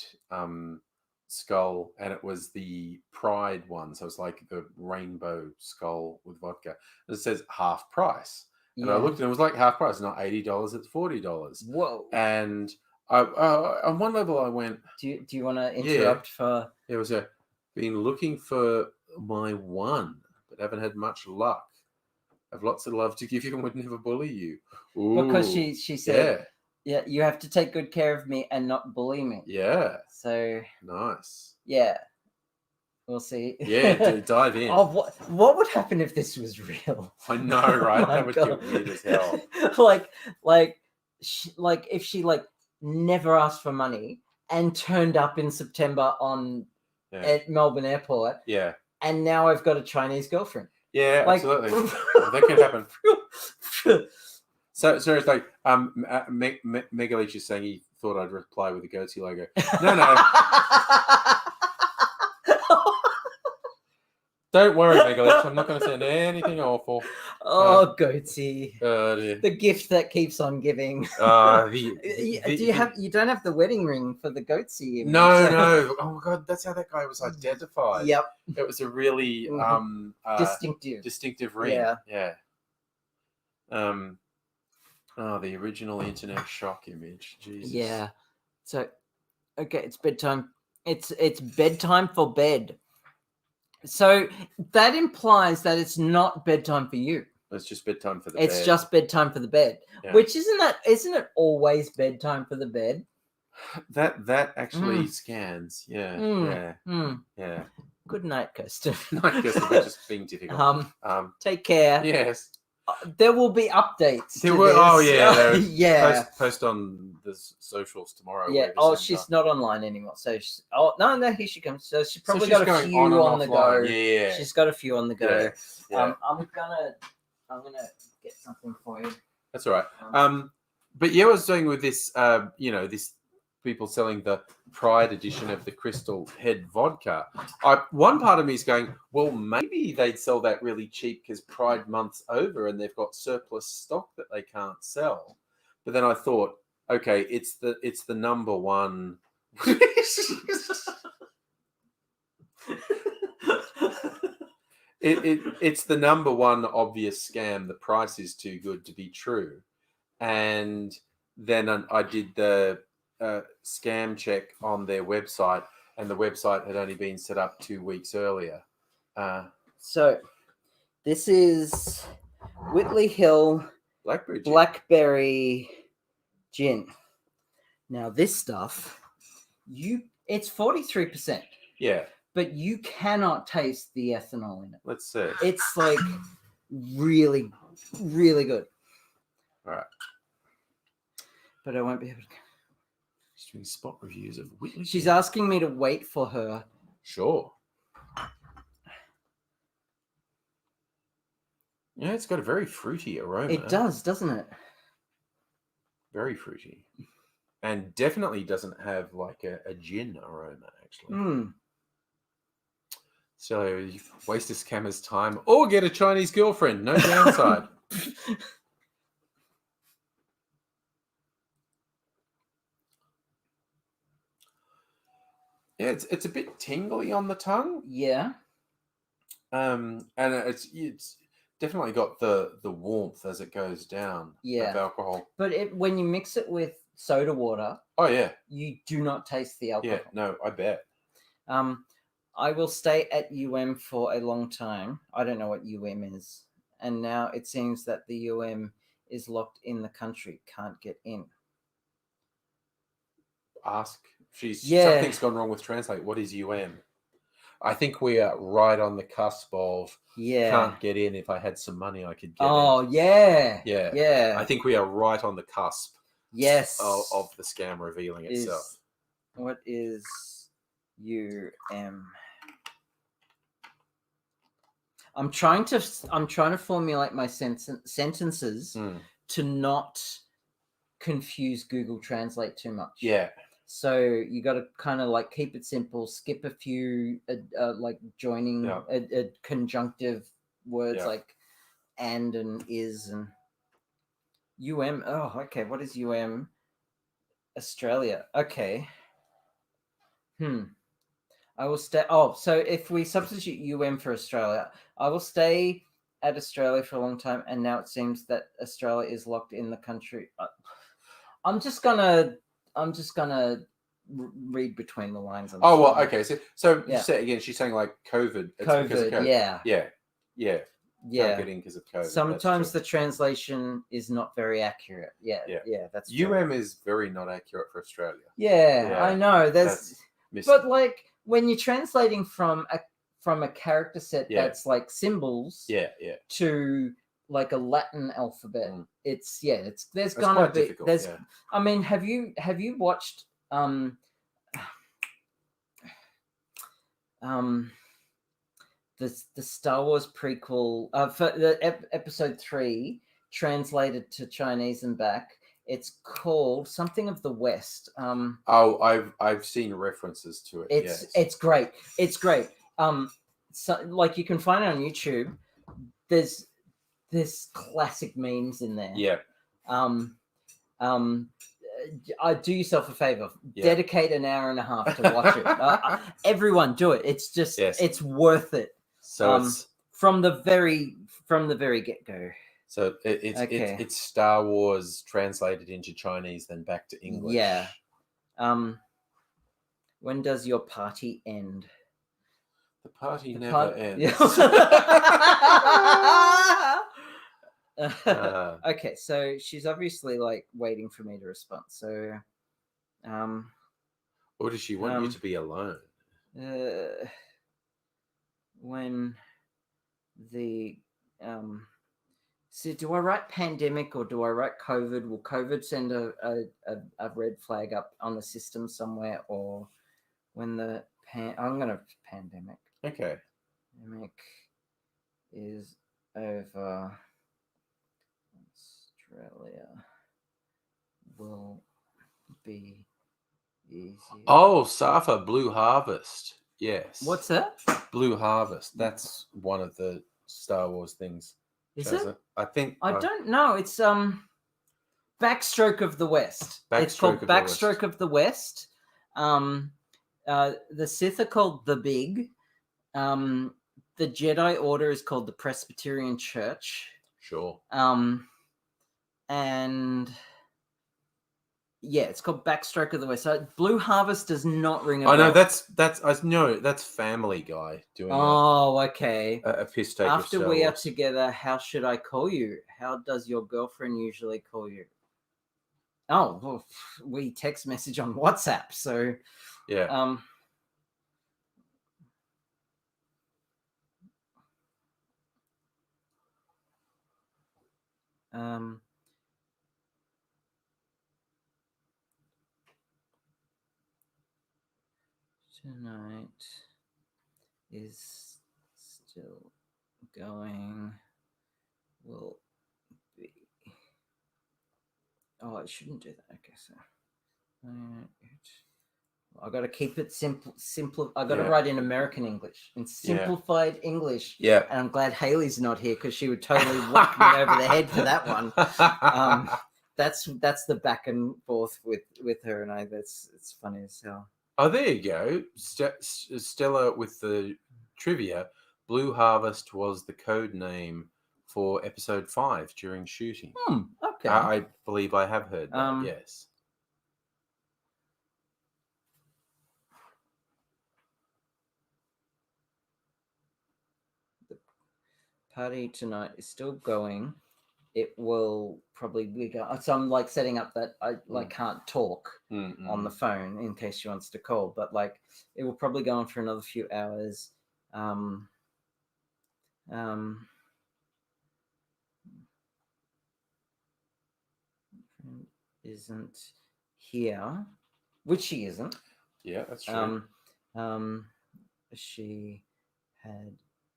skull, and it was the Pride one, so it's like the rainbow skull with vodka. And it says half price, and I looked and it was like half price, not $80, it's $40. Whoa! And on one level, I went. Do you want to interrupt for? It was been looking for my one, but haven't had much luck. I've lots of love to give you and would never bully you. Ooh, because she said, yeah, you have to take good care of me and not bully me. Yeah. So nice. Yeah. We'll see. Yeah, dive in. Oh, what would happen if this was real? I know, right? That would get weird as hell. like if she never asked for money and turned up in September at Melbourne Airport. Yeah. And now I've got a Chinese girlfriend. Yeah, absolutely. That could happen. So it's like Megalich is saying he thought I'd reply with a goatee logo. No. Don't worry, Megalith. I'm not going to send anything awful. Oh, Goatsy. Dear. The gift that keeps on giving. You don't have the wedding ring for the Goatsy image. No. Oh my god, that's how that guy was identified. Yep. It was a really distinctive ring. Yeah. The original internet shock image. Jesus. Yeah. So, okay, it's bedtime. It's bedtime for bed. So that implies that it's not bedtime for you. It's just bedtime for the It's bed. just bedtime for the bed. Yeah. Which isn't it always bedtime for the bed? That actually scans. Yeah. Yeah. Good night, Kirsten. Not just we're just being difficult. Take care. Yes. There will be updates. There were. Oh yeah. Yeah. Post on the socials tomorrow. Yeah. Oh, she's not online anymore. So no, here she comes. So she's probably got a few on the go. Yeah. She's got a few on the go. Yeah. I'm gonna get something for you. That's all right. But yeah, I was doing with this. This people selling the Pride edition of the Crystal Head vodka. One part of me is going, well, maybe they'd sell that really cheap because Pride month's over and they've got surplus stock that they can't sell. But then I thought, okay, it's the number one. It's the number one obvious scam. The price is too good to be true. And then I did the scam check on their website, and the website had only been set up 2 weeks earlier. So this is Whitley Hill Blackberry Gin. Now this stuff, it's 43%. Yeah. But you cannot taste the ethanol in it. Let's see. It's like really, really good. All right. But I won't be able to. She's doing spot reviews of Whitley. She's asking me to wait for her. Sure. Yeah, it's got a very fruity aroma. It does, doesn't it? Very fruity. And definitely doesn't have like a gin aroma, actually. So you waste a scammer's time or get a Chinese girlfriend. No downside. Yeah, it's a bit tingly on the tongue. Yeah. And it's definitely got the warmth as it goes down of alcohol. But when you mix it with soda water, you do not taste the alcohol. Yeah, no, I bet. I will stay at UM for a long time. I don't know what UM is. And now it seems that the UM is locked in the country, can't get in. Ask. Something's gone wrong with Translate. What is UM? I think we are right on the cusp of can't get in. If I had some money, I could get in. Oh, yeah. Yeah. I think we are right on the cusp of the scam revealing itself. What is UM? I'm trying to formulate my sentences to not confuse Google Translate too much. Yeah. So you got to kind of like keep it simple, skip a few like joining a conjunctive words like and is and UM. Oh, okay. What is UM? Australia. Okay. I will stay. Oh, so if we substitute UM for Australia, I will stay at Australia for a long time. And now it seems that Australia is locked in the country. I'm just gonna read between the lines. Okay. So you say again, she's saying like COVID. COVID. Yeah. Can't get in because of COVID. Sometimes the translation is not very accurate. Yeah. That's true. UM is very not accurate for Australia. Yeah. I know. But like when you're translating from a character set that's like symbols to like a Latin alphabet, there's gonna be difficult, I mean, have you watched the Star Wars prequel for the episode 3 translated to Chinese and back? It's called something of the West. I've seen references to it. It's great. It's great. like you can find it on YouTube. There's classic memes in there. Yeah. I do yourself a favor. Yeah. Dedicate an hour and a half to watch it. Everyone do it. It's just it's worth it. So it's from the very get go. So it's Star Wars translated into Chinese, then back to English. Yeah. When does your party end? The party never ends. Okay, so she's obviously like waiting for me to respond. So, or does she want you to be alone? When the so do I write pandemic or do I write COVID? Will COVID send a red flag up on the system somewhere, or when the I'm gonna pandemic. Okay. Pandemic is over. Australia will be easier. Oh, Safa, Blue Harvest. Yes. What's that? Blue Harvest. That's one of the Star Wars things. Is it? I think. I don't know. It's Backstroke of the West. It's called Backstroke of the West. The Sith are called the Big. The Jedi Order is called the Presbyterian Church. Sure. And yeah, it's called Backstroke of the West. So Blue Harvest does not ring a bell. Oh no, that's Family Guy doing. Okay. A piss take. After we are together, how should I call you? How does your girlfriend usually call you? Oh, well, we text message on WhatsApp. So yeah. Tonight is still going. Will be. Oh, I shouldn't do that. Okay, so I got to keep it simple. I got to write in American English, in simplified English. Yeah. And I'm glad Haley's not here because she would totally whack me over the head for that one. That's the back and forth with her and I. It's funny as hell. Oh, there you go. Stella with the trivia. Blue Harvest was the code name for episode 5 during shooting. Okay. I believe I have heard that, yes. The party tonight is still going. It will probably be going. So I'm like setting up that I can't talk on the phone in case she wants to call, but like it will probably go on for another few hours. Isn't here, which she isn't. Yeah, that's true. She had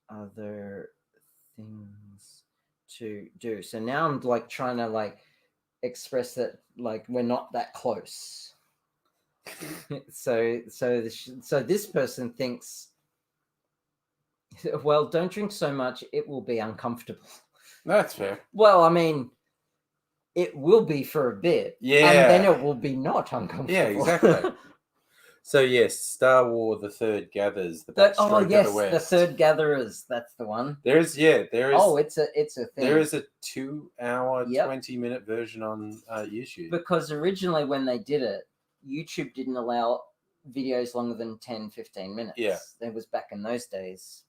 other things to do. So now I'm like trying to like express that like we're not that close. so this person thinks, well, don't drink so much, it will be uncomfortable. That's fair. Well, I mean, it will be for a bit. Yeah. And then it will be not uncomfortable. Yeah, exactly. So yes, Star Wars: The Third Gathers. The The Third Gatherers. That's the one. There is. Oh, it's a thing. There is a 2-hour, 20-minute version on YouTube. Because originally, when they did it, YouTube didn't allow videos longer than 10, 15 minutes. Yeah, that was back in those days.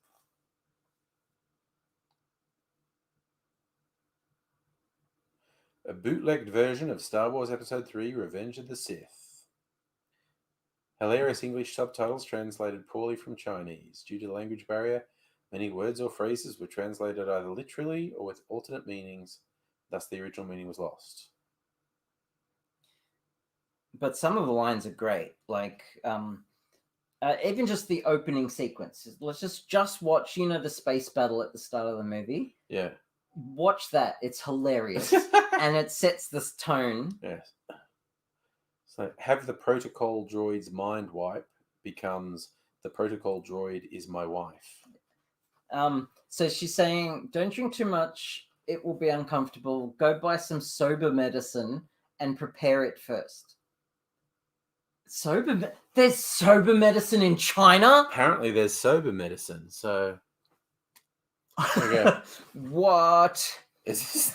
A bootlegged version of Star Wars Episode 3: Revenge of the Sith. Hilarious English subtitles translated poorly from Chinese. Due to the language barrier, many words or phrases were translated either literally or with alternate meanings. Thus, the original meaning was lost. But some of the lines are great. Like, even just the opening sequence. Let's just watch, the space battle at the start of the movie. Yeah. Watch that. It's hilarious. And it sets this tone. Yes. So have the protocol droid's mind wipe becomes the protocol droid is my wife. So she's saying, don't drink too much. It will be uncomfortable. Go buy some sober medicine and prepare it first. There's sober medicine in China? Apparently there's sober medicine. So okay. What? Is this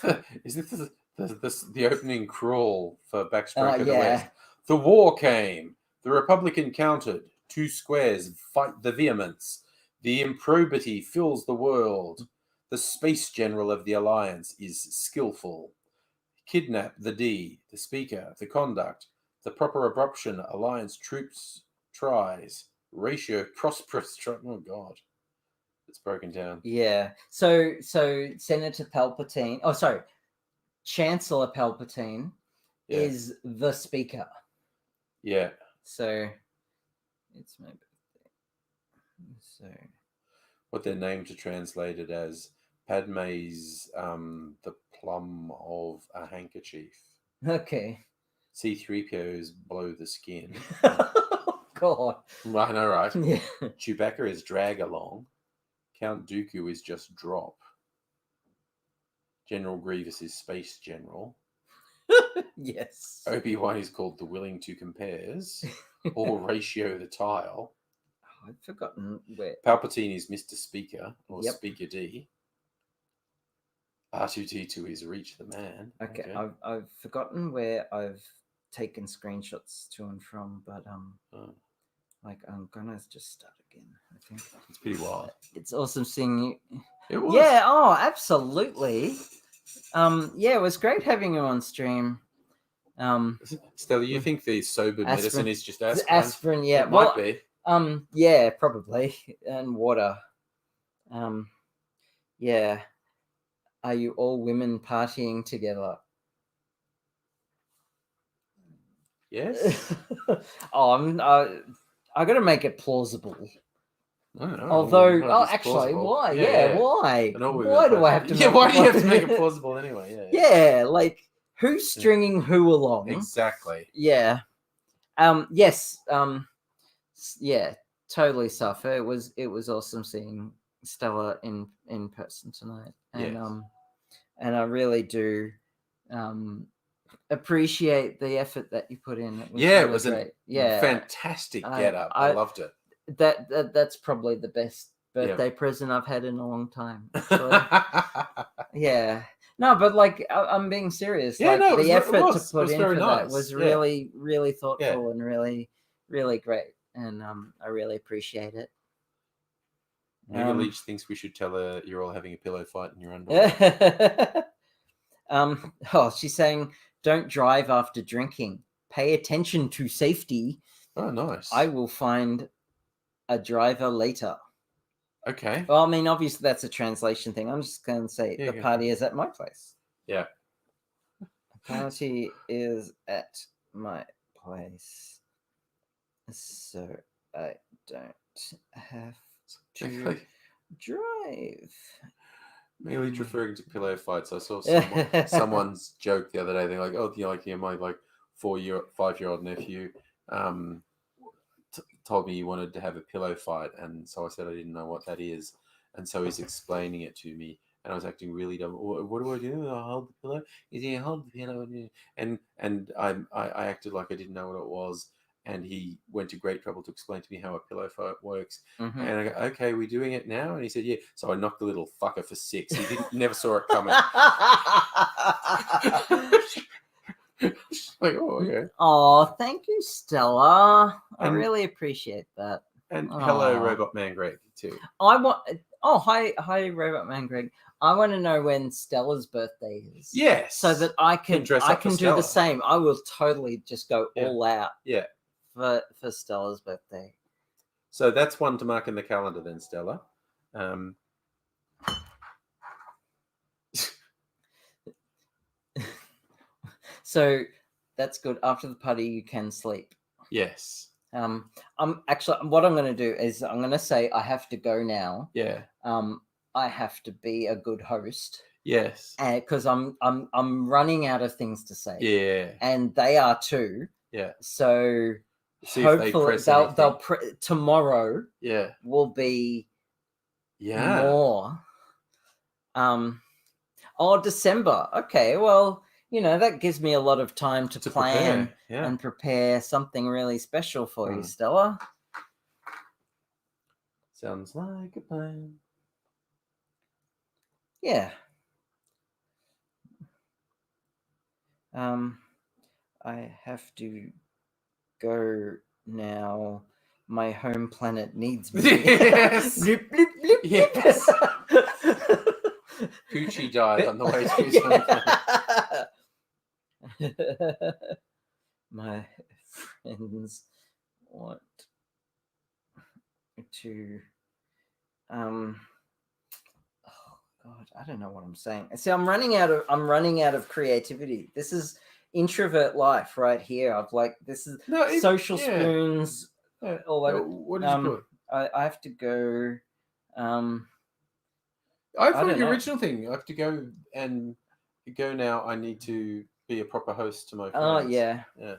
the opening crawl for Backstroke of the yeah. West? The war came. The Republican countered. 2 squares fight the vehemence. The improbity fills the world. The space general of the alliance is skillful. Kidnap the D, the speaker, the conduct, the proper abruption, alliance troops tries, ratio prosperous. Oh God, it's broken down. Yeah. So Senator Palpatine, Chancellor Palpatine is the speaker. Yeah. So it's my birthday. So what they're named to translate it as Padme's the plum of a handkerchief. Okay. C-3PO's blow the skin. God. I know, right? Yeah. Chewbacca is drag along. Count Dooku is just drop. General Grievous is space general. Yes. Obi-Wan is called the willing to compares. Or ratio the tile. I've forgotten where. Palpatine is Mr. Speaker or Yep. Speaker D. R2D2 is Reach the Man. Okay. I've forgotten where I've taken screenshots to and from, but like I'm gonna just start again. I think it's pretty wild. It's awesome seeing you. It was. Yeah. Oh, absolutely. Yeah, it was great having you on stream. Stella, you think the sober medicine is just aspirin? Aspirin, yeah. It might be. Yeah, probably. And water. Yeah. Are you all women partying together? Yes. I got to make it plausible. I don't know. Although, actually, why? Yeah, why? Why do I have to? Why do you have to make it plausible anyway? Yeah, like who's stringing who along? Exactly. Yeah. Yes. Yeah. Totally, Safa. It was awesome seeing Stella in person tonight, and and I really do appreciate the effort that you put in. It was it was great. a fantastic get up. I loved it. That's probably the best birthday present I've had in a long time. Yeah. No, but like I'm being serious. Yeah, like the effort to put in for nice. that was really, really thoughtful and really, really great. And I really appreciate it. Mega Leech thinks we should tell her you're all having a pillow fight in your underwear. She's saying, don't drive after drinking. Pay attention to safety. Oh, nice. I will find a driver later. Okay. Well, I mean, obviously that's a translation thing. I'm just going to say the party is at my place. Yeah. The party is at my place. So I don't have to drive. Mainly referring to pillow fights. I saw someone's joke the other day. They're like, "Oh, my 5-year-old nephew told me he wanted to have a pillow fight," and so I said I didn't know what that is, and so he's explaining it to me, and I was acting really dumb. What do I do? I hold the pillow. Is he hold the pillow? And I acted like I didn't know what it was. And he went to great trouble to explain to me how a pillow fight works. Mm-hmm. And I go, okay, we're doing it now? And he said, yeah. So I knocked the little fucker for 6. He never saw it coming. Like, oh, okay. Oh, thank you, Stella. I really appreciate that. And hello, Robot Man Greg, too. Hi, Robot Man Greg. I want to know when Stella's birthday is. Yes. So that I can do the same. I will totally just go all out. Yeah. For Stella's birthday. So that's one to mark in the calendar then, Stella. So that's good. After the party, you can sleep. Yes. I'm actually, what I'm going to do is I'm going to say I have to go now. Yeah. I have to be a good host. Yes. Because I'm running out of things to say. Yeah. And they are too. Yeah. So see hopefully tomorrow. Yeah. Will be Yeah. more. December. Okay, well, that gives me a lot of time to plan prepare. Yeah. and prepare something really special for you, Stella. Sounds like a plan. Yeah. I have to go now. My home planet needs me. Yes. Bloop, bloop, bloop, Yes. bloop. Poochie died on the way to his home planet. My friends want to oh god, I don't know what I'm saying. See, I'm running out of creativity. This is introvert life right here. This is social spoons. Yeah. All over. What did you put? I have to go. I thought the original thing. I have to go now. I need to be a proper host to my friends. Oh yeah. Yeah.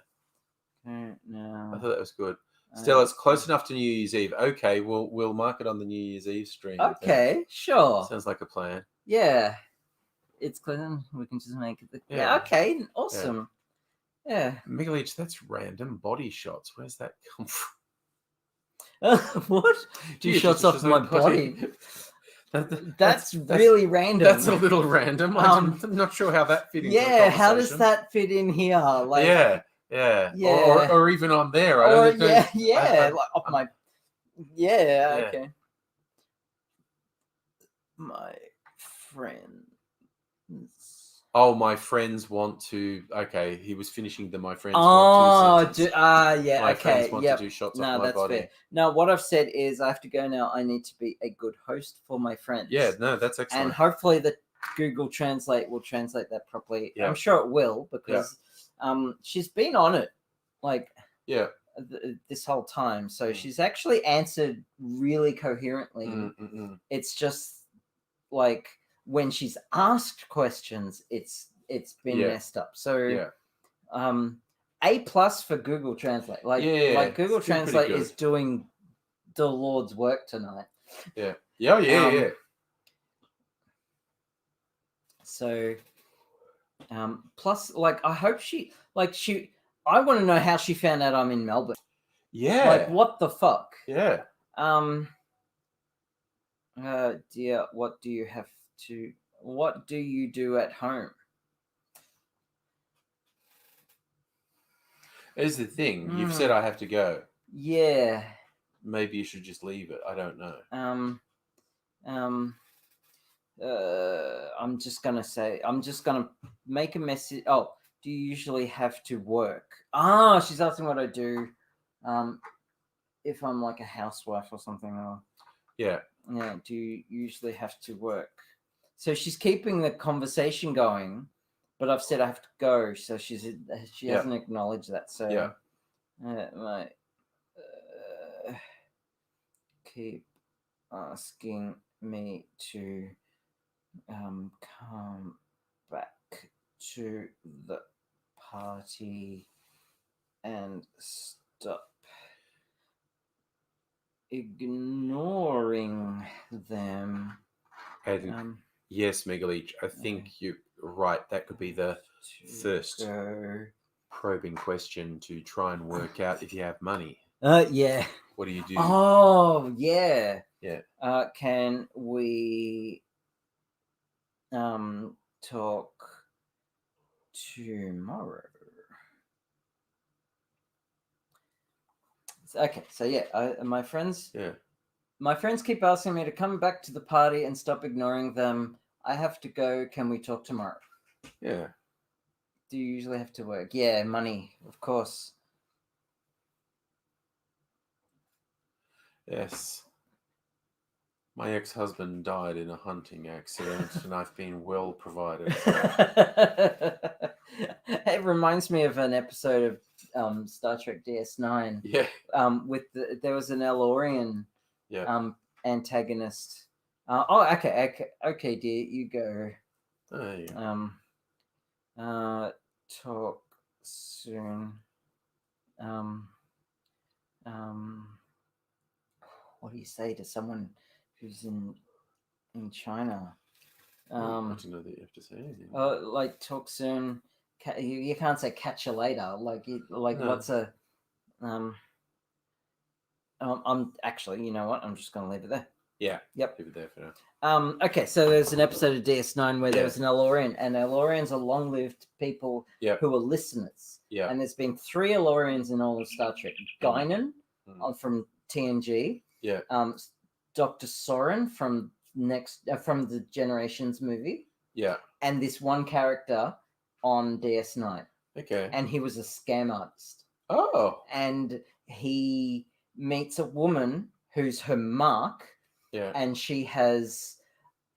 No. I thought that was good. Still, it's close enough to New Year's Eve. Okay, we'll mark it on the New Year's Eve stream. Okay, sure. Sounds like a plan. Yeah. It's clear. We can just make it. Yeah. Okay. Awesome. Yeah. Migalich, that's random body shots. Where's that come from? What? Two shots off my body. That's really random. That's a little random. I'm not sure how that fit into the conversation. How does that fit in here? Like, yeah. Or even on there. Like off my. Yeah. Okay. My friends. Oh, my friends want to. Okay, he was finishing the my friends want to. Yeah. My okay. friends want to do shots off my body. Fair. No, what I've said is I have to go now. I need to be a good host for my friends. Yeah, no, that's excellent. And hopefully the Google Translate will translate that properly. Yeah. I'm sure it will because she's been on it this whole time. So she's actually answered really coherently. It's just like when she's asked questions, it's been messed up. So A+ for Google Translate. Like Google Translate is doing the Lord's work tonight. Yeah. So plus I hope I want to know how she found out I'm in Melbourne. Yeah. Like what the fuck? Yeah. Dear, what do you do at home? Here's the thing. You've said I have to go. Yeah. Maybe you should just leave it. I don't know. I'm just gonna make a message. Oh, do you usually have to work? She's asking what I do. If I'm like a housewife or something. Yeah. Do you usually have to work? So she's keeping the conversation going, but I've said I have to go. So she hasn't acknowledged that. So keep asking me to come back to the party and stop ignoring them. Yes, Megalich, I think you're right. That could be the first probing question to try and work out if you have money. Yeah. What do you do? Oh, yeah. Yeah. Can we talk tomorrow? Okay, so my friends. Yeah. My friends keep asking me to come back to the party and stop ignoring them. I have to go. Can we talk tomorrow? Yeah. Do you usually have to work? Yeah, money, of course. Yes. My ex-husband died in a hunting accident, and I've been well provided for. It reminds me of an episode of Star Trek DS9. Yeah. There was an Elorian antagonist. Okay, dear, you go. Oh, yeah. Talk soon. What do you say to someone who's in in China. I don't know that you have to say anything. Like talk soon. You can't say catch you later. Like No. what's a I'm actually, you know what? I'm just going to leave it there. Yeah. Yep. Leave it there for now. Okay, so there's an episode of DS9 where there was an Elorian, and Elorians are long-lived people who are listeners. Yeah. And there's been 3 Elorians in all of Star Trek. Guinan from TNG. Yeah. Dr. Soren from the Generations movie. Yeah. And this one character on DS9. Okay. And he was a scam artist. Oh. And he meets a woman who's her mark. Yeah. And she has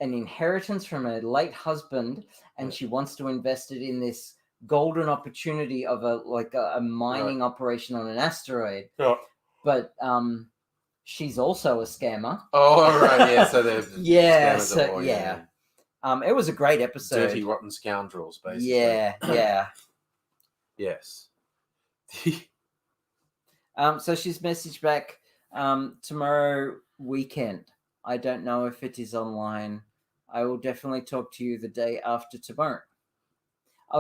an inheritance from her late husband, and she wants to invest it in this golden opportunity of a mining operation on an asteroid. Yeah. But she's also a scammer. Oh, right, yeah. So they're it was a great episode. Dirty, rotten scoundrels, basically. Yeah. Yes. So she's messaged back tomorrow weekend. I don't know if it is online. I will definitely talk to you the day after tomorrow.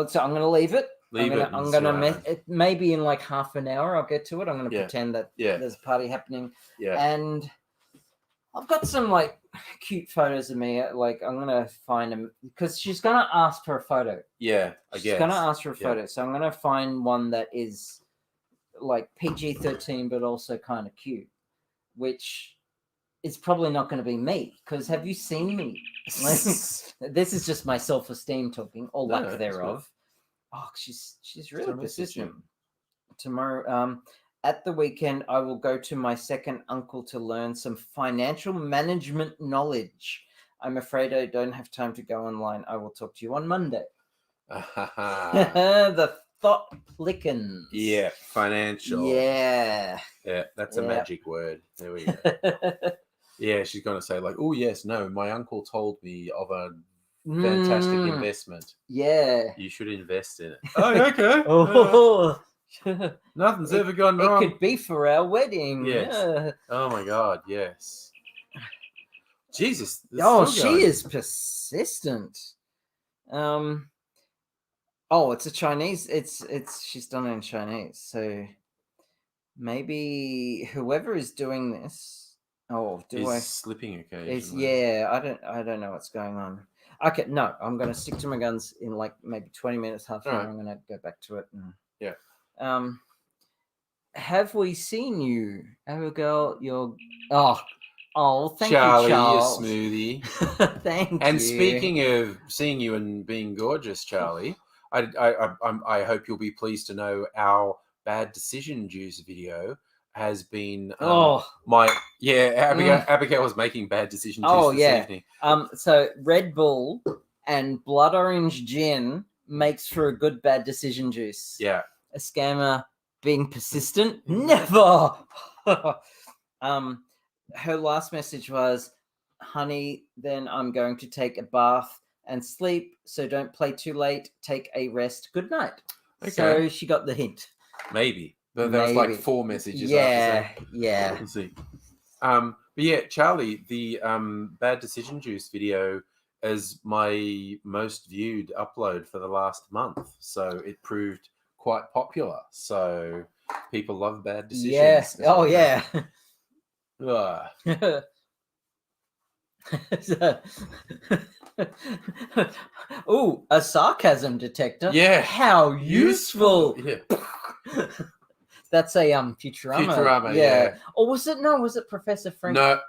So I'm going to leave it. I'm going to maybe in like half an hour I'll get to it. I'm going to pretend that there's a party happening. Yeah. And I've got some like cute photos of me. Like I'm going to find them because she's going to ask for a photo. Yeah, I guess. She's going to ask for a photo. So I'm going to find one that is like PG-13 but also kind of cute, which is probably not going to be me, because have you seen me? This is just my self-esteem talking, or lack thereof. Oh, she's really persistent. Tomorrow, at the weekend, I will go to my second uncle to learn some financial management knowledge. I'm afraid I don't have time to go online. I will talk to you on Monday. The thought plickens. Yeah, financial. Yeah. Yeah, that's a magic word. There we go. Yeah, she's going to say like, oh, yes, no, my uncle told me of a fantastic investment. Yeah. You should invest in it. Oh, okay. Nothing's ever gone wrong. It could be for our wedding. Yes. Oh, my God, yes. Jesus. She is persistent. It's a Chinese. She's done it in Chinese. So maybe whoever is doing this. Slipping occasionally. I don't know what's going on. Okay, no, I'm going to stick to my guns in like maybe 20 minutes, half an hour. I'm going to go back to it. Have we seen you, Abigail? Thank Charlie, you, Charles. Your smoothie. Thank you. And speaking of seeing you and being gorgeous, Charlie, I hope you'll be pleased to know our bad decision juice video has been Abigail was making bad decisions this evening. So Red Bull and blood orange gin makes for a good bad decision juice. Yeah. A scammer being persistent? Never. Her last message was, honey, then I'm going to take a bath and sleep, so don't play too late. Take a rest. Good night. Okay. So she got the hint. Maybe. There was like 4 messages after that. Yeah. We'll see. But yeah, Charlie, the Bad Decision Juice video is my most viewed upload for the last month. So it proved quite popular. So people love bad decisions. Yeah. A sarcasm detector. Yeah. How useful. Yeah. That's a Futurama. Futurama, yeah. Or was it Professor Frink? No,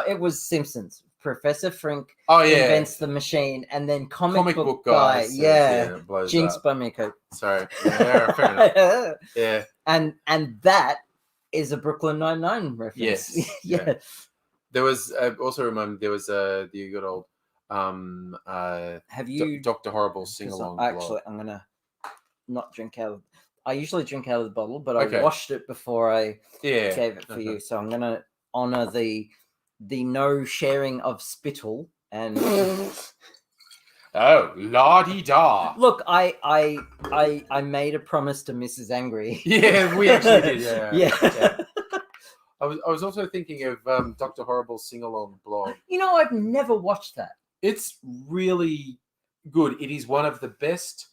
it was Simpsons. Professor Frink invents the machine, and then comic book guy Jinx by Miko. Sorry. Yeah, fair enough. Yeah. And that is a Brooklyn Nine-Nine reference. Yes. Yeah. There was also remember there was the good old have you Dr. Horrible sing-along. Actually, I'm gonna not drink out of. I usually drink out of the bottle, but I washed it before I gave it for you. So I'm going to honor the no sharing of spittle and. Oh, la-di-da. Look, I made a promise to Mrs. Angry. Yeah, we actually did. Yeah. I was also thinking of Dr. Horrible's sing-along blog. You know, I've never watched that. It's really good. It is one of the best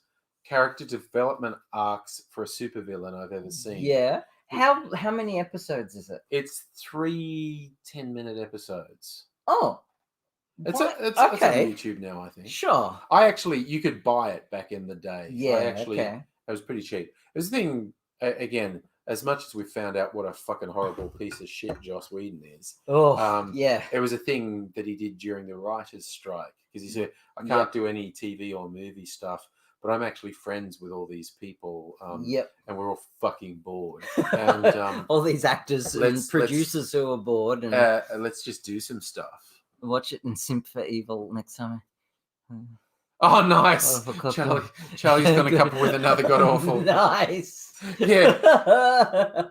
character development arcs for a supervillain I've ever seen. Yeah. How many episodes is it? It's 3 10-minute episodes. Oh. It's what? it's on okay. YouTube now, I think. Sure. You could buy it back in the day. Yeah. Okay. It was pretty cheap. It was the thing, again, as much as we found out what a fucking horrible piece of shit Joss Whedon is. Oh, yeah. It was a thing that he did during the writers' strike because he said, I can't do any TV or movie stuff, but I'm actually friends with all these people. And we're all fucking bored. And all these actors and producers who are bored. And let's just do some stuff. Watch it and simp for evil next time. Oh, nice. Charlie's going to couple with another god awful. Nice. Yeah.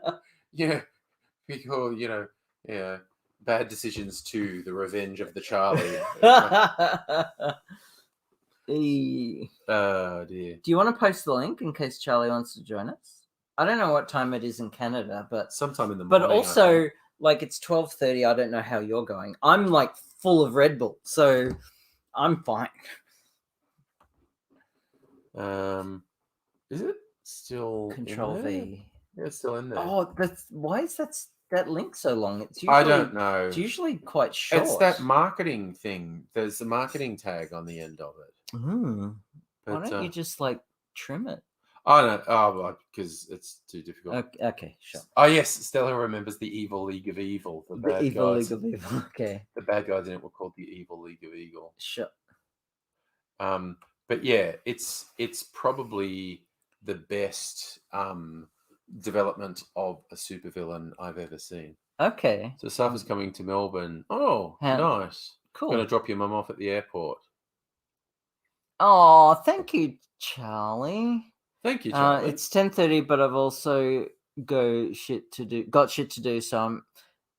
Yeah. We call, Bad Decisions 2, The Revenge of the Charlie. Oh, dear. Do you want to post the link in case Charlie wants to join us? I don't know what time it is in Canada, but sometime in the morning. But also, like, it's 12:30. I don't know how you're going. I'm like full of Red Bull, so I'm fine. Is it still Control V? Yeah, it's still in there. Oh, why is that link so long? It's usually, I don't know. It's usually quite short. It's that marketing thing. There's the marketing tag on the end of it. Why don't you just like trim it? Oh no! Oh, because it's too difficult. Okay, sure. Oh yes, Stella remembers the Evil League of Evil. The bad Evil guys. League of Evil. Okay. The bad guys in it were called the Evil League of Evil. Sure. But yeah, it's probably the best development of a supervillain I've ever seen. Okay. So Safa's coming to Melbourne. Oh, nice. Cool. Going to drop your mum off at the airport. Oh, thank you, Charlie. Thank you, Charlie. It's 10:30, but I've also got shit to do, so I'm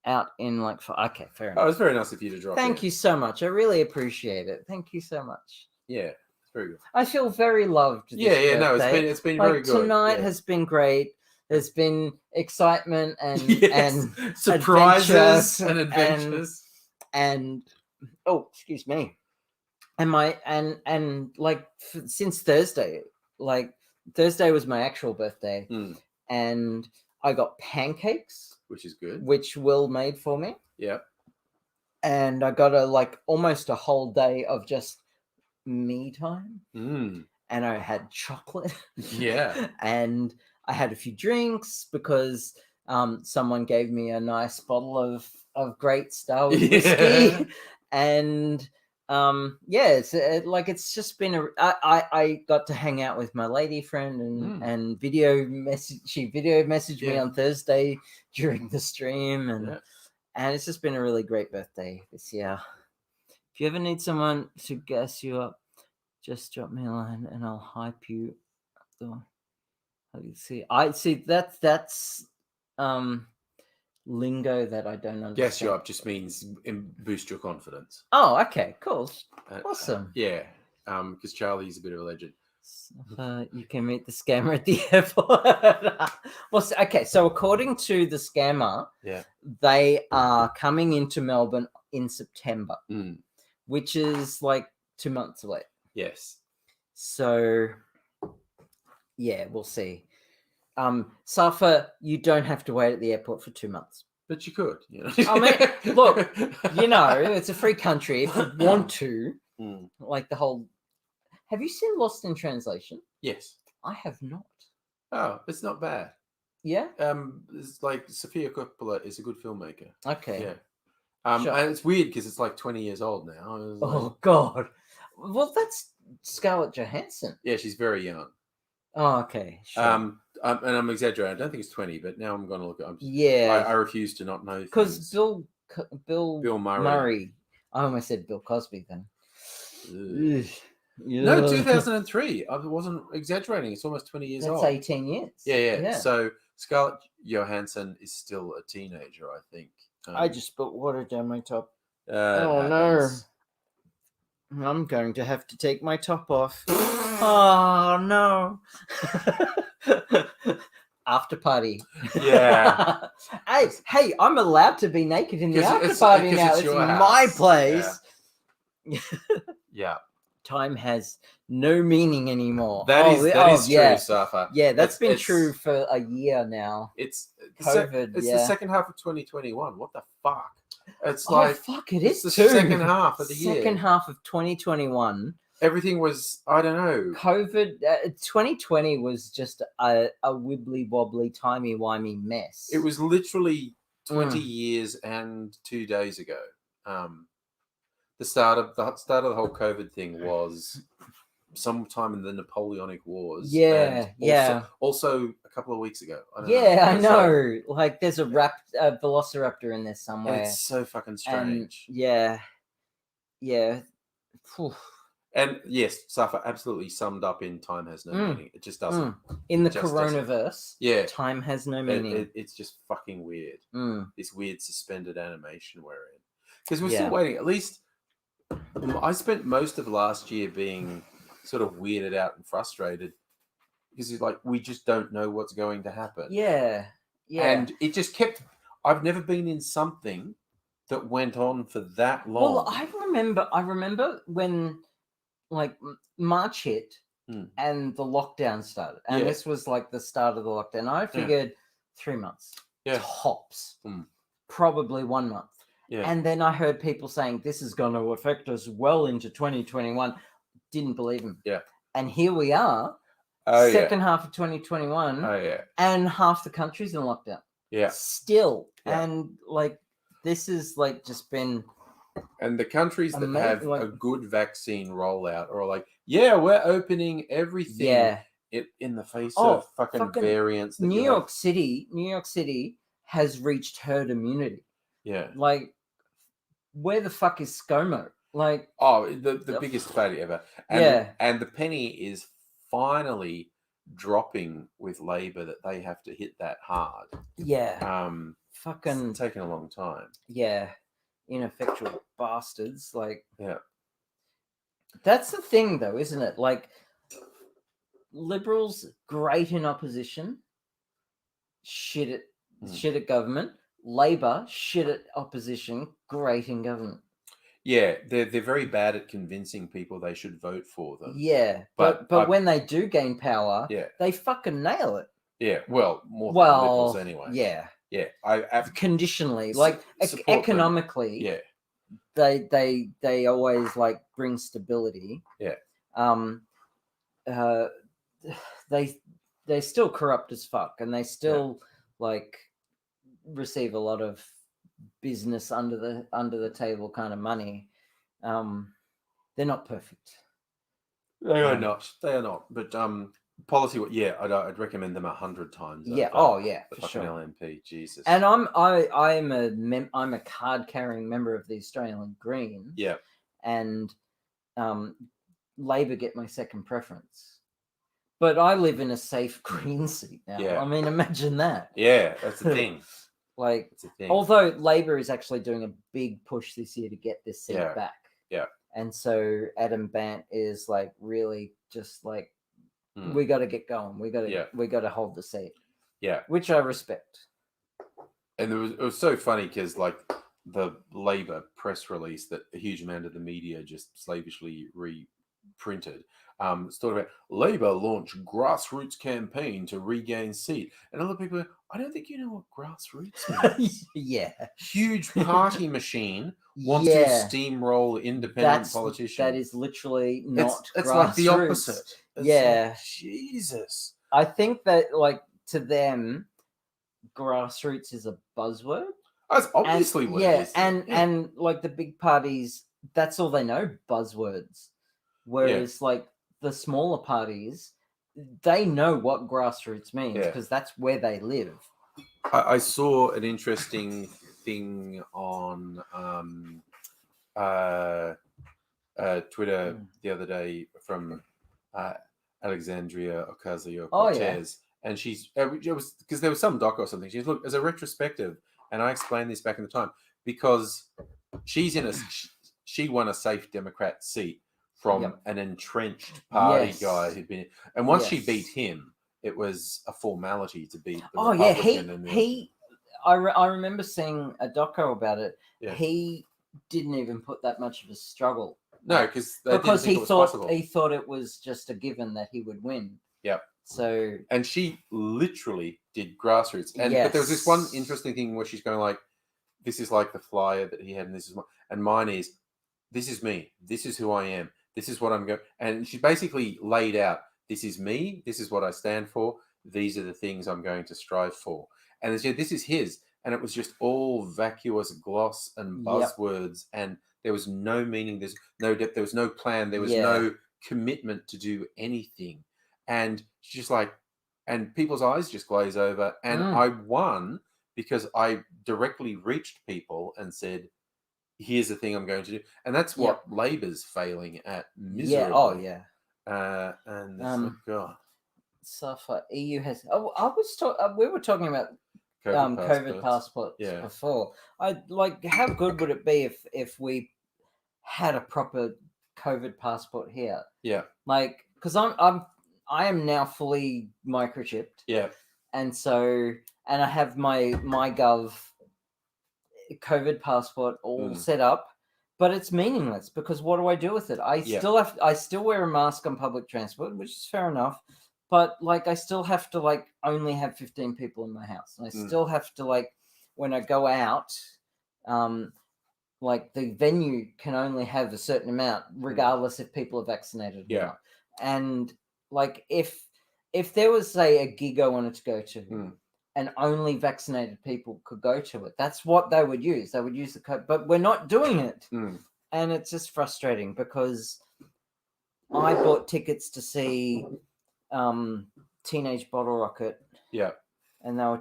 out in like okay, fair enough. Oh, it's very nice of you to drop. Thank you so much. I really appreciate it. Thank you so much. Yeah, it's very good. I feel very loved. Yeah, no, it's been very good. Tonight has been great. There's been excitement and surprises and adventures and oh, excuse me. And since Thursday, Thursday was my actual birthday, and I got pancakes, which is good, which Will made for me. Yeah, and I got almost a whole day of just me time, and I had chocolate. Yeah, and I had a few drinks because someone gave me a nice bottle of great Star Wars whiskey, and it's just been I got to hang out with my lady friend and she video messaged me on Thursday during the stream, and it's just been a really great birthday this year. If you ever need someone to gas you up, just drop me a line and I'll hype you up. That's lingo that I don't understand. Gas you up just means boost your confidence. Oh, okay, cool, awesome. Yeah, because Charlie's a bit of a legend. You can meet the scammer at the airport. Well, okay, so according to the scammer, they are coming into Melbourne in September, which is like 2 months away. Yes. So, yeah, we'll see. Safa, you don't have to wait at the airport for 2 months. But you could, I mean, look, it's a free country. If you want to, like the whole. Have you seen Lost in Translation? Yes. I have not. Oh, it's not bad. Yeah. It's like Sofia Coppola is a good filmmaker. Okay. Yeah. And it's weird because it's like 20 years old now. Oh God. Well, that's Scarlett Johansson. Yeah, she's very young. Oh, okay. Sure. And I'm exaggerating. I don't think it's 20, but now I'm going to look at it. I refuse to not know. Because Bill Murray. I almost said Bill Cosby then. No, 2003. I wasn't exaggerating. It's almost 20 years old. That's 18 years. Yeah. So Scarlett Johansson is still a teenager, I think. I just spilled water down my top. Oh, no. I'm going to have to take my top off. Oh, no. after party. Yeah. hey, I'm allowed to be naked in the 'Cause after it's- party 'cause now. it's It's your my house. place. Yeah. Time has no meaning anymore. That is true, yeah. Safa. Yeah, that's been It's- true for a year now. It's COVID, It's yeah. the second half of 2021. What the fuck? It's Oh, like fuck, it it's is the too. second half of the Second year. half of 2021. Everything was, I don't know. COVID, 2020 was just a wibbly wobbly, timey wimey mess. It was literally 20 Mm. years and 2 days ago. The start of the whole COVID thing was sometime in the Napoleonic Wars. Yeah, and also a couple of weeks ago. I don't Yeah, I It's like- know. Like, there's a velociraptor in there somewhere. it's so fucking And strange. yeah. Phew. And yes, Safa absolutely summed up in time has no meaning. It just doesn't. In the Just doesn't. coronaverse, Yeah. time has no meaning. It's just fucking weird. Mm. This weird suspended animation we're in. Because we're Yeah. still waiting. At least I spent most of last year being sort of weirded out and frustrated because it's like we just don't know what's going to happen. Yeah. And it just kept. I've never been in something that went on for that long. Well, I remember when like March hit and the lockdown started, and this was like the start of the lockdown. I figured 3 months, tops, probably 1 month. Yeah. And then I heard people saying this is going to affect us well into 2021. Didn't believe them. Yeah. And here we are, second half of 2021, and half the country's in lockdown. Yeah. Still. Yeah. And like this is like just been. And the countries that have like, a good vaccine rollout are like, yeah, we're opening everything. Yeah. In the face of fucking variants. That New York City has reached herd immunity. Yeah. Like, where the fuck is ScoMo? Like, the biggest failure ever. And the penny is finally dropping with Labor that they have to hit that hard. Yeah. Fucking it's taken a long time. Yeah. Ineffectual bastards. Like, yeah. That's the thing, though, isn't it? Like, liberals great in opposition, shit at government. Labor shit at opposition, great in government. Yeah, they're very bad at convincing people they should vote for them. Yeah, but when they do gain power, they fucking nail it. Yeah, well, more than liberals anyway. Yeah. Yeah, I've conditionally, like economically, them. they always like bring stability. Yeah. They still corrupt as fuck, and they still like receive a lot of business under the table kind of money. They're not perfect. They are not. They are not. But policy, I'd recommend them 100 times. Yeah. For sure. LNP, Jesus. And I'm a card carrying member of the Australian Green. Yeah. And Labor get my second preference. But I live in a safe Green seat now. Yeah. I mean, imagine that. Yeah, that's the thing. Like, that's the thing. Although Labor is actually doing a big push this year to get this seat back. Yeah. And so Adam Bant is like really just like, we got to get going. We got to hold the seat. Yeah. Which I respect. And it was so funny because like the Labor press release that a huge amount of the media just slavishly reprinted. It's talking about Labor launch grassroots campaign to regain seat. And other people, I don't think you know what grassroots means. Yeah. Huge party machine wants to steamroll independent politicians. That is literally not it's like the opposite. It's like, Jesus. I think that like to them, grassroots is a buzzword. That's obviously what it is. And like the big parties, that's all they know, buzzwords. Whereas like the smaller parties, they know what grassroots means because that's where they live. I saw an interesting thing on Twitter the other day from Alexandria Ocasio-Cortez, and she's it was because there was some doc or something. She's look as a retrospective, and I explained this back in the time because she won a safe Democrat seat from an entrenched party guy who'd been, and once she beat him, it was a formality to beat the Oh yeah, Republican. And I remember seeing a doco about it. Yeah. He didn't even put that much of a struggle. No, because he thought it was just a given that he would win. Yep. So and she literally did grassroots. And but there was this one interesting thing where she's going like, "This is like the flyer that he had, and this is and mine is, this is me. This is who I am. This is what I'm going." And she basically laid out, "This is me. This is what I stand for. These are the things I'm going to strive for." And they said, "This is his." And it was just all vacuous gloss and buzzwords, and there was no meaning. There's no depth. There was no plan. There was no commitment to do anything. And she's just like, and people's eyes just glaze over. And I won because I directly reached people and said, "Here's the thing I'm going to do." And that's what Labor's failing at miserably. Yeah. Oh yeah. And oh God. So far, EU has. Oh, we were talking about COVID passports before. How good would it be if we had a proper COVID passport here? Yeah. Like, because I am now fully microchipped. Yeah. And so, and I have my MyGov COVID passport all set up, but it's meaningless because what do I do with it? I still wear a mask on public transport, which is fair enough. But like, I still have to like only have 15 people in my house. And I still have to like, when I go out, like the venue can only have a certain amount, regardless if people are vaccinated or not. And like, if there was, say, a gig I wanted to go to and only vaccinated people could go to it, that's what they would use. They would use the code, but we're not doing it. And it's just frustrating because I bought tickets to see Teenage Bottle Rocket. Yeah. And they were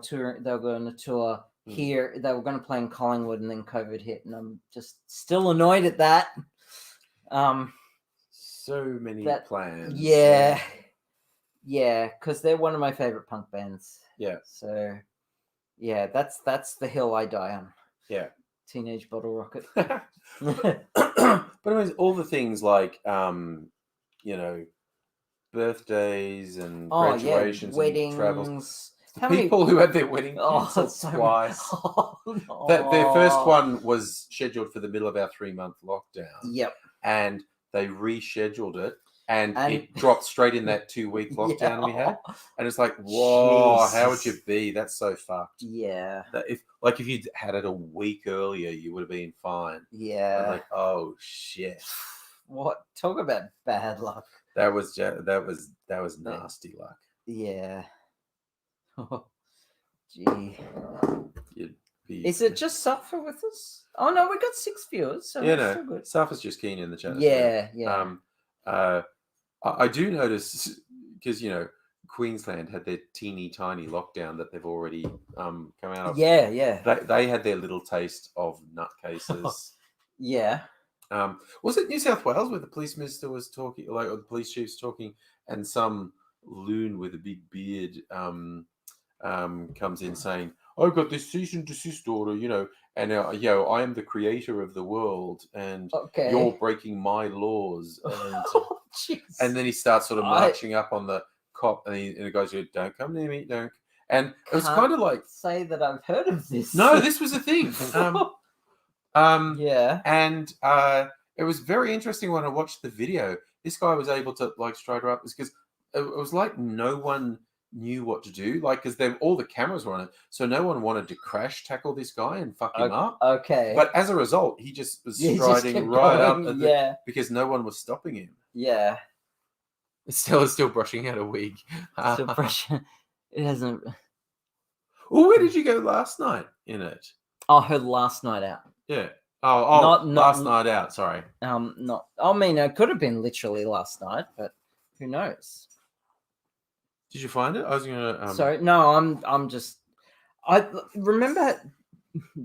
going to tour here. They were going to play in Collingwood, and then COVID hit, and I'm just still annoyed at that. So many plans. Yeah. Yeah, because they're one of my favorite punk bands. Yeah. So yeah, that's the hill I die on. Yeah. Teenage Bottle Rocket. But anyways, all the things like birthdays and graduations, weddings, and travels. People who had their wedding cancelled twice. Their first one was scheduled for the middle of our 3-month lockdown. Yep. And they rescheduled it, and it dropped straight in that 2-week lockdown we had. And it's like, whoa, Jesus. How would you be? That's so fucked. Yeah. That if you'd had it a week earlier, you would have been fine. Yeah. And like, oh shit. What? Talk about bad luck. That was nasty luck. Yeah. Oh, gee. Is it just Suffer with us? Oh no, we got 6 viewers. So still good. Suffer's just keen in the chat. Yeah. I do notice because Queensland had their teeny tiny lockdown that they've already come out of. Yeah. They had their little taste of nutcases. Yeah. Was it New South Wales where the police minister was talking, or the police chief's talking, and some loon with a big beard comes in saying, "I've got this cease and desist order, and I am the creator of the world, and you're breaking my laws." And, and then he starts sort of marching up on the cop, and he goes, "Don't come near me, don't." And it was kind of like, say that I've heard of this. No, this was a thing. Yeah. And it was very interesting when I watched the video. This guy was able to straight her up because it was like no one knew what to do, because all the cameras were on it, so no one wanted to crash tackle this guy and fuck him up. Okay. But as a result, he just was striding right up because no one was stopping him. Yeah. Stella's still brushing out a wig. Still brushing. It hasn't. Well, where did you go last night in it? I heard last night out. Yeah. Oh, last night out. Sorry. Not. I mean, it could have been literally last night, but who knows? Did you find it? I was gonna. Sorry, no. I'm just. I remember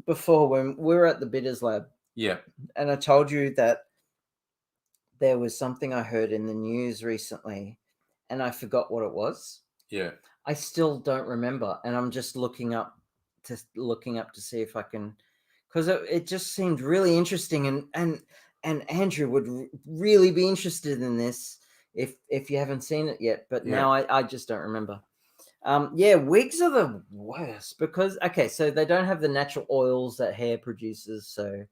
before when we were at the Bitters Lab. Yeah. And I told you that there was something I heard in the news recently, and I forgot what it was. Yeah. I still don't remember, and I'm just looking up to see if I can, because it just seemed really interesting, and Andrew would really be interested in this if you haven't seen it yet. But now I just don't remember. Yeah, wigs are the worst because so they don't have the natural oils that hair produces. So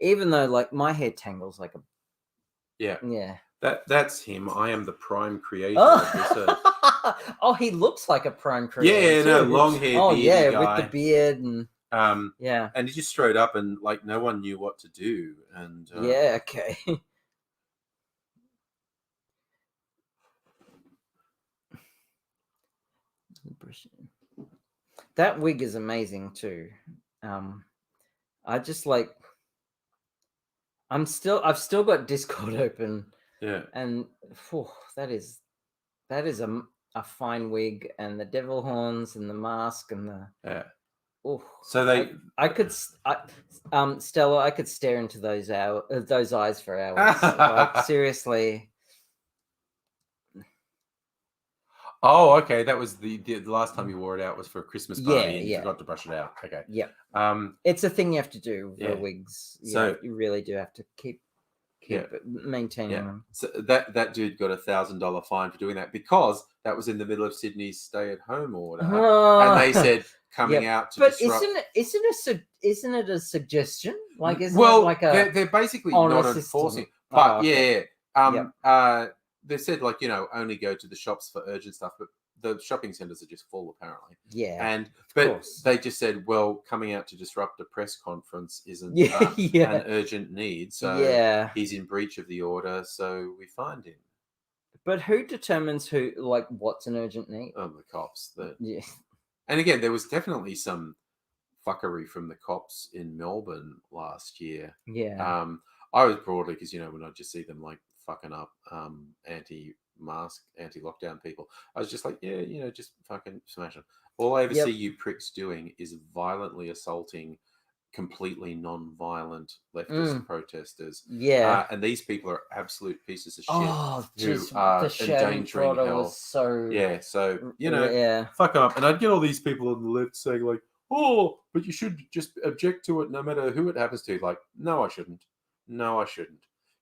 even though like my hair tangles like a yeah. That's him. I am the prime creator of this earth. Oh, he looks like a prime creator. Yeah, no, long hair, Oh beardy yeah, guy. with the beard and yeah, and he just strode up and like no one knew what to do. And yeah, okay. That wig is amazing too. I just like I've still got Discord open. Yeah. And that is a fine wig, and the devil horns and the mask and the So Stella, I could stare into those eyes for hours. Like seriously. Oh, okay. That was the last time you wore it out was for a Christmas party, and you forgot to brush it out. Okay. Yeah. It's a thing you have to do for wigs. So you really do have to keep maintaining them. So that dude got $1,000 fine for doing that because that was in the middle of Sydney's stay-at-home order, and they said coming out to disrupt. But isn't it a suggestion? Like, isn't well, it like a they're basically not enforcing. But they said like only go to the shops for urgent stuff, but the shopping centers are just full apparently. Yeah, but they just said, well, coming out to disrupt a press conference isn't an urgent need, so he's in breach of the order, so we fined him. But who determines what's an urgent need? The cops. And again, there was definitely some fuckery from the cops in Melbourne last year. Yeah. I was broadly because when I just see them like fucking up anti-mask, anti-lockdown people, I was just like, just fucking smash them. All I ever see you pricks doing is violently assaulting completely non-violent leftist protesters. Yeah. And these people are absolute pieces of shit who are endangering health. So fuck up. And I'd get all these people on the left saying like, oh, but you should just object to it no matter who it happens to. Like, no, I shouldn't.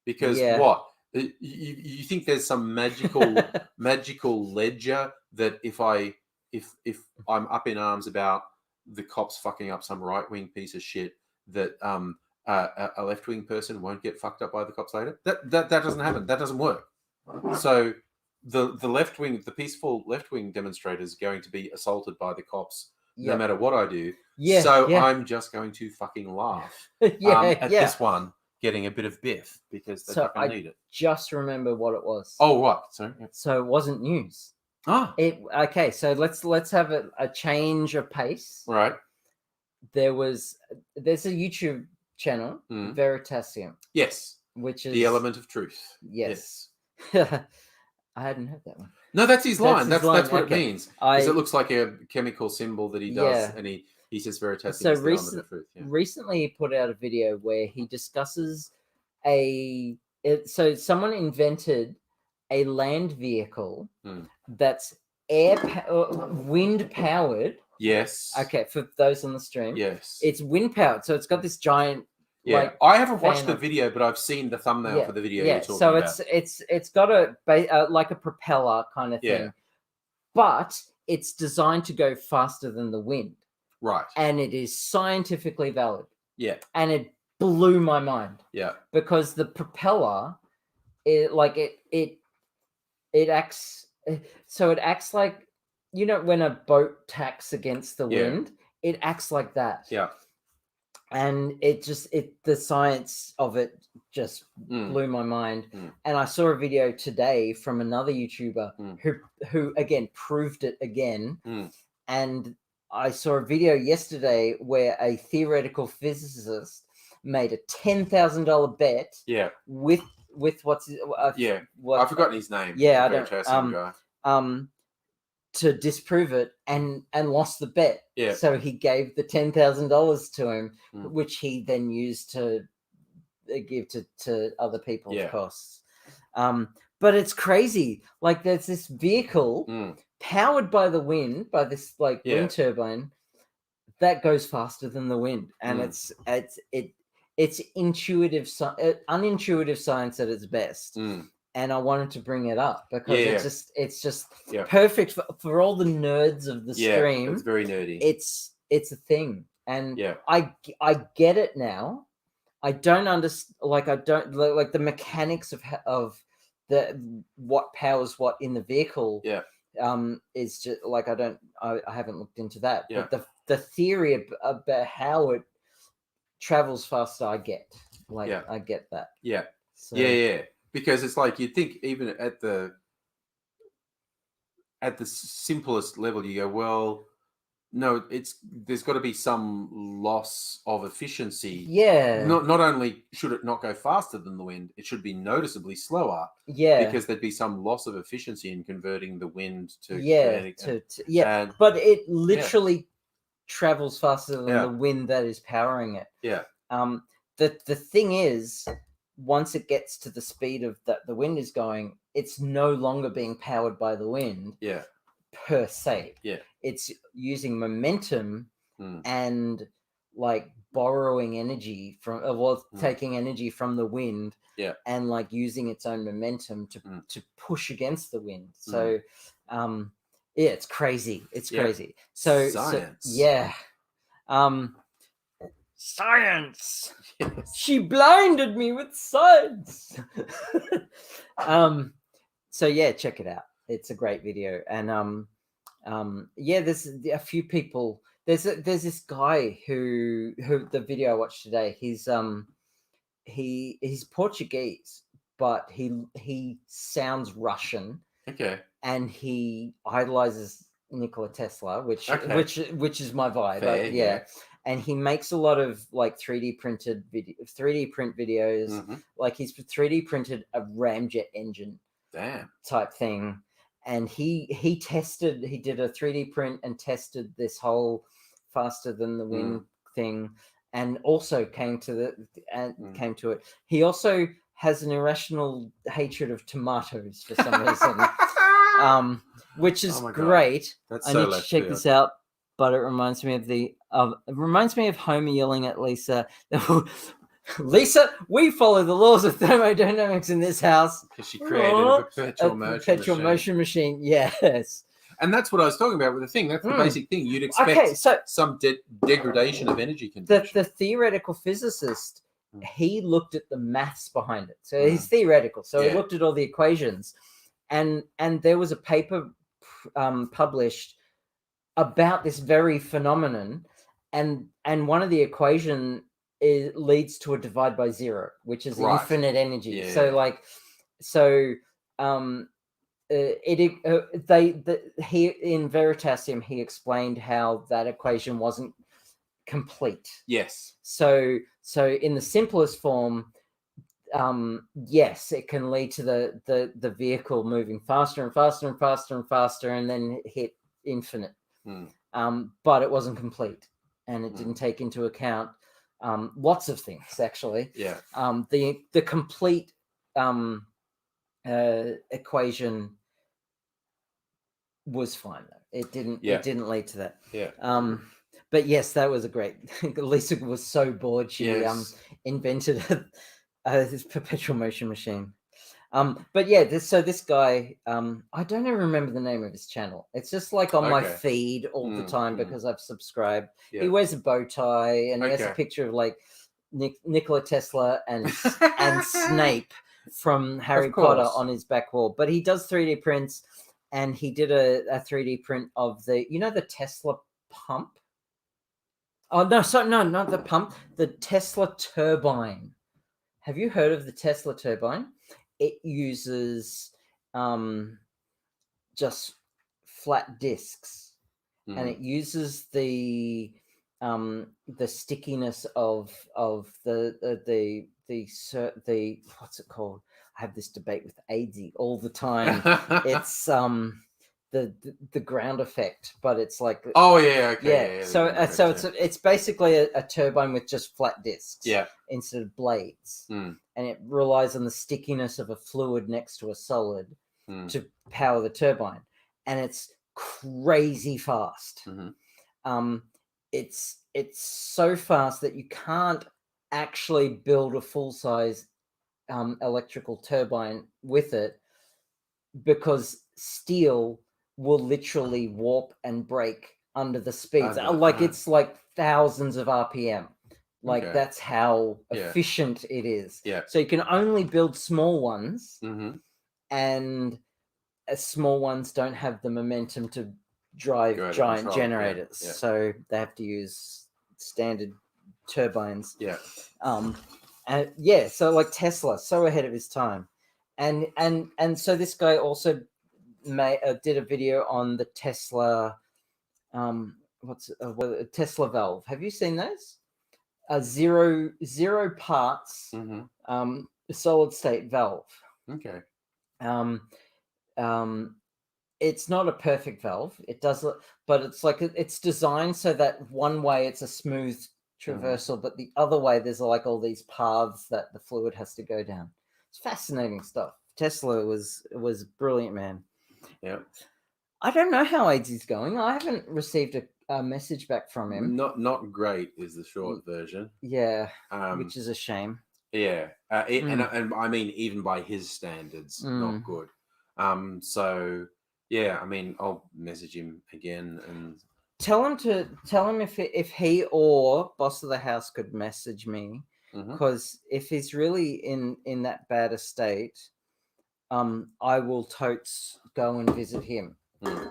Because what? You think there's some magical ledger that if I'm up in arms about the cops fucking up some right-wing piece of shit, that a left-wing person won't get fucked up by the cops later? That doesn't happen. That doesn't work. So the left-wing, the peaceful left-wing demonstrators going to be assaulted by the cops no matter what I do. I'm just going to fucking laugh at this one getting a bit of biff because they fucking need it. Just remember what it was. Oh, what? Sorry. So it wasn't news. Okay, so let's have a change of pace. Right. There's a YouTube channel, Veritasium. Yes. Which is the element of truth. Yes. I hadn't heard that one. No, that's his line. That's what it means. Because it looks like a chemical symbol that he does, and he says Veritasium is the element of truth. Yeah. Recently, he put out a video where he discusses so someone invented a land vehicle that's wind powered. Yes. Okay, for those on the stream. Yes. It's wind powered, so it's got this giant. Yeah, I haven't watched the video, but I've seen the thumbnail for the video. Yeah, you're talking about. it's got like a propeller kind of thing, but it's designed to go faster than the wind. Right. And it is scientifically valid. Yeah. And it blew my mind. Yeah. Because the propeller, it acts. So it acts like, when a boat tacks against the wind, it acts like that. Yeah. And the science of it just blew my mind. And I saw a video today from another YouTuber who again proved it again. And I saw a video yesterday where a theoretical physicist made a $10,000 bet. Yeah. With what's I've forgotten his name. Yeah, I don't. To disprove it and lost the bet. Yeah. So he gave the $10,000 to him, which he then used to give to other people, of course. But it's crazy. Like there's this vehicle powered by the wind, by this wind turbine that goes faster than the wind, and it's unintuitive science at its best. and I wanted to bring it up because it's just Yeah. perfect for all the nerds of the stream. It's very nerdy. It's a thing, and Yeah. I get it now. I don't understand, like, I don't like the mechanics of the what powers what in the vehicle. Yeah. Is just like I haven't looked into that, Yeah. but the theory about how it travels faster, I get. Like, I get that. Yeah. So, Yeah. Because it's like you think even at the simplest level, you go, well, no, there's got to be some loss of efficiency. Yeah. Not only should it not go faster than the wind, it should be noticeably slower. Yeah. Because there'd be some loss of efficiency in converting the wind to kinetic. But it literally travels faster than the wind that is powering it. Yeah. The thing is, once it gets to the speed of that the wind is going, it's no longer being powered by the wind. Yeah. Per se. Yeah. It's using momentum and like borrowing energy from taking energy from the wind and like using its own momentum to push against the wind. So it's crazy. It's crazy. So science. Science. Yes. She blinded me with science. So yeah, check it out. It's a great video. And there's a few people. There's this guy who the video I watched today. He's Portuguese, but he sounds Russian. Okay. And he idolizes Nikola Tesla, which is my vibe. Fair, And he makes a lot of like 3D print videos. Mm-hmm. Like he's 3D printed a ramjet engine type thing. And he did a 3D print and tested this whole faster than the wind thing, and also came to it. He also has an irrational hatred of tomatoes for some reason, which is great. That's I so need to check this out, but it reminds me of Homer yelling at Lisa. Lisa, we follow the laws of thermodynamics in this house. Because she created a perpetual motion machine. Yes. And that's what I was talking about with the thing. That's the basic thing. You'd expect some degradation of energy conversion. The theoretical physicist, he looked at the maths behind it. So he's theoretical. So he looked at all the equations. And there was a paper published about this very phenomenon. And one of the equation leads to a divide by zero, which is infinite energy. Yeah. He in Veritasium he explained how that equation wasn't complete. Yes. So in the simplest form, yes, it can lead to the vehicle moving faster and faster and faster and faster, and then hit infinite. But it wasn't complete, and it didn't take into account lots of things actually. Yeah. The complete equation was fine though. It didn't lead to that. Yeah. But yes, that was a great. Lisa was so bored she invented this perpetual motion machine. But yeah, this guy, I don't even remember the name of his channel. It's just like on my feed all the time because I've subscribed. Yeah. He wears a bow tie and he has a picture of like Nikola Tesla and Snape from Harry Potter on his back wall. But he does 3D prints, and he did a 3D print of the Tesla pump. Oh no, not the pump, the Tesla turbine. Have you heard of the Tesla turbine? It uses just flat discs, and it uses the stickiness of the what's it called? I have this debate with AD all the time. It's the ground effect, but it's like so it's basically a turbine with just flat discs instead of blades, and it relies on the stickiness of a fluid next to a solid to power the turbine, and it's crazy fast. It's so fast that you can't actually build a full size electrical turbine with it, because steel will literally warp and break under the speeds. Like it's like thousands of RPM. Like Okay. that's how Yeah. efficient it is. Yeah. So you can only build small ones, Mm-hmm. and small ones don't have the momentum to drive Go to giant control, generators. yeah. So they have to use standard turbines. Yeah. And yeah, so like Tesla, so ahead of his time. And so this guy also did a video on the Tesla Tesla valve. Have you seen those? Zero parts Mm-hmm. solid state valve. Okay. It's not a perfect valve. It does, but it's like it's designed so that one way it's a smooth traversal, but the other way there's like all these paths that the fluid has to go down. It's fascinating stuff. Tesla was brilliant, man. Yeah. I don't know how AD's going. I haven't received a message back from him. Not great is the short version. Yeah, which is a shame. Yeah, and I mean, even by his standards, not good. So yeah, I mean, I'll message him again and tell him if he or boss of the house could message me, because if he's really in that bad a state, I will totes go and visit him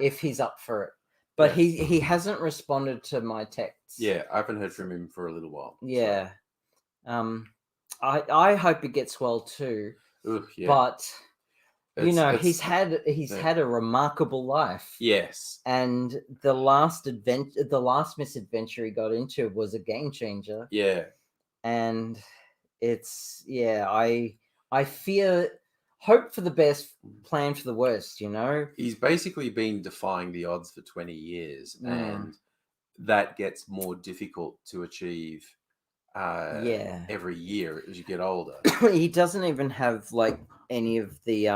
if he's up for it. But he hasn't responded to my texts. Yeah, I haven't heard from him for a little while. Yeah. So. I hope he gets well too. Ooh, yeah. But he's had a remarkable life. Yes. And the last misadventure he got into was a game changer. Yeah. And it's I fear, hope for the best, plan for the worst, He's basically been defying the odds for 20 years, and that gets more difficult to achieve every year as you get older. He doesn't even have like any of the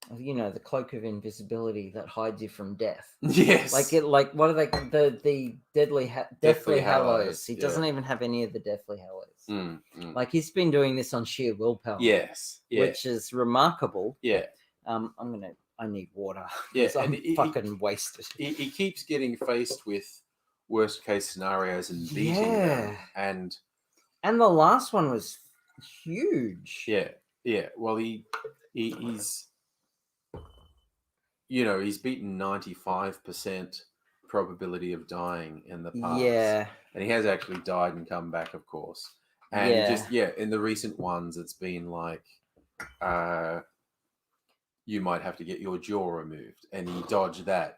the cloak of invisibility that hides you from death. Yes. Like what are they, the deathly hallows. He doesn't even have any of the deathly hallows. Like he's been doing this on sheer willpower. Yes. Yeah. Which is remarkable. Yeah. I need water. Yeah, I'm fucking wasted. He keeps getting faced with worst case scenarios and beating them. And the last one was huge. Yeah. Yeah. Well, he's he's beaten 95% probability of dying in the past. Yeah. And he has actually died and come back, of course. And in the recent ones, it's been like you might have to get your jaw removed, and he dodged that.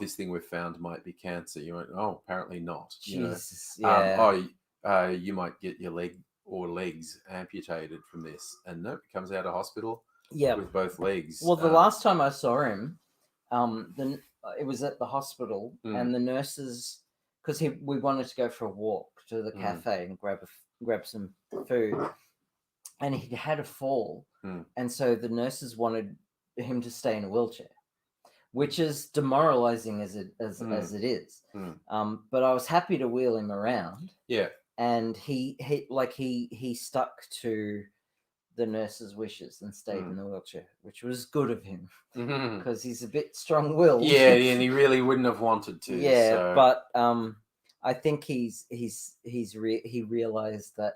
This thing we've found might be cancer. You went, apparently not. Jesus, you might get your leg or legs amputated from this, and nope, he comes out of hospital with both legs. Well, the last time I saw him, it was at the hospital, and the nurses, because we wanted to go for a walk to the cafe and grab some food, and he had a fall, and so the nurses wanted him to stay in a wheelchair, which is demoralizing as it is. But I was happy to wheel him around. Yeah. And he stuck to the nurse's wishes and stayed in the wheelchair, which was good of him because he's a bit strong-willed. Yeah, and he really wouldn't have wanted to. Yeah, but I think he realized that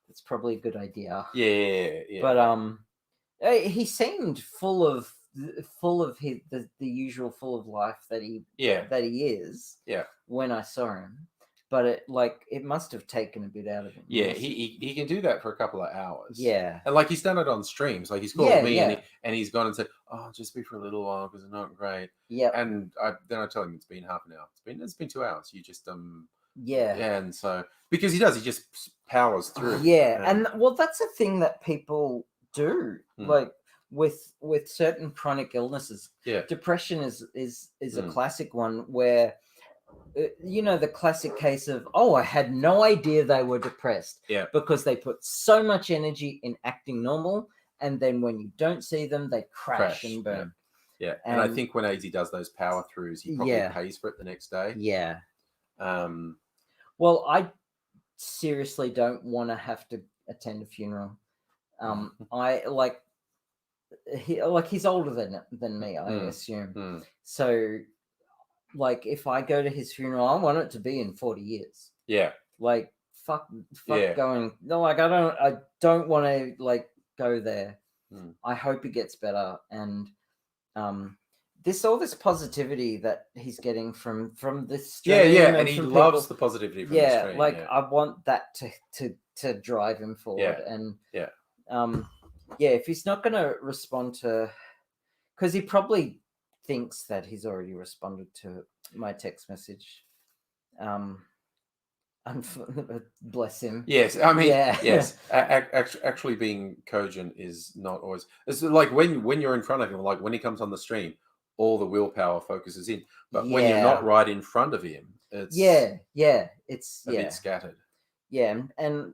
it's probably a good idea. Yeah. But he seemed full of his the usual full of life that he is. Yeah. When I saw him. But it must have taken a bit out of him. Yeah, he can do that for a couple of hours. Yeah. And he's done it on streams. Like he's called me and he's gone and said, just be for a little while because it's not great. Yeah. And then I tell him it's been half an hour. It's been 2 hours. You just Yeah. And so because he just powers through. Yeah. And well, that's a thing that people do. Like with certain chronic illnesses. Yeah. Depression is a classic one where the classic case of, I had no idea they were depressed. Yeah. Because they put so much energy in acting normal, and then when you don't see them, they crash and burn. Yeah. And I think when AZ does those power throughs, he probably pays for it the next day. Yeah. Well, I seriously don't want to have to attend a funeral. I like he's older than me, I assume. So like if I go to his funeral, I want it to be in 40 years. Yeah. Like fuck Yeah. going. No, like I don't want to like go there. I hope he gets better, and all this positivity that he's getting from this stream. And he loves the positivity from the stream. Like I want that to drive him forward. And if he's not going to respond to, because he probably thinks that he's already responded to my text message. Bless him. Yes, I mean, yes. Actually, being cogent is not always. It's like when you're in front of him, like when he comes on the stream, all the willpower focuses in. But when you're not right in front of him, it's it's a bit scattered. Yeah, and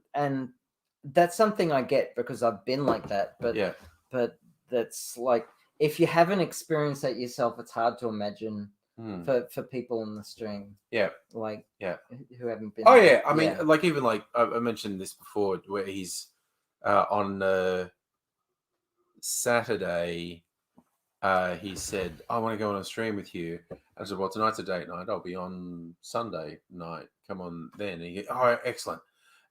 that's something I get because I've been like that. But that's like if you haven't experienced that yourself, it's hard to imagine. For people on the stream, who haven't been. Oh yeah, I mean, like even like I mentioned this before, where he's on Saturday. He said, "I want to go on a stream with you." I said, "Well, tonight's a date night. I'll be on Sunday night. Come on then." And he goes, "Oh, excellent."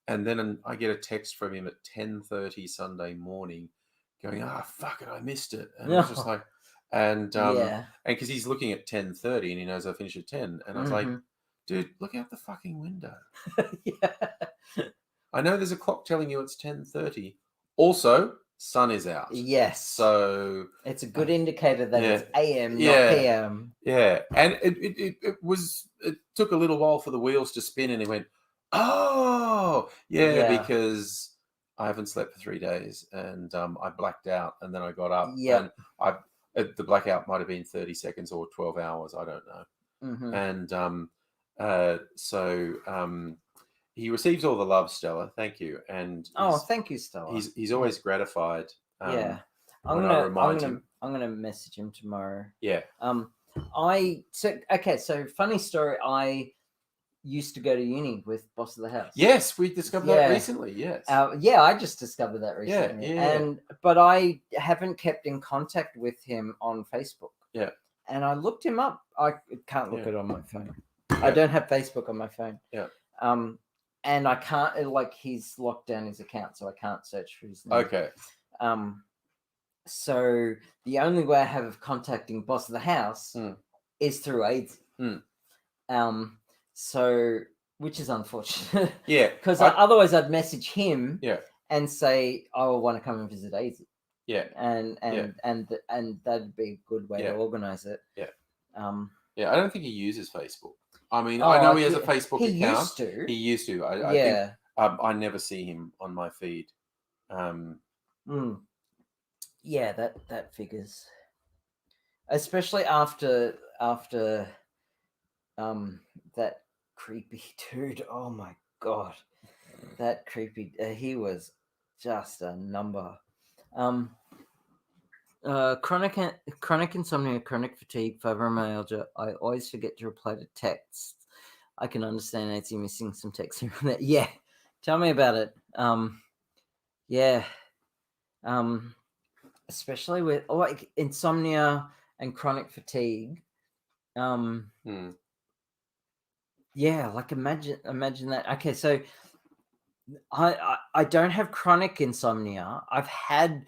And then I get a text from him at 10:30 Sunday morning, going, fuck it, I missed it." And I was just like. And because he's looking at 10:30 and he knows I finish at 10, and I was like, dude, look out the fucking window. I know there's a clock telling you it's 10:30. Also, sun is out. Yes. So it's a good indicator that it's AM, not PM. Yeah. And it took a little while for the wheels to spin, and he went, oh, because I haven't slept for 3 days, and I blacked out, and then I got up, and the blackout might have been 30 seconds or 12 hours. I don't know. And so he receives all the love, Stella. Thank you. And thank you, Stella. He's always gratified. I'm gonna message him tomorrow. Yeah. So funny story. I used to go to uni with Boss of the House. Yes, we discovered that recently. Yes. I just discovered that recently. But I haven't kept in contact with him on Facebook. Yeah. And I looked him up. I can't look it on my phone. Yeah. I don't have Facebook on my phone. Yeah. And I can't, like, he's locked down his account, so I can't search for his name. Okay. So the only way I have of contacting Boss of the House is through AIDS. So, which is unfortunate. Yeah. Because otherwise I'd message him. Yeah. And say, I want to come and visit AZ. Yeah. And that'd be a good way to organize it. Yeah. I don't think he uses Facebook. I mean, I know he has a Facebook account. He used to. I think I never see him on my feed. Yeah, that figures. Especially after that creepy dude. Oh my god. That creepy he was just a number. Chronic insomnia, chronic fatigue, fibromyalgia. I always forget to reply to texts. I can understand AT missing some texts here and there. Yeah, tell me about it. Especially with like insomnia and chronic fatigue. Yeah, like imagine that. Okay, so I don't have chronic insomnia. I've had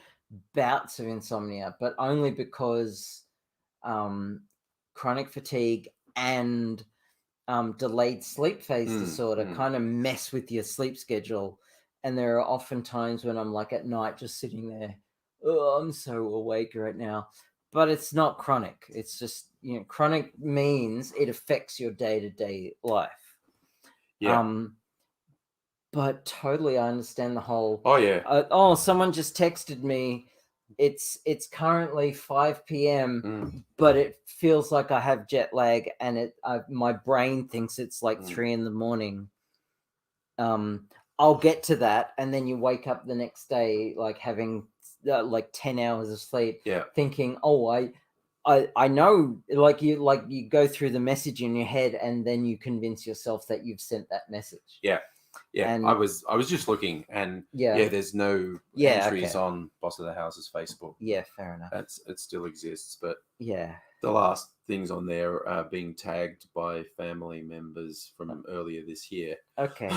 bouts of insomnia, but only because chronic fatigue and delayed sleep phase disorder kind of mess with your sleep schedule. And there are often times when I'm like at night just sitting there, oh, I'm so awake right now. But it's not chronic. It's just, chronic means it affects your day-to-day life. Yeah. But totally I understand the whole. Oh yeah. Someone just texted me. It's currently 5 p.m. But it feels like I have jet lag, and my brain thinks it's like 3 a.m. I'll get to that, and then you wake up the next day like having like 10 hours of sleep, thinking, I know, like you go through the message in your head, and then you convince yourself that you've sent that message. Yeah. Yeah, And I was just looking, and yeah, there's no Yeah, entries okay. on Boss of the House's Facebook. yeah, fair enough. It still exists, but Yeah. the last things on there are being tagged by family members from earlier this year. Okay.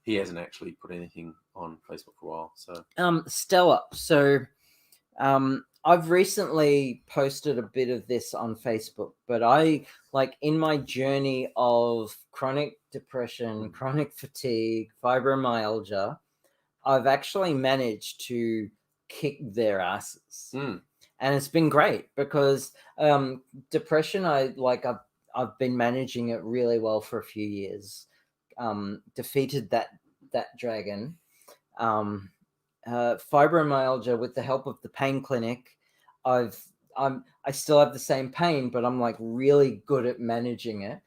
He hasn't actually put anything on Facebook for a while. So Stella. So I've recently posted a bit of this on Facebook, but I like in my journey of chronic depression, chronic fatigue, fibromyalgia, I've actually managed to kick their asses. And it's been great because depression, I've been managing it really well for a few years. Defeated that dragon. Fibromyalgia, with the help of the pain clinic, I still have the same pain, but I'm like really good at managing it.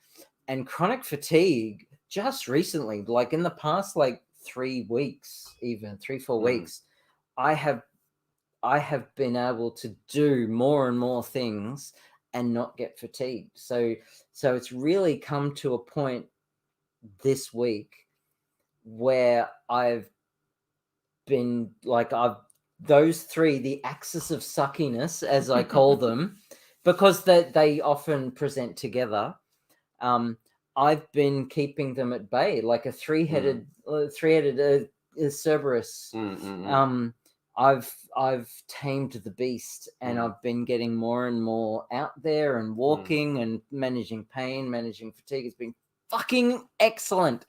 And chronic fatigue, just recently, like in the past like 3 weeks, even 3-4 weeks, I have been able to do more and more things and not get fatigued. So it's really come to a point this week where I've been like, those three, the axis of suckiness, as I call them, because they often present together. I've been keeping them at bay, like a three-headed Cerberus. I've tamed the beast, and I've been getting more and more out there and walking and managing pain, managing fatigue. It's been fucking excellent.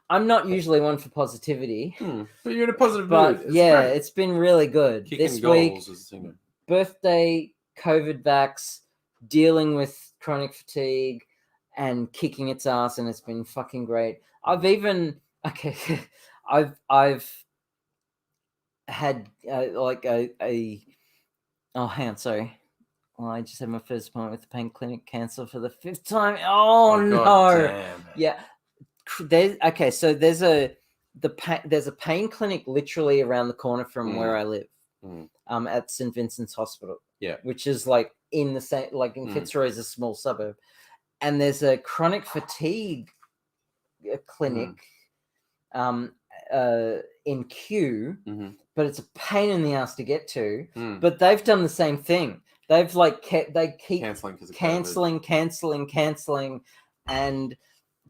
I'm not usually one for positivity, but you're in a positive but mood. It's yeah, great. it's been really good. Kicking This goals week, birthday, COVID vax, dealing with chronic fatigue, and kicking its ass, and it's been fucking great. I've even I've had like a oh, hang on, sorry. Well, I just had my first appointment with the pain clinic cancelled for the 5th time. Oh no! Damn. Yeah, so there's a pain clinic literally around the corner from where I live, at St. Vincent's Hospital. Yeah, which is like in the same, like in Fitzroy is a small suburb, and there's a chronic fatigue clinic, in Kew, but it's a pain in the ass to get to. But they've done the same thing. They've like they keep canceling, and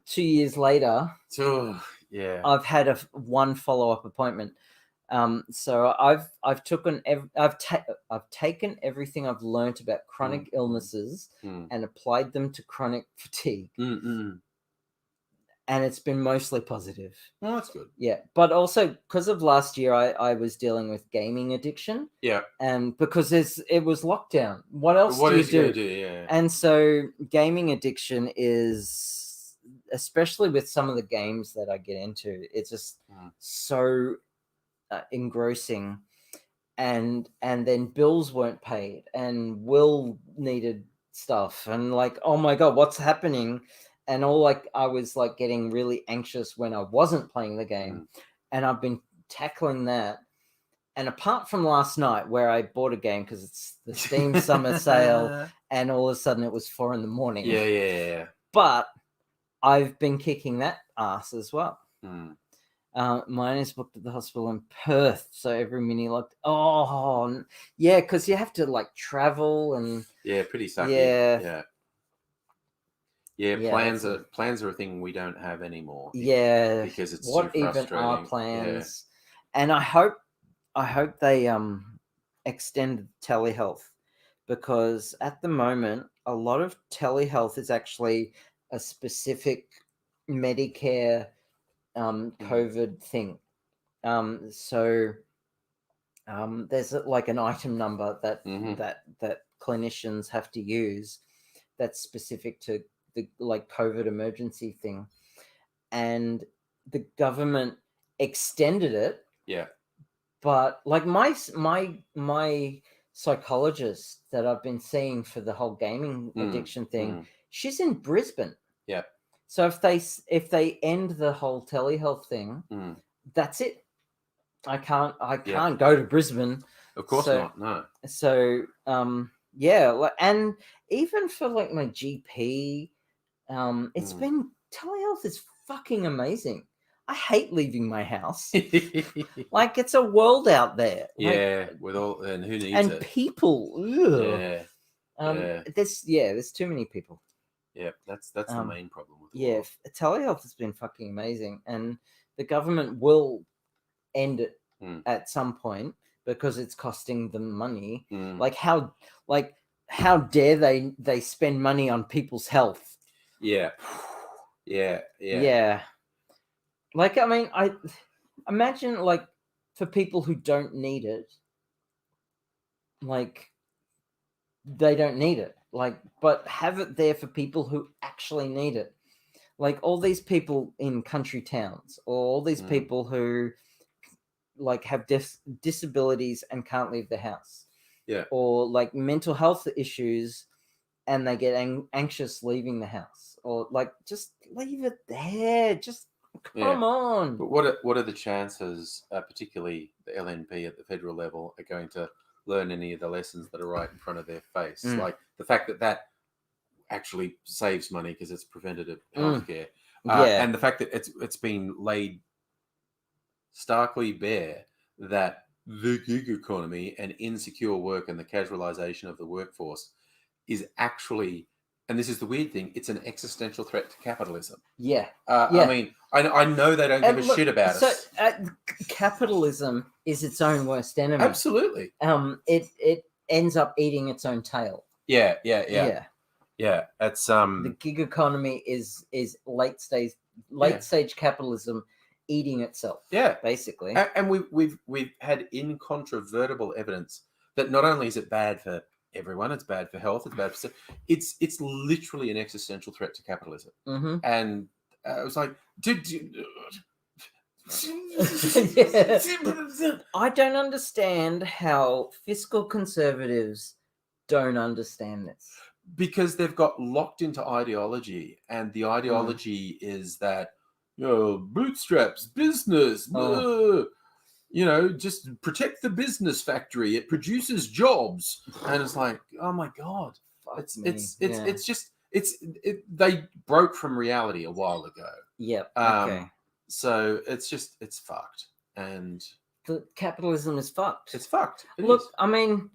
2 years later, I've had one follow-up appointment. So I've taken everything I've learned about chronic illnesses and applied them to chronic fatigue. And it's been mostly positive. Oh, that's good. Yeah, but also because of last year, I was dealing with gaming addiction. Yeah, and because it was lockdown, what else do you do? Yeah. And so gaming addiction is, especially with some of the games that I get into, it's just so engrossing, and then bills weren't paid, and Will needed stuff, and like, oh my god, what's happening? And all, like, I was like getting really anxious when I wasn't playing the game, and I've been tackling that. And apart from last night where I bought a game because it's the Steam summer sale, and all of a sudden it was 4 a.m. Yeah. But I've been kicking that ass as well. Mine is booked at the hospital in Perth, so every mini locked. Oh, yeah, because you have to like travel and pretty sucky. Yeah, Yeah, plans are a thing we don't have anymore. Yeah, because it's what too even frustrating. are plans? And I hope they extend telehealth, because at the moment a lot of telehealth is actually a specific Medicare COVID thing. So there's like an item number that that clinicians have to use that's specific to the like COVID emergency thing, and the government extended it. Yeah. But like my psychologist that I've been seeing for the whole gaming addiction thing, she's in Brisbane. Yeah. So if they end the whole telehealth thing, that's it. I can't go to Brisbane. Of course not. No. So yeah, and even for like my GP, it's been telehealth is fucking amazing. I hate leaving my house. Like, it's a world out there. Like, yeah, with all and who needs and it? people. Ugh. Yeah, There's too many people. yeah. That's the main problem with the Yeah, world. telehealth has been fucking amazing, and the government will end it at some point because it's costing them money. Like how dare they spend money on people's health? Yeah. Yeah. Like, I mean, I imagine, like, for people who don't need it, like, they don't need it. Like, but have it there for people who actually need it. Like, all these people in country towns, or all these people who, like, have disabilities and can't leave the house. Yeah. Or, like, mental health issues, and they get anxious leaving the house. Or, like, just leave it there. Just come on. But what are the chances, particularly the LNP at the federal level, are going to learn any of the lessons that are right in front of their face? Like the fact that actually saves money because it's preventative healthcare, and the fact that it's been laid starkly bare that the gig economy and insecure work and the casualization of the workforce is actually, and this is the weird thing, it's an existential threat to capitalism. I mean, I know they don't give a shit about us. Capitalism is its own worst enemy. Absolutely. It ends up eating its own tail. Yeah. It's the gig economy is late stage capitalism eating itself. Yeah, basically. And we've had incontrovertible evidence that not only is it bad for everyone, it's bad for health, it's bad for it's literally an existential threat to capitalism. And I was like, dude. I don't understand how fiscal conservatives don't understand this. Because they've got locked into ideology, and the ideology is that, bootstraps, business, just protect the business factory. It produces jobs, and it's like, oh my god, they broke from reality a while ago. Yep. Okay. So it's fucked, and the capitalism is fucked. It's fucked. Look, I mean,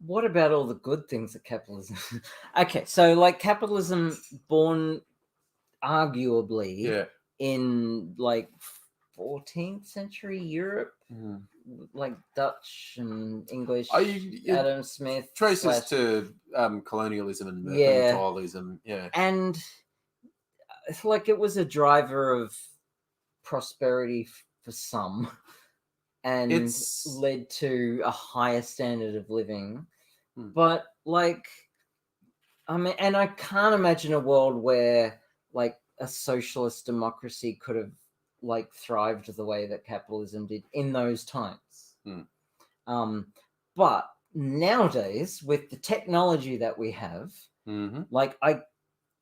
what about all the good things that capitalism? Okay, so like capitalism born arguably in like 14th century Europe, like Dutch and English. Adam Smith traces to colonialism and mercantilism. And it's like it was a driver of prosperity for some, and it's led to a higher standard of living. But like, I mean, and I can't imagine a world where like a socialist democracy could have like thrived the way that capitalism did in those times. But nowadays, with the technology that we have, like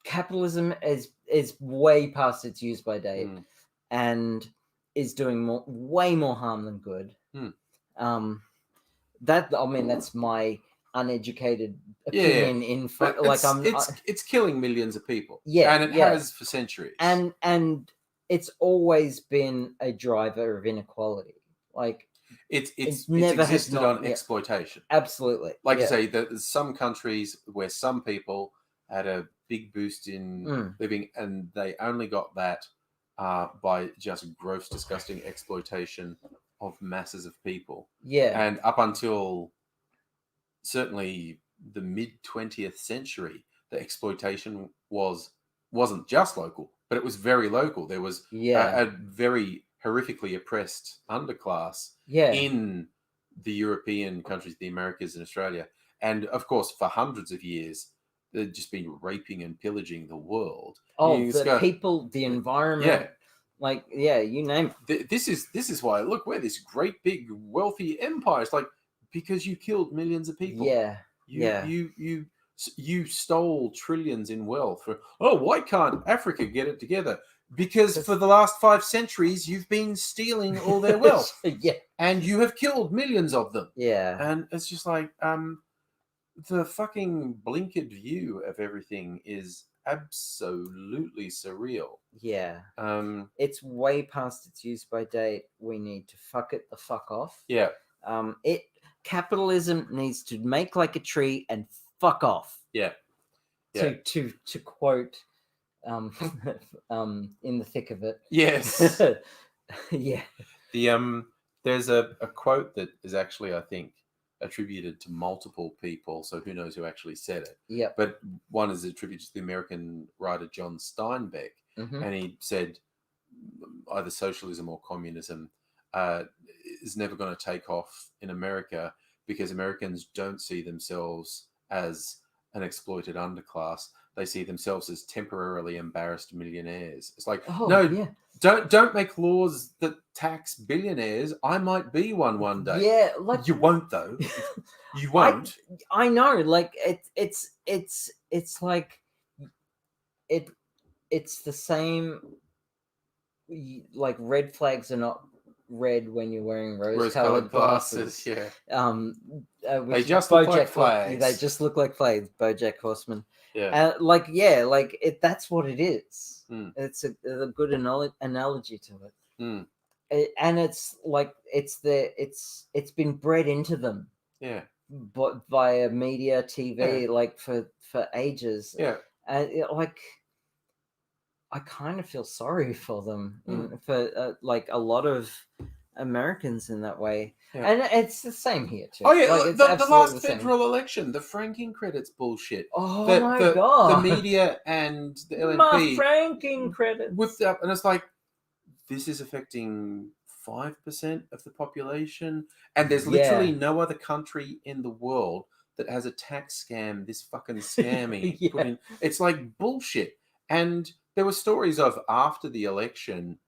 capitalism is way past its use by date, and is doing way more harm than good. That's my uneducated opinion. It's killing millions of people. Yeah, and it has for centuries. And it's always been a driver of inequality. Like it's never existed on exploitation. Absolutely. Like you say, there's some countries where some people had a big boost in living, and they only got that by just gross, disgusting exploitation of masses of people. And up until certainly the mid 20th century, the exploitation wasn't just local, but it was very local. There was a very horrifically oppressed underclass in the European countries, the Americas and Australia. And of course, for hundreds of years, they've just been raping and pillaging the world. People, the environment. You name it. This is why, look, we're this great big wealthy empire. It's like, because you killed millions of people. You stole trillions in wealth. Why can't Africa get it together? Because for the last 5 centuries, you've been stealing all their wealth. And you have killed millions of them. And it's just like, the fucking blinkered view of everything is absolutely surreal. Yeah. Um, It's way past its use by date. We need to fuck it the fuck off. yeah, Capitalism needs to make like a tree and fuck off. yeah, To quote in the thick of it. yes. Yeah. There's a quote that is actually, I think, attributed to multiple people, so who knows who actually said it. Yeah. But one is attributed to the American writer John Steinbeck, and he said either socialism or communism is never going to take off in America because Americans don't see themselves as an exploited underclass. They see themselves as temporarily embarrassed millionaires. It's like, no, don't make laws that tax billionaires. I might be one day. Yeah, like you won't though. You won't. I know. Like it's like it's the same. Like red flags are not red when you're wearing rose-colored glasses. Yeah. They just look like flags. They just look like flags. BoJack Horseman. Yeah. That's what it is. Mm. It's a good analogy to it. Mm. And it's like it's been bred into them. Yeah. But via media, TV, like for ages. Yeah. And I kind of feel sorry for them, for like a lot of Americans in that way. Yeah. And it's the same here too. Oh yeah, like, the last federal election, the franking credits bullshit. Oh my god, the media and the LNP, my franking credits whipped up, and it's like this is affecting 5% of the population, and there's literally no other country in the world that has a tax scam this fucking scammy. It's like bullshit. And there were stories of after the election,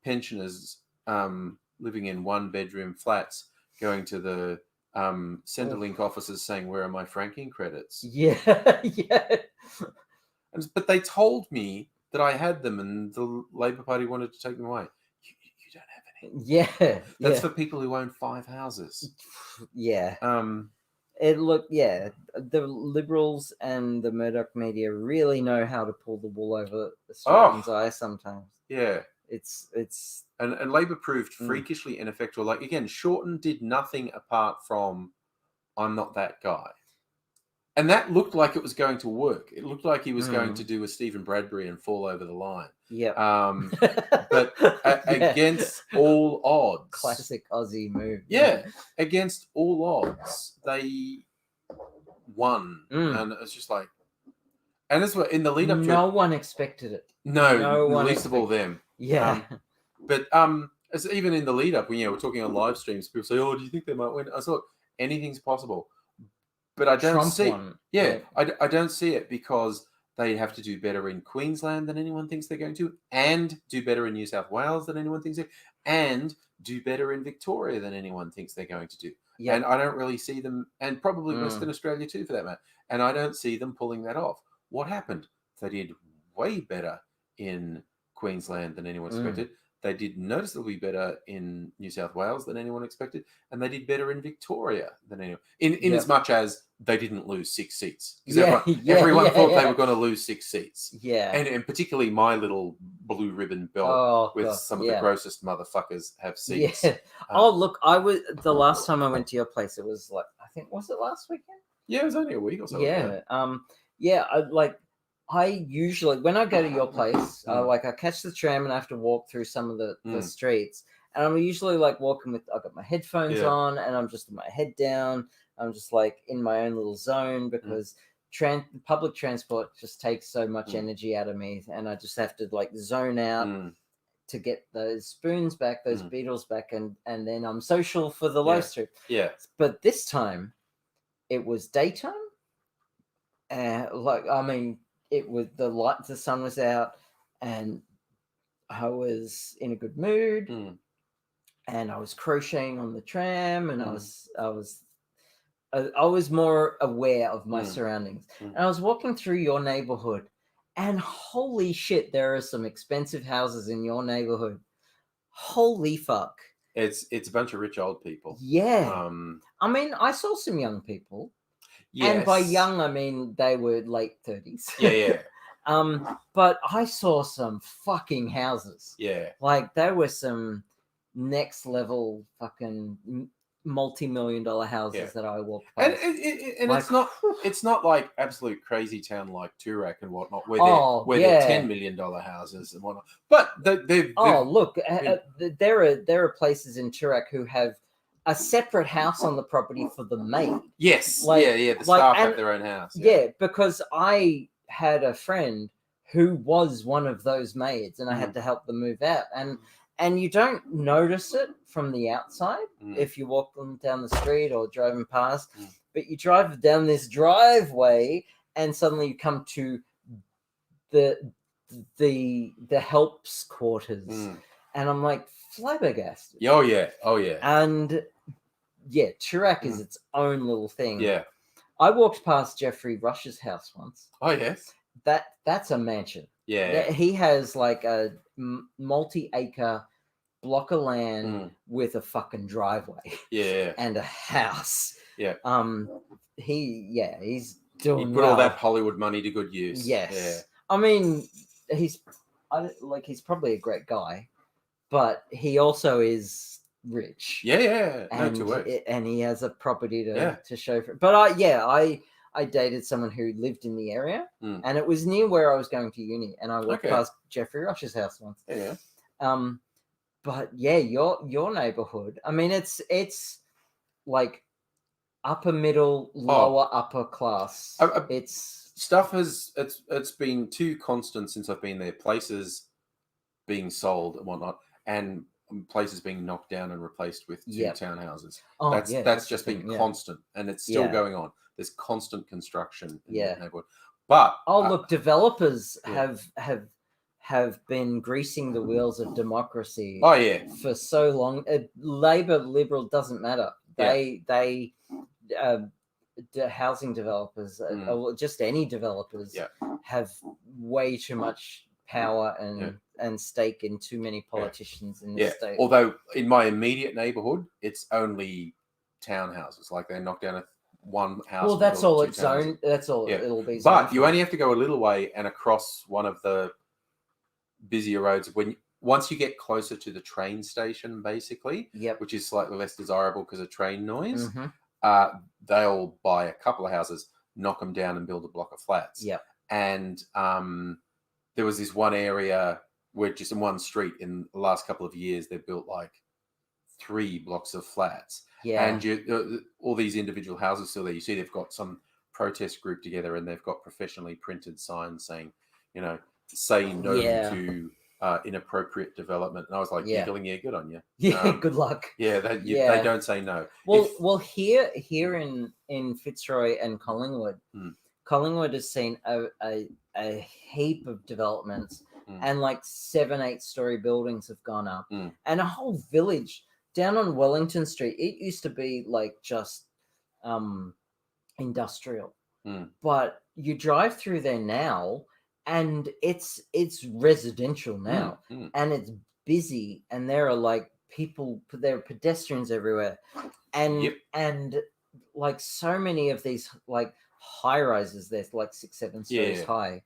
pensioners living in one-bedroom flats going to the Centrelink offices saying, "Where are my franking credits?" Yeah. But they told me that I had them, and the Labor Party wanted to take them away. You don't have any. Yeah. That's for people who own 5 houses. Yeah. The Liberals and the Murdoch media really know how to pull the wool over Australians' eyes sometimes. Yeah. It's and Labor proved freakishly ineffectual. Like again, Shorten did nothing apart from "I'm not that guy," and that looked like it was going to work. It looked like he was going to do a Stephen Bradbury and fall over the line. Yeah. But against all odds, classic Aussie move. Yeah, against all odds, they won, and it's just like, and this was in the lead up to no one expected it. No one, least of all them. Yeah. But as even in the lead up, when we're talking on live streams, people say, "Oh, do you think they might win?" I thought anything's possible, but I don't Trump see. Won. Yeah, I don't see it because they have to do better in Queensland than anyone thinks they're going to, and do better in New South Wales than anyone thinks they, and do better in Victoria than anyone thinks they're going to do. Yeah. And I don't really see them, and probably Western Australia too, for that matter. And I don't see them pulling that off. What happened? They did way better in Queensland than anyone expected. They did noticeably better in New South Wales than anyone expected, and they did better in Victoria than anyone. In as much as they didn't lose 6 seats, because everyone thought they were going to lose 6 seats. Yeah, and particularly my little blue ribbon belt some of the grossest motherfuckers have seats. Yeah. Look, the last time I went to your place, it was like was it last weekend? Yeah, it was only a week or so. Yeah. I usually, when I go to your place, I catch the tram and I have to walk through some of the streets. And I'm usually like walking I've got my headphones on and I'm just with my head down. I'm just like in my own little zone because public transport just takes so much energy out of me. And I just have to like zone out to get those spoons back, those beetles back. And then I'm social for the live stream. Yeah. But this time it was daytime. It was the sun was out and I was in a good mood and I was crocheting on the tram and I was more aware of my surroundings. And I was walking through your neighborhood and holy shit, there are some expensive houses in your neighborhood. Holy fuck. It's a bunch of rich old people. Yeah. I saw some young people. And by Yes. young, I mean they were late 30s. Yeah. But I saw some fucking houses. Yeah. Like there were some next level fucking multi-million-dollar houses that I walked And past. and Like, it's not like absolute crazy town like Turak and whatnot, where Oh, they're yeah. $10 million houses and whatnot. But they've look, there are places in Turak who have a separate house on the property for the maid. yes, Like- the like, staff have and- their own house. Yeah, because I had a friend who was one of those maids, and I had to help them move out. And you don't notice it from the outside if you walk them down the street or driving past, but you drive down this driveway, and suddenly you come to the helps quarters, and I'm like flabbergasted. Oh yeah. And yeah, Turak is its own little thing. Yeah. I walked past Jeffrey Rush's house once. Oh yes. That's a mansion. Yeah. He has like a multi-acre block of land with a fucking driveway. Yeah. And a house. Yeah. He's doing He put all that Hollywood money to good use. Yes. Yeah. I mean, he's probably a great guy, but he also is rich. Yeah. No And two ways. and he has a property to show for it. But I dated someone who lived in the area, and it was near where I was going to uni, and I walked past Jeffrey Rush's house once. Yeah. But yeah, your neighborhood. I mean, it's like upper middle, lower upper class. It's stuff it's been too constant since I've been there. Places being sold and whatnot, and places being knocked down and replaced with two townhouses. Oh, that's just been constant, and it's still going on. There's constant construction in that neighborhood. But look, developers have been greasing the wheels of democracy. Oh yeah, for so long. Labor, Liberal doesn't matter. They housing developers, or just any developers, have way too much power and stake in too many politicians in the state. Although in my immediate neighborhood, it's only townhouses. Like they knocked down one house. Well, that's all its own. That's all it'll be. But you only have to go a little way and across one of the busier roads once you get closer to the train station, basically, which is slightly less desirable because of train noise. They'll buy a couple of houses, knock them down, and build a block of flats. And there was this one area where just in one street in the last couple of years they built like 3 blocks of flats. And all these individual houses still there. You see they've got some protest group together, and they've got professionally printed signs saying, say no to inappropriate development. And I was like, giggling, good on you. Good luck. They don't say no. Well, here in Fitzroy and Collingwood, Collingwood has seen a heap of developments, and like 7-8 story buildings have gone up, and a whole village down on Wellington Street. It used to be like just industrial, but you drive through there now, and it's residential now, and it's busy, and there are like people, there are pedestrians everywhere, and like so many of these like high rises, there's like 6-7 stories high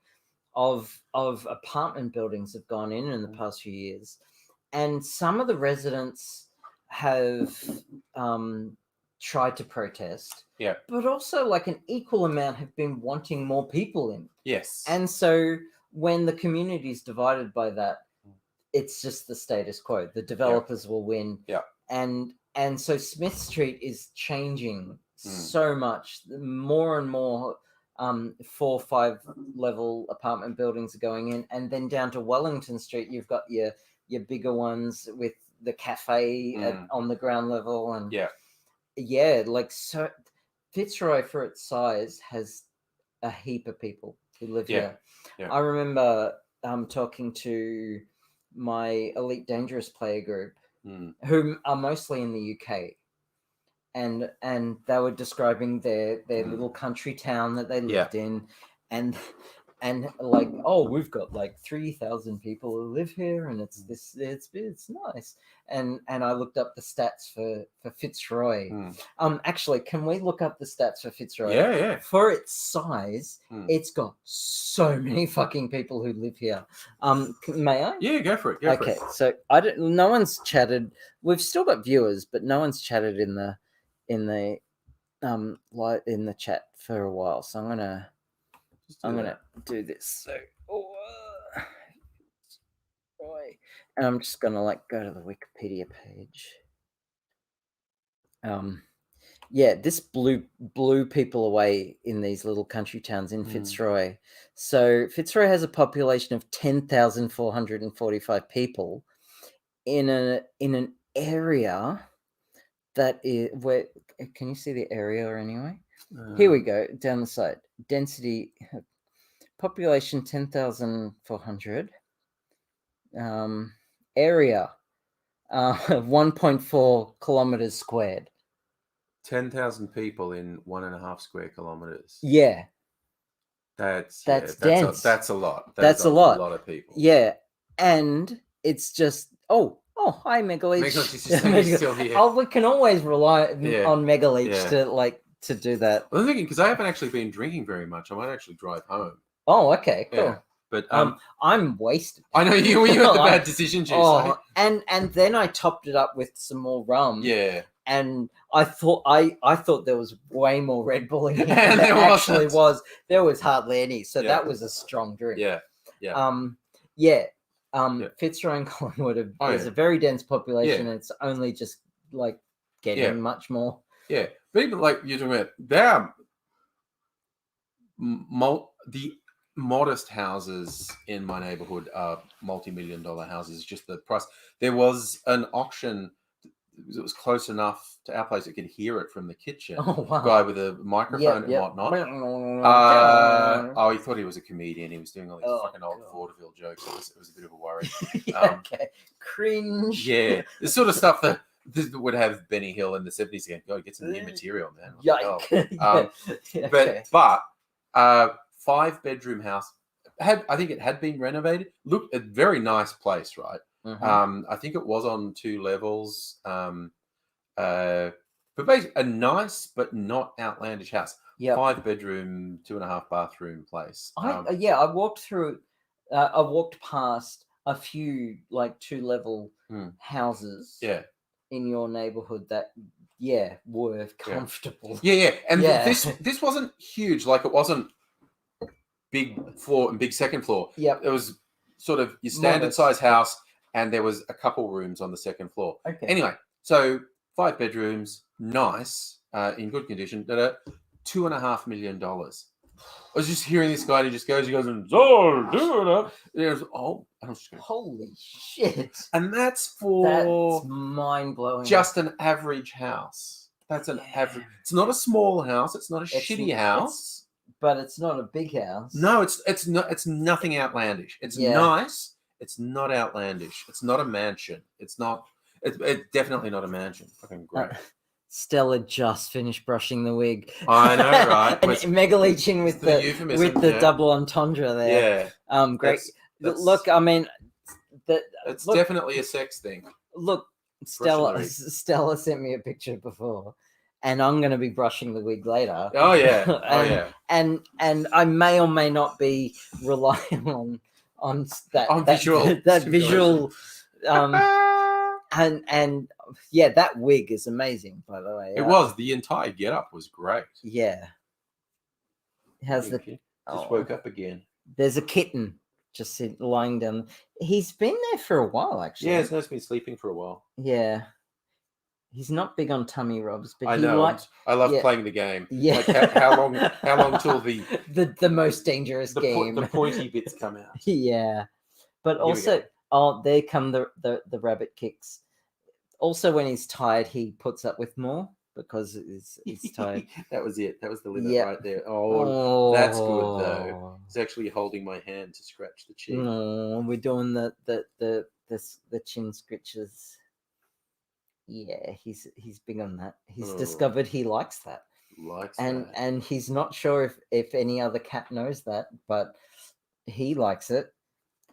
of apartment buildings have gone in the past few years, and some of the residents have tried to protest, but also like an equal amount have been wanting more people in. And so when the community is divided by that, it's just the status quo. The developers will win. And so Smith Street is changing so much. More and more 4-5 level apartment buildings are going in, and then down to Wellington Street, you've got your bigger ones with the cafe on the ground level, and like so Fitzroy for its size has a heap of people who live here. I remember talking to my Elite Dangerous player group, who are mostly in the UK, and they were describing their little country town that they lived in, and and like, oh, we've got like 3,000 people who live here, and it's nice. And I looked up the stats for Fitzroy. Actually, can we look up the stats for Fitzroy? Yeah. For its size, it's got so many fucking people who live here. May I? Yeah, go for it. Okay, so no one's chatted. We've still got viewers, but no one's chatted in the chat for a while. So I'm gonna do this. So, and I'm just gonna like go to the Wikipedia page. Yeah, this blew people away in these little country towns in Fitzroy. So Fitzroy has a population of 10,445 people in an area that is where. Can you see the area anyway? Here we go, down the side. Density, population 10,400. Area, 1.4 kilometers squared. 10,000 people in 1.5 square kilometers. Yeah. That's dense. That's a lot. That's a lot. A lot of people. Yeah. And it's just, hi, Megaleech. Megaleech still here. We can always rely on Megaleech to do that. Well, I'm thinking, because I haven't actually been drinking very much, I might actually drive home. Oh, okay, cool. Yeah. But I'm wasted. I know you had the bad decision juice. And then I topped it up with some more rum. Yeah. And I thought there was way more Red Bull in here than there actually was. There was hardly any. So that was a strong drink. Yeah. Fitzroy and Collingwood is a very dense population. And it's only just like getting much more. Yeah. But even like you're talking about, the modest houses in my neighborhood are multi-million-dollar houses. Just the price. There was an auction. It was close enough to our place; I could hear it from the kitchen. Oh, wow. Guy with a microphone and whatnot. He thought he was a comedian. He was doing all these fucking old vaudeville jokes. It was a bit of a worry. Okay, cringe. Yeah, the sort of stuff that would have Benny Hill in the 70s again. Go get some new material, man. Yikes. But 5-bedroom house. I think it had been renovated. Looked a very nice place, right? Mm-hmm. I think it was on 2 levels. But basically a nice but not outlandish house. 5-bedroom, 2.5 bathroom place. I walked through. I walked past a few like 2-level houses. Yeah. In your neighborhood that were comfortable. And this wasn't huge. Like it wasn't big floor and big second floor. It was sort of your standard size house, and there was a couple rooms on the second floor. Okay. Anyway, so 5 bedrooms, nice, in good condition, at $2.5 million. I was just hearing this guy, and he goes, and holy shit. And that's mind blowing. Just an average house. That's an average. It's not a small house. It's not a shitty house. But it's not a big house. No, it's not. It's nothing outlandish. It's nice. It's not outlandish. It's not a mansion. It's not. It's definitely not a mansion. Fucking great. Stella just finished brushing the wig. I know, right? And Megaleeching with the double entendre there. Yeah. Great. Look, I mean, it's definitely a sex thing. Look, Stella sent me a picture before. And I'm going to be brushing the wig later. Oh yeah, and I may or may not be relying on that visual. And that wig is amazing, by the way. It was. The entire getup was great. Yeah. How's just woke up again. There's a kitten just lying down. He's been there for a while, actually. Yeah, he's been sleeping for a while. Yeah. He's not big on tummy rubs, but I love playing the game. Yeah. Like how long till the most dangerous game. The pointy bits come out. Yeah. But also there come the rabbit kicks. Also when he's tired he puts up with more because he's tired. That was it. That was the limit right there. Oh, that's good though. He's actually holding my hand to scratch the chin. We're doing the chin scratches. Yeah, he's big on that. He's discovered he likes that. And he's not sure if any other cat knows that, but he likes it.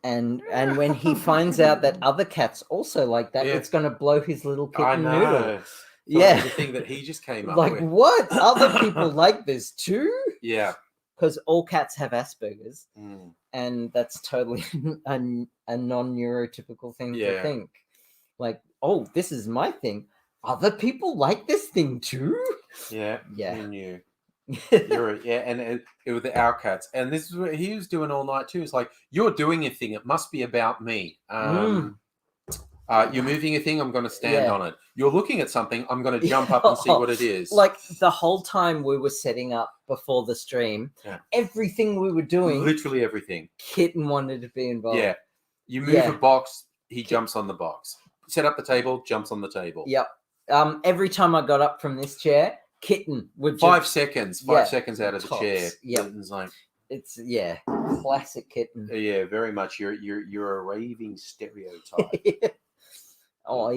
And when he finds out that other cats also like that, Yeah. it's going to blow his little I kitten know. noodle. So Yeah. the thing that he just came up Like, with. what? Other people like this too? Yeah. Because all cats have Asperger's, Mm. and that's totally a non-neurotypical thing to Yeah. think. Like, oh, this is my thing. Other people like this thing too? Yeah. Yeah. You knew. And it was our cats, and this is what he was doing all night too. It's like, you're doing a thing, it must be about me. You're moving a thing, I'm going to stand Yeah. on it. You're looking at something, I'm going to jump up and see what it is. Like the whole time we were setting up before the stream, everything we were doing, literally everything. Kitten wanted to be involved. Yeah, you move a box, he jumps on the box. Set up the table, jumps on the table. Yep. Every time I got up from this chair, Kitten would 5 seconds out of the tops. chair. Yep. It's classic Kitten. Yeah, very much. You're a raving stereotype. Oh,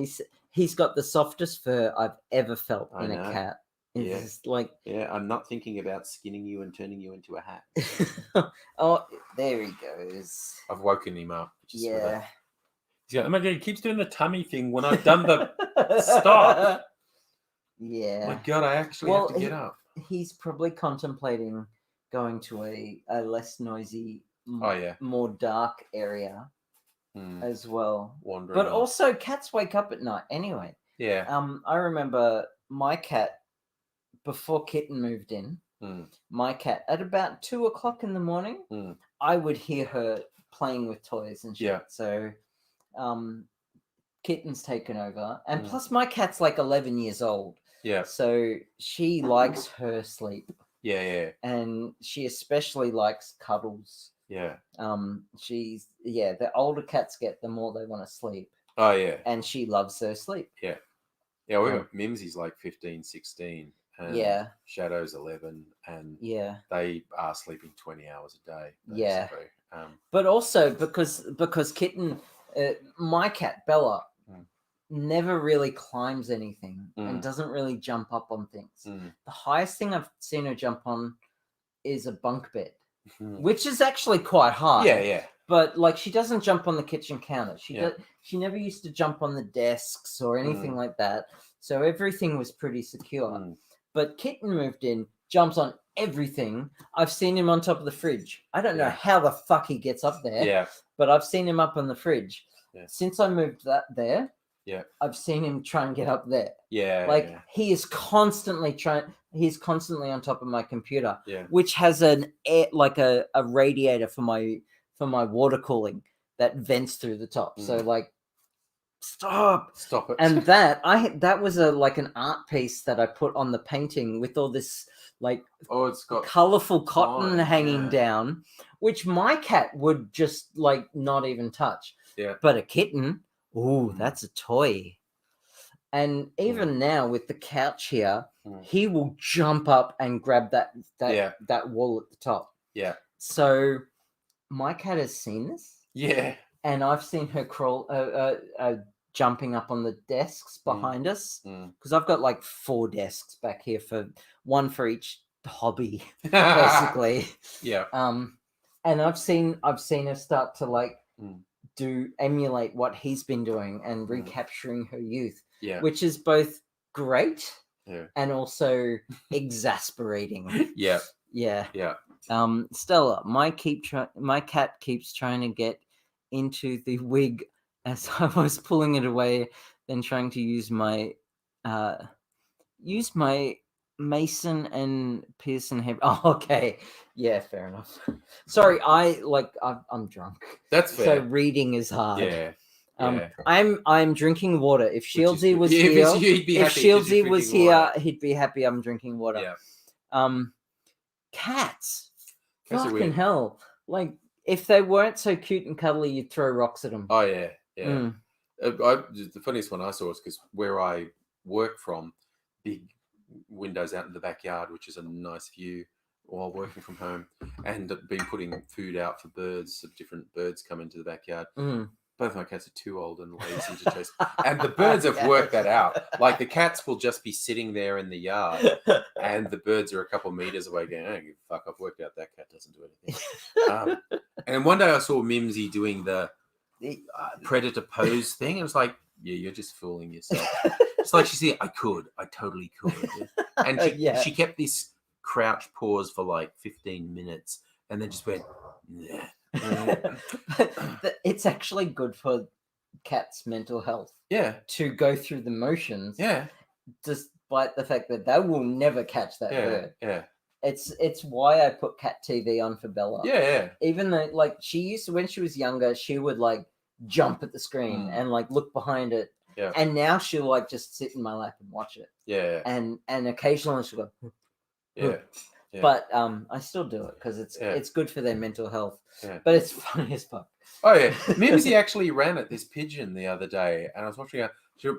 he's got the softest fur I've ever felt in a cat. It's like, I'm not thinking about skinning you and turning you into a hat. oh, there he goes. I've woken him up. Yeah. Oh my God, he keeps doing the tummy thing when I've done the stop. Yeah. My God, I actually have to get up. He's probably contemplating going to a less noisy, more dark area as well. Wandering but off. Also, cats wake up at night anyway. Yeah. I remember my cat, before Kitten moved in, my cat, at about 2:00 in the morning, I would hear her playing with toys and shit. Yeah. So Kitten's taken over. And plus my cat's like 11 years old. Yeah. So she likes her sleep. Yeah. And she especially likes cuddles. Yeah. The older cats get, the more they want to sleep. Oh, yeah. And she loves her sleep. Yeah. Yeah, we got Mimsy's like 15, 16. And Shadow's 11. And they are sleeping 20 hours a day. Basically. But also because Kitten, my cat, Bella, never really climbs anything and doesn't really jump up on things. The highest thing I've seen her jump on is a bunk bed, which is actually quite high. Yeah. But like, she doesn't jump on the kitchen counter. She never used to jump on the desks or anything like that. So everything was pretty secure. But Kitten moved in, jumps on everything. I've seen him on top of the fridge. I don't know how the fuck he gets up there. Yeah. But I've seen him up on the fridge. Yeah. Since I moved there. Yeah. I've seen him try and get up there. Yeah. Like he is constantly he's constantly on top of my computer. Yeah. Which has a radiator for my water cooling that vents through the top. So like, stop it. And that was an art piece that I put on the painting with all this like it's got colorful cotton hanging down, which my cat would just like not even touch. Yeah. But a kitten, that's a toy. And even now with the couch here, he will jump up and grab that wall at the top. Yeah. So my cat has seen this. Yeah. And I've seen her crawl, jumping up on the desks behind us, because I've got like 4 desks back here, one for each hobby, basically. Yeah. And I've seen her start to like emulate what he's been doing and recapturing her youth. Yeah. Which is both great and also exasperating. Yeah. Yeah. Yeah. Stella, my cat keeps trying to get into the wig as I was pulling it away, then trying to use my Mason and Pearson head. Oh, okay. Yeah, fair enough. Sorry, I'm drunk. That's fair. So reading is hard. Yeah. I'm drinking water. If Shieldsy was here, he'd be happy I'm drinking water. Yeah. Cats. Fucking hell. Like, if they weren't so cute and cuddly, you'd throw rocks at them. Oh, yeah. Yeah. The funniest one I saw was because where I work from, big windows out in the backyard, which is a nice view while working from home, and been putting food out for birds. Different birds come into the backyard. both my cats are too old and lazy to chase. And the birds have worked that out. Like the cats will just be sitting there in the yard, and the birds are a couple meters away going, "Oh, you fuck! I've worked out that cat doesn't do anything." And one day I saw Mimsy doing the predator pose thing. It was like, yeah, you're just fooling yourself. It's like she said, I totally could. And she kept this crouch pause for like 15 minutes and then just went, yeah. But it's actually good for cats' mental health. Yeah. To go through the motions. Yeah. Despite the fact that they will never catch that bird. Yeah. It's why I put cat TV on for Bella. Yeah. Even though, like, she used to, when she was younger, she would like jump at the screen and like look behind it. Yeah. And now she'll like just sit in my lap and watch it. Yeah. And occasionally she'll go. Yeah. But I still do it because it's good for their mental health. Yeah. But it's funny as fuck. Oh yeah, Mimsy actually ran at this pigeon the other day, and I was watching her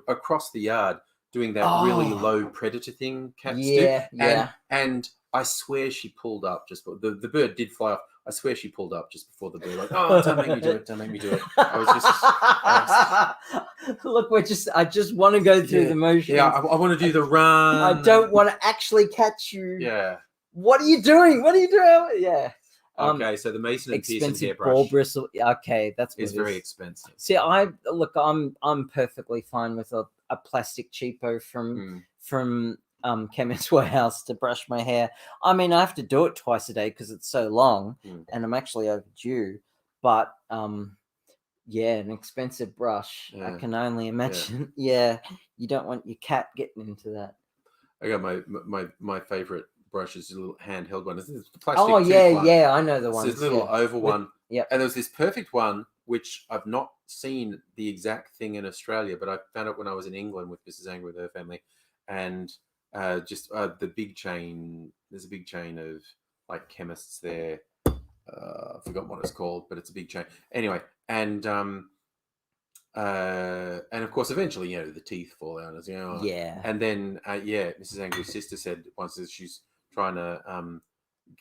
across the yard doing that really low predator thing cats do. And I swear she pulled up just the bird did fly off. I swear she pulled up just before the bird, like, oh, don't make me do it, don't make me do it. I was just look, I just want to go through the motions. Yeah, I want to do the run. I don't want to actually catch you. Yeah. What are you doing? What are you doing? Yeah. Okay, so the Mason and Pearson hairbrush ball bristle. Okay, that's what is very expensive. See, I'm perfectly fine with a plastic cheapo from Chemist Warehouse to brush my hair. I mean, I have to do it twice a day because it's so long, and I'm actually overdue. But an expensive brush. I can only imagine. Yeah, you don't want your cat getting into that. I got my favorite brush is a little handheld one. It's the plastic. Oh yeah, I know the one. It's this little oval one. Yeah. And there was this perfect one which I've not seen the exact thing in Australia, but I found it when I was in England with Mrs. Anger with her family, and the big chain. There's a big chain of like chemists there. I've forgotten what it's called, but it's a big chain. Anyway, and of course, eventually, the teeth fall out. As and then Mrs. Angry's sister said once that she's trying to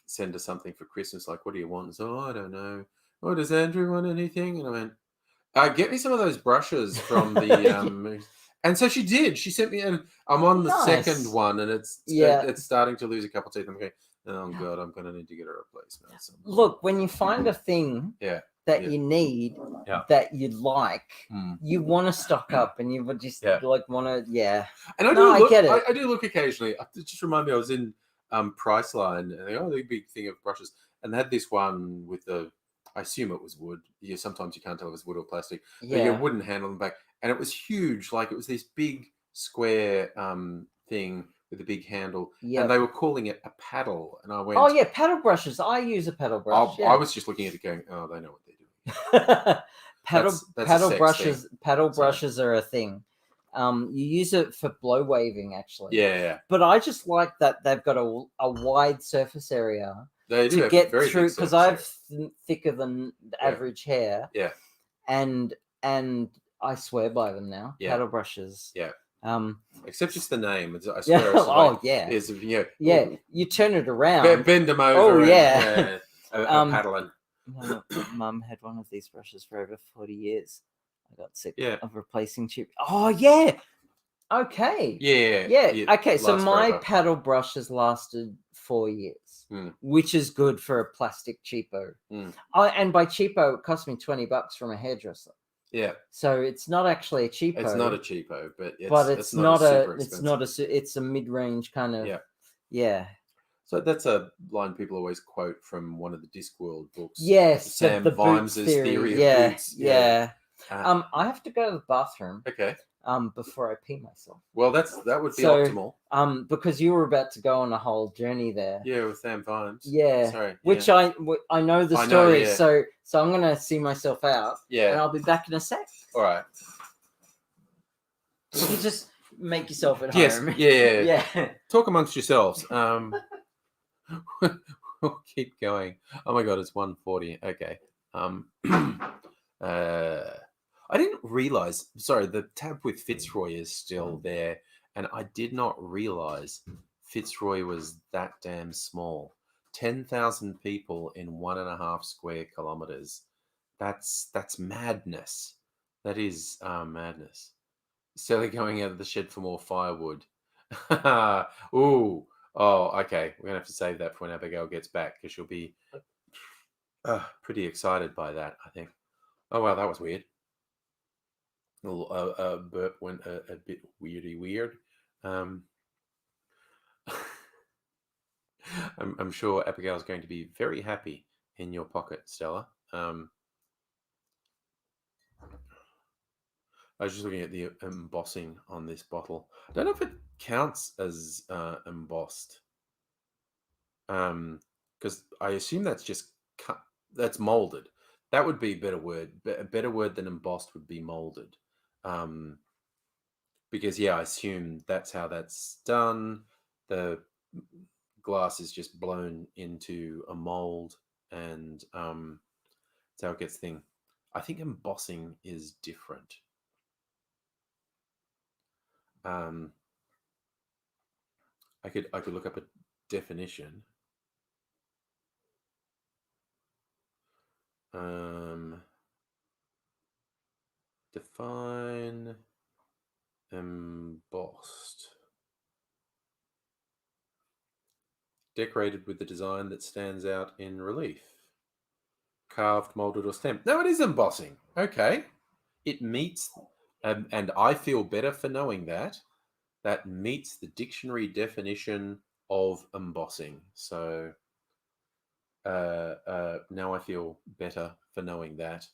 send her something for Christmas, like, what do you want? And so, I don't know. Oh, does Andrew want anything? And I went, get me some of those brushes from the and so she did. She sent me, and I'm on the second one, and it's starting to lose a couple of teeth. I'm going, oh god, I'm going to need to get a replacement. Look, when you find a thing that you need, that you like, you want to stock up, and you would just like want to, And I get it. I do look occasionally. It just remind me, I was in Priceline, and the big thing of brushes, and they had this one with I assume it was wood. Sometimes you can't tell if it's wood or plastic, but you wooden handle them back, and it was huge. Like it was this big square thing with a big handle, and they were calling it a paddle, and I went, oh yeah, paddle brushes. I use a paddle brush. I was just looking at it going, oh, they know what they're doing. Paddle brushes. Paddle brushes are a thing. You use it for blow waving, actually. Yeah. But I just like that they've got a wide surface area they do to get through, because I have thicker than average hair. Yeah. And I swear by them now. Yeah. Paddle brushes. Yeah. Except just the name. I swear. It's you turn it around. Bend them over. Oh yeah. Paddling. My mum had one of these brushes for over 40 years. I got sick of replacing tube. Oh yeah. Okay. Yeah. Okay. So my paddle brush has lasted 4 years, which is good for a plastic cheapo. And by cheapo, it cost me $20 from a hairdresser. Yeah. So it's not actually a cheapo. It's not a cheapo, but it's not a mid-range kind of. Yeah. So that's a line people always quote from one of the Discworld books. Yes, Sam Vimes' theory of boots. Yeah. I have to go to the bathroom. Okay. Before I pee myself. Well, that would be optimal. Because you were about to go on a whole journey there. Yeah, with Sam Vimes. Yeah. Sorry. Which I know the story, so I'm gonna see myself out. Yeah. And I'll be back in a sec. All right. You just make yourself at home. Yes. Yeah. Talk amongst yourselves. We'll keep going. Oh my god, it's 1:40. Okay. I didn't realize. Sorry, the tab with Fitzroy is still there, and I did not realize Fitzroy was that damn small. 10,000 people in 1.5 square kilometers. That's madness. That is madness. Sally going out of the shed for more firewood. Ooh. Oh, okay. We're gonna have to save that for when Abigail gets back because she'll be pretty excited by that, I think. Oh wow, that was weird. A little burp went a bit weird. I'm sure Abigail's going to be very happy in your pocket, Stella. I was just looking at the embossing on this bottle. I don't know if it counts as embossed, because I assume that's just that's molded. That would be a better word. A better word than embossed would be molded, because yeah, I assume that's how that's done. The glass is just blown into a mold, and that's how it gets thing. I think embossing is different. I could look up a definition. Define embossed. Decorated with the design that stands out in relief. Carved, molded, or stamped. No, it is embossing. Okay. It meets, and I feel better for knowing that. That meets the dictionary definition of embossing. So now I feel better for knowing that.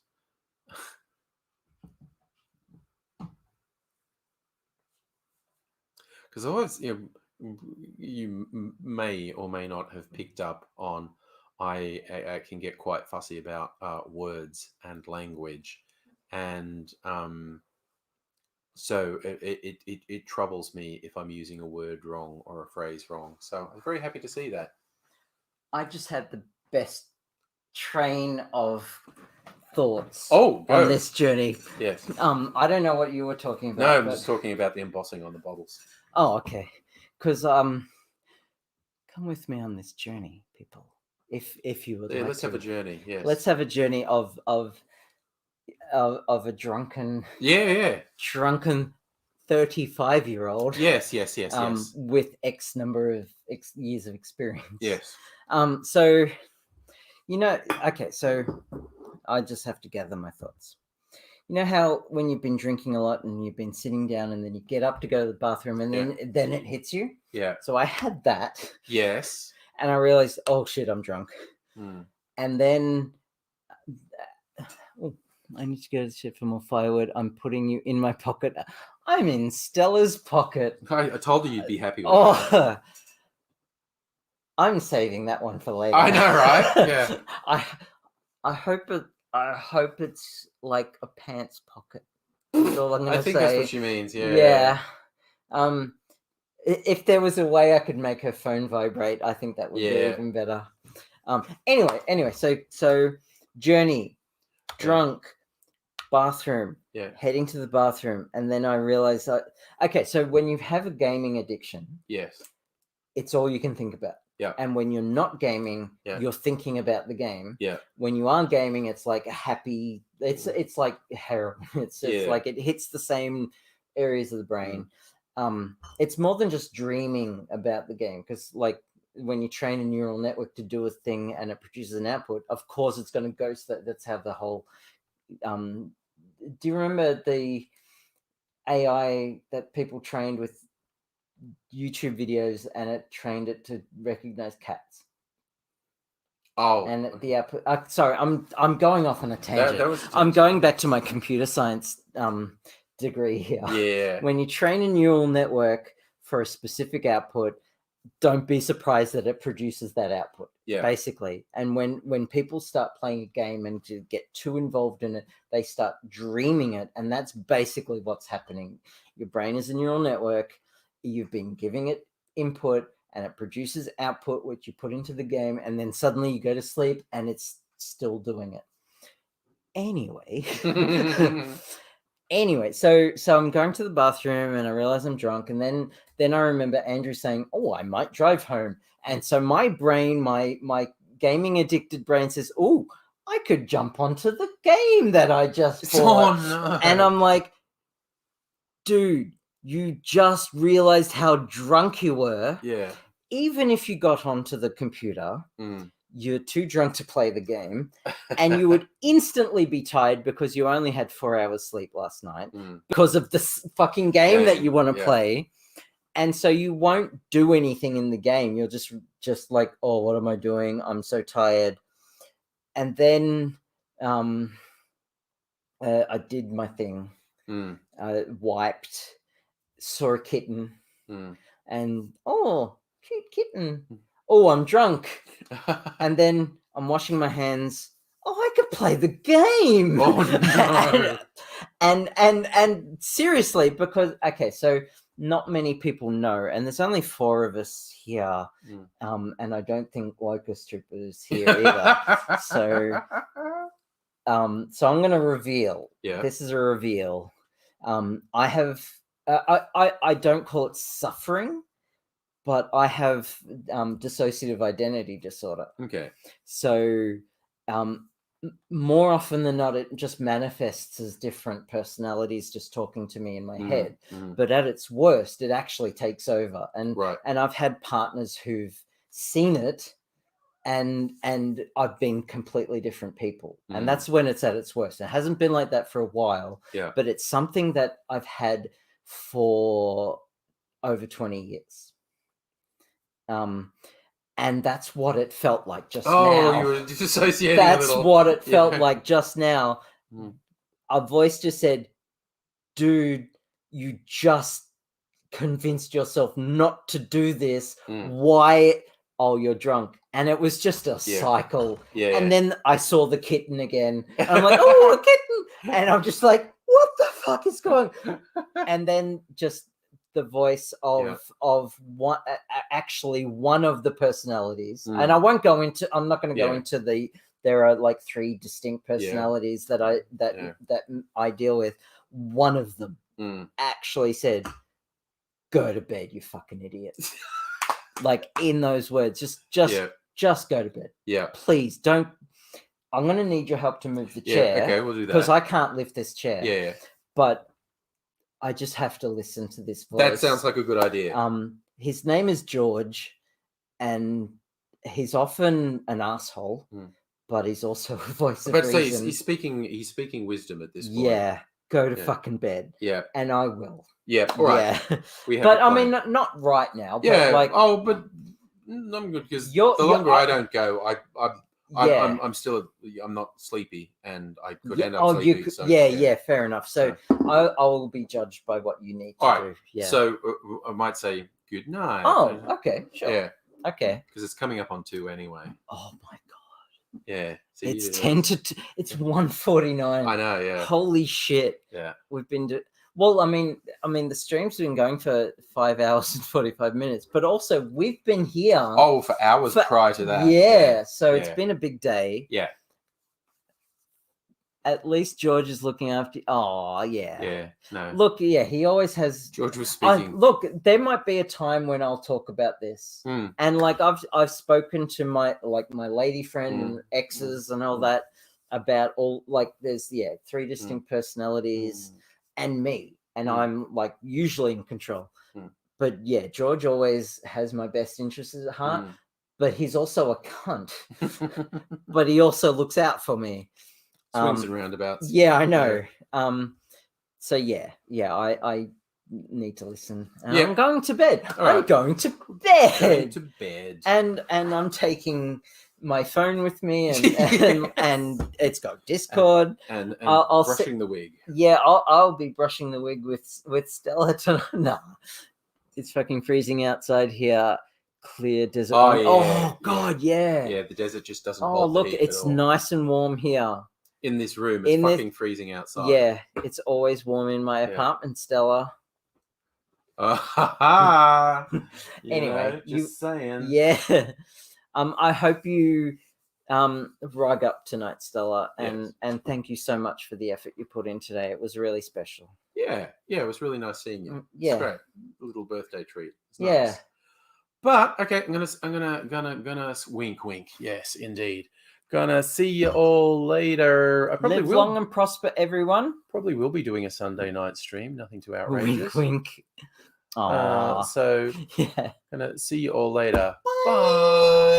Because always, you may or may not have picked up on, I can get quite fussy about words and language, and so it troubles me if I'm using a word wrong or a phrase wrong. So I'm very happy to see that. I just had the best train of thoughts on this journey. Yes. I don't know what you were talking about. No, I'm just talking about the embossing on the bottles. Oh, okay. Because come with me on this journey, people. If you would like let's to. have a journey. Yes. Let's have a journey of a drunken drunken 35-year-old. Yes. With X number of years of experience. Yes. So okay, so I just have to gather my thoughts. You know how when you've been drinking a lot and you've been sitting down and then you get up to go to the bathroom and then it hits you? Yeah. So I had that. Yes. And I realized, oh shit, I'm drunk. And then I need to go to the shit for more firewood. I'm putting you in my pocket. I'm in Stella's pocket. I told you you'd be happy with that. I'm saving that one for later. I know, right? Yeah. I hope it's like a pants pocket. That's all I'm gonna I think say. that's what she means. Yeah. Yeah. If there was a way I could make her phone vibrate, I think that would be even better. Anyway, so journey, drunk, bathroom, heading to the bathroom, and then I realized that so when you have a gaming addiction, yes, it's all you can think about. Yeah. And when you're not gaming, you're thinking about the game. Yeah. When you are gaming, it's like a happy. It's like heroin. It's like it hits the same areas of the brain. It's more than just dreaming about the game, because like when you train a neural network to do a thing and it produces an output, of course it's going to go. So that's how the whole. Do you remember the AI that people trained with YouTube videos and it trained it to recognize cats? Oh, and the output. Sorry, I'm going off on a tangent. That was I'm going back to my computer science degree here. Yeah. When you train a neural network for a specific output, don't be surprised that it produces that output. Yeah. Basically, and when people start playing a game and to get too involved in it, they start dreaming it, and that's basically what's happening. Your brain is a neural network. You've been giving it input, and it produces output, which you put into the game, and then suddenly you go to sleep, and it's still doing it. Anyway, so I'm going to the bathroom, and I realize I'm drunk, and then I remember Andrew saying, "Oh, I might drive home," and so my brain, my gaming addicted brain says, "Oh, I could jump onto the game that I just bought. Oh no! And I'm like, dude, you just realized how drunk you were. yeah. Even if you got onto the computer, Mm. you're too drunk to play the game, and you would instantly be tired because you only had 4 hours sleep last night because of this fucking game that you want to play. And so you won't do anything in the game. You're just like, oh, what am I doing? I'm so tired. And then I did my thing. Wiped, saw a kitten, and oh, cute kitten. Oh, I'm drunk. And then I'm washing my hands. Oh, I could play the game. Oh no! and seriously, because so not many people know, and there's only 4 of us here, and I don't think Locust Trooper is here either. So I'm going to reveal. Yeah. This is a reveal. I have. I don't call it suffering, but I have dissociative identity disorder. Okay. So more often than not, it just manifests as different personalities just talking to me in my head. But at its worst, it actually takes over. And I've had partners who've seen it, and I've been completely different people. And that's when it's at its worst. It hasn't been like that for a while, but it's something that I've had for over 20 years. And that's what it felt like just now. Oh, you were dissociating That's a little. what it felt like just now. A voice just said, dude, you just convinced yourself not to do this. Why? Oh, you're drunk. And it was just a cycle. And then I saw the kitten again. And I'm like, oh, a kitten. And I'm just like, what the fuck is going on? And then just the voice of one, actually one of the personalities. And I'm not going to go into there are like 3 distinct personalities that I deal with. One of them actually said, go to bed, you fucking idiot. Like in those words, just go to bed. Yeah. Please don't. I'm going to need your help to move the chair. Okay, we'll do that. Because I can't lift this chair. Yeah. But I just have to listen to this voice. That sounds like a good idea. His name is George, and he's often an asshole, but he's also a voice of reason. He's speaking wisdom at this point. Yeah, go to fucking bed. Yeah, and I will. Yeah, all right. Yeah. But I mean, not right now. But like, but I'm good because the longer I don't go, I'm still I'm not sleepy, and I could end up sleepy. Fair enough. So I will be judged by what you need to do. Yeah. So I might say good night. Oh, okay, sure. Yeah. Okay. Because it's coming up on 2 anyway. Oh my god. Yeah. So it's 10 to it's 1:49. I know. Yeah. Holy shit. Yeah. We've been well, I mean, the stream's been going for 5 hours and 45 minutes, but also we've been here. Oh, for hours prior to that. Yeah. So it's been a big day. Yeah. At least George is looking after. Oh, yeah. Yeah. No. Look, he always has. George was speaking. Look, there might be a time when I'll talk about this, and like I've spoken to my lady friend and exes and all that about all like there's 3 distinct personalities. And me, and I'm like usually in control, but George always has my best interests at heart. But he's also a cunt, but he also looks out for me. Swings and roundabouts. Yeah, I know. So I need to listen. And I'm going to bed. I'm going to bed. And I'm taking my phone with me, and it's got Discord, and I'll brushing the wig. Yeah, I'll be brushing the wig with Stella tonight. No, it's fucking freezing outside here. Clear desert. Oh god, yeah. Yeah, the desert just doesn't. Oh look, it's nice and warm here. In this room, it's fucking freezing outside. Yeah, it's always warm in my apartment, Stella. Anyway, just saying. Yeah. I hope you rug up tonight, Stella, and thank you so much for the effort you put in today. It was really special. Yeah, it was really nice seeing you. Yeah, it's great. A little birthday treat. It's nice. Yeah, but okay, I'm gonna wink. Yes, indeed. Gonna see you all later. I probably Live will. long and prosper, everyone. Probably will be doing a Sunday night stream. Nothing too Wink, outrageous. wink. Aww. So Yeah. gonna see you all later. Bye.